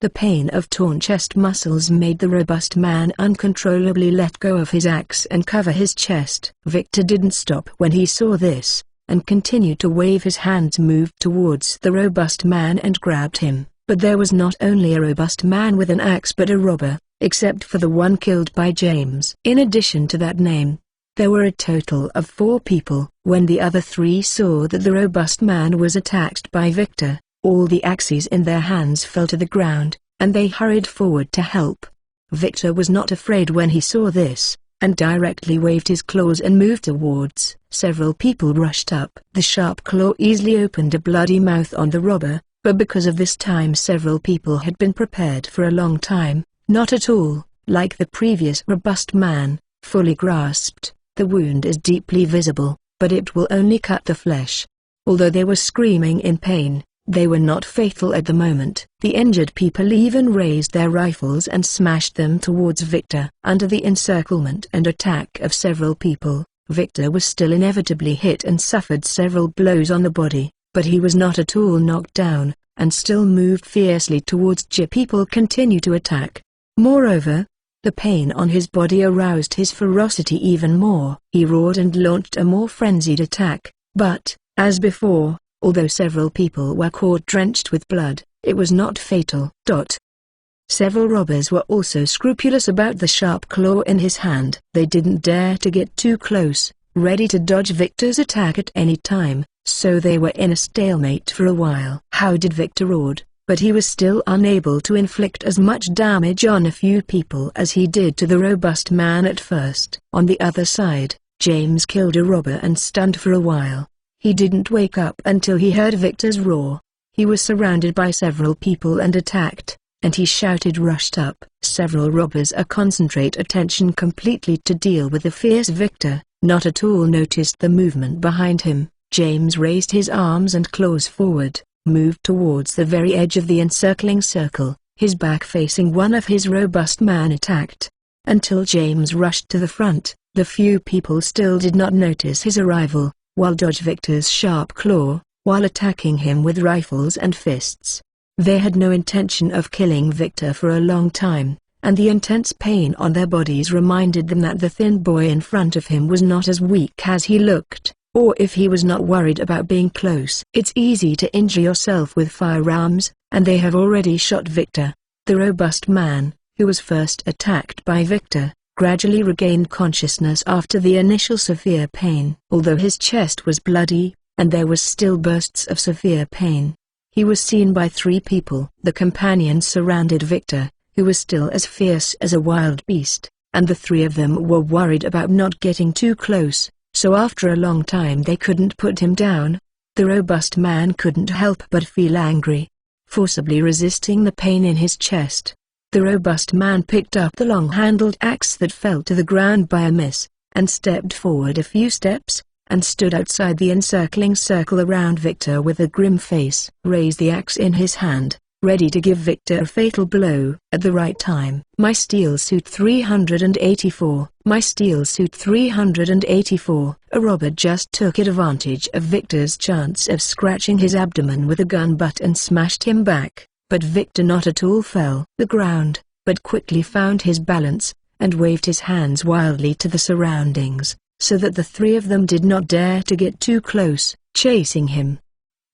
The pain of torn chest muscles made the robust man uncontrollably let go of his axe and cover his chest. Victor didn't stop when he saw this, and continued to wave his hands, moved towards the robust man and grabbed him. But there was not only a robust man with an axe but a robber, except for the one killed by James. In addition to that name, there were a total of 4 people. When the other 3 saw that the robust man was attacked by Victor, all the axes in their hands fell to the ground, and they hurried forward to help. Victor was not afraid when he saw this, and directly waved his claws and moved towards. Several people rushed up. The sharp claw easily opened a bloody mouth on the robber, but because of this time several people had been prepared for a long time, not at all, like the previous robust man, fully grasped. The wound is deeply visible, but it will only cut the flesh. Although they were screaming in pain, they were not fatal at the moment. The injured people even raised their rifles and smashed them towards Victor. Under the encirclement and attack of several people, Victor was still inevitably hit and suffered several blows on the body, but he was not at all knocked down, and still moved fiercely towards J. People continued to attack. Moreover, the pain on his body aroused his ferocity even more. He roared and launched a more frenzied attack, but, as before, although several people were caught drenched with blood, it was not fatal. Several robbers were also scrupulous about the sharp claw in his hand. They didn't dare to get too close, ready to dodge Victor's attack at any time, so they were in a stalemate for a while. How did Victor roared, but he was still unable to inflict as much damage on a few people as he did to the robust man at first. On the other side, James killed a robber and stunned for a while. He didn't wake up until he heard Victor's roar. He was surrounded by several people and attacked, and he shouted, rushed up. Several robbers concentrate attention completely to deal with the fierce Victor, not at all noticed the movement behind him. James raised his arms and claws forward, moved towards the very edge of the encircling circle, his back facing one of his robust man attacked. Until James rushed to the front, the few people still did not notice his arrival, while dodge Victor's sharp claw, while attacking him with rifles and fists. They had no intention of killing Victor for a long time, and the intense pain on their bodies reminded them that the thin boy in front of him was not as weak as he looked, or if he was not worried about being close. It's easy to injure yourself with firearms, and they have already shot Victor. The robust man, who was first attacked by Victor, gradually regained consciousness after the initial severe pain. Although his chest was bloody, and there was still bursts of severe pain, he was seen by 3 people. The companions surrounded Victor, who was still as fierce as a wild beast, and the 3 of them were worried about not getting too close, so after a long time they couldn't put him down. The robust man couldn't help but feel angry. Forcibly resisting the pain in his chest, the robust man picked up the long-handled axe that fell to the ground by a miss, and stepped forward a few steps, and stood outside the encircling circle around Victor with a grim face. Raised the axe in his hand, ready to give Victor a fatal blow at the right time. My Steel Suit 384. My Steel Suit 384. A robber just took advantage of Victor's chance of scratching his abdomen with a gun butt and smashed him back. But Victor not at all fell the ground, but quickly found his balance, and waved his hands wildly to the surroundings, so that the three of them did not dare to get too close, chasing him.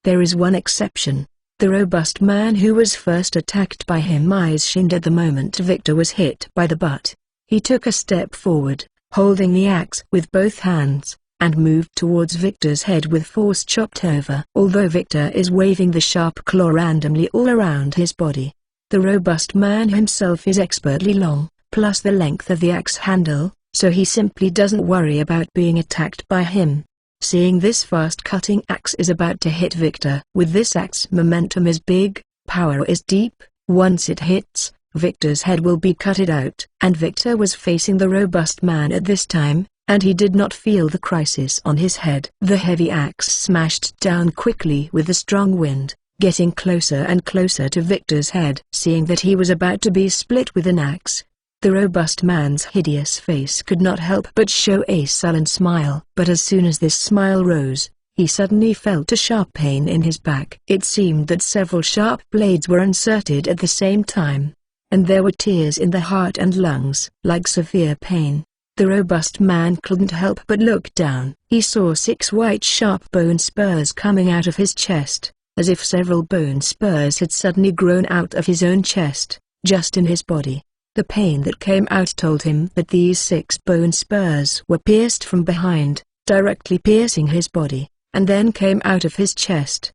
There is one exception. The robust man who was first attacked by him eyes shined at the moment Victor was hit by the butt. He took a step forward, holding the axe with both hands, and moved towards Victor's head with force chopped over. Although Victor is waving the sharp claw randomly all around his body, the robust man himself is expertly long, plus the length of the axe handle, so he simply doesn't worry about being attacked by him. Seeing this fast-cutting axe is about to hit Victor. With this axe, momentum is big, power is deep. Once it hits, Victor's head will be cutted out. And Victor was facing the robust man at this time, and he did not feel the crisis on his head. The heavy axe smashed down quickly with a strong wind, getting closer and closer to Victor's head. Seeing that he was about to be split with an axe, the robust man's hideous face could not help but show a sullen smile. But as soon as this smile rose, he suddenly felt a sharp pain in his back. It seemed that several sharp blades were inserted at the same time, and there were tears in the heart and lungs. Like severe pain, the robust man couldn't help but look down. He saw 6 white sharp bone spurs coming out of his chest, as if several bone spurs had suddenly grown out of his own chest, just in his body. The pain that came out told him that these 6 bone spurs were pierced from behind, directly piercing his body, and then came out of his chest.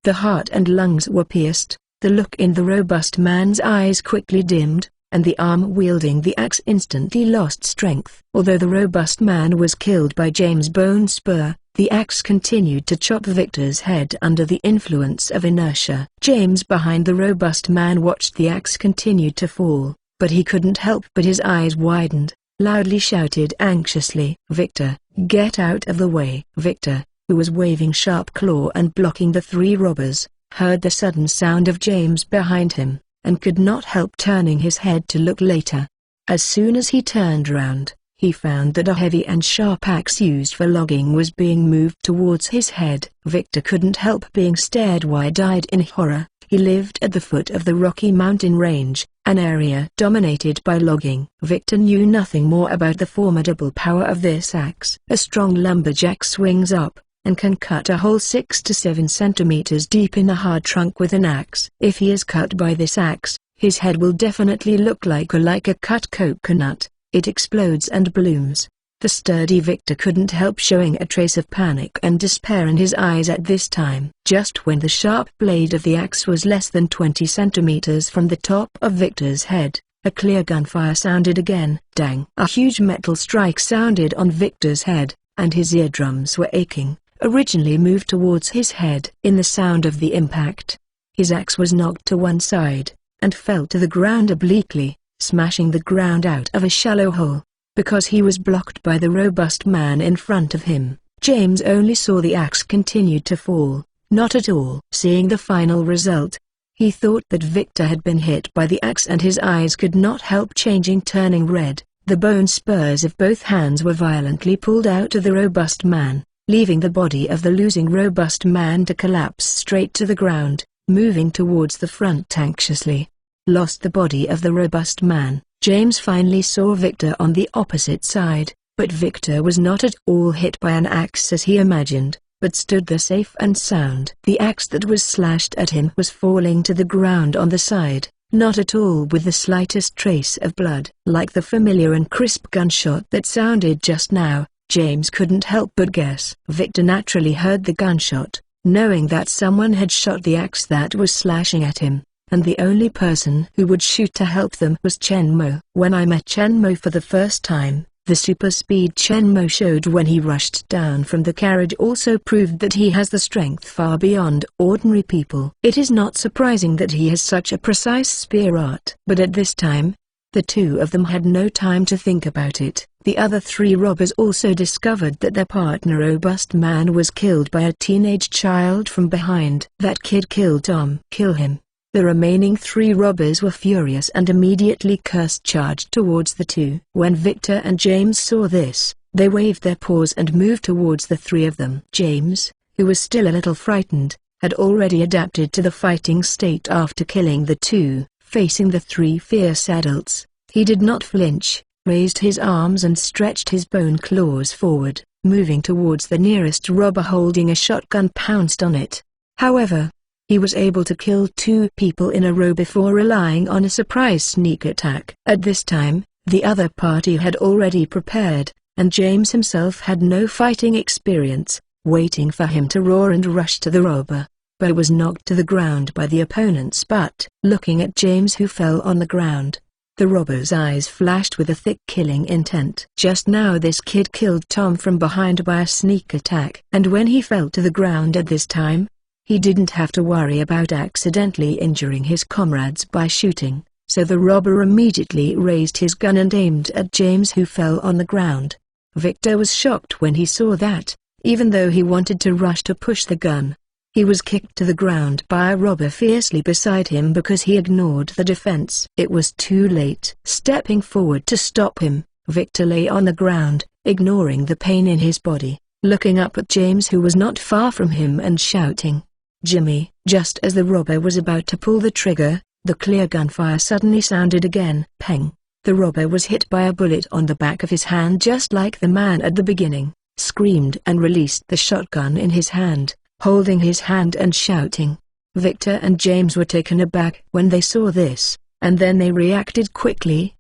The heart and lungs were pierced. The look in the robust man's eyes quickly dimmed, and the arm wielding the axe instantly lost strength. Although the robust man was killed by James' bone spur, the axe continued to chop Victor's head under the influence of inertia. James behind the robust man watched the axe continue to fall, but he couldn't help but his eyes widened, loudly shouted anxiously, "Victor, get out of the way!" Victor, who was waving sharp claw and blocking the 3 robbers, heard the sudden sound of James behind him, and could not help turning his head to look later. As soon as he turned round, he found that a heavy and sharp axe used for logging was being moved towards his head. Victor couldn't help being stared wide-eyed in horror. He lived at the foot of the Rocky Mountain Range, an area dominated by logging. Victor knew nothing more about the formidable power of this axe. A strong lumberjack swings up, and can cut a hole 6 to 7 centimeters deep in a hard trunk with an axe. If he is cut by this axe, his head will definitely look like a cut coconut. It explodes and blooms. The sturdy Victor couldn't help showing a trace of panic and despair in his eyes at this time. Just when the sharp blade of the axe was less than 20 centimeters from the top of Victor's head, a clear gunfire sounded again. Dang! A huge metal strike sounded on Victor's head, and his eardrums were aching. Originally moved towards his head. In the sound of the impact, his axe was knocked to one side, and fell to the ground obliquely, smashing the ground out of a shallow hole. Because he was blocked by the robust man in front of him, James only saw the axe continued to fall, not at all. Seeing the final result, he thought that Victor had been hit by the axe and his eyes could not help turning red. The bone spurs of both hands were violently pulled out of the robust man, leaving the body of the losing robust man to collapse straight to the ground, moving towards the front anxiously. Lost the body of the robust man, James finally saw Victor on the opposite side, but Victor was not at all hit by an axe as he imagined, but stood there safe and sound. The axe that was slashed at him was falling to the ground on the side, not at all with the slightest trace of blood. Like the familiar and crisp gunshot that sounded just now, James couldn't help but guess. Victor naturally heard the gunshot, knowing that someone had shot the axe that was slashing at him, and the only person who would shoot to help them was Chen Mo. When I met Chen Mo for the first time, the super speed Chen Mo showed when he rushed down from the carriage also proved that he has the strength far beyond ordinary people. It is not surprising that he has such a precise spear art. But at this time, the 2 of them had no time to think about it. The other 3 robbers also discovered that their partner robust man was killed by a teenage child from behind. That kid killed Tom. Kill him. The remaining 3 robbers were furious and immediately charged towards the 2. When Victor and James saw this, they waved their paws and moved towards the 3 of them. James, who was still a little frightened, had already adapted to the fighting state after killing the 2. Facing the 3 fierce adults, he did not flinch. raised his arms and stretched his bone claws forward, moving towards the nearest robber holding a shotgun, pounced on it. However, he was able to kill 2 people in a row before relying on a surprise sneak attack. At this time, the other party had already prepared, and James himself had no fighting experience, waiting for him to roar and rush to the robber. Bo was knocked to the ground by the opponent's butt. Looking at James, who fell on the ground, the robber's eyes flashed with a thick killing intent. Just now this kid killed Tom from behind by a sneak attack. And when he fell to the ground at this time, he didn't have to worry about accidentally injuring his comrades by shooting, so the robber immediately raised his gun and aimed at James, who fell on the ground. Victor was shocked when he saw that, even though he wanted to rush to push the gun, he was kicked to the ground by a robber fiercely beside him because he ignored the defense. It was too late. Stepping forward to stop him, Victor lay on the ground, ignoring the pain in his body, looking up at James, who was not far from him, and shouting, "Jimmy!" Just as the robber was about to pull the trigger, the clear gunfire suddenly sounded again. Peng! The robber was hit by a bullet on the back of his hand, just like the man at the beginning, screamed and released the shotgun in his hand, holding his hand and shouting. Victor and James were taken aback when they saw this, and then they reacted quickly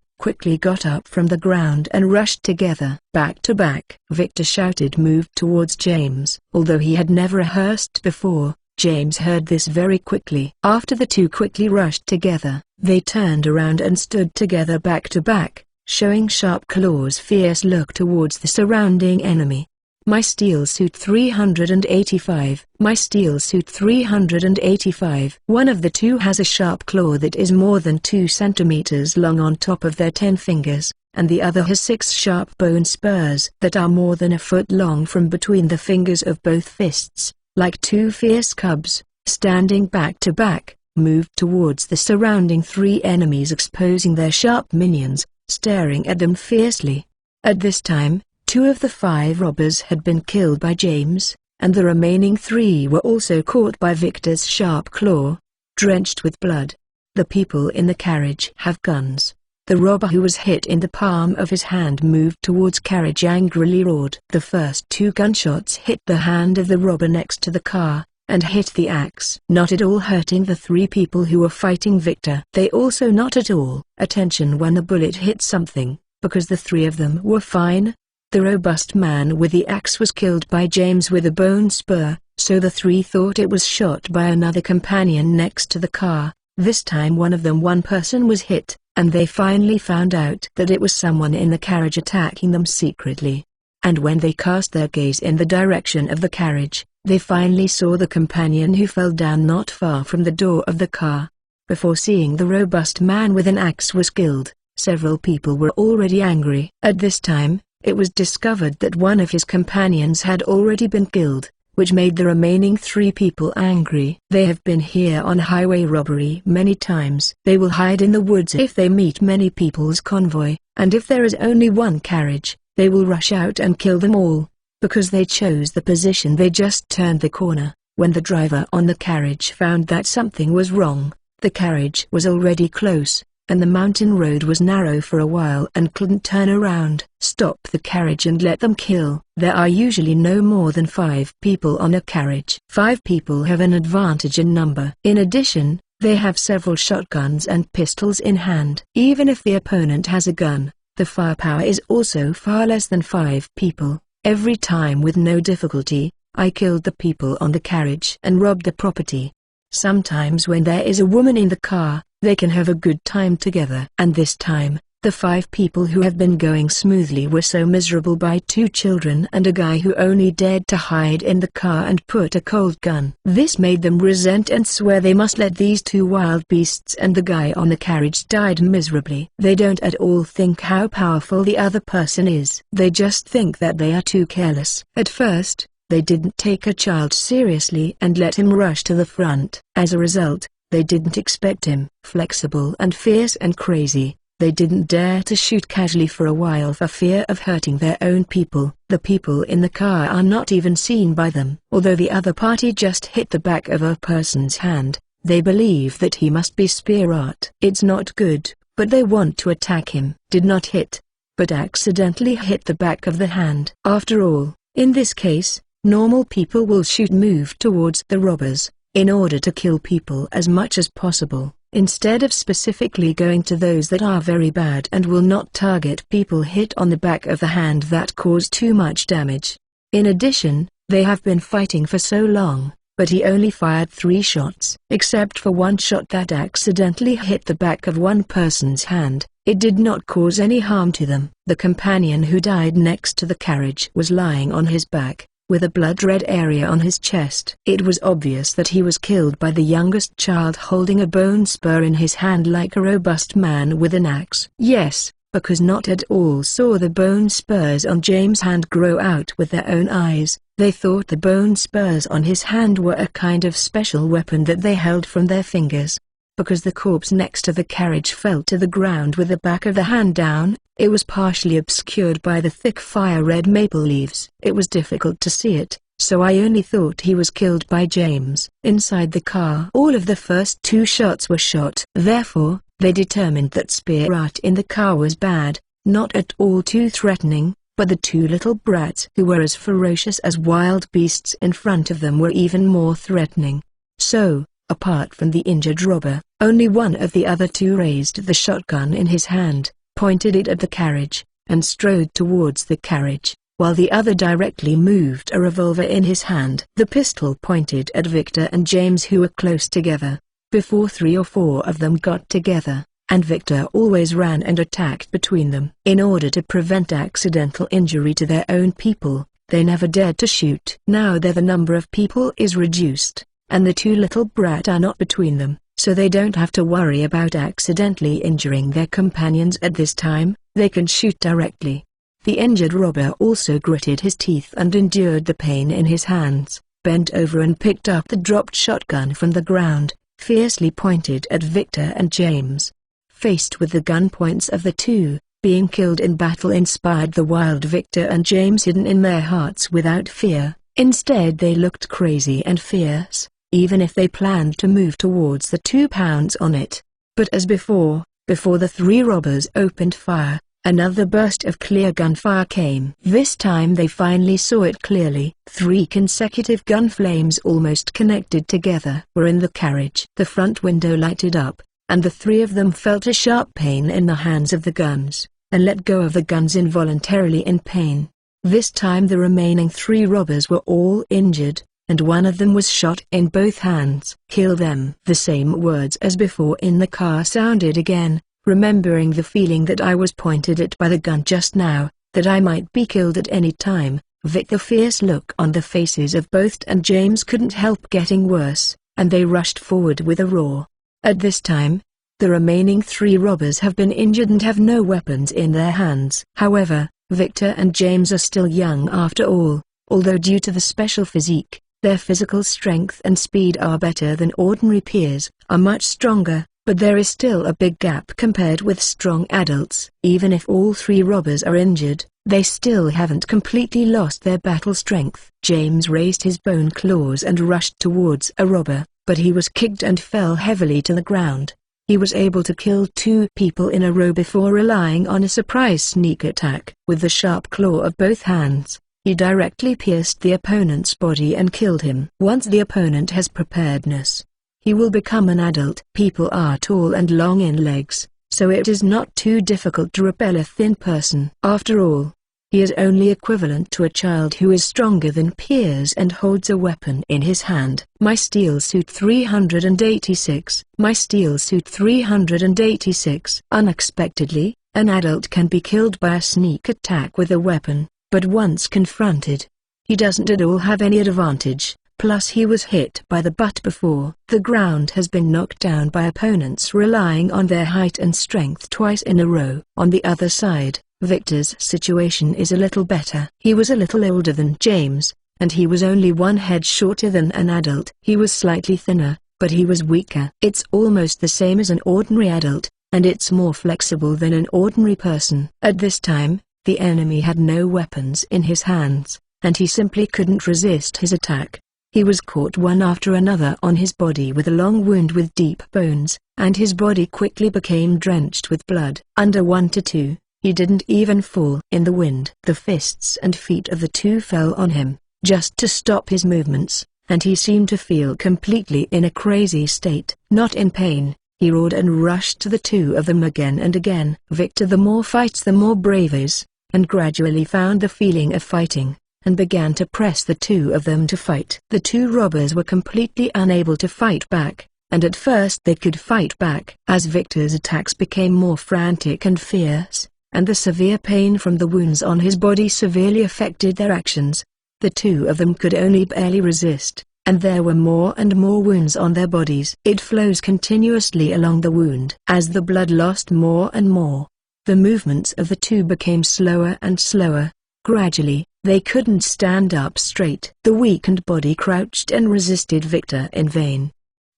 got up from the ground and rushed together. Back to back, Victor shouted, moved towards James. Although he had never rehearsed before, James heard this very quickly. After the two quickly rushed together, they turned around and stood together back to back, showing sharp claws, fierce look towards the surrounding enemy. My steel suit 385. My steel suit 385. One of the two has a sharp claw that is more than 2 centimeters long on top of their 10 fingers, and the other has 6 sharp bone spurs that are more than a foot long from between the fingers of both fists, like 2 fierce cubs, standing back to back, moved towards the surrounding 3 enemies, exposing their sharp minions, staring at them fiercely. At this time, 2 of the 5 robbers had been killed by James, and the remaining 3 were also caught by Victor's sharp claw, drenched with blood. The people in the carriage have guns. The robber who was hit in the palm of his hand moved towards carriage, angrily roared. The first 2 gunshots hit the hand of the robber next to the car, and hit the axe, not at all hurting the 3 people who were fighting Victor. They also not at all attention when the bullet hit something, because the 3 of them were fine. The robust man with the axe was killed by James with a bone spur, so the 3 thought it was shot by another companion next to the car. This time one person was hit, and they finally found out that it was someone in the carriage attacking them secretly. And when they cast their gaze in the direction of the carriage, they finally saw the companion who fell down not far from the door of the car. Before seeing the robust man with an axe was killed, several people were already angry. At this time, it was discovered that one of his companions had already been killed, which made the remaining 3 people angry. They have been here on highway robbery many times. They will hide in the woods if they meet many people's convoy, and if there is only one carriage, they will rush out and kill them all. Because they chose the position, they just turned the corner. When the driver on the carriage found that something was wrong, the carriage was already close, and the mountain road was narrow for a while and couldn't turn around. Stop the carriage and let them kill. There are usually no more than 5 people on a carriage. 5 people have an advantage in number. In addition, they have several shotguns and pistols in hand. Even if the opponent has a gun, the firepower is also far less than 5 people. Every time with no difficulty, I killed the people on the carriage and robbed the property. Sometimes when there is a woman in the car, they can have a good time together. And this time, the 5 people who have been going smoothly were so miserable by 2 children and a guy who only dared to hide in the car and put a cold gun. This made them resent and swear they must let these 2 wild beasts, and the guy on the carriage died miserably. They don't at all think how powerful the other person is. They just think that they are too careless. At first, they didn't take a child seriously and let him rush to the front. As a result, they didn't expect him. Flexible and fierce and crazy, they didn't dare to shoot casually for a while for fear of hurting their own people. The people in the car are not even seen by them. Although the other party just hit the back of a person's hand, they believe that he must be spear art. It's not good, but they want to attack him. Did not hit. but accidentally hit the back of the hand. After all, in this case, normal people will move towards the robbers, in order to kill people as much as possible, instead of specifically going to those that are very bad and will not target people hit on the back of the hand that cause too much damage. In addition, they have been fighting for so long, but he only fired 3 shots. Except for one shot that accidentally hit the back of one person's hand, it did not cause any harm to them. The companion who died next to the carriage was lying on his back, with a blood-red area on his chest. It was obvious that he was killed by the youngest child holding a bone spur in his hand like a robust man with an axe. Yes, because not at all saw the bone spurs on James' hand grow out with their own eyes. They thought the bone spurs on his hand were a kind of special weapon that they held from their fingers. Because the corpse next to the carriage fell to the ground with the back of the hand down, it was partially obscured by the thick fire-red maple leaves. It was difficult to see it, so I only thought he was killed by James. Inside the car, all of the first 2 shots were shot. Therefore, they determined that Spirit in the car was bad, not at all too threatening, but the 2 little brats who were as ferocious as wild beasts in front of them were even more threatening. So, apart from the injured robber, only one of the other 2 raised the shotgun in his hand, pointed it at the carriage, and strode towards the carriage, while the other directly moved a revolver in his hand. The pistol pointed at Victor and James, who were close together, before 3 or 4 of them got together, and Victor always ran and attacked between them. In order to prevent accidental injury to their own people, they never dared to shoot. Now that the number of people is reduced, and the 2 little brat are not between them, so they don't have to worry about accidentally injuring their companions at this time. They can shoot directly. The injured robber also gritted his teeth and endured the pain in his hands, bent over and picked up the dropped shotgun from the ground, fiercely pointed at Victor and James. Faced with the gun points of the 2, being killed in battle inspired the wild Victor and James hidden in their hearts without fear. Instead they looked crazy and fierce, even if they planned to move towards the 2 pounds on it. But as before the 3 robbers opened fire, another burst of clear gunfire came. This time they finally saw it clearly. 3 consecutive gun flames almost connected together were in the carriage. The front window lighted up, and the 3 of them felt a sharp pain in the hands of the guns, and let go of the guns involuntarily in pain. This time the remaining 3 robbers were all injured, and one of them was shot in both hands. Kill them. The same words as before in the car sounded again, remembering the feeling that I was pointed at by the gun just now, that I might be killed at any time. The fierce look on the faces of both and James couldn't help getting worse, and they rushed forward with a roar. At this time, the remaining 3 robbers have been injured and have no weapons in their hands. However, Victor and James are still young after all, although due to the special physique, their physical strength and speed are better than ordinary peers, are much stronger, but there is still a big gap compared with strong adults. Even if all 3 robbers are injured, they still haven't completely lost their battle strength. James raised his bone claws and rushed towards a robber, but he was kicked and fell heavily to the ground. He was able to kill 2 people in a row before relying on a surprise sneak attack. With the sharp claw of both hands, he directly pierced the opponent's body and killed him. Once the opponent has preparedness, he will become an adult. People are tall and long in legs, so it is not too difficult to repel a thin person. After all, he is only equivalent to a child who is stronger than peers and holds a weapon in his hand. My Steel Suit 386. My Steel Suit 386. Unexpectedly, an adult can be killed by a sneak attack with a weapon, but once confronted, he doesn't at all have any advantage. Plus he was hit by the butt before. The ground has been knocked down by opponents relying on their height and strength twice in a row. On the other side, Victor's situation is a little better. He was a little older than James, and he was only 1 head shorter than an adult. He was slightly thinner, but he was weaker. It's almost the same as an ordinary adult, and it's more flexible than an ordinary person. At this time, the enemy had no weapons in his hands, and he simply couldn't resist his attack. He was caught one after another on his body with a long wound with deep bones, and his body quickly became drenched with blood. Under 1 to 2, He didn't even fall in the wind. The fists and feet of the two fell on him, just to stop his movements, and he seemed to feel completely in a crazy state. Not in pain, he roared and rushed to the two of them again and again. Victor the more fights the more brave is, and gradually found the feeling of fighting, and began to press the two of them to fight. The two robbers were completely unable to fight back, and at first they could fight back. As Victor's attacks became more frantic and fierce, and the severe pain from the wounds on his body severely affected their actions, the two of them could only barely resist, and there were more and more wounds on their bodies. It flows continuously along the wound. As the blood lost more and more, the movements of the two became slower and slower. Gradually, they couldn't stand up straight. The weakened body crouched and resisted Victor in vain.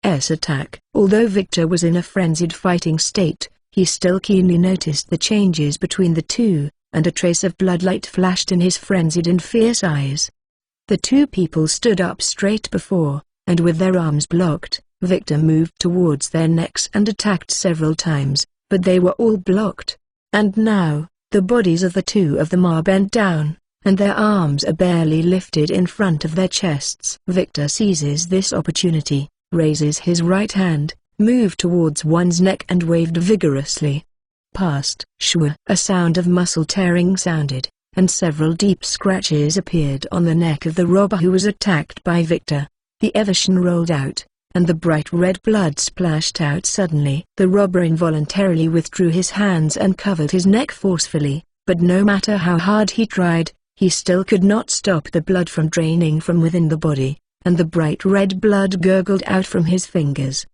Attack. Although Victor was in a frenzied fighting state, he still keenly noticed the changes between the two, and a trace of bloodlight flashed in his frenzied and fierce eyes. The two people stood up straight before, and with their arms blocked, Victor moved towards their necks and attacked several times, but they were all blocked. And now, the bodies of the two of them are bent down, and their arms are barely lifted in front of their chests. Victor seizes this opportunity, raises his right hand, moved towards one's neck and waved vigorously. Past. Shua. A sound of muscle tearing sounded, and several deep scratches appeared on the neck of the robber who was attacked by Victor. The evasion rolled out, and the bright red blood splashed out suddenly. The robber involuntarily withdrew his hands and covered his neck forcefully, but no matter how hard he tried, he still could not stop the blood from draining from within the body, and the bright red blood gurgled out from his fingers.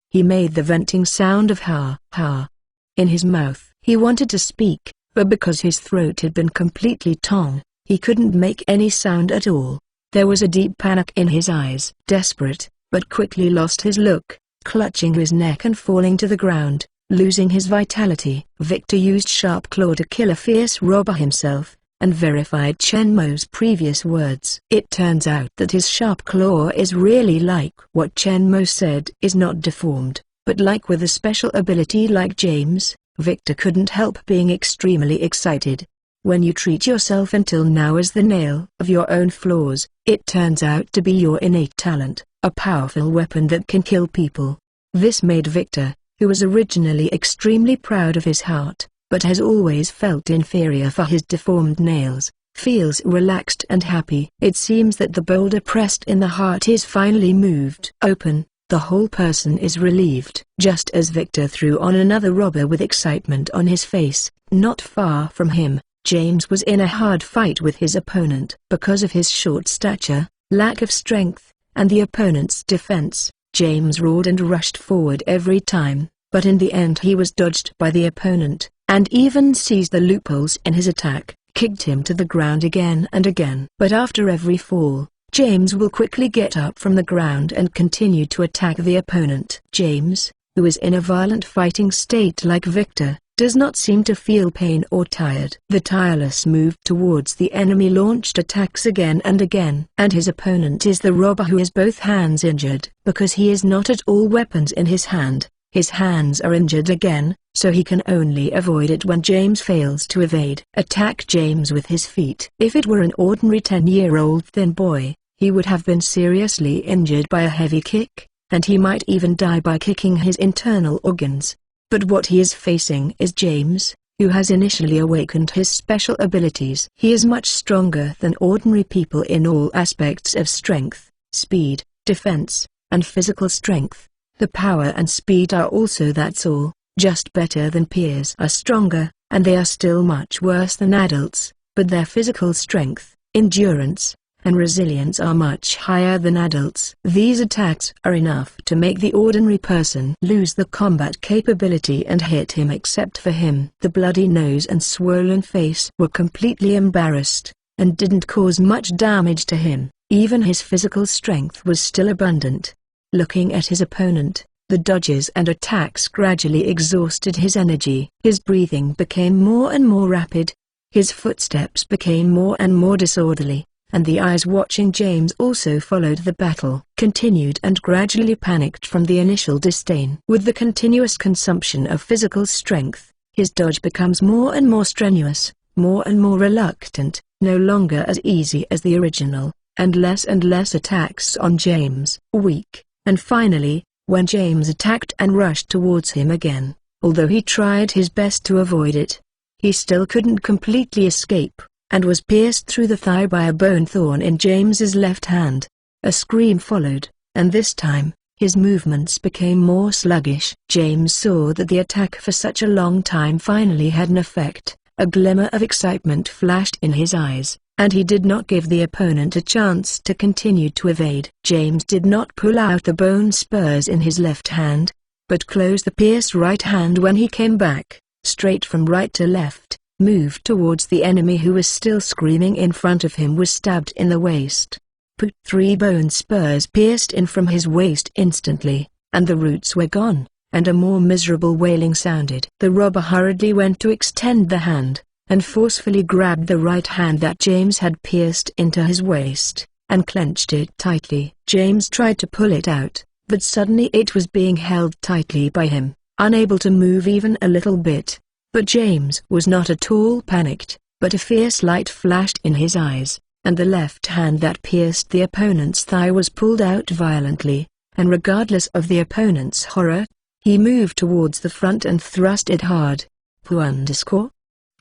He made the venting sound of ha, ha. In his mouth. He wanted to speak, but because his throat had been completely torn, he couldn't make any sound at all. There was a deep panic in his eyes. Desperate, but quickly lost his look, clutching his neck and falling to the ground, losing his vitality. Victor used Sharp Claw to kill a fierce robber himself, and verified Chen Mo's previous words. It turns out that his Sharp Claw is really like what Chen Mo said, is not deformed, but like with a special ability like James. Victor couldn't help being extremely excited. When you treat yourself until now as the nail of your own flaws, it turns out to be your innate talent, a powerful weapon that can kill people. This made Victor, who was originally extremely proud of his heart, but has always felt inferior for his deformed nails, feels relaxed and happy. It seems that the boulder pressed in the heart is finally moved open. The whole person is relieved. Just as Victor threw on another robber with excitement on his face, not far from him, James was in a hard fight with his opponent. Because of his short stature, lack of strength, and the opponent's defense, James roared and rushed forward every time, but in the end he was dodged by the opponent, and even seized the loopholes in his attack, kicked him to the ground again and again. But after every fall, James will quickly get up from the ground and continue to attack the opponent. James, who is in a violent fighting state like Victor, does not seem to feel pain or tired. The tireless move towards the enemy launched attacks again and again. And his opponent is the robber who has both hands injured. Because he is not at all weapons in his hand, his hands are injured again, so he can only avoid it when James fails to evade. Attack James with his feet. If it were an ordinary 10-year-old thin boy, he would have been seriously injured by a heavy kick, and he might even die by kicking his internal organs. But what he is facing is James, who has initially awakened his special abilities. He is much stronger than ordinary people in all aspects of strength, speed, defense, and physical strength. The power and speed are also that's all, just better than peers. Are stronger, and they are still much worse than adults, but their physical strength, endurance, and resilience are much higher than adults. These attacks are enough to make the ordinary person lose the combat capability and hit him. Except for him, the bloody nose and swollen face were completely embarrassed, and didn't cause much damage to him. Even his physical strength was still abundant. Looking at his opponent, the dodges and attacks gradually exhausted his energy. His breathing became more and more rapid. His footsteps became more and more disorderly, and the eyes watching James also followed the battle, continued and gradually panicked from the initial disdain. With the continuous consumption of physical strength, His dodge becomes more and more strenuous, more and more reluctant, no longer as easy as the original, and less attacks on James. Weak, and finally, when James attacked and rushed towards him again, although he tried his best to avoid it, he still couldn't completely escape, and was pierced through the thigh by a bone thorn in James's left hand. A scream followed, and this time, his movements became more sluggish. James saw that the attack for such a long time finally had an effect. A glimmer of excitement flashed in his eyes, and he did not give the opponent a chance to continue to evade. James did not pull out the bone spurs in his left hand, but closed the pierced right hand when he came back, straight from right to left, moved towards the enemy who was still screaming in front of him, was stabbed in the waist. Put 3 bone spurs pierced in from his waist instantly, and the roots were gone, and a more miserable wailing sounded. The robber hurriedly went to extend the hand, and forcefully grabbed the right hand that James had pierced into his waist, and clenched it tightly. James tried to pull it out, but suddenly it was being held tightly by him, unable to move even a little bit. But James was not at all panicked, but a fierce light flashed in his eyes, and the left hand that pierced the opponent's thigh was pulled out violently, and regardless of the opponent's horror, he moved towards the front and thrust it hard.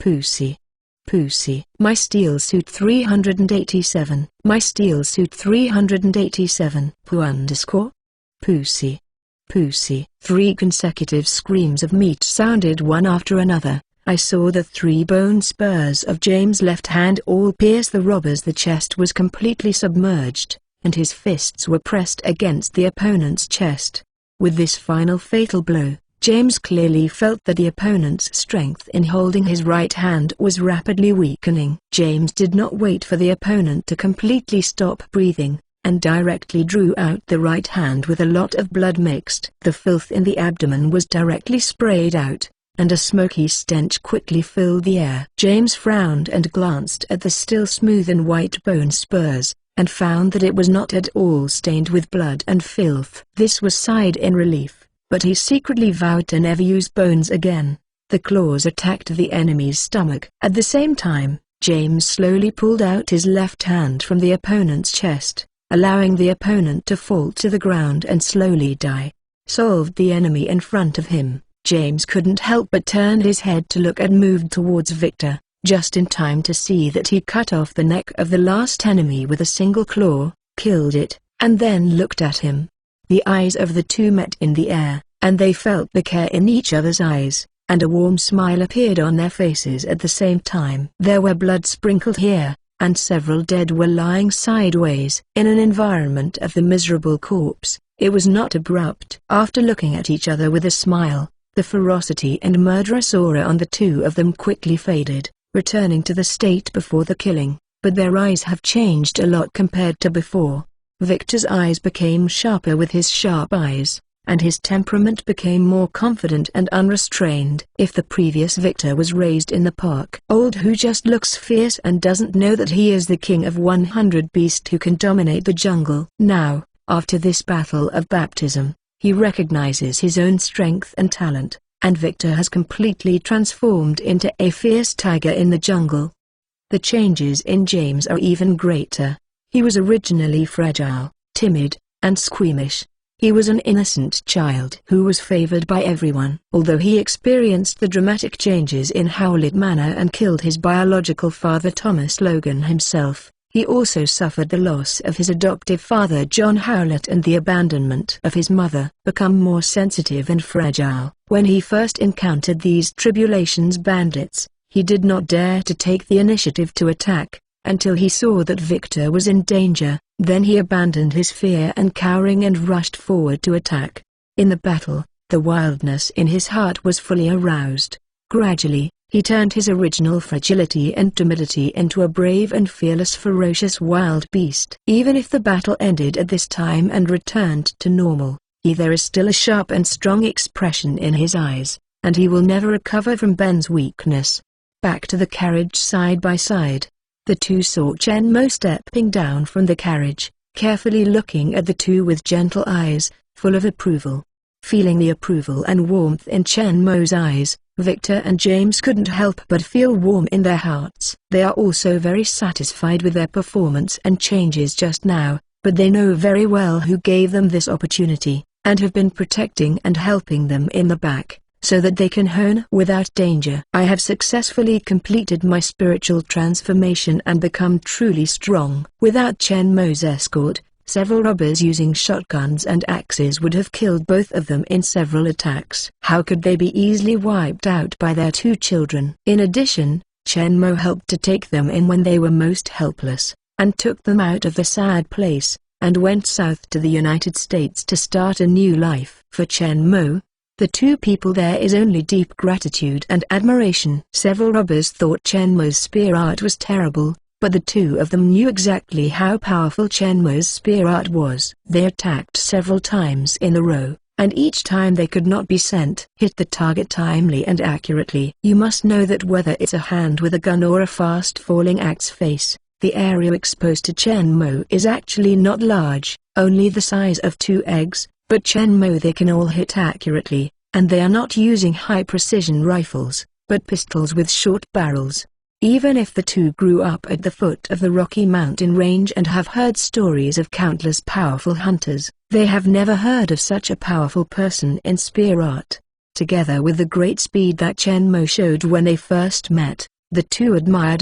Pussy. Pussy. My Steel Suit 387. My Steel Suit 387. Pussy. Pussy. 3 consecutive screams of meat sounded one after another. I saw the 3 bone spurs of James' left hand all pierce the robber's. The chest was completely submerged, and his fists were pressed against the opponent's chest. With this final fatal blow, James clearly felt that the opponent's strength in holding his right hand was rapidly weakening. James did not wait for the opponent to completely stop breathing, and directly drew out the right hand with a lot of blood mixed. The filth in the abdomen was directly sprayed out, and a smoky stench quickly filled the air. James frowned and glanced at the still smooth and white bone spurs, and found that it was not at all stained with blood and filth. This was sighed in relief, but he secretly vowed to never use bones again. The claws attacked the enemy's stomach. At the same time, James slowly pulled out his left hand from the opponent's chest, allowing the opponent to fall to the ground and slowly die. Solved the enemy in front of him. James couldn't help but turn his head to look and moved towards Victor, just in time to see that he cut off the neck of the last enemy with a single claw, killed it, and then looked at him. The eyes of the two met in the air, and they felt the care in each other's eyes, and a warm smile appeared on their faces at the same time. There were blood sprinkled here, and several dead were lying sideways. In an environment of the miserable corpse, it was not abrupt. After looking at each other with a smile, the ferocity and murderous aura on the two of them quickly faded, returning to the state before the killing, but their eyes have changed a lot compared to before. Victor's eyes became sharper with his sharp eyes, and his temperament became more confident and unrestrained. If the previous Victor was raised in the park, old who just looks fierce and doesn't know that he is the king of 100 beasts who can dominate the jungle. Now, after this battle of baptism, he recognizes his own strength and talent, and Victor has completely transformed into a fierce tiger in the jungle. The changes in James are even greater. He was originally fragile, timid, and squeamish. He was an innocent child who was favored by everyone. Although he experienced the dramatic changes in Howlett Manor and killed his biological father Thomas Logan himself, he also suffered the loss of his adoptive father John Howlett and the abandonment of his mother. Become more sensitive and fragile. When he first encountered these tribulations bandits, he did not dare to take the initiative to attack, until he saw that Victor was in danger. Then he abandoned his fear and cowering and rushed forward to attack. In the battle, the wildness in his heart was fully aroused. Gradually, he turned his original fragility and timidity into a brave and fearless ferocious wild beast. Even if the battle ended at this time and returned to normal, there is still a sharp and strong expression in his eyes, and he will never recover from Ben's weakness. Back to the carriage side by side. The two saw Chen Mo stepping down from the carriage, carefully looking at the two with gentle eyes, full of approval. Feeling the approval and warmth in Chen Mo's eyes, Victor and James couldn't help but feel warm in their hearts. They are also very satisfied with their performance and changes just now, but they know very well who gave them this opportunity, and have been protecting and helping them in the back, so that they can hone without danger. I have successfully completed my spiritual transformation and become truly strong. Without Chen Mo's escort, several robbers using shotguns and axes would have killed both of them in several attacks. How could they be easily wiped out by their two children? In addition, Chen Mo helped to take them in when they were most helpless, and took them out of the sad place, and went south to the United States to start a new life. For Chen Mo, the two people there is only deep gratitude and admiration. Several robbers thought Chen Mo's spear art was terrible, but the two of them knew exactly how powerful Chen Mo's spear art was. They attacked several times in a row, and each time they could not be sent. Hit the target timely and accurately. You must know that whether it's a hand with a gun or a fast-falling axe face, the area exposed to Chen Mo is actually not large, only the size of 2 eggs, but Chen Mo they can all hit accurately, and they are not using high-precision rifles, but pistols with short barrels. Even if the two grew up at the foot of the Rocky Mountain range and have heard stories of countless powerful hunters, they have never heard of such a powerful person in spear art. Together with the great speed that Chen Mo showed when they first met, the two admired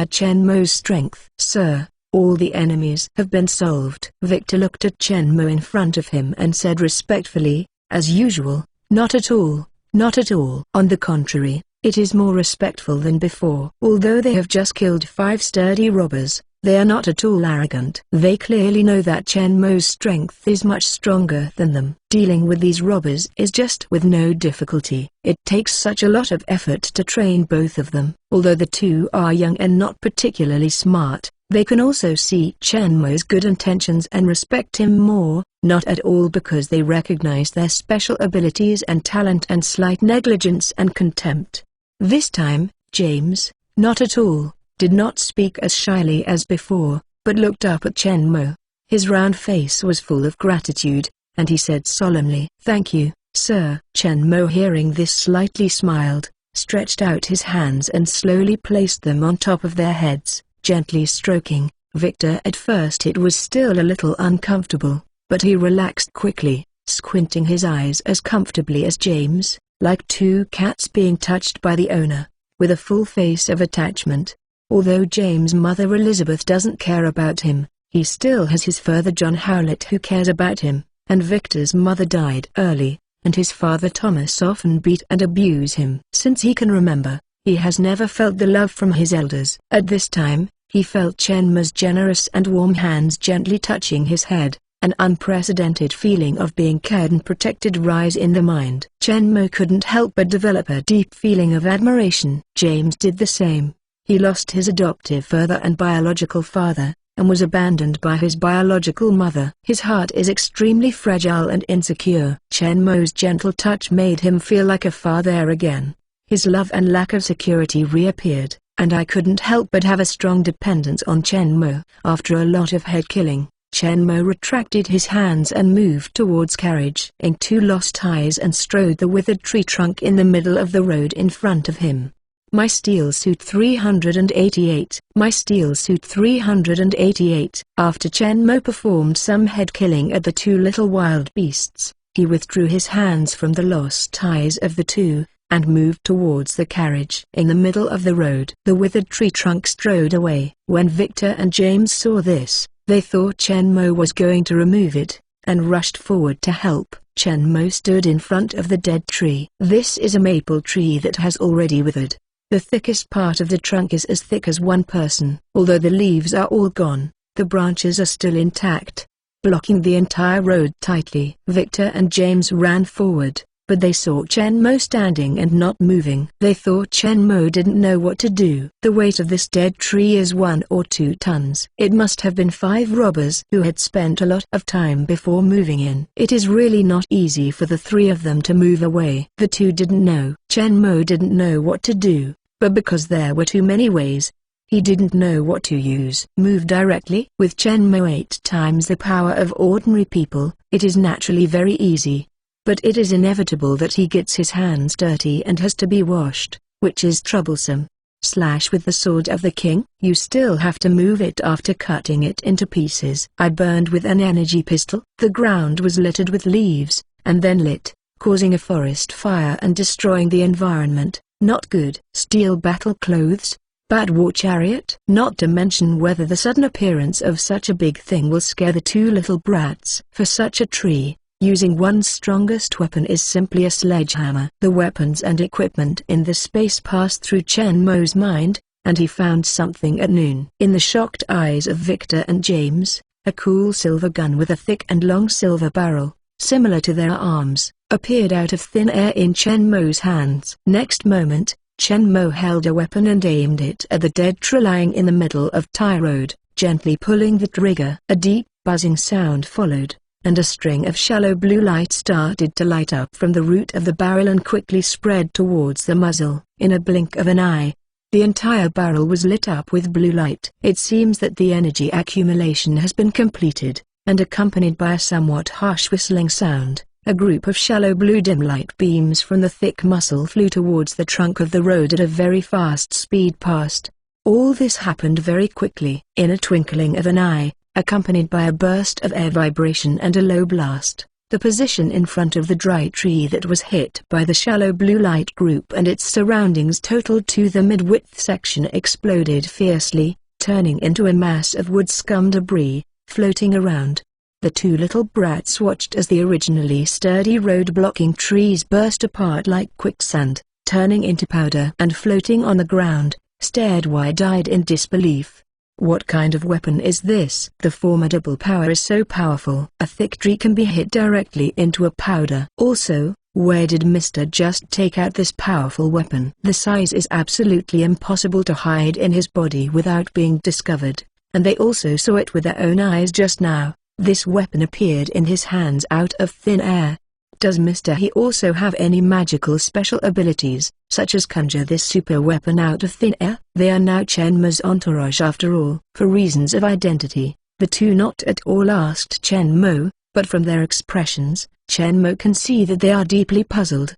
Chen Mo's strength. "Sir, all the enemies have been solved." Victor looked at Chen Mo in front of him and said respectfully, "As usual, not at all, not at all. On the contrary, it is more respectful than before." Although they have just killed 5 sturdy robbers, they are not at all arrogant. They clearly know that Chen Mo's strength is much stronger than them. Dealing with these robbers is just with no difficulty. It takes such a lot of effort to train both of them. Although the two are young and not particularly smart, they can also see Chen Mo's good intentions and respect him more, not at all because they recognize their special abilities and talent and slight negligence and contempt. This time, James, not at all, did not speak as shyly as before, but looked up at Chen Mo. His round face was full of gratitude, and he said solemnly, "Thank you, sir." Chen Mo hearing this slightly smiled, stretched out his hands and slowly placed them on top of their heads, gently stroking Victor. At first it was still a little uncomfortable, but he relaxed quickly, squinting his eyes as comfortably as James, like 2 cats being touched by the owner, with a full face of attachment. Although James' mother Elizabeth doesn't care about him, he still has his father John Howlett who cares about him, and Victor's mother died early, and his father Thomas often beat and abused him. Since he can remember, he has never felt the love from his elders. At this time, he felt Chen Mo's generous and warm hands gently touching his head. An unprecedented feeling of being cared and protected rise in the mind. Chen Mo couldn't help but develop a deep feeling of admiration. James did the same. He lost his adoptive father and biological father, and was abandoned by his biological mother. His heart is extremely fragile and insecure. Chen Mo's gentle touch made him feel like a father again. His love and lack of security reappeared, and I couldn't help but have a strong dependence on Chen Mo. After a lot of head killing, Chen Mo retracted his hands and moved towards carriage. Ing 2 lost eyes and strode the withered tree trunk in the middle of the road in front of him. My Steel Suit 388. My Steel Suit 388. After Chen Mo performed some head killing at the 2 little wild beasts, he withdrew his hands from the lost eyes of the 2, and moved towards the carriage. In the middle of the road, the withered tree trunk strode away. When Victor and James saw this, they thought Chen Mo was going to remove it, and rushed forward to help. Chen Mo stood in front of the dead tree. This is a maple tree that has already withered. The thickest part of the trunk is as thick as one person. Although the leaves are all gone, the branches are still intact, blocking the entire road tightly. Victor and James ran forward, but they saw Chen Mo standing and not moving. They thought Chen Mo didn't know what to do. The weight of this dead tree is 1 or 2 tons. It must have been 5 robbers who had spent a lot of time before moving in. It is really not easy for the 3 of them to move away. The 2 didn't know. Chen Mo didn't know what to do, but because there were too many ways, he didn't know what to use. Move directly? With Chen Mo 8 times the power of ordinary people, it is naturally very easy. but it is inevitable that he gets his hands dirty and has to be washed, which is troublesome. Slash with the sword of the king. You still have to move it after cutting it into pieces. I burned with an energy pistol. The ground was littered with leaves, and then lit, causing a forest fire and destroying the environment. Not good. Steel battle clothes. Bad war chariot. Not to mention whether the sudden appearance of such a big thing will scare the two little brats. For such a tree, using one's strongest weapon is simply a sledgehammer. The weapons and equipment in the space passed through Chen Mo's mind, and he found something at noon. In the shocked eyes of Victor and James, a cool silver gun with a thick and long silver barrel, similar to their arms, appeared out of thin air in Chen Mo's hands. Next moment, Chen Mo held a weapon and aimed it at the dead tree lying in the middle of Tai Road, gently pulling the trigger. A deep, buzzing sound followed, and a string of shallow blue light started to light up from the root of the barrel and quickly spread towards the muzzle. In a blink of an eye, the entire barrel was lit up with blue light. It seems that the energy accumulation has been completed, and accompanied by a somewhat harsh whistling sound, a group of shallow blue dim light beams from the thick muzzle flew towards the trunk of the road at a very fast speed past. All this happened very quickly. In a twinkling of an eye, accompanied by a burst of air vibration and a low blast, the position in front of the dry tree that was hit by the shallow blue light group and its surroundings totaled to the mid-width section exploded fiercely, turning into a mass of wood scum debris, floating around. The two little brats watched as the originally sturdy road-blocking trees burst apart like quicksand, turning into powder and floating on the ground, stared wide-eyed in disbelief. What kind of weapon is this? The formidable power is so powerful. A thick tree can be hit directly into a powder. Also, where did Mr. Just take out this powerful weapon? The size is absolutely impossible to hide in his body without being discovered, and they also saw it with their own eyes just now. This weapon appeared in his hands out of thin air. Does Mr. He also have any magical special abilities, such as conjure this super weapon out of thin air? They are now Chen Mo's entourage after all. For reasons of identity, the two not at all asked Chen Mo, but from their expressions, Chen Mo can see that they are deeply puzzled.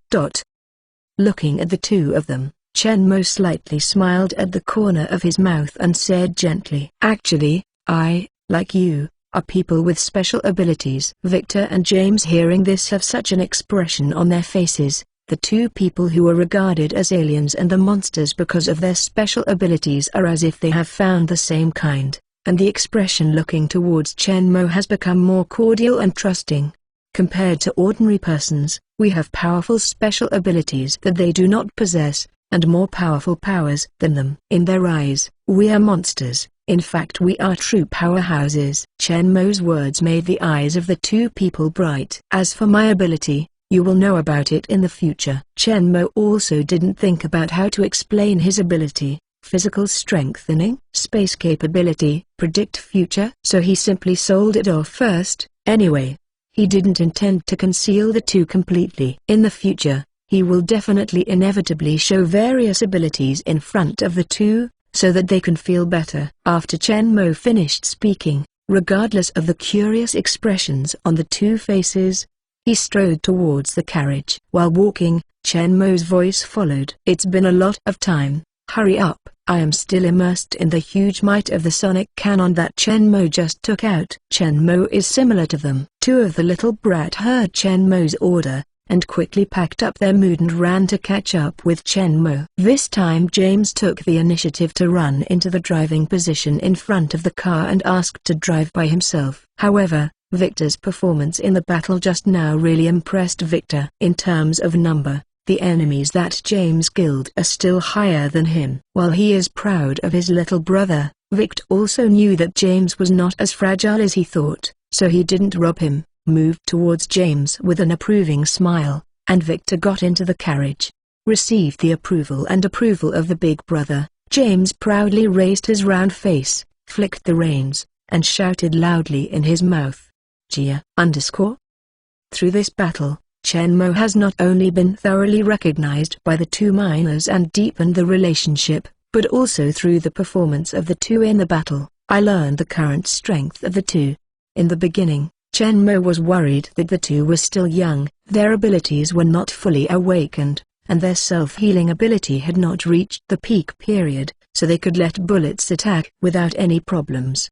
Looking at the two of them, Chen Mo slightly smiled at the corner of his mouth and said gently, "Actually, I, like you, are people with special abilities." Victor and James hearing this have such an expression on their faces, the two people who are regarded as aliens and the monsters because of their special abilities are as if they have found the same kind, and the expression looking towards Chen Mo has become more cordial and trusting. Compared to ordinary persons, we have powerful special abilities that they do not possess, and more powerful powers than them. In their eyes, we are monsters. In fact, we are true powerhouses. Chen Mo's words made the eyes of the two people bright. As for my ability, you will know about it in the future. Chen Mo also didn't think about how to explain his ability. Physical strengthening, space capability, predict future. So he simply sold it off first. Anyway, he didn't intend to conceal the two completely. In the future, he will definitely inevitably show various abilities in front of the two, so that they can feel better. After Chen Mo finished speaking, regardless of the curious expressions on the two faces, he strode towards the carriage. While walking, Chen Mo's voice followed. "It's been a lot of time, hurry up, I am still immersed in the huge might of the sonic cannon that Chen Mo just took out." Chen Mo is similar to them. Two of the little brat heard Chen Mo's order, and quickly packed up their mood and ran to catch up with Chen Mo. This time James took the initiative to run into the driving position in front of the car and asked to drive by himself. However, Victor's performance in the battle just now really impressed Victor. In terms of number, the enemies that James killed are still higher than him. While he is proud of his little brother, Victor also knew that James was not as fragile as he thought, so he didn't rob him. Moved towards James with an approving smile, and Victor got into the carriage. Received the approval of the big brother, James proudly raised his round face, flicked the reins, and shouted loudly in his mouth, "Gia!" Through this battle, Chen Mo has not only been thoroughly recognized by the two miners and deepened the relationship, but also through the performance of the two in the battle, I learned the current strength of the two. In the beginning, Chen Mo was worried that the two were still young, their abilities were not fully awakened, and their self-healing ability had not reached the peak period, so they could let bullets attack without any problems.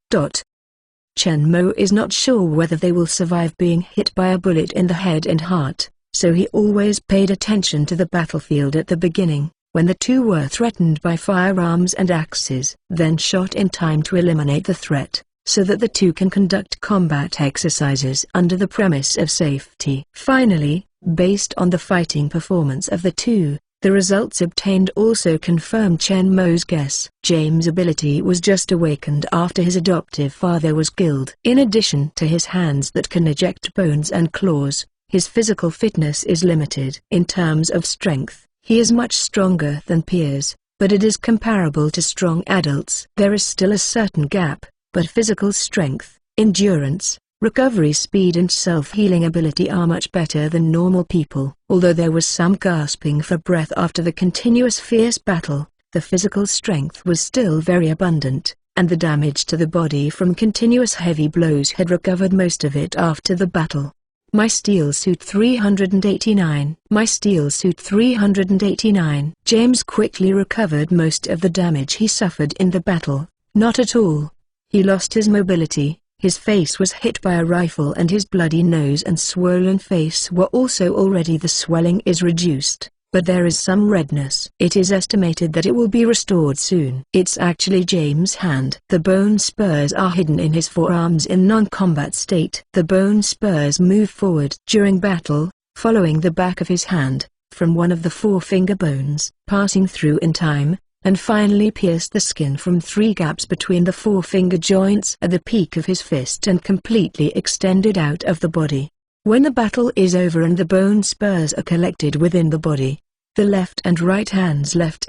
Chen Mo is not sure whether they will survive being hit by a bullet in the head and heart, so he always paid attention to the battlefield at the beginning, when the two were threatened by firearms and axes, then shot in time to eliminate the threat, so that the two can conduct combat exercises under the premise of safety. Finally, based on the fighting performance of the two, the results obtained also confirmed Chen Mo's guess. James' ability was just awakened after his adoptive father was killed. In addition to his hands that can eject bones and claws, his physical fitness is limited. In terms of strength, he is much stronger than peers, but it is comparable to strong adults. There is still a certain gap, but physical strength, endurance, recovery speed and self-healing ability are much better than normal people. Although there was some gasping for breath after the continuous fierce battle, the physical strength was still very abundant, and the damage to the body from continuous heavy blows had recovered most of it after the battle. My Steel Suit 389. My Steel Suit 389. James quickly recovered most of the damage he suffered in the battle. Not at all. He lost his mobility, his face was hit by a rifle and his bloody nose and swollen face were also already the swelling is reduced, but there is some redness. It is estimated that it will be restored soon. It's actually James' hand. The bone spurs are hidden in his forearms in non-combat state. The bone spurs move forward during battle, following the back of his hand, from one of the forefinger bones, passing through in time, and finally pierced the skin from 3 gaps between the forefinger joints at the peak of his fist and completely extended out of the body. When the battle is over and the bone spurs are collected within the body, the left and right hands left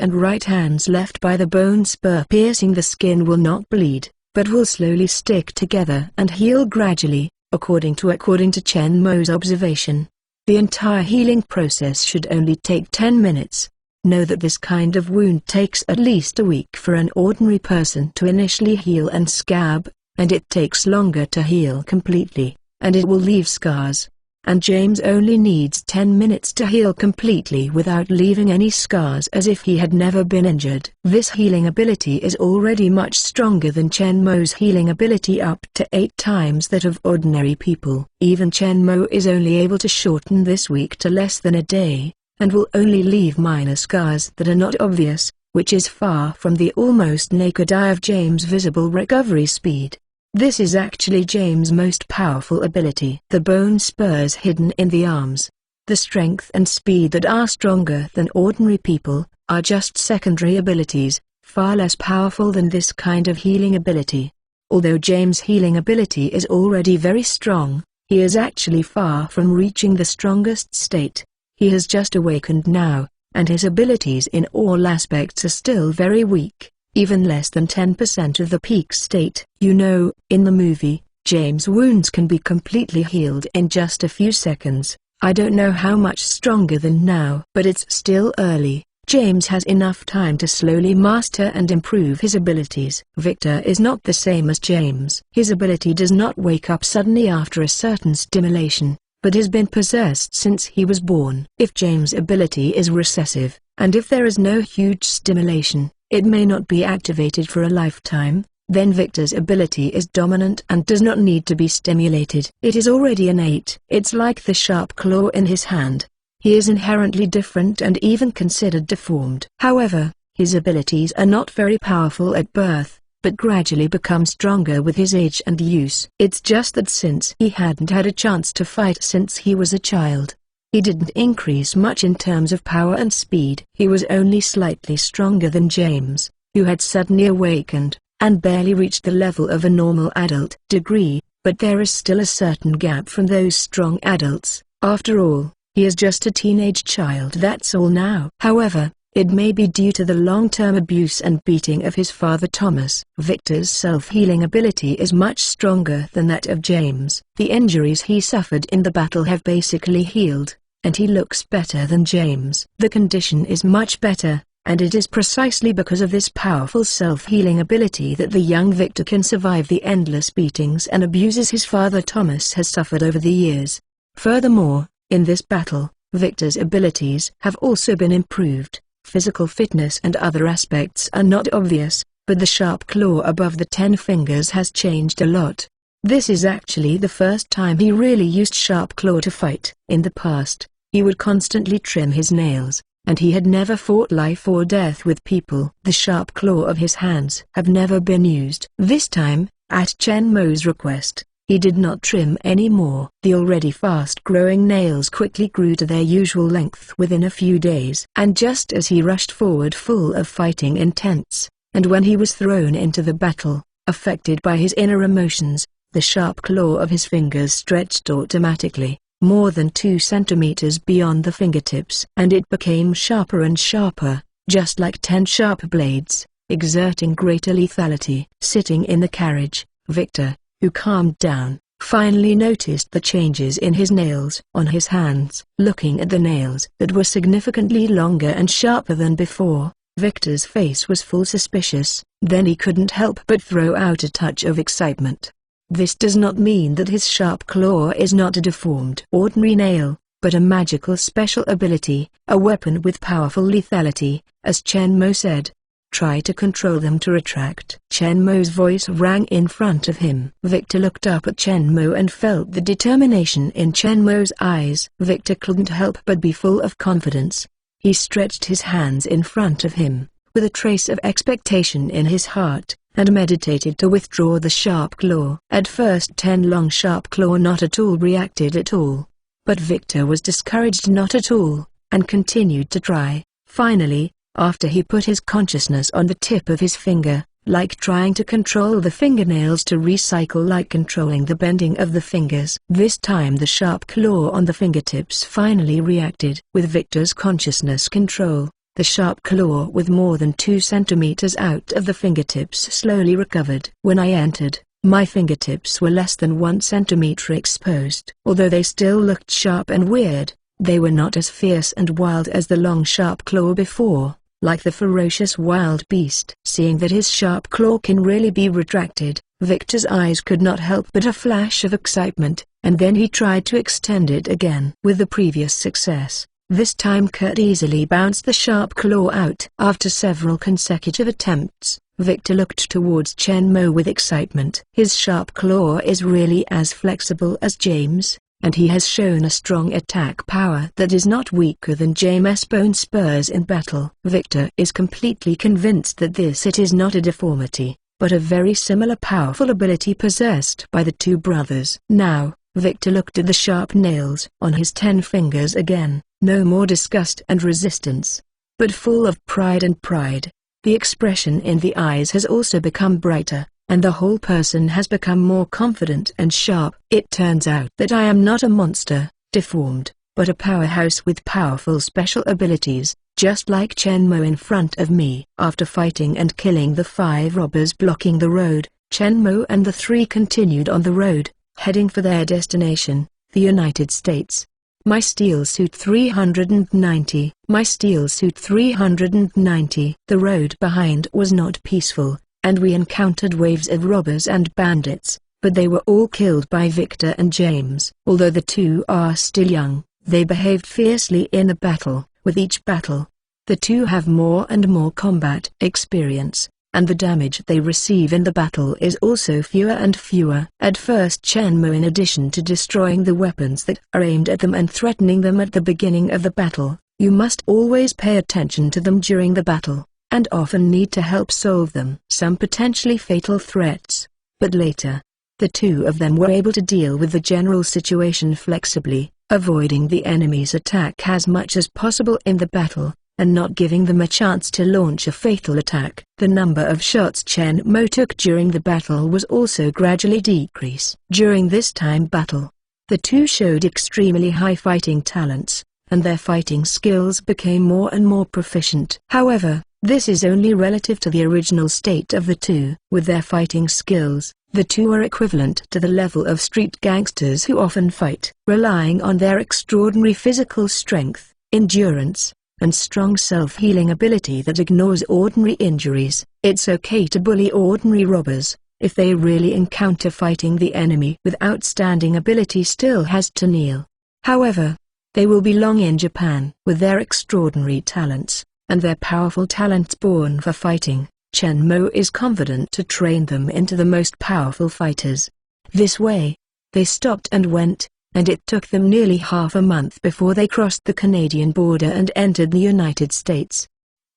by the bone spur piercing the skin will not bleed, but will slowly stick together and heal gradually, according to Chen Mo's observation. The entire healing process should only take 10 minutes. Know that this kind of wound takes at least a week for an ordinary person to initially heal and scab, and it takes longer to heal completely, and it will leave scars. And James only needs 10 minutes to heal completely without leaving any scars, as if he had never been injured. This healing ability is already much stronger than Chen Mo's healing ability, up to 8 times that of ordinary people. Even Chen Mo is only able to shorten this week to less than a day, and will only leave minor scars that are not obvious, which is far from the almost naked eye of James' visible recovery speed. This is actually James' most powerful ability. The bone spurs hidden in the arms, the strength and speed that are stronger than ordinary people, are just secondary abilities, far less powerful than this kind of healing ability. Although James' healing ability is already very strong, he is actually far from reaching the strongest state. He has just awakened now, and his abilities in all aspects are still very weak, even less than 10% of the peak state. You know, in the movie, James' wounds can be completely healed in just a few seconds. I don't know how much stronger than now, but it's still early. James has enough time to slowly master and improve his abilities. Victor is not the same as James. His ability does not wake up suddenly after a certain stimulation, but has been possessed since he was born. If James' ability is recessive, and if there is no huge stimulation, it may not be activated for a lifetime, then Victor's ability is dominant and does not need to be stimulated. It is already innate. It's like the sharp claw in his hand. He is inherently different and even considered deformed. However, his abilities are not very powerful at birth, but gradually become stronger with his age and use. It's just that since he hadn't had a chance to fight since he was a child, he didn't increase much in terms of power and speed. He was only slightly stronger than James, who had suddenly awakened, and barely reached the level of a normal adult degree, but there is still a certain gap from those strong adults. After all, he is just a teenage child, that's all now. However, it may be due to the long-term abuse and beating of his father Thomas. Victor's self-healing ability is much stronger than that of James. The injuries he suffered in the battle have basically healed, and he looks better than James. The condition is much better, And it is precisely because of this powerful self-healing ability that the young Victor can survive the endless beatings and abuses his father Thomas has suffered over the years. Furthermore, in this battle, Victor's abilities have also been improved. Physical fitness and other aspects are not obvious, but the sharp claw above the 10 fingers has changed a lot. This is actually the first time he really used sharp claw to fight. In the past, he would constantly trim his nails, and he had never fought life or death with people. The sharp claw of his hands have never been used. This time, at Chen Mo's request, he did not trim any more. The already fast-growing nails quickly grew to their usual length within a few days. And just as he rushed forward full of fighting intents, and when he was thrown into the battle, affected by his inner emotions, the sharp claw of his fingers stretched automatically, more than 2 centimeters beyond the fingertips. And it became sharper and sharper, just like 10 sharp blades, exerting greater lethality. Sitting in the carriage, Victor, who calmed down, finally noticed the changes in his nails on his hands. Looking at the nails that were significantly longer and sharper than before, Victor's face was full suspicious. Then he couldn't help but throw out a touch of excitement. This does not mean that his sharp claw is not a deformed ordinary nail, but a magical special ability, a weapon with powerful lethality, as Chen Mo said. Try to control them to retract. Chen Mo's voice rang in front of him. Victor looked up at Chen Mo and felt the determination in Chen Mo's eyes. Victor couldn't help but be full of confidence. He stretched his hands in front of him, with a trace of expectation in his heart, and meditated to withdraw the sharp claw. At first 10 long sharp claw not at all reacted at all. But Victor was discouraged not at all, and continued to try. Finally, after he put his consciousness on the tip of his finger, like trying to control the fingernails to recycle like controlling the bending of the fingers. This time the sharp claw on the fingertips finally reacted. With Victor's consciousness control, the sharp claw with more than 2 centimeters out of the fingertips slowly recovered. When I entered, my fingertips were less than 1 centimeter exposed. Although they still looked sharp and weird, they were not as fierce and wild as the long sharp claw before, like the ferocious wild beast. Seeing that his sharp claw can really be retracted, Victor's eyes could not help but a flash of excitement, and then he tried to extend it again. With the previous success, this time Kurt easily bounced the sharp claw out. After several consecutive attempts, Victor looked towards Chen Mo with excitement. His sharp claw is really as flexible as James, and he has shown a strong attack power that is not weaker than James' bone spurs in battle. Victor is completely convinced that it is not a deformity, but a very similar powerful ability possessed by the 2 brothers. Now, Victor looked at the sharp nails on his 10 fingers again, no more disgust and resistance, but full of pride and pride. The expression in the eyes has also become brighter, and the whole person has become more confident and sharp. It turns out that I am not a monster, deformed, but a powerhouse with powerful special abilities, just like Chen Mo in front of me. After fighting and killing the 5 robbers blocking the road, Chen Mo and the 3 continued on the road, heading for their destination, the United States. My steel suit 390. My steel suit 390. The road behind was not peaceful, and we encountered waves of robbers and bandits, but they were all killed by Victor and James. Although the 2 are still young, they behaved fiercely in the battle. With each battle, the 2 have more and more combat experience, and the damage they receive in the battle is also fewer and fewer. At first Chen Mo, in addition to destroying the weapons that are aimed at them and threatening them at the beginning of the battle, you must always pay attention to them during the battle, and often need to help solve them. Some potentially fatal threats, but later, the 2 of them were able to deal with the general situation flexibly, avoiding the enemy's attack as much as possible in the battle, and not giving them a chance to launch a fatal attack. The number of shots Chen Mo took during the battle was also gradually decrease. During this time battle, the 2 showed extremely high fighting talents, and their fighting skills became more and more proficient. However, this is only relative to the original state of the 2. With their fighting skills, the 2 are equivalent to the level of street gangsters who often fight, relying on their extraordinary physical strength, endurance, and strong self-healing ability that ignores ordinary injuries. It's okay to bully ordinary robbers, if they really encounter fighting the enemy with outstanding ability still has to kneel. However, they will belong in Japan. With their extraordinary talents, and their powerful talents born for fighting, Chen Mo is confident to train them into the most powerful fighters. This way, they stopped and went, and it took them nearly half a month before they crossed the Canadian border and entered the United States.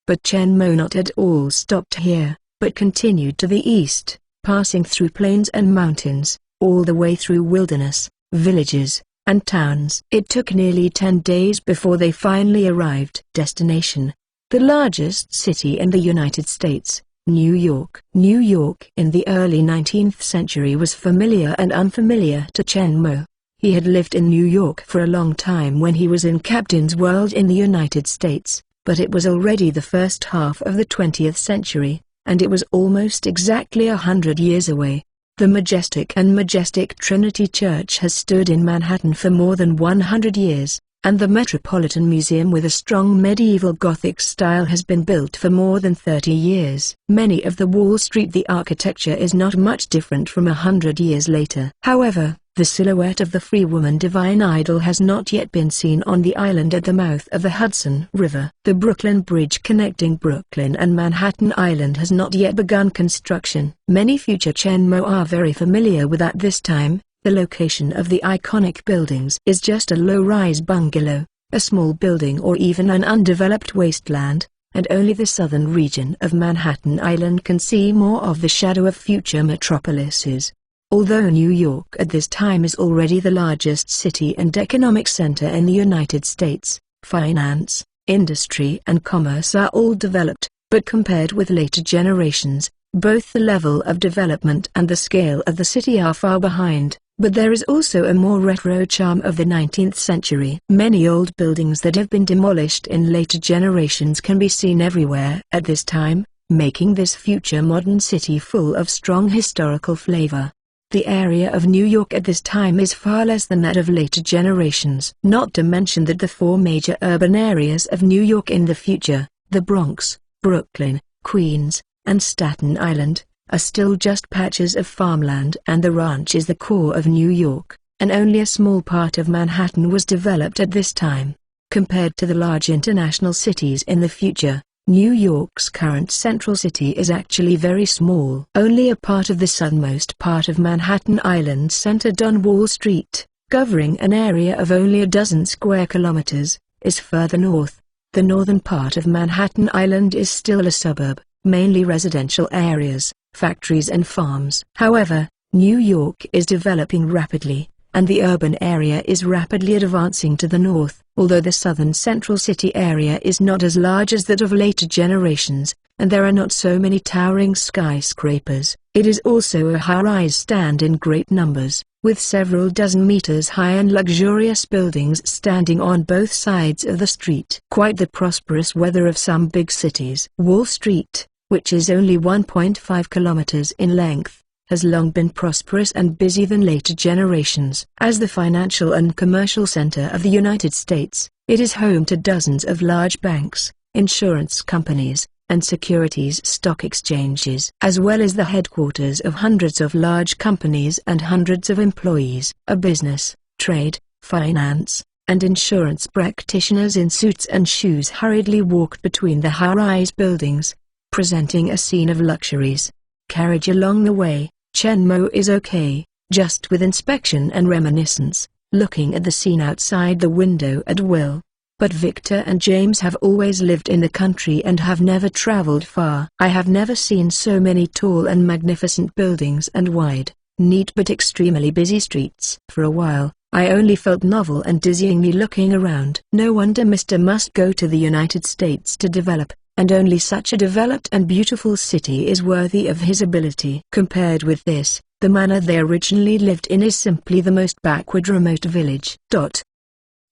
But Chen Mo not at all stopped here, but continued to the east, passing through plains and mountains, all the way through wilderness, villages, and towns. It took nearly 10 days before they finally arrived. Destination: the largest city in the United States, New York. New York in the early 19th century was familiar and unfamiliar to Chen Mo. He had lived in New York for a long time when he was in Captain's World in the United States, but it was already the first half of the 20th century, and it was almost exactly 100 years away. The majestic Trinity Church has stood in Manhattan for more than 100 years, and the Metropolitan Museum with a strong medieval Gothic style has been built for more than 30 years. Many of the Wall Street the architecture is not much different from 100 years later. However, the silhouette of the free woman divine idol has not yet been seen on the island at the mouth of the Hudson River. The Brooklyn Bridge connecting Brooklyn and Manhattan Island has not yet begun construction. Many future Chen Mo are very familiar with at this time. The location of the iconic buildings is just a low-rise bungalow, a small building or even an undeveloped wasteland, and only the southern region of Manhattan Island can see more of the shadow of future metropolises. Although New York at this time is already the largest city and economic center in the United States, finance, industry and commerce are all developed, but compared with later generations, both the level of development and the scale of the city are far behind. But there is also a more retro charm of the 19th century. Many old buildings that have been demolished in later generations can be seen everywhere at this time, making this future modern city full of strong historical flavor. The area of New York at this time is far less than that of later generations. Not to mention that the four major urban areas of New York in the future, the Bronx, Brooklyn, Queens, and Staten Island, are still just patches of farmland, and the ranch is the core of New York, and only a small part of Manhattan was developed at this time. Compared to the large international cities in the future, New York's current central city is actually very small. Only a part of the southernmost part of Manhattan Island centered on Wall Street, covering an area of only a dozen square kilometers, is further north. The northern part of Manhattan Island is still a suburb, mainly residential areas, factories and farms. However, New York is developing rapidly, and the urban area is rapidly advancing to the north. Although the southern central city area is not as large as that of later generations, and there are not so many towering skyscrapers, it is also a high-rise stand in great numbers, with several dozen meters high and luxurious buildings standing on both sides of the street. Quite the prosperous weather of some big cities. Wall Street, which is only 1.5 kilometers in length, has long been prosperous and busy than later generations. As the financial and commercial center of the United States, it is home to dozens of large banks, insurance companies, and securities stock exchanges, as well as the headquarters of hundreds of large companies and hundreds of employees. A business, trade, finance, and insurance practitioners in suits and shoes hurriedly walked between the high-rise buildings, presenting a scene of luxuries. Carriage along the way, Chen Mo is okay, just with inspection and reminiscence, looking at the scene outside the window at will. But Victor and James have always lived in the country and have never traveled far. I have never seen so many tall and magnificent buildings and wide, neat but extremely busy streets. For a while, I only felt novel and dizzyingly looking around. No wonder Mr. must go to the United States to develop, and only such a developed and beautiful city is worthy of his ability. Compared with this, the manor they originally lived in is simply the most backward remote village.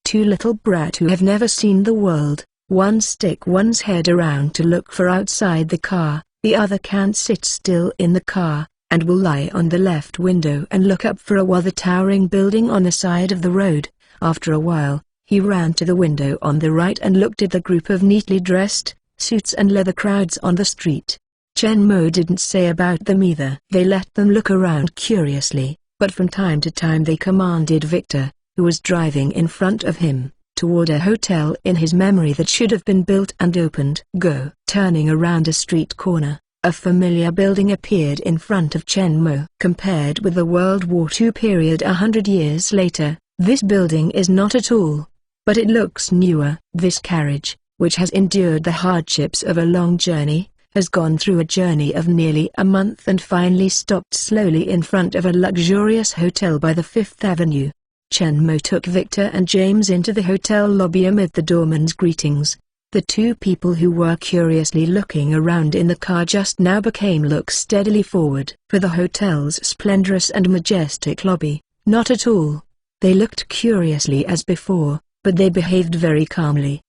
Two little brats who have never seen the world, one stick one's head around to look for outside the car, the other can't sit still in the car, and will lie on the left window and look up for a while the towering building on the side of the road. After a while, He ran to the window on the right and looked at the group of neatly dressed, suits and leather crowds on the street. Chen Mo didn't say about them either. They let them look around curiously, but from time to time they commanded Victor, who was driving in front of him, toward a hotel in his memory that should have been built and opened. Go. Turning around a street corner, a familiar building appeared in front of Chen Mo. Compared with the World War II period 100 years later, this building is not at all. But it looks newer. This carriage, which has endured the hardships of a long journey, has gone through a journey of nearly a month and finally stopped slowly in front of a luxurious hotel by the Fifth Avenue. Chen Mo took Victor and James into the hotel lobby amid the doorman's greetings. The two people who were curiously looking around in the car just now became look steadily forward for the hotel's splendorous and majestic lobby. Not at all. They looked curiously as before, but they behaved very calmly.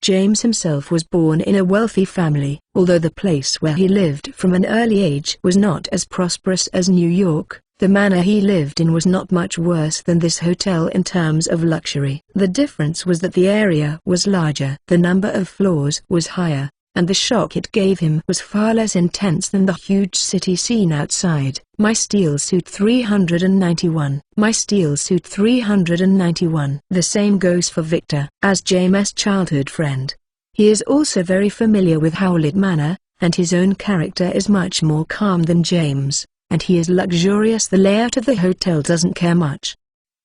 James himself was born in a wealthy family. Although the place where he lived from an early age was not as prosperous as New York, the manor he lived in was not much worse than this hotel in terms of luxury. The difference was that the area was larger, the number of floors was higher, and the shock it gave him was far less intense than the huge city scene outside. My Steel Suit 391. My Steel Suit 391. The same goes for Victor. As James' childhood friend, he is also very familiar with Howlett Manor, and his own character is much more calm than James, and he is luxurious. The layout of the hotel doesn't care much.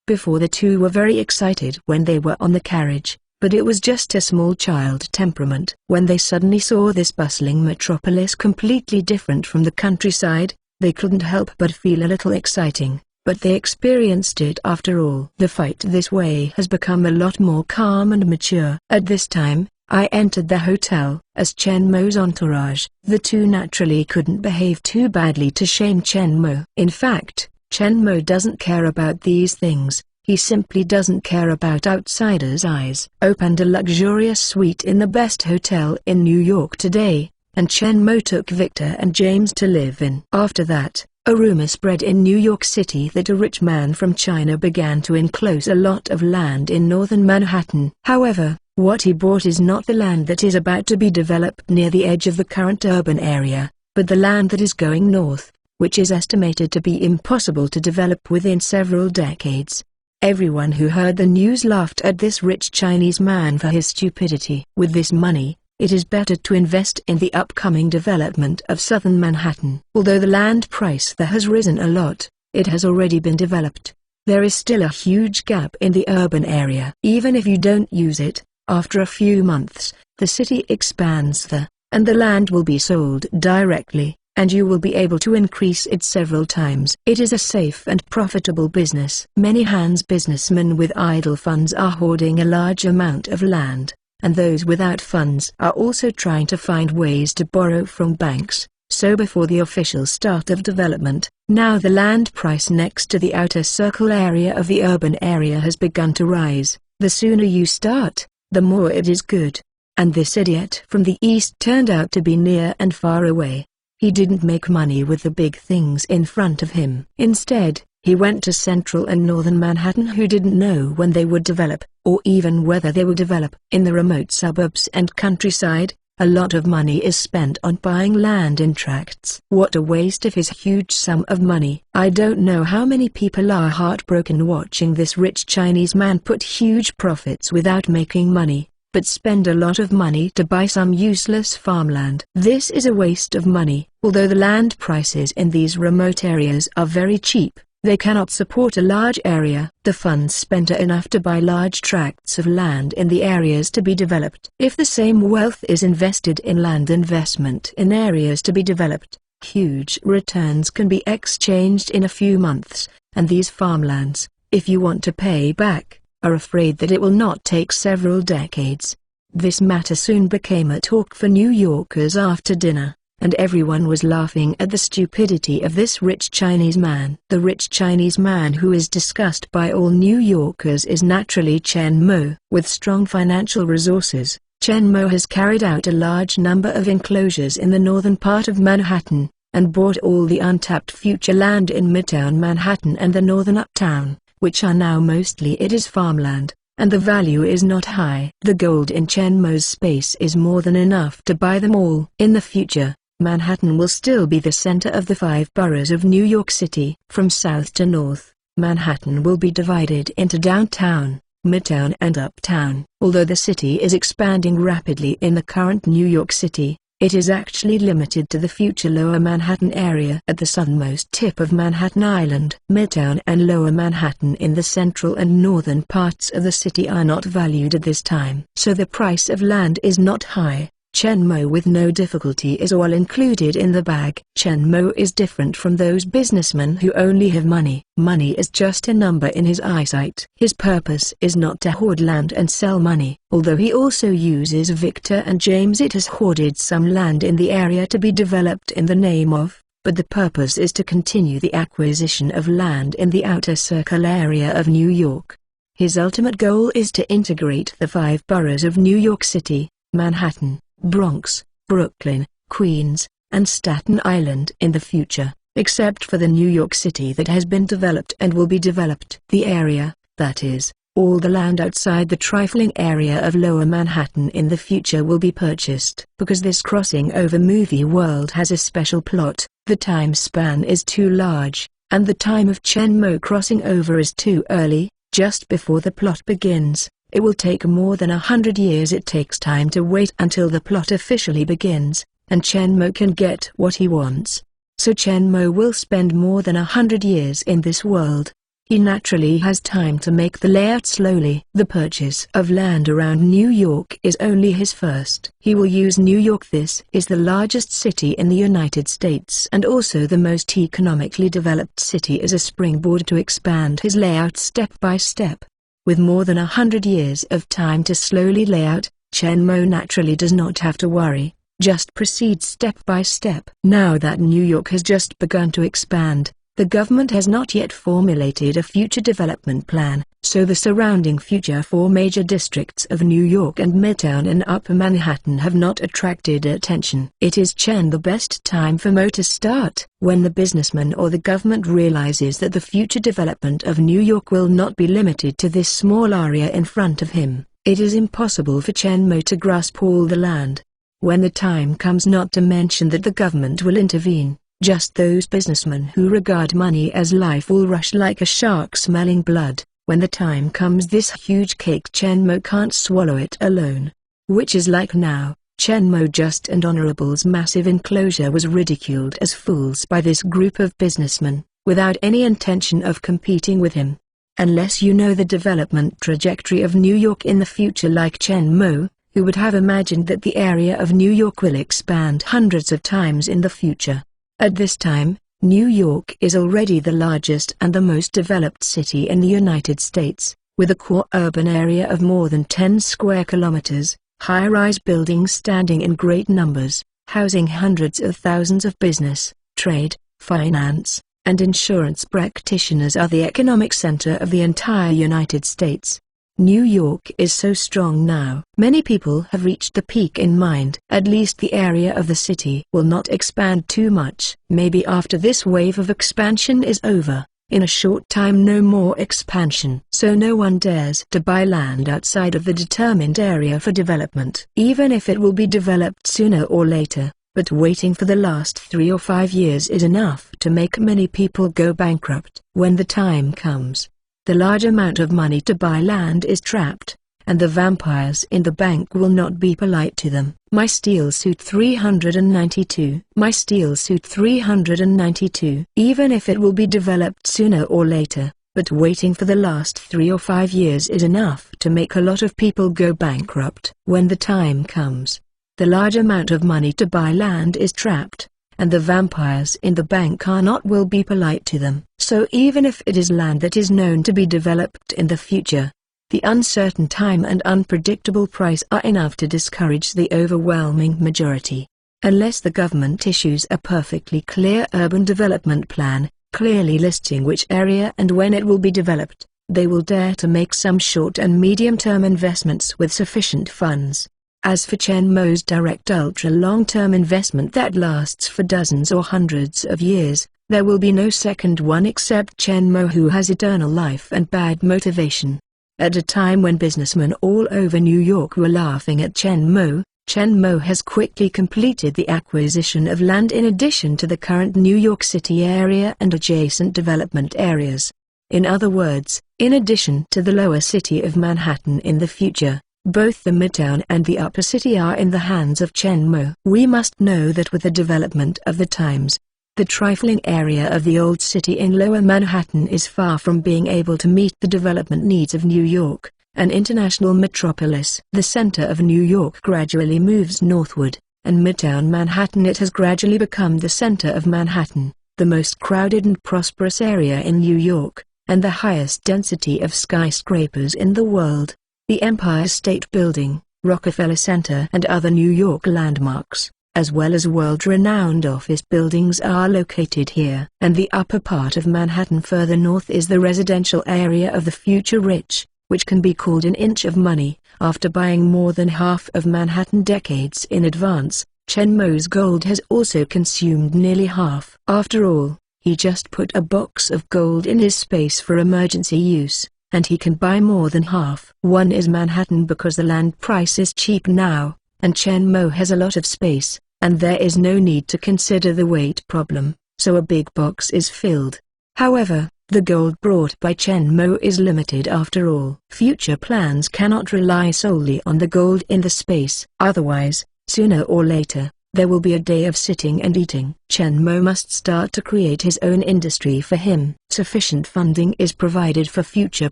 Before the two were very excited when they were on the carriage, but it was just a small child temperament. When they suddenly saw this bustling metropolis completely different from the countryside, they couldn't help but feel a little exciting, but they experienced it after all. The fight this way has become a lot more calm and mature. At this time, I entered the hotel as Chen Mo's entourage. The two naturally couldn't behave too badly to shame Chen Mo. In fact, Chen Mo doesn't care about these things. He simply doesn't care about outsiders' eyes. Opened a luxurious suite in the best hotel in New York today, and Chen Mo took Victor and James to live in. After that, a rumor spread in New York City that a rich man from China began to enclose a lot of land in northern Manhattan. However, what he bought is not the land that is about to be developed near the edge of the current urban area, but the land that is going north, which is estimated to be impossible to develop within several decades. Everyone who heard the news laughed at this rich Chinese man for his stupidity. With this money, it is better to invest in the upcoming development of southern Manhattan. Although the land price there has risen a lot, it has already been developed. There is still a huge gap in the urban area. Even if you don't use it, after a few months, the city expands and the land will be sold directly, and you will be able to increase it several times. It is a safe and profitable business. Many Han's businessmen with idle funds are hoarding a large amount of land, and those without funds are also trying to find ways to borrow from banks. So before the official start of development, now the land price next to the outer circle area of the urban area has begun to rise. The sooner you start, the more it is good. And this idiot from the east turned out to be near and far away. He didn't make money with the big things in front of him. Instead, he went to central and northern Manhattan who didn't know when they would develop, or even whether they will develop. In the remote suburbs and countryside, a lot of money is spent on buying land in tracts. What a waste of his huge sum of money. I don't know how many people are heartbroken watching this rich Chinese man put huge profits without making money, but spend a lot of money to buy some useless farmland. This is a waste of money. Although the land prices in these remote areas are very cheap, they cannot support a large area. The funds spent are enough to buy large tracts of land in the areas to be developed. If the same wealth is invested in land investment in areas to be developed, huge returns can be exchanged in a few months, and these farmlands, if you want to pay back, are afraid that it will not take several decades. This matter soon became a talk for New Yorkers after dinner, and everyone was laughing at the stupidity of this rich Chinese man. The rich Chinese man who is discussed by all New Yorkers is naturally Chen Mo. With strong financial resources, Chen Mo has carried out a large number of enclosures in the northern part of Manhattan, and bought all the untapped future land in Midtown Manhattan and the northern Uptown, which are now mostly it is farmland. and the value is not high. The gold in Chen Mo's space is more than enough to buy them all. In the future, Manhattan will still be the center of the 5 boroughs of New York City. From south to north, Manhattan will be divided into downtown, midtown and uptown. Although the city is expanding rapidly in the current New York City, it is actually limited to the future Lower Manhattan area at the southernmost tip of Manhattan Island. Midtown and Lower Manhattan in the central and northern parts of the city are not valued at this time. So the price of land is not high. Chen Mo with no difficulty is all included in the bag. Chen Mo is different from those businessmen who only have money. Money is just a number in his eyesight. His purpose is not to hoard land and sell money. Although he also uses Victor and James, it has hoarded some land in the area to be developed in the name of, but the purpose is to continue the acquisition of land in the outer circle area of New York. His ultimate goal is to integrate the 5 boroughs of New York City, Manhattan, Bronx, Brooklyn, Queens, and Staten Island in the future, except for the New York City that has been developed and will be developed. The area, that is, all the land outside the trifling area of Lower Manhattan in the future will be purchased. Because this crossing over movie world has a special plot, the time span is too large, and the time of Chen Mo crossing over is too early, just before the plot begins. It will take more than 100 years. It takes time to wait until the plot officially begins, and Chen Mo can get what he wants. So Chen Mo will spend more than 100 years in this world. He naturally has time to make the layout slowly. The purchase of land around New York is only his first. He will use New York. This is the largest city in the United States and also the most economically developed city, as a springboard to expand his layout step by step. With more than 100 years of time to slowly lay out, Chen Mo naturally does not have to worry, just proceed step by step. Now that New York has just begun to expand, the government has not yet formulated a future development plan, so the surrounding future 4 major districts of New York and Midtown and Upper Manhattan have not attracted attention. It is the best time for Mo to start. When the businessman or the government realizes that the future development of New York will not be limited to this small area in front of him, it is impossible for Chen Mo to grasp all the land. When the time comes, not to mention that the government will intervene, just those businessmen who regard money as life will rush like a shark smelling blood. When the time comes, this huge cake Chen Mo can't swallow it alone. Which is like now, Chen Mo Just and Honorable's massive enclosure was ridiculed as fools by this group of businessmen, without any intention of competing with him. Unless you know the development trajectory of New York in the future like Chen Mo, who would have imagined that the area of New York will expand hundreds of times in the future. At this time, New York is already the largest and the most developed city in the United States, with a core urban area of more than 10 square kilometers, high-rise buildings standing in great numbers, housing hundreds of thousands of business, trade, finance, and insurance practitioners are the economic center of the entire United States. New York is so strong now. Many people have reached the peak in mind. At least the area of the city will not expand too much. Maybe after this wave of expansion is over, in a short time no more expansion. So no one dares to buy land outside of the determined area for development. Even if it will be developed sooner or later, but waiting for the last 3 or 5 years is enough to make many people go bankrupt. When the time comes, the large amount of money to buy land is trapped, and the vampires in the bank will not be polite to them. My Steel Suit 392. My Steel Suit 392. Even if it will be developed sooner or later, but waiting for the last 3 or 5 years is enough to make a lot of people go bankrupt. When the time comes, the large amount of money to buy land is trapped, and the vampires in the bank will be polite to them. So even if it is land that is known to be developed in the future, the uncertain time and unpredictable price are enough to discourage the overwhelming majority. Unless the government issues a perfectly clear urban development plan, clearly listing which area and when it will be developed, they will dare to make some short and medium-term investments with sufficient funds. As for Chen Mo's direct ultra-long-term investment that lasts for dozens or hundreds of years, there will be no second one except Chen Mo, who has eternal life and bad motivation. At a time when businessmen all over New York were laughing at Chen Mo, Chen Mo has quickly completed the acquisition of land in addition to the current New York City area and adjacent development areas. In other words, in addition to the lower city of Manhattan in the future, both the Midtown and the upper city are in the hands of Chen Mo. We must know that with the development of the times, the trifling area of the old city in lower Manhattan is far from being able to meet the development needs of New York, an international metropolis. The center of New York gradually moves northward, and Midtown Manhattan it has gradually become the center of Manhattan, the most crowded and prosperous area in New York, and the highest density of skyscrapers in the world. The Empire State Building, Rockefeller Center and other New York landmarks, as well as world-renowned office buildings are located here. And the upper part of Manhattan further north is the residential area of the future rich, which can be called an inch of money. After buying more than half of Manhattan decades in advance, Chen Mo's gold has also consumed nearly half. After all, he just put a box of gold in his space for emergency use, and he can buy more than half. One is Manhattan because the land price is cheap now, and Chen Mo has a lot of space, and there is no need to consider the weight problem, so a big box is filled. However, the gold brought by Chen Mo is limited after all. Future plans cannot rely solely on the gold in the space. Otherwise, sooner or later, there will be a day of sitting and eating. Chen Mo must start to create his own industry for him. Sufficient funding is provided for future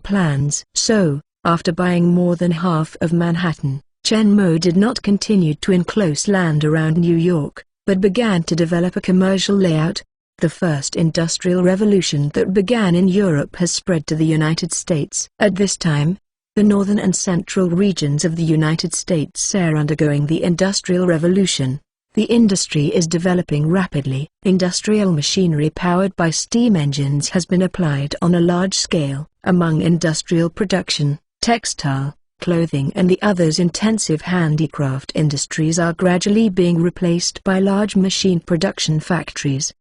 plans. So, after buying more than half of Manhattan, Chen Mo did not continue to enclose land around New York, but began to develop a commercial layout. The first industrial revolution that began in Europe has spread to the United States. At this time, the northern and central regions of the United States are undergoing the Industrial Revolution. The industry is developing rapidly. Industrial machinery powered by steam engines has been applied on a large scale. Among industrial production, textile, clothing and the others intensive handicraft industries are gradually being replaced by large machine production factories.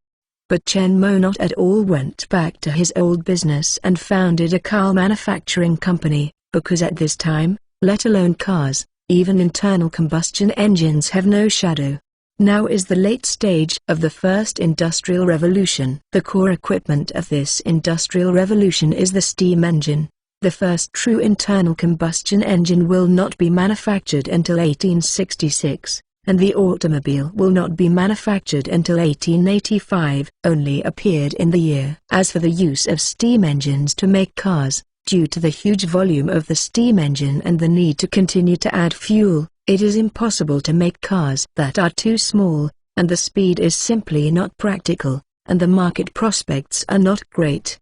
But Chen Mo not at all went back to his old business and founded a car manufacturing company, because at this time, let alone cars, even internal combustion engines have no shadow. Now is the late stage of the first industrial revolution. The core equipment of this industrial revolution is the steam engine. The first true internal combustion engine will not be manufactured until 1866, and the automobile will not be manufactured until 1885. Only appeared in the year. As for the use of steam engines to make cars, due to the huge volume of the steam engine and the need to continue to add fuel, it is impossible to make cars that are too small, and the speed is simply not practical, and the market prospects are not great.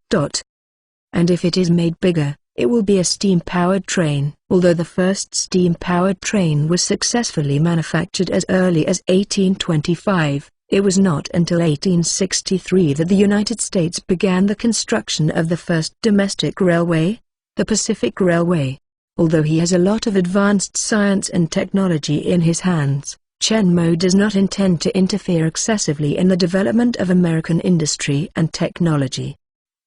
And if it is made bigger, it will be a steam-powered train. Although the first steam-powered train was successfully manufactured as early as 1825, it was not until 1863 that the United States began the construction of the first domestic railway, the Pacific Railway. Although he has a lot of advanced science and technology in his hands, Chen Mo does not intend to interfere excessively in the development of American industry and technology.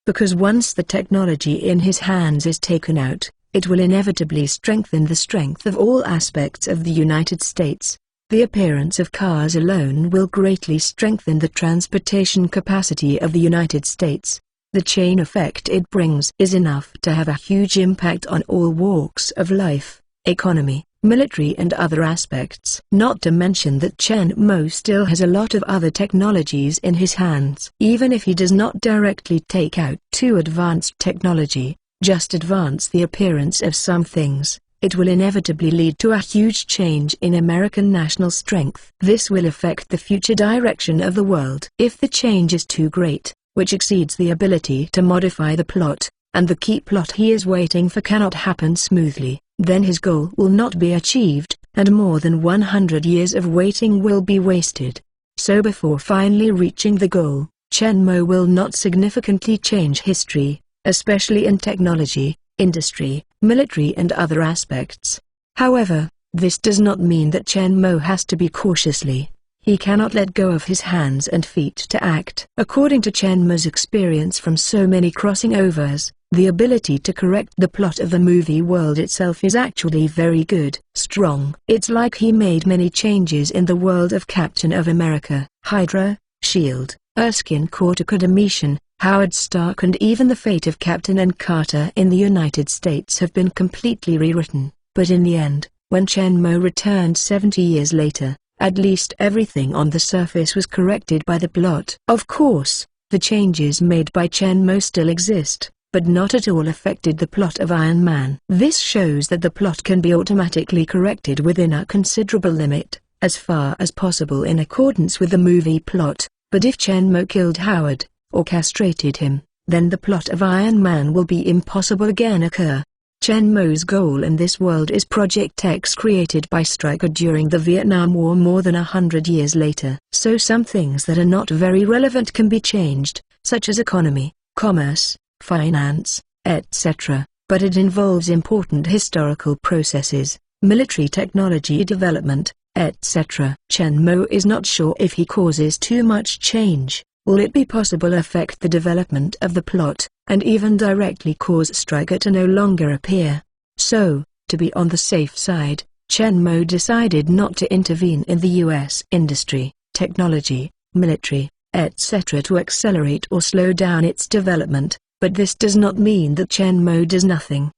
Because once the technology in his hands is taken out, it will inevitably strengthen the strength of all aspects of the United States. The appearance of cars alone will greatly strengthen the transportation capacity of the United States. The chain effect it brings is enough to have a huge impact on all walks of life, economy, military and other aspects. Not to mention that Chen Mo still has a lot of other technologies in his hands. Even if he does not directly take out too advanced technology, just advance the appearance of some things, it will inevitably lead to a huge change in American national strength. This will affect the future direction of the world. If the change is too great, which exceeds the ability to modify the plot, and the key plot he is waiting for cannot happen smoothly, then his goal will not be achieved, and more than 100 years of waiting will be wasted. So before finally reaching the goal, Chen Mo will not significantly change history, especially in technology, industry, military and other aspects. However, this does not mean that Chen Mo has to be cautiously. He cannot let go of his hands and feet to act. According to Chen Mo's experience from so many crossing overs, The ability to correct the plot of the movie world itself is actually very good, strong. It's like he made many changes in the world of Captain of America, Hydra, S.H.I.E.L.D., Erskine Cortacademician, Howard Stark, and even the fate of Captain and Carter in the United States have been completely rewritten. But in the end, when Chen Mo returned 70 years later, at least everything on the surface was corrected by the plot. Of course, the changes made by Chen Mo still exist, but not at all affected the plot of Iron Man. This shows that the plot can be automatically corrected within a considerable limit, as far as possible in accordance with the movie plot. But if Chen Mo killed Howard, or castrated him, then the plot of Iron Man will be impossible again occur. Chen Mo's goal in this world is Project X, created by Stryker during the Vietnam War more than 100 years later. So some things that are not very relevant can be changed, such as economy, commerce, finance, etc., but it involves important historical processes, military technology development, etc. Chen Mo is not sure if he causes too much change, will it be possible to affect the development of the plot, and even directly cause Stryker to no longer appear. So, to be on the safe side, Chen Mo decided not to intervene in the US industry, technology, military, etc. to accelerate or slow down its development, but this does not mean that Chen Mo does nothing.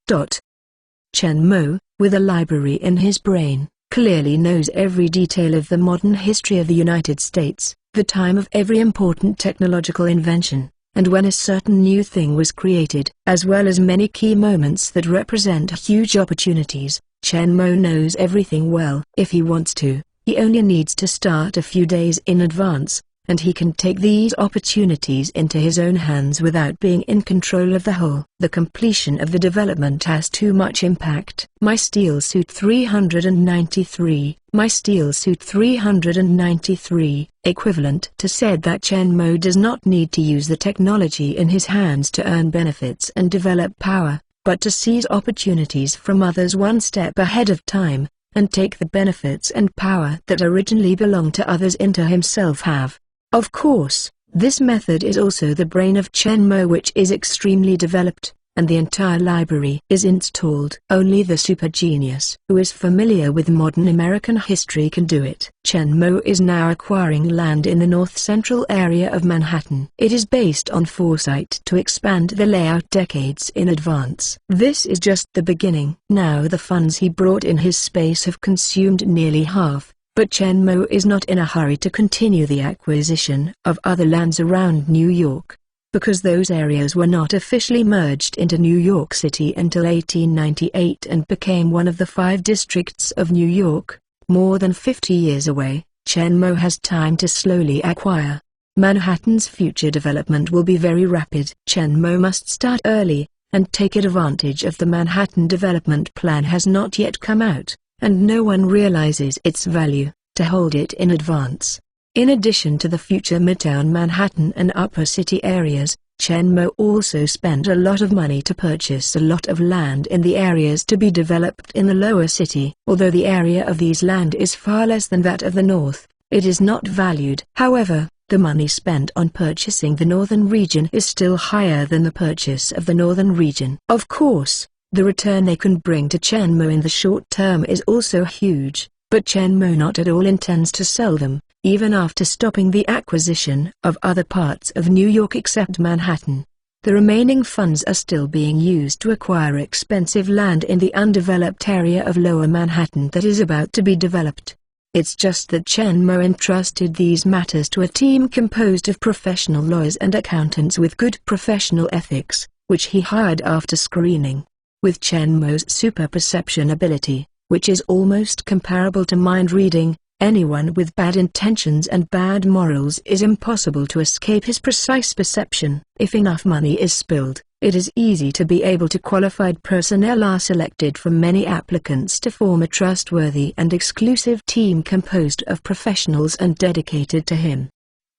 Chen Mo, with a library in his brain, clearly knows every detail of the modern history of the United States, the time of every important technological invention, and when a certain new thing was created, as well as many key moments that represent huge opportunities. Chen Mo knows everything well. If he wants to, he only needs to start a few days in advance, and he can take these opportunities into his own hands without being in control of the whole. The completion of the development has too much impact. My Steel Suit 393, My Steel Suit 393, equivalent to said that Chen Mo does not need to use the technology in his hands to earn benefits and develop power, but to seize opportunities from others one step ahead of time, and take the benefits and power that originally belonged to others into himself have. Of course, this method is also the brain of Chen Mo, which is extremely developed, and the entire library is installed. Only the super genius who is familiar with modern American history can do it. Chen Mo is now acquiring land in the north-central area of Manhattan. It is based on foresight to expand the layout decades in advance. This is just the beginning. Now the funds he brought in his space have consumed nearly half. But Chen Mo is not in a hurry to continue the acquisition of other lands around New York, because those areas were not officially merged into New York City until 1898 and became one of the 5 districts of New York. More than 50 years away, Chen Mo has time to slowly acquire. Manhattan's future development will be very rapid. Chen Mo must start early, and take advantage of the Manhattan Development Plan has not yet come out, and no one realizes its value, to hold it in advance. In addition to the future Midtown Manhattan and Upper City areas, Chen Mo also spent a lot of money to purchase a lot of land in the areas to be developed in the Lower City. Although the area of these land is far less than that of the North, it is not valued. However, the money spent on purchasing the Northern region is still higher than the purchase of the Northern region. Of course, the return they can bring to Chen Mo in the short term is also huge, but Chen Mo not at all intends to sell them, even after stopping the acquisition of other parts of New York except Manhattan. The remaining funds are still being used to acquire expensive land in the undeveloped area of Lower Manhattan that is about to be developed. It's just that Chen Mo entrusted these matters to a team composed of professional lawyers and accountants with good professional ethics, which he hired after screening. With Chen Mo's super perception ability, which is almost comparable to mind reading, anyone with bad intentions and bad morals is impossible to escape his precise perception. If enough money is spilled, it is easy to be able to qualified personnel are selected from many applicants to form a trustworthy and exclusive team composed of professionals and dedicated to him.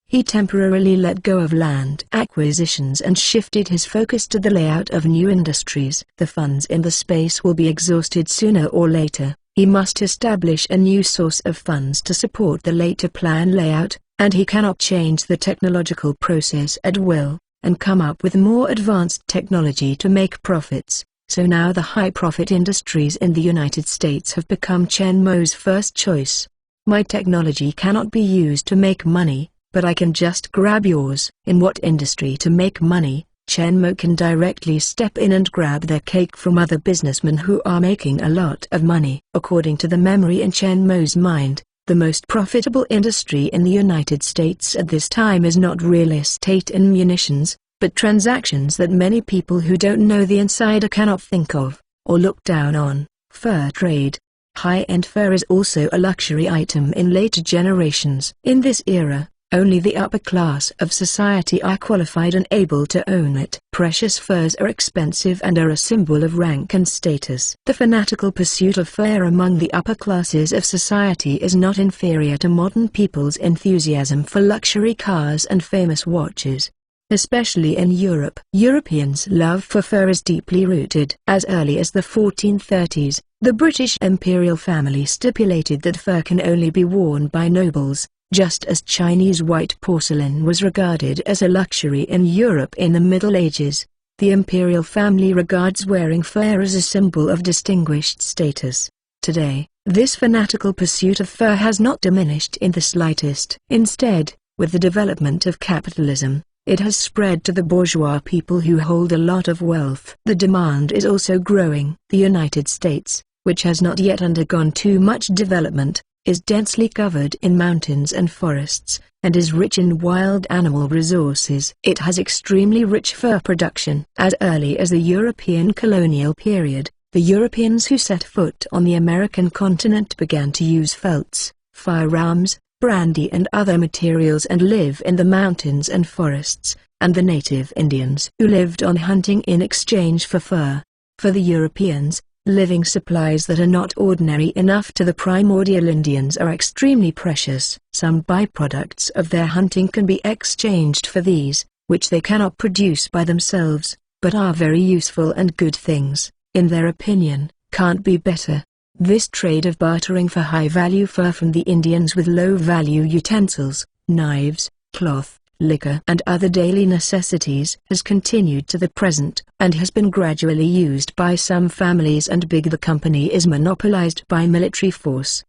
He temporarily let go of land acquisitions and shifted his focus to the layout of new industries. The funds in the space will be exhausted sooner or later. He must establish a new source of funds to support the later plan layout, and he cannot change the technological process at will. and come up with more advanced technology to make profits. So now the high-profit industries in the United States have become Chen Mo's first choice. My technology cannot be used to make money, but I can just grab yours. In what industry to make money, Chen Mo can directly step in and grab their cake from other businessmen who are making a lot of money. According to the memory in Chen Mo's mind, the most profitable industry in the United States at this time is not real estate and munitions, but transactions that many people who don't know the insider cannot think of, or look down on: fur trade. High-end fur is also a luxury item in later generations. In this era, only the upper class of society are qualified and able to own it. Precious furs are expensive and are a symbol of rank and status. The fanatical pursuit of fur among the upper classes of society is not inferior to modern people's enthusiasm for luxury cars and famous watches. Especially in Europe. Europeans' love for fur is deeply rooted. As early as the 1430s, the British imperial family stipulated that fur can only be worn by nobles, just as Chinese white porcelain was regarded as a luxury in Europe in the Middle Ages. The imperial family regards wearing fur as a symbol of distinguished status. Today, this fanatical pursuit of fur has not diminished in the slightest. Instead, with the development of capitalism, it has spread to the bourgeois people who hold a lot of wealth. The demand is also growing. The United States, which has not yet undergone too much development, is densely covered in mountains and forests, and is rich in wild animal resources. It has extremely rich fur production. As early as the European colonial period, the Europeans who set foot on the American continent began to use felts, firearms, brandy and other materials and live in the mountains and forests, and the native Indians who lived on hunting in exchange for fur. For the Europeans, living supplies that are not ordinary enough to the primordial Indians are extremely precious. Some byproducts of their hunting can be exchanged for these, which they cannot produce by themselves, but are very useful and good things, in their opinion, can't be better. This trade of bartering for high-value fur from the Indians with low-value utensils, knives, cloth, liquor and other daily necessities has continued to the present, and has been gradually used by some families and big. The company is monopolized by military force.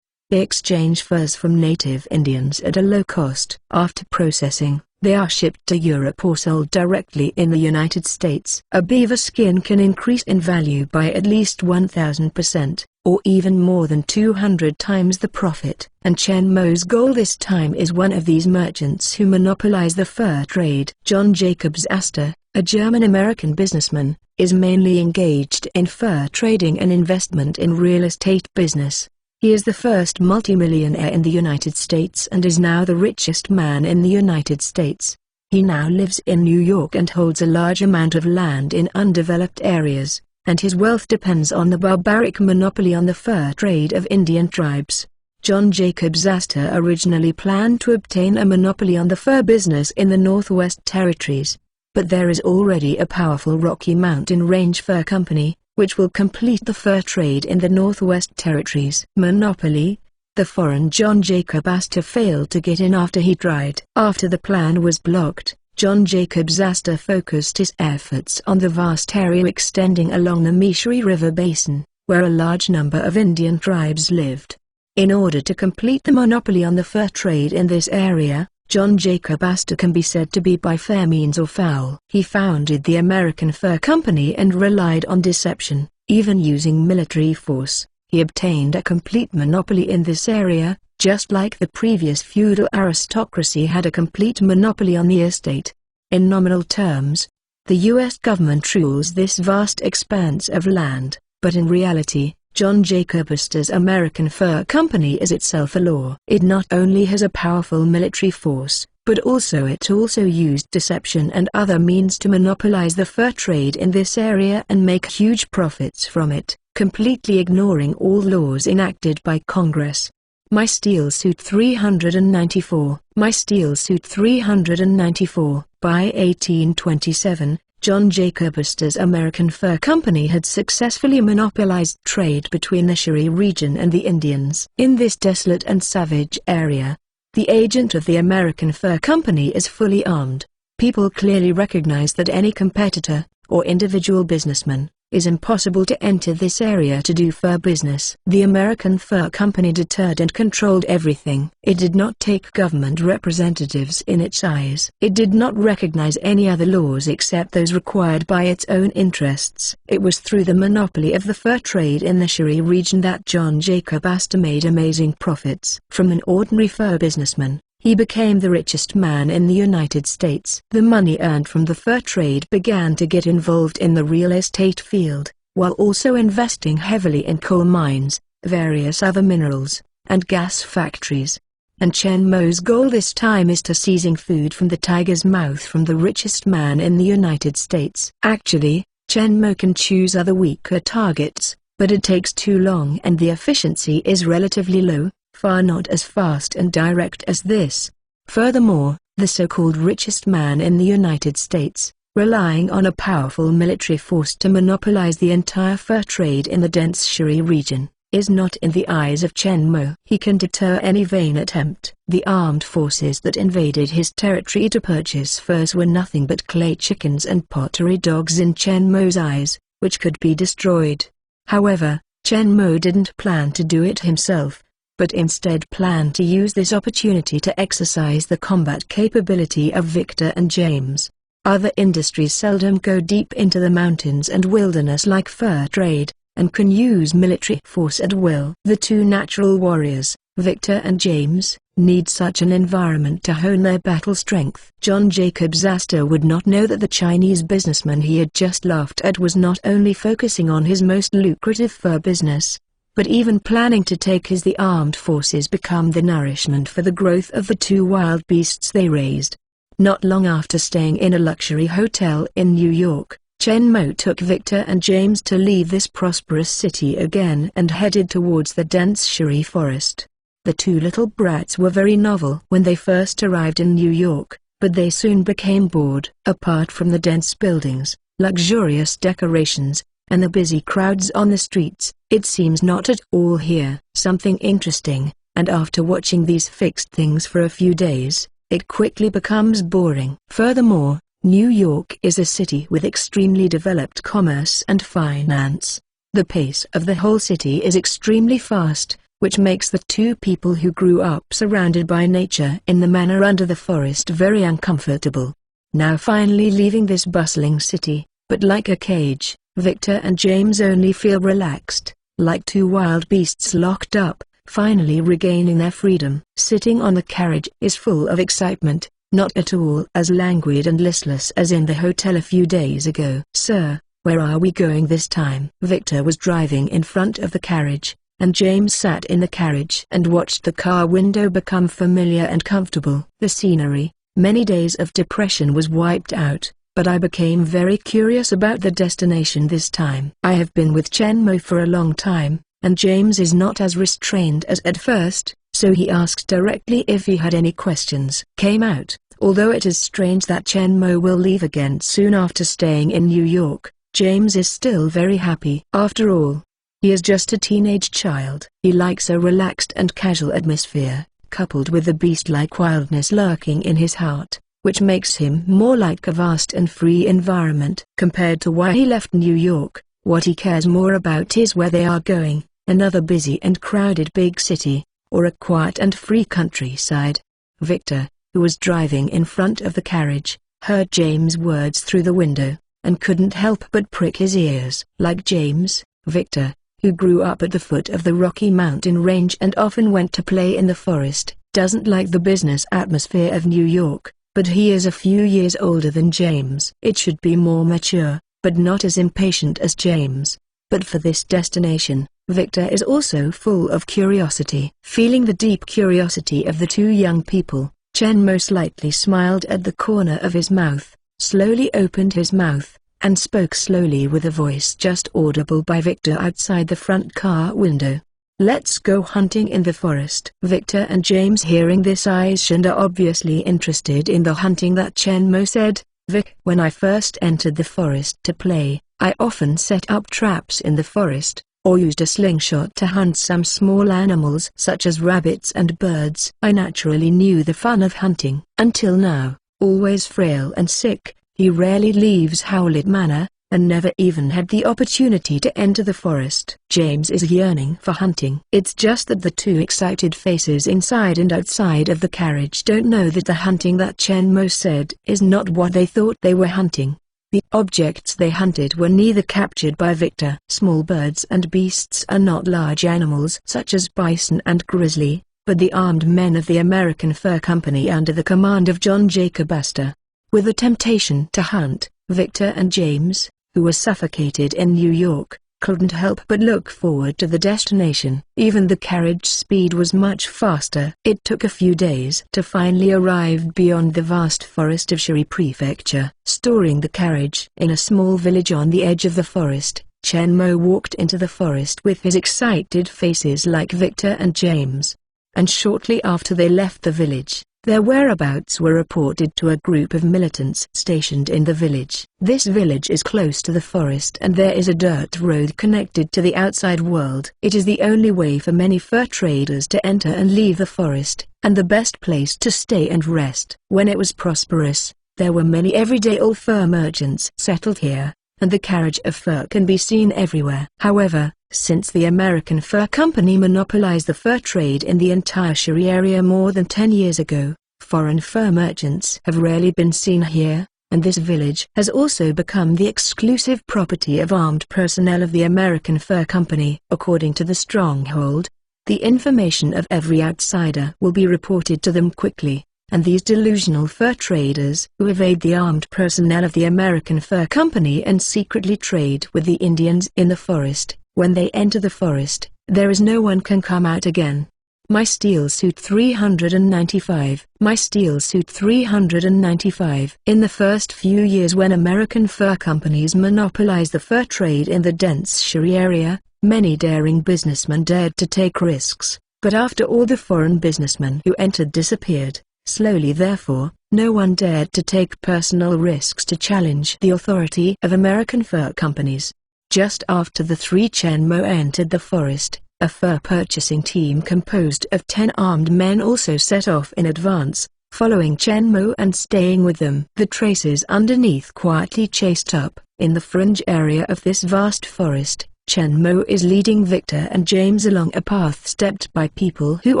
They exchange furs from native Indians at a low cost. After processing, they are shipped to Europe or sold directly in the United States. A beaver skin can increase in value by at least 1,000%, or even more than 200 times the profit. And Chen Mo's goal this time is one of these merchants who monopolize the fur trade. John Jacobs Astor, a German-American businessman, is mainly engaged in fur trading and investment in real estate business. He is the first multimillionaire in the United States and is now the richest man in the United States. He now lives in New York and holds a large amount of land in undeveloped areas, and his wealth depends on the barbaric monopoly on the fur trade of Indian tribes. John Jacobs Astor originally planned to obtain a monopoly on the fur business in the Northwest Territories, but there is already a powerful Rocky Mountain Range Fur Company, which will complete the fur trade in the Northwest Territories. Monopoly. The foreign John Jacob Astor failed to get in after he tried. After the plan was blocked, John Jacobs Astor focused his efforts on the vast area extending along the Meecheri River basin, where a large number of Indian tribes lived. In order to complete the monopoly on the fur trade in this area, John Jacob Astor can be said to be by fair means or foul. He founded the American Fur Company and relied on deception, even using military force. He obtained a complete monopoly in this area, just like the previous feudal aristocracy had a complete monopoly on the estate. In nominal terms, the U.S. government rules this vast expanse of land, but in reality, John Jacob Astor's American Fur Company is itself a law. It not only has a powerful military force, but it also used deception and other means to monopolize the fur trade in this area and make huge profits from it, completely ignoring all laws enacted by Congress. My Steel Suit 394. My Steel Suit 394. By 1827, John Jacob Astor's American Fur Company had successfully monopolized trade between the Meecheri region and the Indians. In this desolate and savage area, the agent of the American Fur Company is fully armed, People clearly recognized that any competitor, or individual businessman, is impossible to enter this area to do fur business. The American Fur Company deterred and controlled everything. It did not take government representatives in its eyes. It did not recognize any other laws except those required by its own interests. It was through the monopoly of the fur trade in the Shire region that John Jacob Astor made amazing profits. From an ordinary fur businessman, he became the richest man in the United States. The money earned from the fur trade began to get involved in the real estate field, while also investing heavily in coal mines, various other minerals, and gas factories. And Chen Mo's goal this time is to seizing food from the tiger's mouth from the richest man in the United States. Actually, Chen Mo can choose other weaker targets, but it takes too long and the efficiency is relatively low. Far not as fast and direct as this. Furthermore, the so-called richest man in the United States, relying on a powerful military force to monopolize the entire fur trade in the dense Shire region, is not in the eyes of Chen Mo. He can deter any vain attempt. The armed forces that invaded his territory to purchase furs were nothing but clay chickens and pottery dogs in Chen Mo's eyes, which could be destroyed. However, Chen Mo didn't plan to do it himself, but instead planned to use this opportunity to exercise the combat capability of Victor and James. Other industries seldom go deep into the mountains and wilderness like fur trade, and can use military force at will. The two natural warriors, Victor and James, need such an environment to hone their battle strength. John Jacob Astor would not know that the Chinese businessman he had just laughed at was not only focusing on his most lucrative fur business, but even planning to take the armed forces become the nourishment for the growth of the two wild beasts they raised. Not long after staying in a luxury hotel in New York, Chen Mo took Victor and James to leave this prosperous city again and headed towards the dense Shire forest. The two little brats were very novel when they first arrived in New York, but they soon became bored. Apart from the dense buildings, luxurious decorations, and the busy crowds on the streets, it seems not at all here something interesting, and after watching these fixed things for a few days, it quickly becomes boring. Furthermore, New York is a city with extremely developed commerce and finance. The pace of the whole city is extremely fast, which makes the two people who grew up surrounded by nature in the manor under the forest very uncomfortable. Now finally leaving this bustling city, but like a cage, Victor and James only feel relaxed, like two wild beasts locked up, finally regaining their freedom. Sitting on the carriage is full of excitement, not at all as languid and listless as in the hotel a few days ago. "Sir, where are we going this time?" Victor was driving in front of the carriage, and James sat in the carriage and watched the car window become familiar and comfortable. The scenery, many days of depression was wiped out, but I became very curious about the destination this time. I have been with Chen Mo for a long time, and James is not as restrained as at first, so he asked directly if he had any questions. Came out, although it is strange that Chen Mo will leave again soon after staying in New York, James is still very happy. After all, he is just a teenage child. He likes a relaxed and casual atmosphere, coupled with the beast-like wildness lurking in his heart, which makes him more like a vast and free environment. Compared to why he left New York, what he cares more about is where they are going, another busy and crowded big city, or a quiet and free countryside. Victor, who was driving in front of the carriage, heard James' words through the window, and couldn't help but prick his ears. Like James, Victor, who grew up at the foot of the Rocky Mountain range and often went to play in the forest, doesn't like the business atmosphere of New York, but he is a few years older than James. It should be more mature, but not as impatient as James. But for this destination, Victor is also full of curiosity. Feeling the deep curiosity of the two young people, Chen Mo slightly smiled at the corner of his mouth, slowly opened his mouth, and spoke slowly with a voice just audible by Victor outside the front car window. "Let's go hunting in the forest." Victor and James, hearing this, eyes and are obviously interested in the hunting that Chen Mo said. "Vic, when I first entered the forest to play, I often set up traps in the forest, or used a slingshot to hunt some small animals such as rabbits and birds. I naturally knew the fun of hunting. Until now, Always frail and sick, he rarely leaves Howlett Manor, and never even had the opportunity to enter the forest. James is yearning for hunting. It's just that the two excited faces inside and outside of the carriage don't know that the hunting that Chen Mo said is not what they thought they were hunting. The objects they hunted were neither captured by Victor. Small birds and beasts are not large animals such as bison and grizzly, but the armed men of the American Fur Company under the command of John Jacob Astor. With the temptation to hunt, Victor and James, who were suffocated in New York, couldn't help but look forward to the destination. Even the carriage speed was much faster. It took a few days to finally arrive beyond the vast forest of Shiri Prefecture. Storing the carriage in a small village on the edge of the forest, Chen Mo walked into the forest with his excited faces like Victor and James. And shortly after they left the village, their whereabouts were reported to a group of militants stationed in the village. This village is close to the forest and there is a dirt road connected to the outside world. It is the only way for many fur traders to enter and leave the forest, and the best place to stay and rest. When it was prosperous, there were many everyday old fur merchants settled here, and the carriage of fur can be seen everywhere. However, since the American Fur Company monopolized the fur trade in the entire Shiri area more than 10 years ago, foreign fur merchants have rarely been seen here, and this village has also become the exclusive property of armed personnel of the American Fur Company. According to the stronghold, the information of every outsider will be reported to them quickly, and these delusional fur traders who evade the armed personnel of the American Fur Company and secretly trade with the Indians in the forest, when they enter the forest, there is no one can come out again. My Steel Suit 395. My Steel Suit 395. In the first few years when American fur companies monopolized the fur trade in the dense Shiri area, many daring businessmen dared to take risks, but after all the foreign businessmen who entered disappeared, slowly therefore, no one dared to take personal risks to challenge the authority of American fur companies. Just after the three Chen Mo entered the forest, a fur purchasing team composed of 10 armed men also set off in advance, following Chen Mo and staying with them. The traces underneath quietly chased up. In the fringe area of this vast forest, Chen Mo is leading Victor and James along a path stepped by people who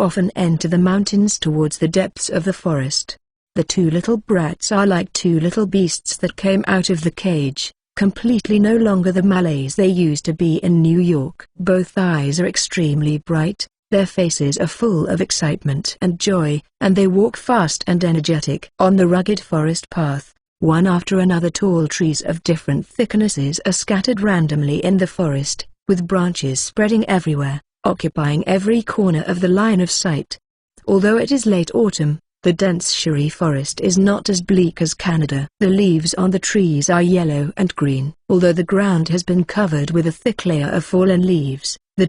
often enter the mountains towards the depths of the forest. The two little brats are like two little beasts that came out of the cage, completely no longer the Malays they used to be in New York. Both eyes are extremely bright, their faces are full of excitement and joy, and they walk fast and energetic. On the rugged forest path, one after another tall trees of different thicknesses are scattered randomly in the forest, with branches spreading everywhere, occupying every corner of the line of sight. Although it is late autumn, the dense Shiri forest is not as bleak as Canada. The leaves on the trees are yellow and green. Although the ground has been covered with a thick layer of fallen leaves, the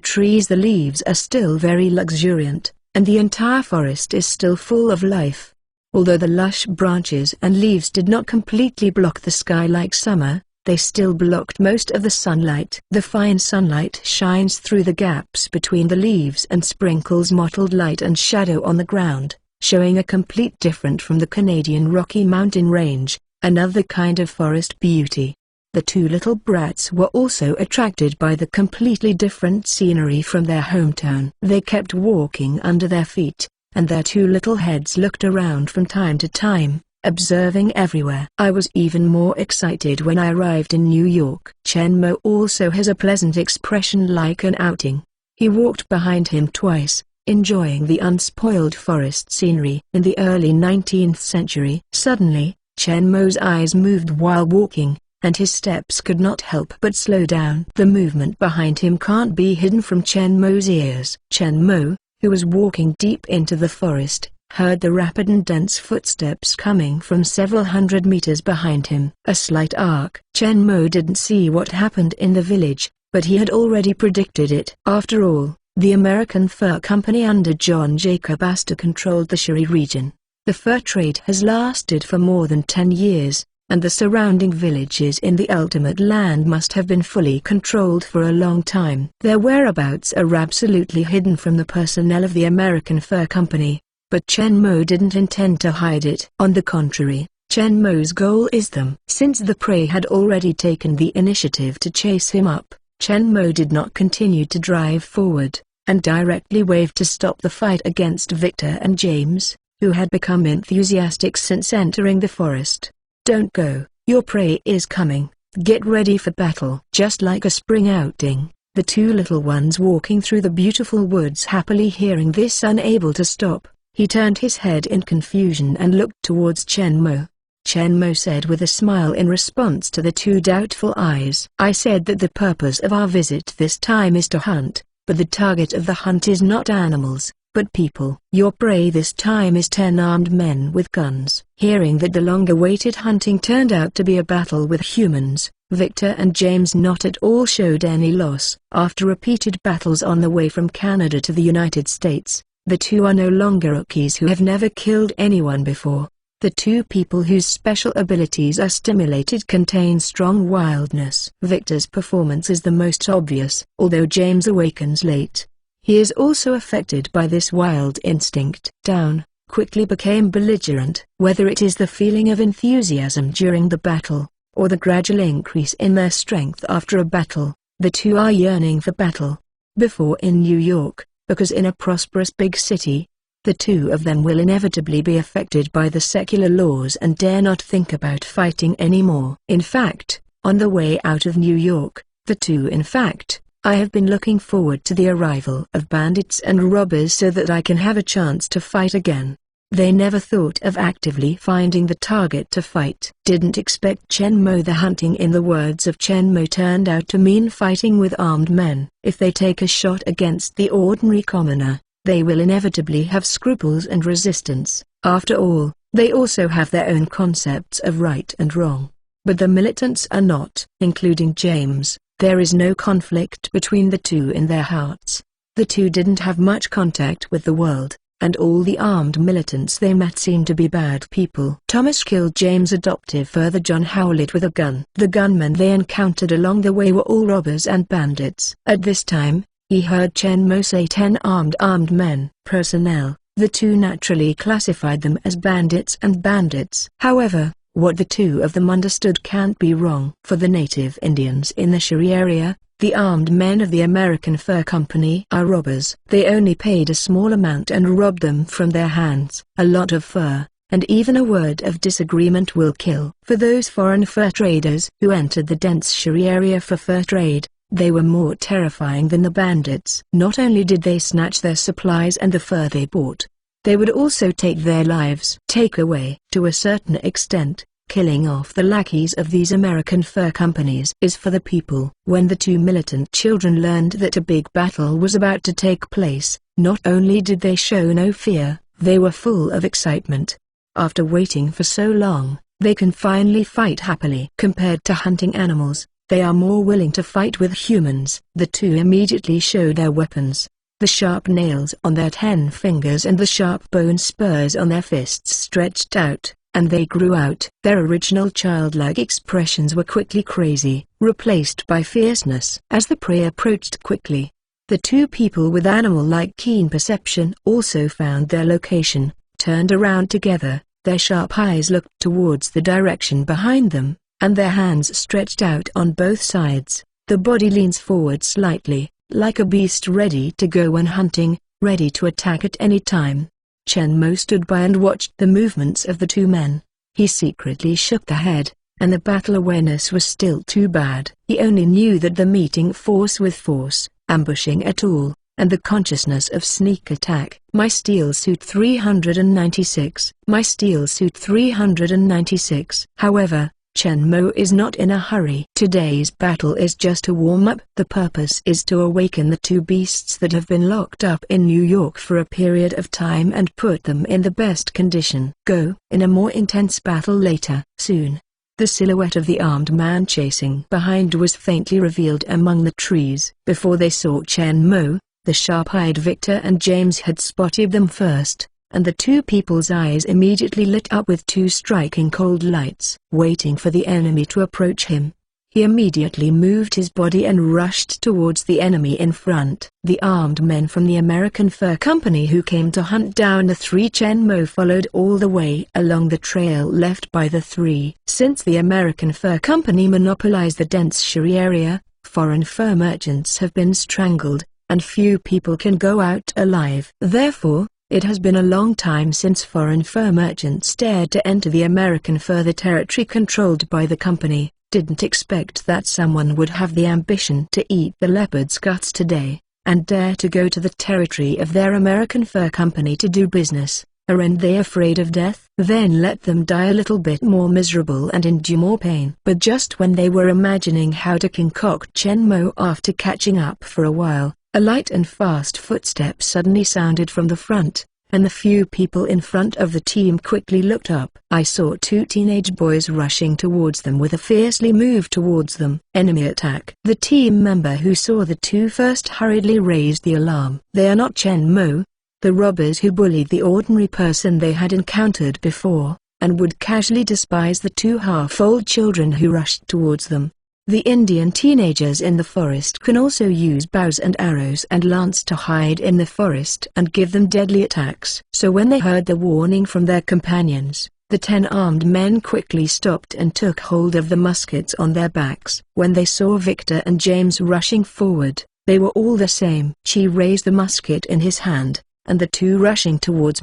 leaves are still very luxuriant, and the entire forest is still full of life. Although the lush branches and leaves did not completely block the sky like summer, they still blocked most of the sunlight. The fine sunlight shines through the gaps between the leaves and sprinkles mottled light and shadow on the ground, showing a complete different from the Canadian Rocky Mountain Range, another kind of forest beauty. The two little brats were also attracted by the completely different scenery from their hometown. They kept walking under their feet, and their two little heads looked around from time to time, observing everywhere. I was even more excited when I arrived in New York. Chen Mo also has a pleasant expression like an outing. He walked behind him twice, enjoying the unspoiled forest scenery. In the early 19th century, suddenly, Chen Mo's eyes moved while walking, and his steps could not help but slow down. The movement behind him can't be hidden from Chen Mo's ears. Chen Mo, who was walking deep into the forest, heard the rapid and dense footsteps coming from several hundred meters behind him. A slight arc. Chen Mo didn't see what happened in the village, but he had already predicted it. After all, the American Fur Company under John Jacob Astor controlled the Shiri region. The fur trade has lasted for more than 10 years, and the surrounding villages in the ultimate land must have been fully controlled for a long time. Their whereabouts are absolutely hidden from the personnel of the American Fur Company, but Chen Mo didn't intend to hide it. On the contrary, Chen Mo's goal is them. Since the prey had already taken the initiative to chase him up, Chen Mo did not continue to drive forward, and directly waved to stop the fight against Victor and James, who had become enthusiastic since entering the forest. "Don't go, your prey is coming, get ready for battle." Just like a spring outing, the two little ones walking through the beautiful woods happily hearing this, unable to stop, he turned his head in confusion and looked towards Chen Mo. Chen Mo said with a smile in response to the two doubtful eyes. "I said that the purpose of our visit this time is to hunt, but the target of the hunt is not animals, but people. Your prey this time is 10 armed men with guns." Hearing that the long-awaited hunting turned out to be a battle with humans, Victor and James not at all showed any loss. After repeated battles on the way from Canada to the United States, the two are no longer rookies who have never killed anyone before. The two people whose special abilities are stimulated contain strong wildness. Victor's performance is the most obvious. Although James awakens late, he is also affected by this wild instinct. Down, quickly became belligerent. Whether it is the feeling of enthusiasm during the battle, or the gradual increase in their strength after a battle, the two are yearning for battle. Before in New York, because in a prosperous big city, the two of them will inevitably be affected by the secular laws and dare not think about fighting anymore. In fact, on the way out of New York, the two I have been looking forward to the arrival of bandits and robbers so that I can have a chance to fight again. They never thought of actively finding the target to fight. Didn't expect Chen Mo. The hunting in the words of Chen Mo turned out to mean fighting with armed men. If they take a shot against the ordinary commoner, they will inevitably have scruples and resistance. After all, they also have their own concepts of right and wrong. But the militants are not, including James. There is no conflict between the two in their hearts. The two didn't have much contact with the world, and all the armed militants they met seemed to be bad people. Thomas killed James' adoptive father John Howlett with a gun. The gunmen they encountered along the way were all robbers and bandits. At this time, he heard Chen Mo say 10 armed men. Personnel, the two naturally classified them as bandits and bandits. However, what the two of them understood can't be wrong. For the native Indians in the Shire area, the armed men of the American Fur Company are robbers. They only paid a small amount and robbed them from their hands. A lot of fur, and even a word of disagreement will kill. For those foreign fur traders who entered the dense Shire area for fur trade, they were more terrifying than the bandits. Not only did they snatch their supplies and the fur they bought, they would also take their lives. Take away. To a certain extent, killing off the lackeys of these American fur companies is for the people. When the two militant children learned that a big battle was about to take place, not only did they show no fear, they were full of excitement. After waiting for so long, they can finally fight happily. Compared to hunting animals, they are more willing to fight with humans. The two immediately showed their weapons. The sharp nails on their 10 fingers and the sharp bone spurs on their fists stretched out, and they grew out. Their original childlike expressions were quickly crazy, replaced by fierceness. As the prey approached quickly, the two people with animal-like keen perception also found their location, turned around together, their sharp eyes looked towards the direction behind them, and their hands stretched out on both sides. The body leans forward slightly, like a beast ready to go when hunting, ready to attack at any time. Chen Mo stood by and watched the movements of the two men. He secretly shook the head, and the battle awareness was still too bad. He only knew that the meeting force with force, ambushing at all, and the consciousness of sneak attack. My Steel Suit 396. My Steel Suit 396. However, Chen Mo is not in a hurry. Today's battle is just a warm-up. The purpose is to awaken the two beasts that have been locked up in New York for a period of time and put them in the best condition. Go. In a more intense battle later. Soon, the silhouette of the armed man chasing behind was faintly revealed among the trees. Before they saw Chen Mo, the sharp-eyed Victor and James had spotted them first, and the two people's eyes immediately lit up with two striking cold lights. Waiting for the enemy to approach him, He immediately moved his body and rushed towards the enemy in front. The armed men from the American Fur Company who came to hunt down the three Chen Mo followed all the way along the trail left by the three. Since the American Fur Company monopolized the dense Shuri area, foreign fur merchants have been strangled, and few people can go out alive. Therefore, it has been a long time since foreign fur merchants dared to enter the American fur, the territory controlled by the company. Didn't expect that someone would have the ambition to eat the leopard's guts today, and dare to go to the territory of their American Fur Company to do business. Aren't they afraid of death? Then let them die a little bit more miserable and endure more pain. But just when they were imagining how to concoct Chen Mo after catching up for a while, a light and fast footstep suddenly sounded from the front, and the few people in front of the team quickly looked up. I saw two teenage boys rushing towards them with a fiercely move towards them. Enemy attack. The team member who saw the two first hurriedly raised the alarm. They are not Chen Mo, the robbers who bullied the ordinary person they had encountered before, and would casually despise the two half-old children who rushed towards them. The Indian teenagers in the forest can also use bows and arrows and lance to hide in the forest and give them deadly attacks. So when they heard the warning from their companions, the 10 armed men quickly stopped and took hold of the muskets on their backs. When they saw Victor and James rushing forward, they were all the same. Chi raised the musket in his hand, and the two rushing towards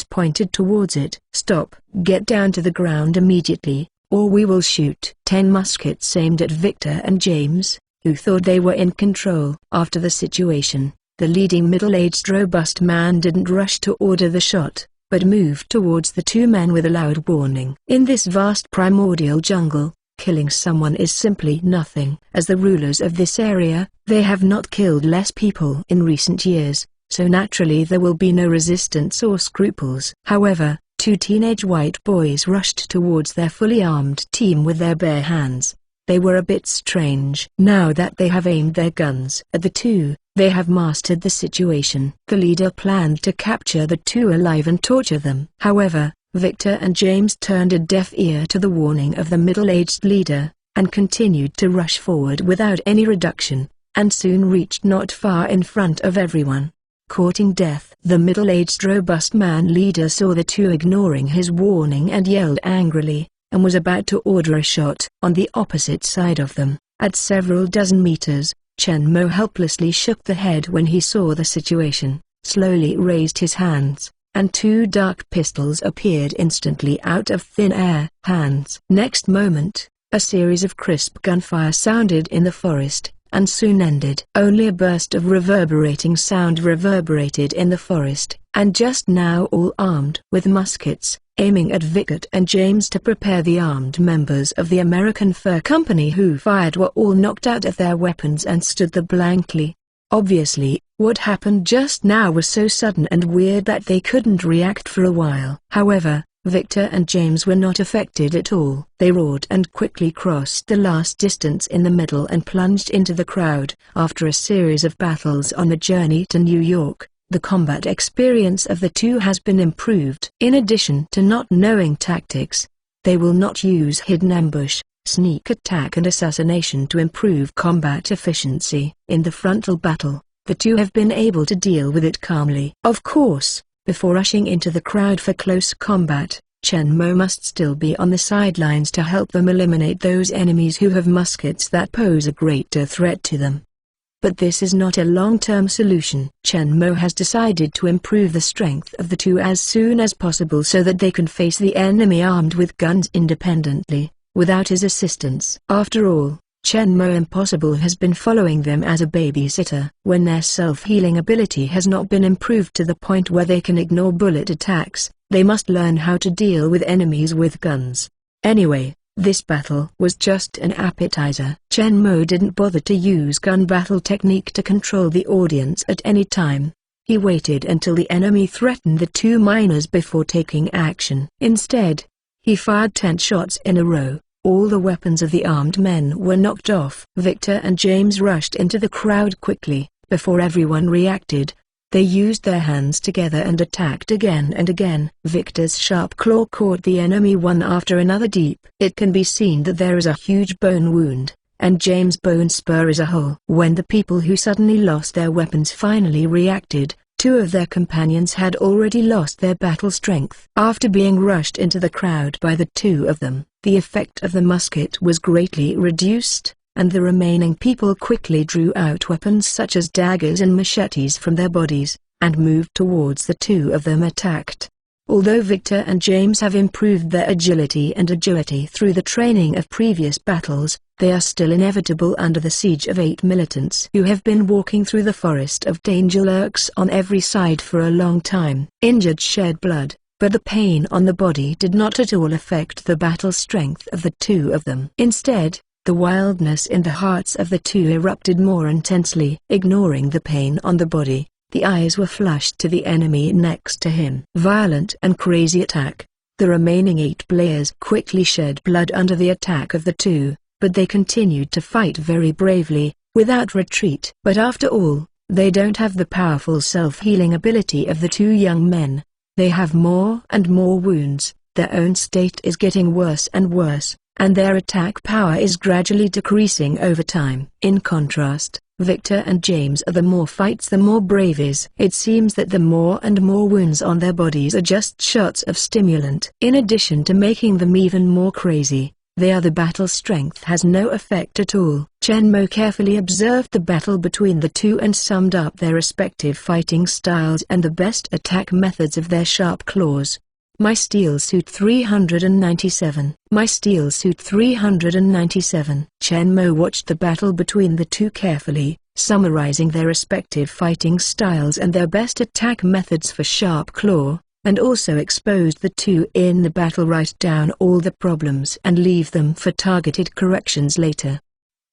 pointed towards it. Stop, get down to the ground immediately, or we will shoot. 10 muskets aimed at Victor and James, who thought they were in control. After the situation, the leading middle-aged robust man didn't rush to order the shot, but moved towards the two men with a loud warning. In this vast primordial jungle, killing someone is simply nothing. As the rulers of this area, they have not killed less people in recent years, so naturally there will be no resistance or scruples. However, 2 teenage white boys rushed towards their fully armed team with their bare hands. They were a bit strange. Now that they have aimed their guns at the two, they have mastered the situation. The leader planned to capture the two alive and torture them. However, Victor and James turned a deaf ear to the warning of the middle-aged leader, and continued to rush forward without any reduction, and soon reached not far in front of everyone. Courting death. The middle-aged robust man leader saw the two ignoring his warning and yelled angrily, and was about to order a shot. On the opposite side of them, at several dozen meters, Chen Mo helplessly shook the head when he saw the situation, slowly raised his hands, and 2 dark pistols appeared instantly out of thin air. Hands. Next moment, a series of crisp gunfire sounded in the forest, and soon ended. Only a burst of reverberating sound reverberated in the forest, and just now all armed with muskets, aiming at Victor and James to prepare. The armed members of the American Fur Company who fired were all knocked out of their weapons and stood there blankly. Obviously, what happened just now was so sudden and weird that they couldn't react for a while. However, Victor and James were not affected at all. They roared and quickly crossed the last distance in the middle and plunged into the crowd. After a series of battles on the journey to New York, the combat experience of the two has been improved. In addition to not knowing tactics, they will not use hidden ambush, sneak attack and assassination to improve combat efficiency. In the frontal battle, the two have been able to deal with it calmly. Of course, before rushing into the crowd for close combat, Chen Mo must still be on the sidelines to help them eliminate those enemies who have muskets that pose a greater threat to them. But this is not a long-term solution. Chen Mo has decided to improve the strength of the two as soon as possible so that they can face the enemy armed with guns independently, without his assistance. After all, Chen Mo Impossible has been following them as a babysitter. When their self-healing ability has not been improved to the point where they can ignore bullet attacks, they must learn how to deal with enemies with guns. Anyway, this battle was just an appetizer. Chen Mo didn't bother to use gun battle technique to control the audience at any time. He waited until the enemy threatened the two miners before taking action. Instead, he fired 10 shots in a row. All the weapons of the armed men were knocked off. Victor and James rushed into the crowd quickly, before everyone reacted, They used their hands together and attacked again and again. Victor's sharp claw caught the enemy one after another deep. It can be seen that there is a huge bone wound, and James' bone spur is a hole. When the people who suddenly lost their weapons finally reacted, two of their companions had already lost their battle strength. After being rushed into the crowd by the two of them, the effect of the musket was greatly reduced, and the remaining people quickly drew out weapons such as daggers and machetes from their bodies, and moved towards the two of them attacked. Although Victor and James have improved their agility through the training of previous battles, they are still inevitable under the siege of 8 militants who have been walking through the forest of danger lurks on every side for a long time. Injured shed blood, but the pain on the body did not at all affect the battle strength of the two of them. Instead, the wildness in the hearts of the two erupted more intensely. Ignoring the pain on the body, the eyes were flushed to the enemy next to him. Violent and crazy attack. The remaining 8 players quickly shed blood under the attack of the two, but they continued to fight very bravely, without retreat. But after all, they don't have the powerful self-healing ability of the two young men. They have more and more wounds, their own state is getting worse and worse, and their attack power is gradually decreasing over time. In contrast, Victor and James are the more fights the more brave is. It seems that the more and more wounds on their bodies are just shots of stimulant. In addition to making them even more crazy, their battle strength has no effect at all. Chen Mo carefully observed the battle between the two and summed up their respective fighting styles and the best attack methods of their sharp claws. My Steel Suit 397. My Steel Suit 397. Chen Mo watched the battle between the two carefully, summarizing their respective fighting styles and their best attack methods for Sharp Claw, and also exposed the two in the battle. Write down all the problems and leave them for targeted corrections later.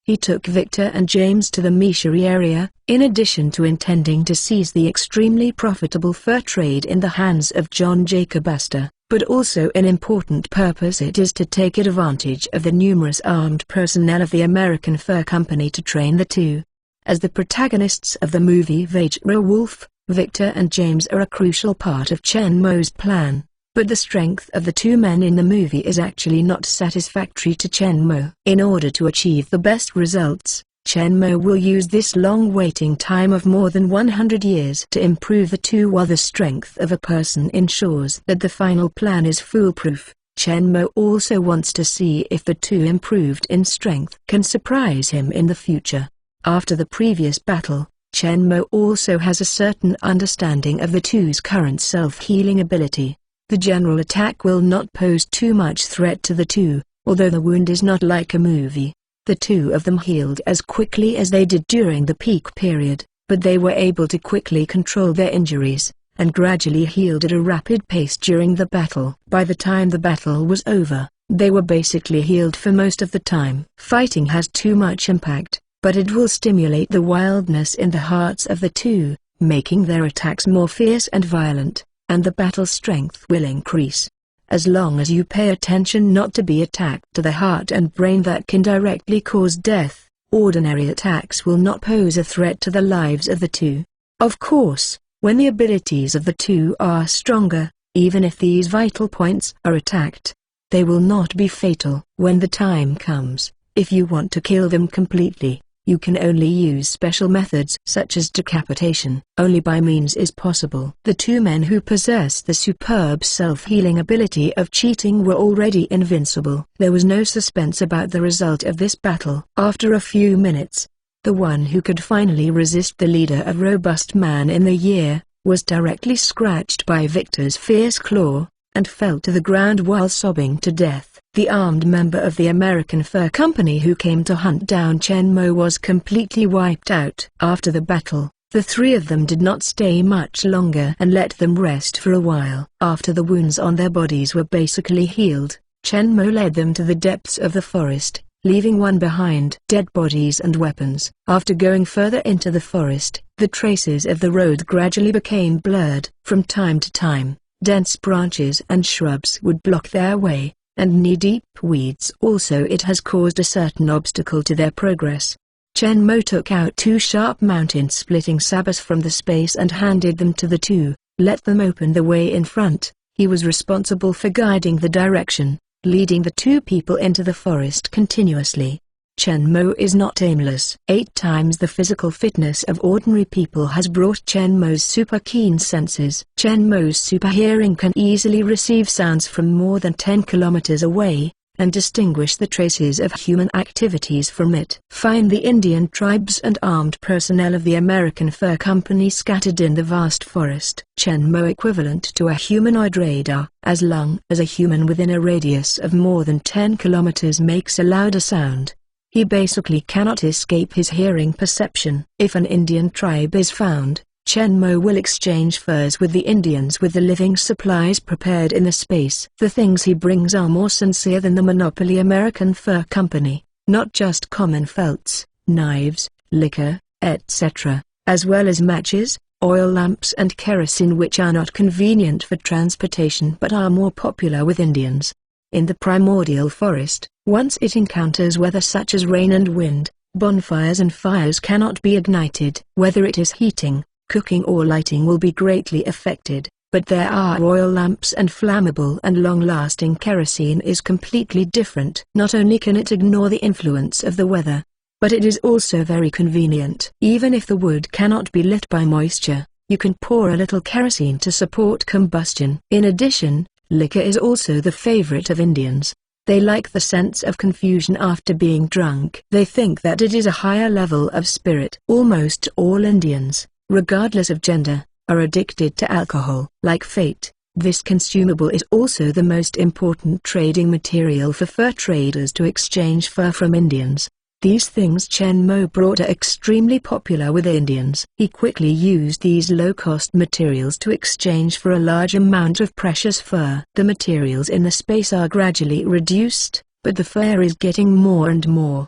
He took Victor and James to the Meschery area, in addition to intending to seize the extremely profitable fur trade in the hands of John Jacob Astor, but also an important purpose it is to take advantage of the numerous armed personnel of the American Fur Company to train the two. As the protagonists of the movie Vajra Wolf, Victor and James are a crucial part of Chen Mo's plan. But the strength of the two men in the movie is actually not satisfactory to Chen Mo. In order to achieve the best results, Chen Mo will use this long waiting time of more than 100 years to improve the two, while the strength of a person ensures that the final plan is foolproof. Chen Mo also wants to see if the two improved in strength can surprise him in the future. After the previous battle, Chen Mo also has a certain understanding of the two's current self-healing ability. The general attack will not pose too much threat to the two, although the wound is not like a movie. The two of them healed as quickly as they did during the peak period, but they were able to quickly control their injuries, and gradually healed at a rapid pace during the battle. By the time the battle was over, they were basically healed for most of the time. Fighting has too much impact, but it will stimulate the wildness in the hearts of the two, making their attacks more fierce and violent, and the battle strength will increase. As long as you pay attention not to be attacked to the heart and brain that can directly cause death, ordinary attacks will not pose a threat to the lives of the two. Of course, when the abilities of the two are stronger, even if these vital points are attacked, they will not be fatal. When the time comes, if you want to kill them completely, you can only use special methods such as decapitation. Only by means is possible. The two men who possess the superb self-healing ability of cheating were already invincible. There was no suspense about the result of this battle. After a few minutes, the one who could finally resist the leader of Robust Man in the Year, was directly scratched by Victor's fierce claw, and fell to the ground while sobbing to death. The armed member of the American Fur Company who came to hunt down Chen Mo was completely wiped out. After the battle, the three of them did not stay much longer and let them rest for a while. After the wounds on their bodies were basically healed, Chen Mo led them to the depths of the forest, leaving one behind. Dead bodies and weapons. After going further into the forest, the traces of the road gradually became blurred. From time to time, dense branches and shrubs would block their way, and knee-deep weeds also. It has caused a certain obstacle to their progress. Chen Mo took out two sharp mountain-splitting sabers from the space and handed them to the two. Let them open the way in front. He was responsible for guiding the direction, leading the two people into the forest continuously. Chen Mo is not aimless. 8 times the physical fitness of ordinary people has brought Chen Mo's super keen senses. Chen Mo's super hearing can easily receive sounds from more than 10 kilometers away, and distinguish the traces of human activities from it. Find the Indian tribes and armed personnel of the American Fur Company scattered in the vast forest. Chen Mo equivalent to a humanoid radar. As long as a human within a radius of more than 10 kilometers makes a louder sound, he basically cannot escape his hearing perception. If an Indian tribe is found, Chen Mo will exchange furs with the Indians with the living supplies prepared in the space. The things he brings are more sincere than the monopoly American Fur Company, not just common felts, knives, liquor, etc., as well as matches, oil lamps and kerosene, which are not convenient for transportation but are more popular with Indians. In the primordial forest, once it encounters weather such as rain and wind, bonfires and fires cannot be ignited. Whether it is heating, cooking or lighting will be greatly affected, but there are oil lamps, and flammable and long-lasting kerosene is completely different. Not only can it ignore the influence of the weather, but it is also very convenient. Even if the wood cannot be lit by moisture, you can pour a little kerosene to support combustion. In addition, liquor is also the favorite of Indians. They like the sense of confusion after being drunk. They think that it is a higher level of spirit. Almost all Indians, regardless of gender, are addicted to alcohol. Like fate, this consumable is also the most important trading material for fur traders to exchange fur from Indians. These things Chen Mo brought are extremely popular with Indians. He quickly used these low-cost materials to exchange for a large amount of precious fur. The materials in the space are gradually reduced, but the fur is getting more and more.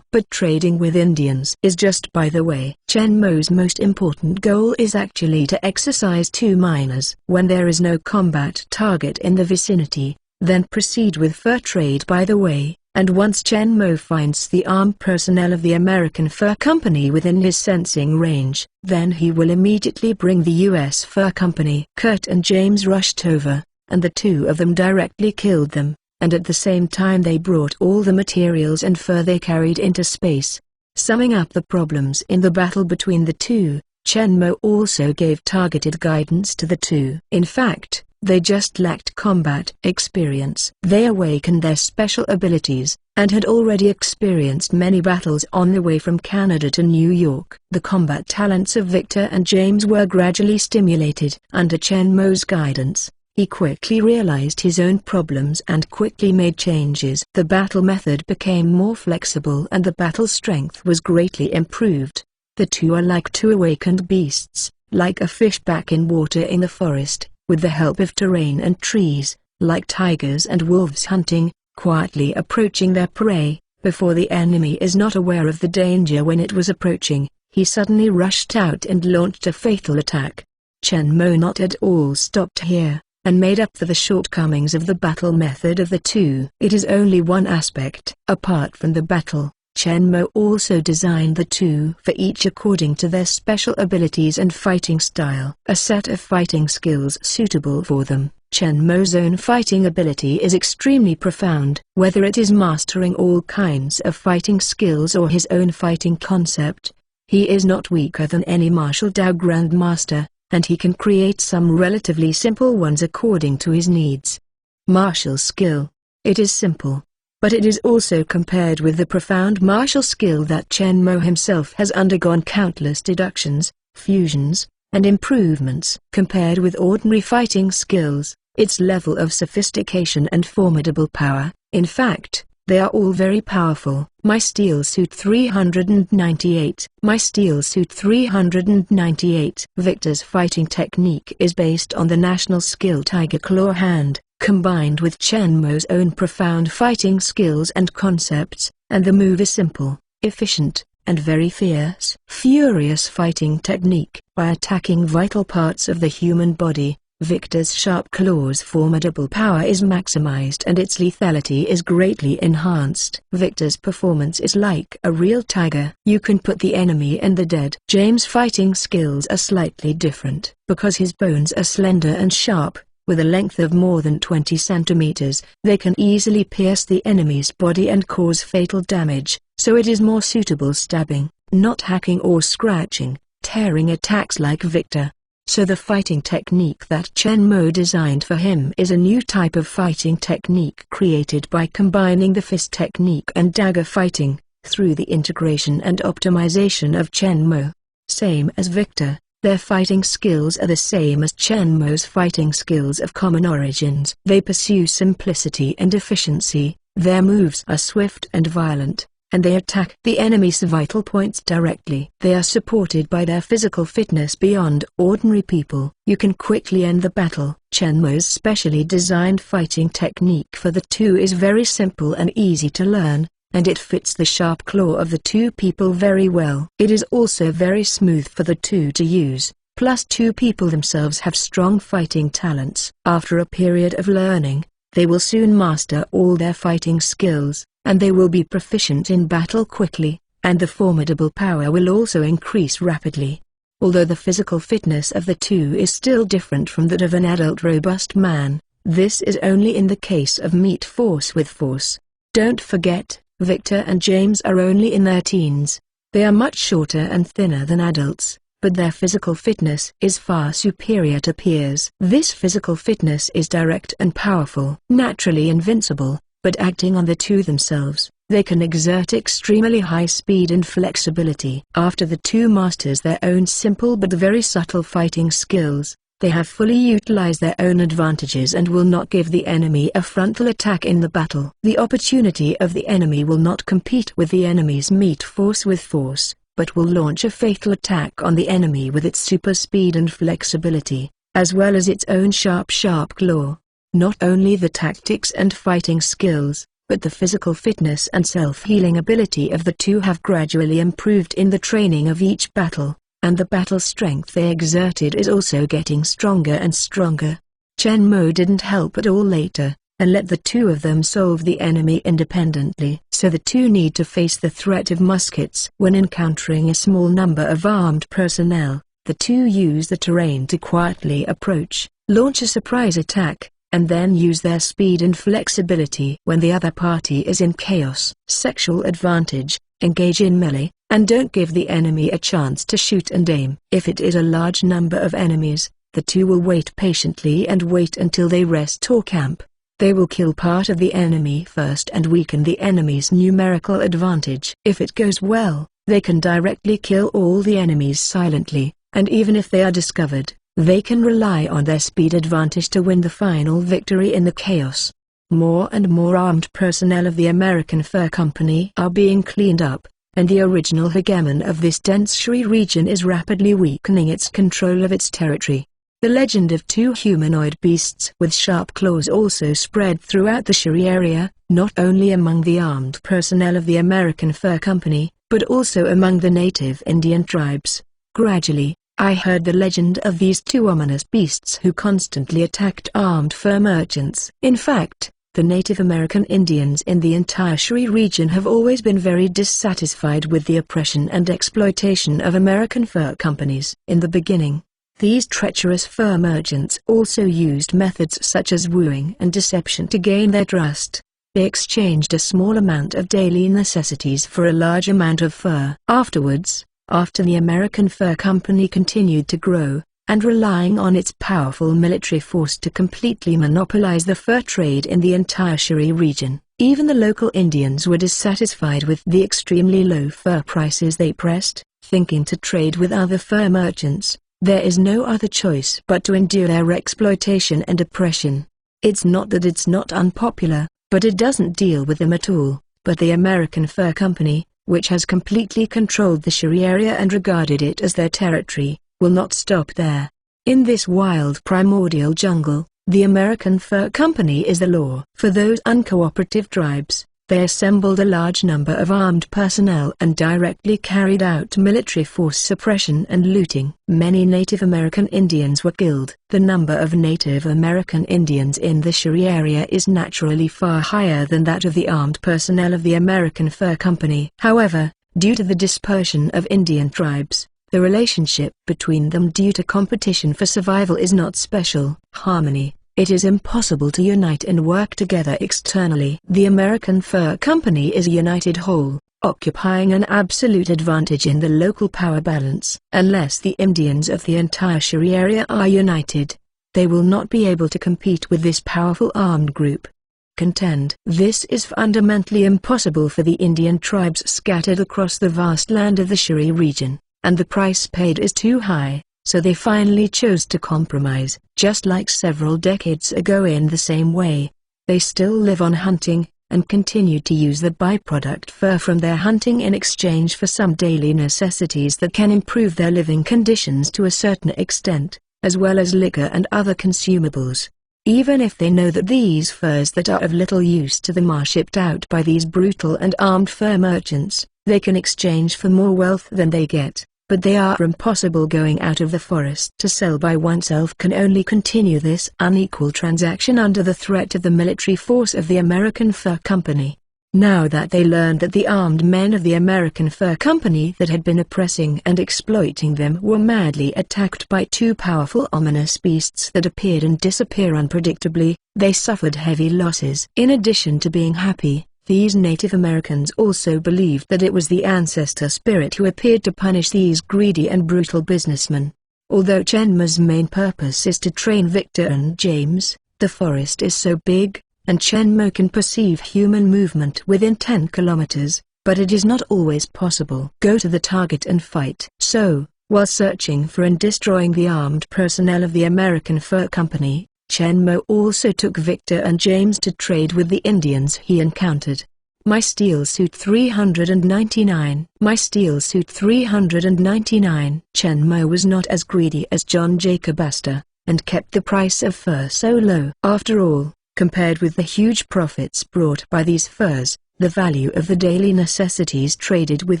But trading with Indians is just by the way. Chen Mo's most important goal is actually to exercise 2 minors. When there is no combat target in the vicinity, then proceed with fur trade by the way. And once Chen Mo finds the armed personnel of the American Fur Company within his sensing range, then he will immediately bring the U.S. Fur Company. Kurt and James rushed over, and the two of them directly killed them, and at the same time they brought all the materials and fur they carried into space. Summing up the problems in the battle between the two, Chen Mo also gave targeted guidance to the two. In fact, they just lacked combat experience. They awakened their special abilities, and had already experienced many battles on the way from Canada to New York. The combat talents of Victor and James were gradually stimulated. Under Chen Mo's guidance, he quickly realized his own problems and quickly made changes. The battle method became more flexible and the battle strength was greatly improved. The two are like two awakened beasts, like a fish back in water in the forest, with the help of terrain and trees, like tigers and wolves hunting, quietly approaching their prey. Before the enemy is not aware of the danger when it was approaching, he suddenly rushed out and launched a fatal attack. Chen Mo not at all stopped here, and made up for the shortcomings of the battle method of the two. It is only one aspect. Apart from the battle, Chen Mo also designed the two for each according to their special abilities and fighting style. A set of fighting skills suitable for them. Chen Mo's own fighting ability is extremely profound. Whether it is mastering all kinds of fighting skills or his own fighting concept, he is not weaker than any martial Dao grandmaster, and he can create some relatively simple ones according to his needs. Martial skill. It is simple, but it is also compared with the profound martial skill that Chen Mo himself has undergone countless deductions, fusions, and improvements. Compared with ordinary fighting skills, its level of sophistication and formidable power, in fact, they are all very powerful. My Steel Suit 398. My Steel Suit 398. Victor's fighting technique is based on the national skill Tiger Claw Hand, combined with Chen Mo's own profound fighting skills and concepts, and the move is simple, efficient, and very fierce. Furious fighting technique. By attacking vital parts of the human body, Victor's sharp claws' formidable power is maximized and its lethality is greatly enhanced. Victor's performance is like a real tiger. You can put the enemy and the dead. James' fighting skills are slightly different. Because his bones are slender and sharp, with a length of more than 20 centimeters, they can easily pierce the enemy's body and cause fatal damage, so it is more suitable stabbing, not hacking or scratching, tearing attacks like Victor. So the fighting technique that Chen Mo designed for him is a new type of fighting technique created by combining the fist technique and dagger fighting, through the integration and optimization of Chen Mo. Same as Victor, their fighting skills are the same as Chen Mo's fighting skills of common origins. They pursue simplicity and efficiency, their moves are swift and violent, and they attack the enemy's vital points directly. They are supported by their physical fitness beyond ordinary people. You can quickly end the battle. Chen Mo's specially designed fighting technique for the two is very simple and easy to learn, and it fits the sharp claw of the two people very well. It is also very smooth for the two to use, plus two people themselves have strong fighting talents. After a period of learning, they will soon master all their fighting skills, and they will be proficient in battle quickly, and the formidable power will also increase rapidly. Although the physical fitness of the two is still different from that of an adult robust man, this is only in the case of meet force with force. Don't forget, Victor and James are only in their teens. They are much shorter and thinner than adults, but their physical fitness is far superior to peers. This physical fitness is direct and powerful, naturally invincible. But acting on the two themselves, they can exert extremely high speed and flexibility. After the two masters their own simple but very subtle fighting skills, they have fully utilized their own advantages and will not give the enemy a frontal attack in the battle. The opportunity of the enemy will not compete with the enemy's meet force with force, but will launch a fatal attack on the enemy with its super speed and flexibility, as well as its own sharp claw. Not only the tactics and fighting skills, but the physical fitness and self-healing ability of the two have gradually improved in the training of each battle, and the battle strength they exerted is also getting stronger and stronger. Chen Mo didn't help at all later, and let the two of them solve the enemy independently. So the two need to face the threat of muskets. When encountering a small number of armed personnel, the two use the terrain to quietly approach, launch a surprise attack, and then use their speed and flexibility. When the other party is in chaos, sexual advantage, engage in melee, and don't give the enemy a chance to shoot and aim. If it is a large number of enemies, the two will wait patiently and wait until they rest or camp. They will kill part of the enemy first and weaken the enemy's numerical advantage. If it goes well, they can directly kill all the enemies silently, and even if they are discovered, they can rely on their speed advantage to win the final victory in the chaos. More and more armed personnel of the American Fur Company are being cleaned up, and the original hegemon of this dense Shri region is rapidly weakening its control of its territory. The legend of two humanoid beasts with sharp claws also spread throughout the Shri area, not only among the armed personnel of the American Fur Company, but also among the native Indian tribes. Gradually, I heard the legend of these two ominous beasts who constantly attacked armed fur merchants. In fact, the Native American Indians in the entire Shri region have always been very dissatisfied with the oppression and exploitation of American fur companies. In the beginning, these treacherous fur merchants also used methods such as wooing and deception to gain their trust. They exchanged a small amount of daily necessities for a large amount of fur. Afterwards, after the American Fur Company continued to grow, and relying on its powerful military force to completely monopolize the fur trade in the entire Shri region, even the local Indians were dissatisfied with the extremely low fur prices they pressed, thinking to trade with other fur merchants. There is no other choice but to endure their exploitation and oppression. It's not that it's not unpopular, but it doesn't deal with them at all. But the American Fur Company, which has completely controlled the Shri area and regarded it as their territory, will not stop there. In this wild primordial jungle, the American Fur Company is the law. For those uncooperative tribes, They assembled a large number of armed personnel and directly carried out military force suppression and looting. Many Native American Indians were killed. The number of Native American Indians in the Shuri area is naturally far higher than that of the armed personnel of the American Fur Company. However, due to the dispersion of Indian tribes, the relationship between them due to competition for survival is not special harmony. It is impossible to unite and work together externally. The American Fur Company is a united whole, occupying an absolute advantage in the local power balance. Unless the Indians of the entire Shuri area are united, they will not be able to compete with this powerful armed group. Contend. This is fundamentally impossible for the Indian tribes scattered across the vast land of the Shuri region, and the price paid is too high. So they finally chose to compromise. Just like several decades ago in the same way, they still live on hunting, and continue to use the byproduct fur from their hunting in exchange for some daily necessities that can improve their living conditions to a certain extent, as well as liquor and other consumables. Even if they know that these furs that are of little use to them are shipped out by these brutal and armed fur merchants, they can exchange for more wealth than they get. But they are impossible. Going out of the forest to sell by oneself can only continue this unequal transaction under the threat of the military force of the American Fur Company. Now that they learned that the armed men of the American Fur Company that had been oppressing and exploiting them were madly attacked by two powerful ominous beasts that appeared and disappear unpredictably, they suffered heavy losses. In addition to being happy, these Native Americans also believed that it was the ancestor spirit who appeared to punish these greedy and brutal businessmen. Although Shenmue's main purpose is to train Victor and James, the forest is so big, and Shenmue can perceive human movement within 10 kilometers, but it is not always possible. Go to the target and fight. So, while searching for and destroying the armed personnel of the American Fur Company, Shenmue also took Victor and James to trade with the Indians he encountered. My Steel Suit 399. My Steel Suit 399. Shenmue was not as greedy as John Jacob Astor, and kept the price of fur so low. After all, compared with the huge profits brought by these furs, the value of the daily necessities traded with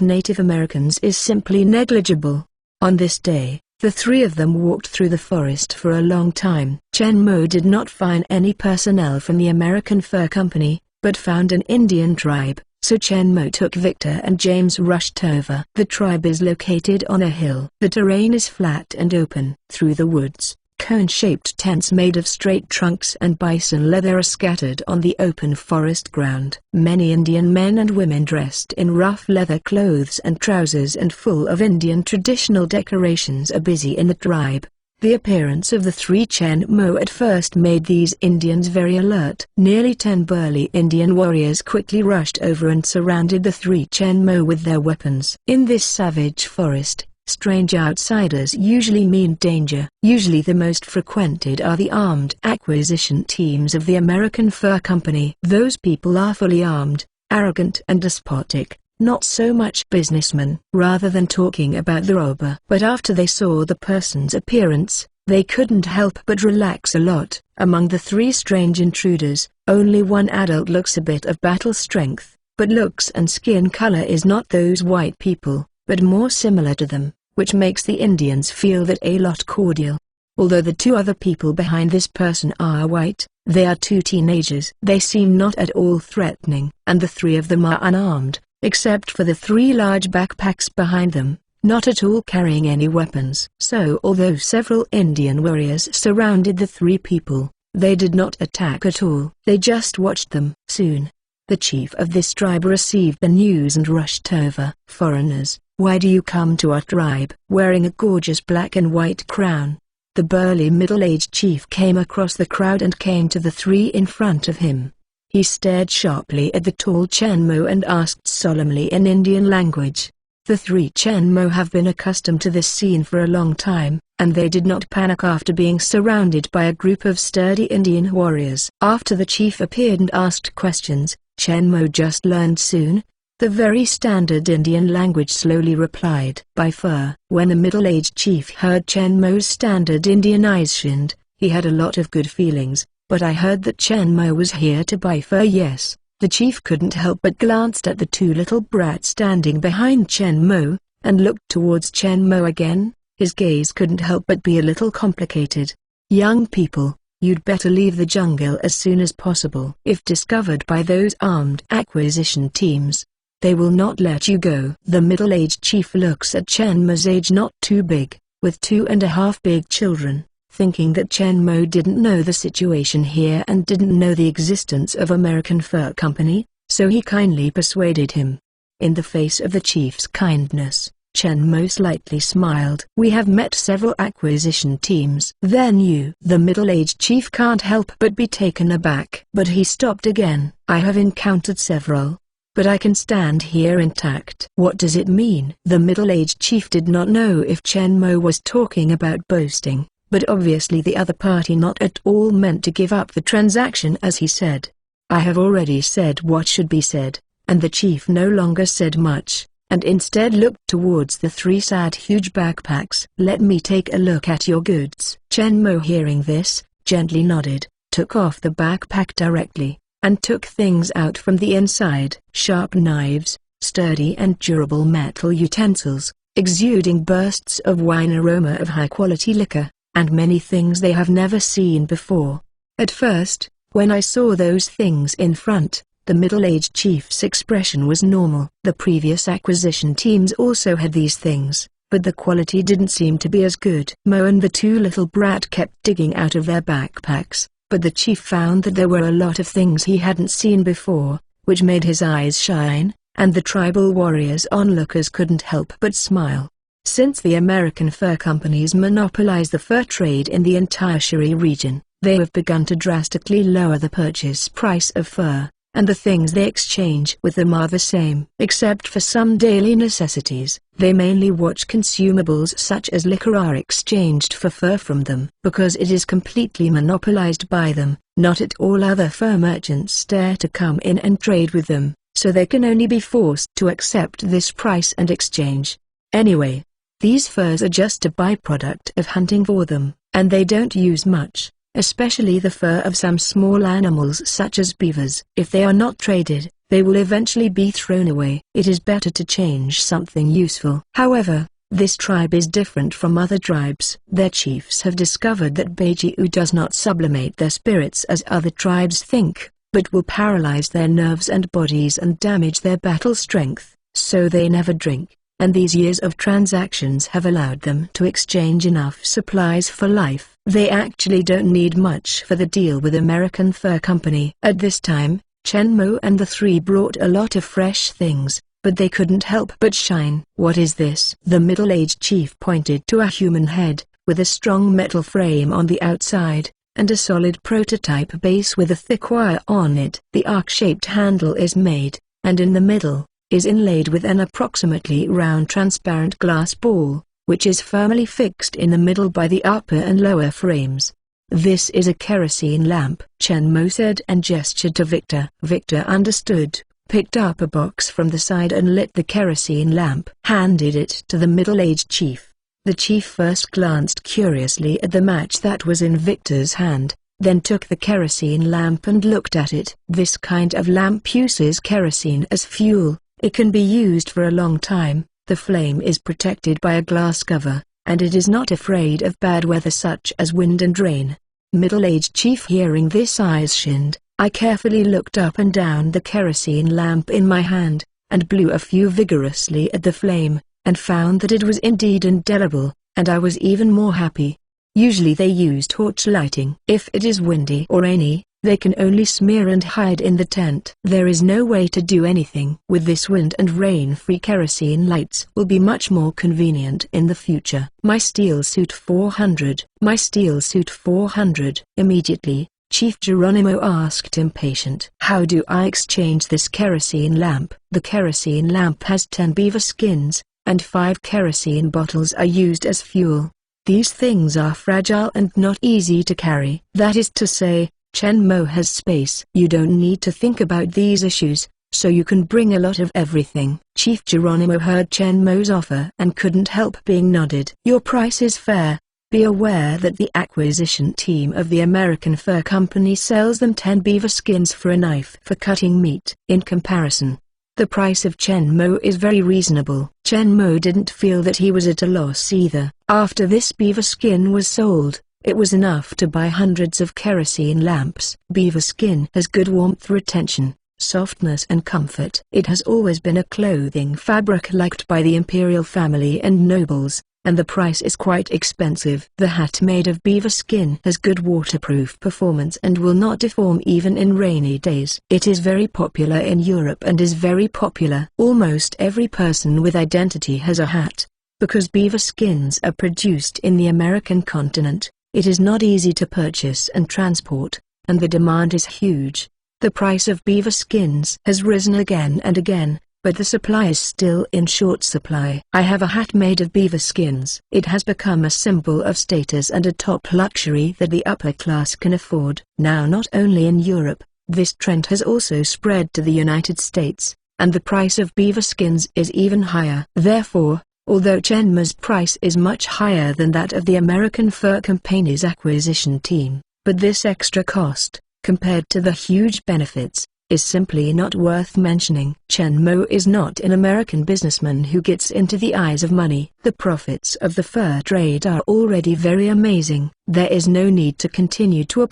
Native Americans is simply negligible. On this day, the three of them walked through the forest for a long time. Shenmue did not find any personnel from the American Fur Company, but found an Indian tribe, so Shenmue took Victor and James rushed over. The tribe is located on a hill. The terrain is flat and open. Through the woods, cone-shaped tents made of straight trunks and bison leather are scattered on the open forest ground. Many Indian men and women dressed in rough leather clothes and trousers and full of Indian traditional decorations are busy in the tribe. The appearance of the three Shenmue at first made these Indians very alert. Nearly 10 burly Indian warriors quickly rushed over and surrounded the three Shenmue with their weapons. In this savage forest, strange outsiders usually mean danger. Usually the most frequented are the armed acquisition teams of the American Fur Company. Those people are fully armed, arrogant and despotic, not so much businessmen. Rather than talking about the robber. But after they saw the person's appearance, they couldn't help but relax a lot. Among the three strange intruders, only one adult looks a bit of battle strength, but looks and skin color is not those white people, but more similar to them, which makes the Indians feel that a lot cordial. Although the two other people behind this person are white, they are two teenagers. They seem not at all threatening, and the three of them are unarmed, except for the three large backpacks behind them, not at all carrying any weapons. So although several Indian warriors surrounded the three people, they did not attack at all. They just watched them. Soon, the chief of this tribe received the news and rushed over. Foreigners, why do you come to our tribe? Wearing a gorgeous black and white crown, the burly middle-aged chief came across the crowd and came to the three in front of him. He stared sharply at the tall Shenmue and asked solemnly in Indian language. The three Shenmue have been accustomed to this scene for a long time, and they did not panic after being surrounded by a group of sturdy Indian warriors. After the chief appeared and asked questions, Shenmue just learned soon. The very standard Indian language slowly replied. By fur. When the middle-aged chief heard Shenmue's standard Indianization, he had a lot of good feelings. But I heard that Shenmue was here to buy fur. Yes, The chief couldn't help but glanced at the two little brats standing behind Chen Mo, and looked towards Chen Mo again. His gaze couldn't help but be a little complicated. "Young people, you'd better leave the jungle as soon as possible. If discovered by those armed acquisition teams, they will not let you go." The middle-aged chief looks at Chen Mo's age, not too big, with 2.5 big children, thinking that Chen Mo didn't know the situation here and didn't know the existence of American Fur Company, so he kindly persuaded him. In the face of the chief's kindness, Chen Mo slightly smiled. "We have met several acquisition teams." "Then you?" The middle-aged chief can't help but be taken aback. But he stopped again. "I have encountered several, but I can stand here intact." "What does it mean?" The middle-aged chief did not know if Chen Mo was talking about boasting, but obviously the other party not at all meant to give up the transaction as he said. "I have already said what should be said," and the chief no longer said much, and instead looked towards the three sad huge backpacks. "Let me take a look at your goods." Chen Mo, hearing this, gently nodded, took off the backpack directly, and took things out from the inside. Sharp knives, sturdy and durable metal utensils, exuding bursts of wine aroma of high-quality liquor, and many things they have never seen before. At first, when I saw those things in front, the middle-aged chief's expression was normal. The previous acquisition teams also had these things, but the quality didn't seem to be as good. Mo and the two little brat kept digging out of their backpacks, but the chief found that there were a lot of things he hadn't seen before, which made his eyes shine, and the tribal warriors onlookers couldn't help but smile. Since the American fur companies monopolize the fur trade in the entire Shiri region, they have begun to drastically lower the purchase price of fur, and the things they exchange with them are the same. Except for some daily necessities, they mainly watch consumables such as liquor are exchanged for fur from them. Because it is completely monopolized by them, not at all other fur merchants dare to come in and trade with them, so they can only be forced to accept this price and exchange. Anyway, these furs are just a byproduct of hunting for them, and they don't use much, especially the fur of some small animals such as beavers. If they are not traded, they will eventually be thrown away. It is better to change something useful. However, this tribe is different from other tribes. Their chiefs have discovered that Beijiu does not sublimate their spirits as other tribes think, but will paralyze their nerves and bodies and damage their battle strength, so they never drink. And these years of transactions have allowed them to exchange enough supplies for life. They actually don't need much for the deal with American Fur Company. At this time, Chen Mo and the three brought a lot of fresh things, but they couldn't help but shine. "What is this?" The middle-aged chief pointed to a human head, with a strong metal frame on the outside, and a solid prototype base with a thick wire on it. The arc-shaped handle is made, and in the middle, is inlaid with an approximately round transparent glass ball, which is firmly fixed in the middle by the upper and lower frames. "This is a kerosene lamp," Chen Mo said and gestured to Victor. Victor understood, picked up a box from the side and lit the kerosene lamp. Handed it to the middle-aged chief. The chief first glanced curiously at the match that was in Victor's hand, then took the kerosene lamp and looked at it. This kind of lamp uses kerosene as fuel. It can be used for a long time, the flame is protected by a glass cover, and it is not afraid of bad weather such as wind and rain. Middle-aged chief, hearing this, eyes shined. I carefully looked up and down the kerosene lamp in my hand, and blew a few vigorously at the flame, and found that it was indeed indelible, and I was even more happy. Usually they use torch lighting. If it is windy or rainy, they can only smear and hide in the tent. There is no way to do anything. With this wind and rain-free kerosene lights will be much more convenient in the future. My steel suit 400. My steel suit 400. Immediately, Chief Geronimo asked impatient. How do I exchange this kerosene lamp? The kerosene lamp has 10 beaver skins, and 5 kerosene bottles are used as fuel. These things are fragile and not easy to carry. That is to say, Chen Mo has space. You don't need to think about these issues, so you can bring a lot of everything. Chief Geronimo heard Chen Mo's offer and couldn't help being nodded. Your price is fair, Be aware that the acquisition team of the American Fur Company sells them 10 beaver skins for a knife for cutting meat. In comparison, the price of Chen Mo is very reasonable. Chen Mo didn't feel that he was at a loss either. After this beaver skin was sold, it was enough to buy hundreds of kerosene lamps. Beaver skin has good warmth retention, softness and comfort. It has always been a clothing fabric liked by the imperial family and nobles, and the price is quite expensive. The hat made of beaver skin has good waterproof performance and will not deform even in rainy days. It is very popular in Europe and is very popular. Almost every person with identity has a hat. Because beaver skins are produced in the American continent, it is not easy to purchase and transport, and the demand is huge. The price of beaver skins has risen again and again, but the supply is still in short supply. I have a hat made of beaver skins. It has become a symbol of status and a top luxury that the upper class can afford. Now not only in Europe, this trend has also spread to the United States, and the price of beaver skins is even higher. Therefore, although Chen Mo's price is much higher than that of the American Fur Company's acquisition team, but this extra cost, compared to the huge benefits, is simply not worth mentioning. Chen Mo is not an American businessman who gets into the eyes of money. The profits of the fur trade are already very amazing. There is no need to continue to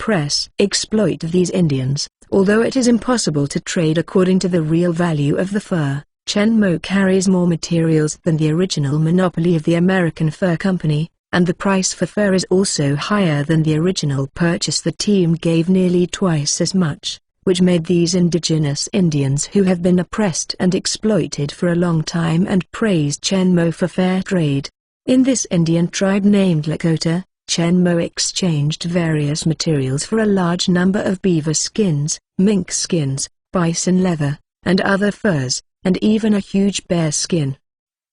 exploit these Indians. Although it is impossible to trade according to the real value of the fur, Chen Mo carries more materials than the original monopoly of the American Fur Company, and the price for fur is also higher than the original purchase. The team gave nearly twice as much, which made these indigenous Indians who have been oppressed and exploited for a long time and praised Chen Mo for fair trade. In this Indian tribe named Lakota, Chen Mo exchanged various materials for a large number of beaver skins, mink skins, bison leather, and other furs, and even a huge bear skin.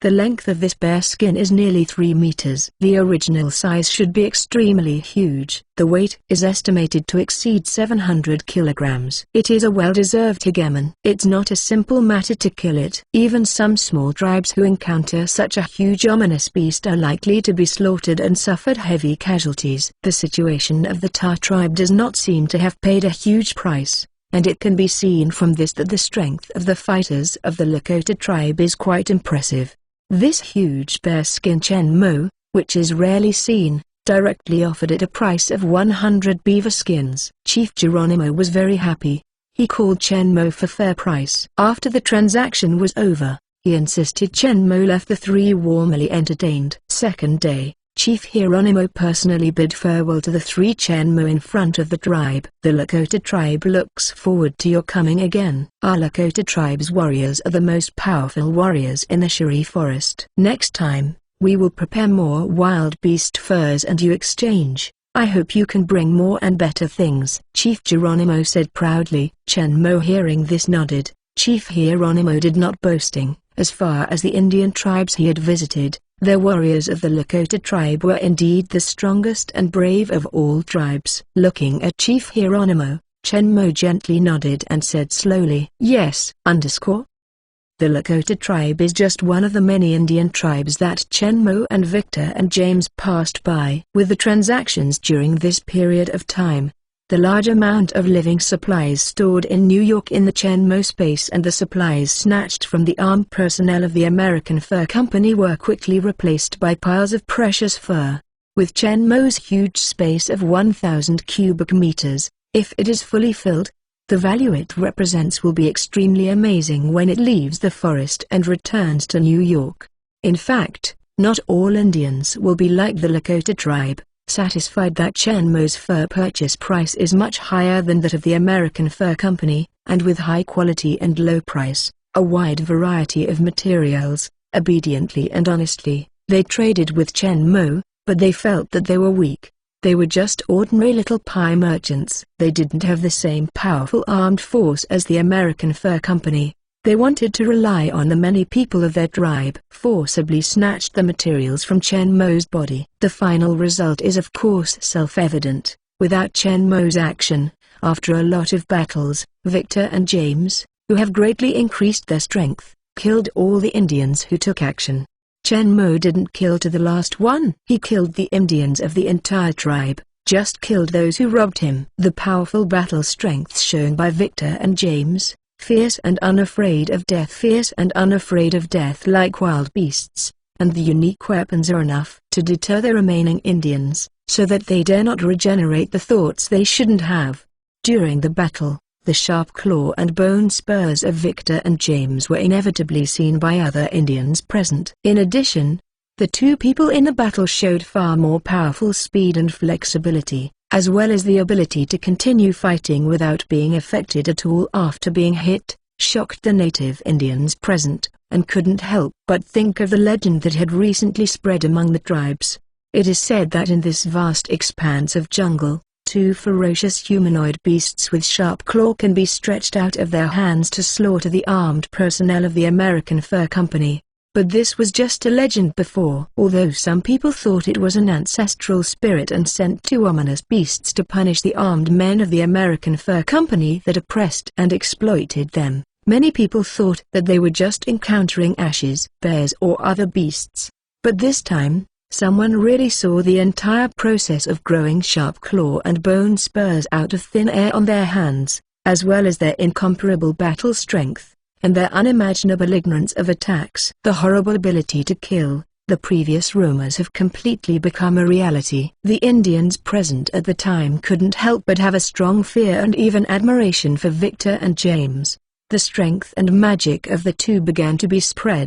The length of this bear skin is nearly 3 meters. The original size should be extremely huge. The weight is estimated to exceed 700 kilograms. It is a well-deserved hegemon. It's not a simple matter to kill it. Even some small tribes who encounter such a huge ominous beast are likely to be slaughtered and suffered heavy casualties. The situation of the Ta tribe does not seem to have paid a huge price, and it can be seen from this that the strength of the fighters of the Lakota tribe is quite impressive. This huge bearskin Chen Mo, which is rarely seen, directly offered at a price of 100 beaver skins. Chief Geronimo was very happy. He called Chen Mo for fair price. After the transaction was over, he insisted Chen Mo left the three warmly entertained. Second day, Chief Geronimo personally bid farewell to the three Chen Mo in front of the tribe. The Lakota tribe looks forward to your coming again. Our Lakota tribe's warriors are the most powerful warriors in the Shire Forest. Next time, we will prepare more wild beast furs and you exchange. I hope you can bring more and better things. Chief Geronimo said proudly. Chen Mo hearing this nodded. Chief Geronimo did not boasting. As far as the Indian tribes he had visited, the warriors of the Lakota tribe were indeed the strongest and brave of all tribes. Looking at Chief Geronimo, Chen Mo gently nodded and said slowly, "Yes." The Lakota tribe is just one of the many Indian tribes that Chen Mo and Victor and James passed by. With the transactions during this period of time, the large amount of living supplies stored in New York in the Chen Mo space and the supplies snatched from the armed personnel of the American Fur Company were quickly replaced by piles of precious fur. With Chen Mo's huge space of 1,000 cubic meters, if it is fully filled, the value it represents will be extremely amazing when it leaves the forest and returns to New York. In fact, not all Indians will be like the Lakota tribe, satisfied that Chen Mo's fur purchase price is much higher than that of the American Fur Company, and with high quality and low price, a wide variety of materials, obediently and honestly, they traded with Chen Mo, but they felt that they were weak. They were just ordinary little pie merchants. They didn't have the same powerful armed force as the American Fur Company. They wanted to rely on the many people of their tribe. Forcibly snatched the materials from Chen Mo's body. The final result is of course self-evident. Without Chen Mo's action, after a lot of battles, Victor and James, who have greatly increased their strength, killed all the Indians who took action. Chen Mo didn't kill to the last one. He killed the Indians of the entire tribe, just killed those who robbed him. The powerful battle strength shown by Victor and James, fierce and unafraid of death like wild beasts, and the unique weapons are enough to deter the remaining Indians, so that they dare not regenerate the thoughts they shouldn't have. During the battle, the sharp claw and bone spurs of Victor and James were inevitably seen by other Indians present. In addition, the two people in the battle showed far more powerful speed and flexibility, as well as the ability to continue fighting without being affected at all after being hit, shocked the native Indians present, and couldn't help but think of the legend that had recently spread among the tribes. It is said that in this vast expanse of jungle, two ferocious humanoid beasts with sharp claw can be stretched out of their hands to slaughter the armed personnel of the American Fur Company. But this was just a legend before. Although some people thought it was an ancestral spirit and sent two ominous beasts to punish the armed men of the American Fur Company that oppressed and exploited them, many people thought that they were just encountering ashes, bears or other beasts. But this time, someone really saw the entire process of growing sharp claw and bone spurs out of thin air on their hands, as well as their incomparable battle strength, and their unimaginable ignorance of attacks. The horrible ability to kill, the previous rumors have completely become a reality. The Indians present at the time couldn't help but have a strong fear and even admiration for Victor and James. The strength and magic of the two began to be spread,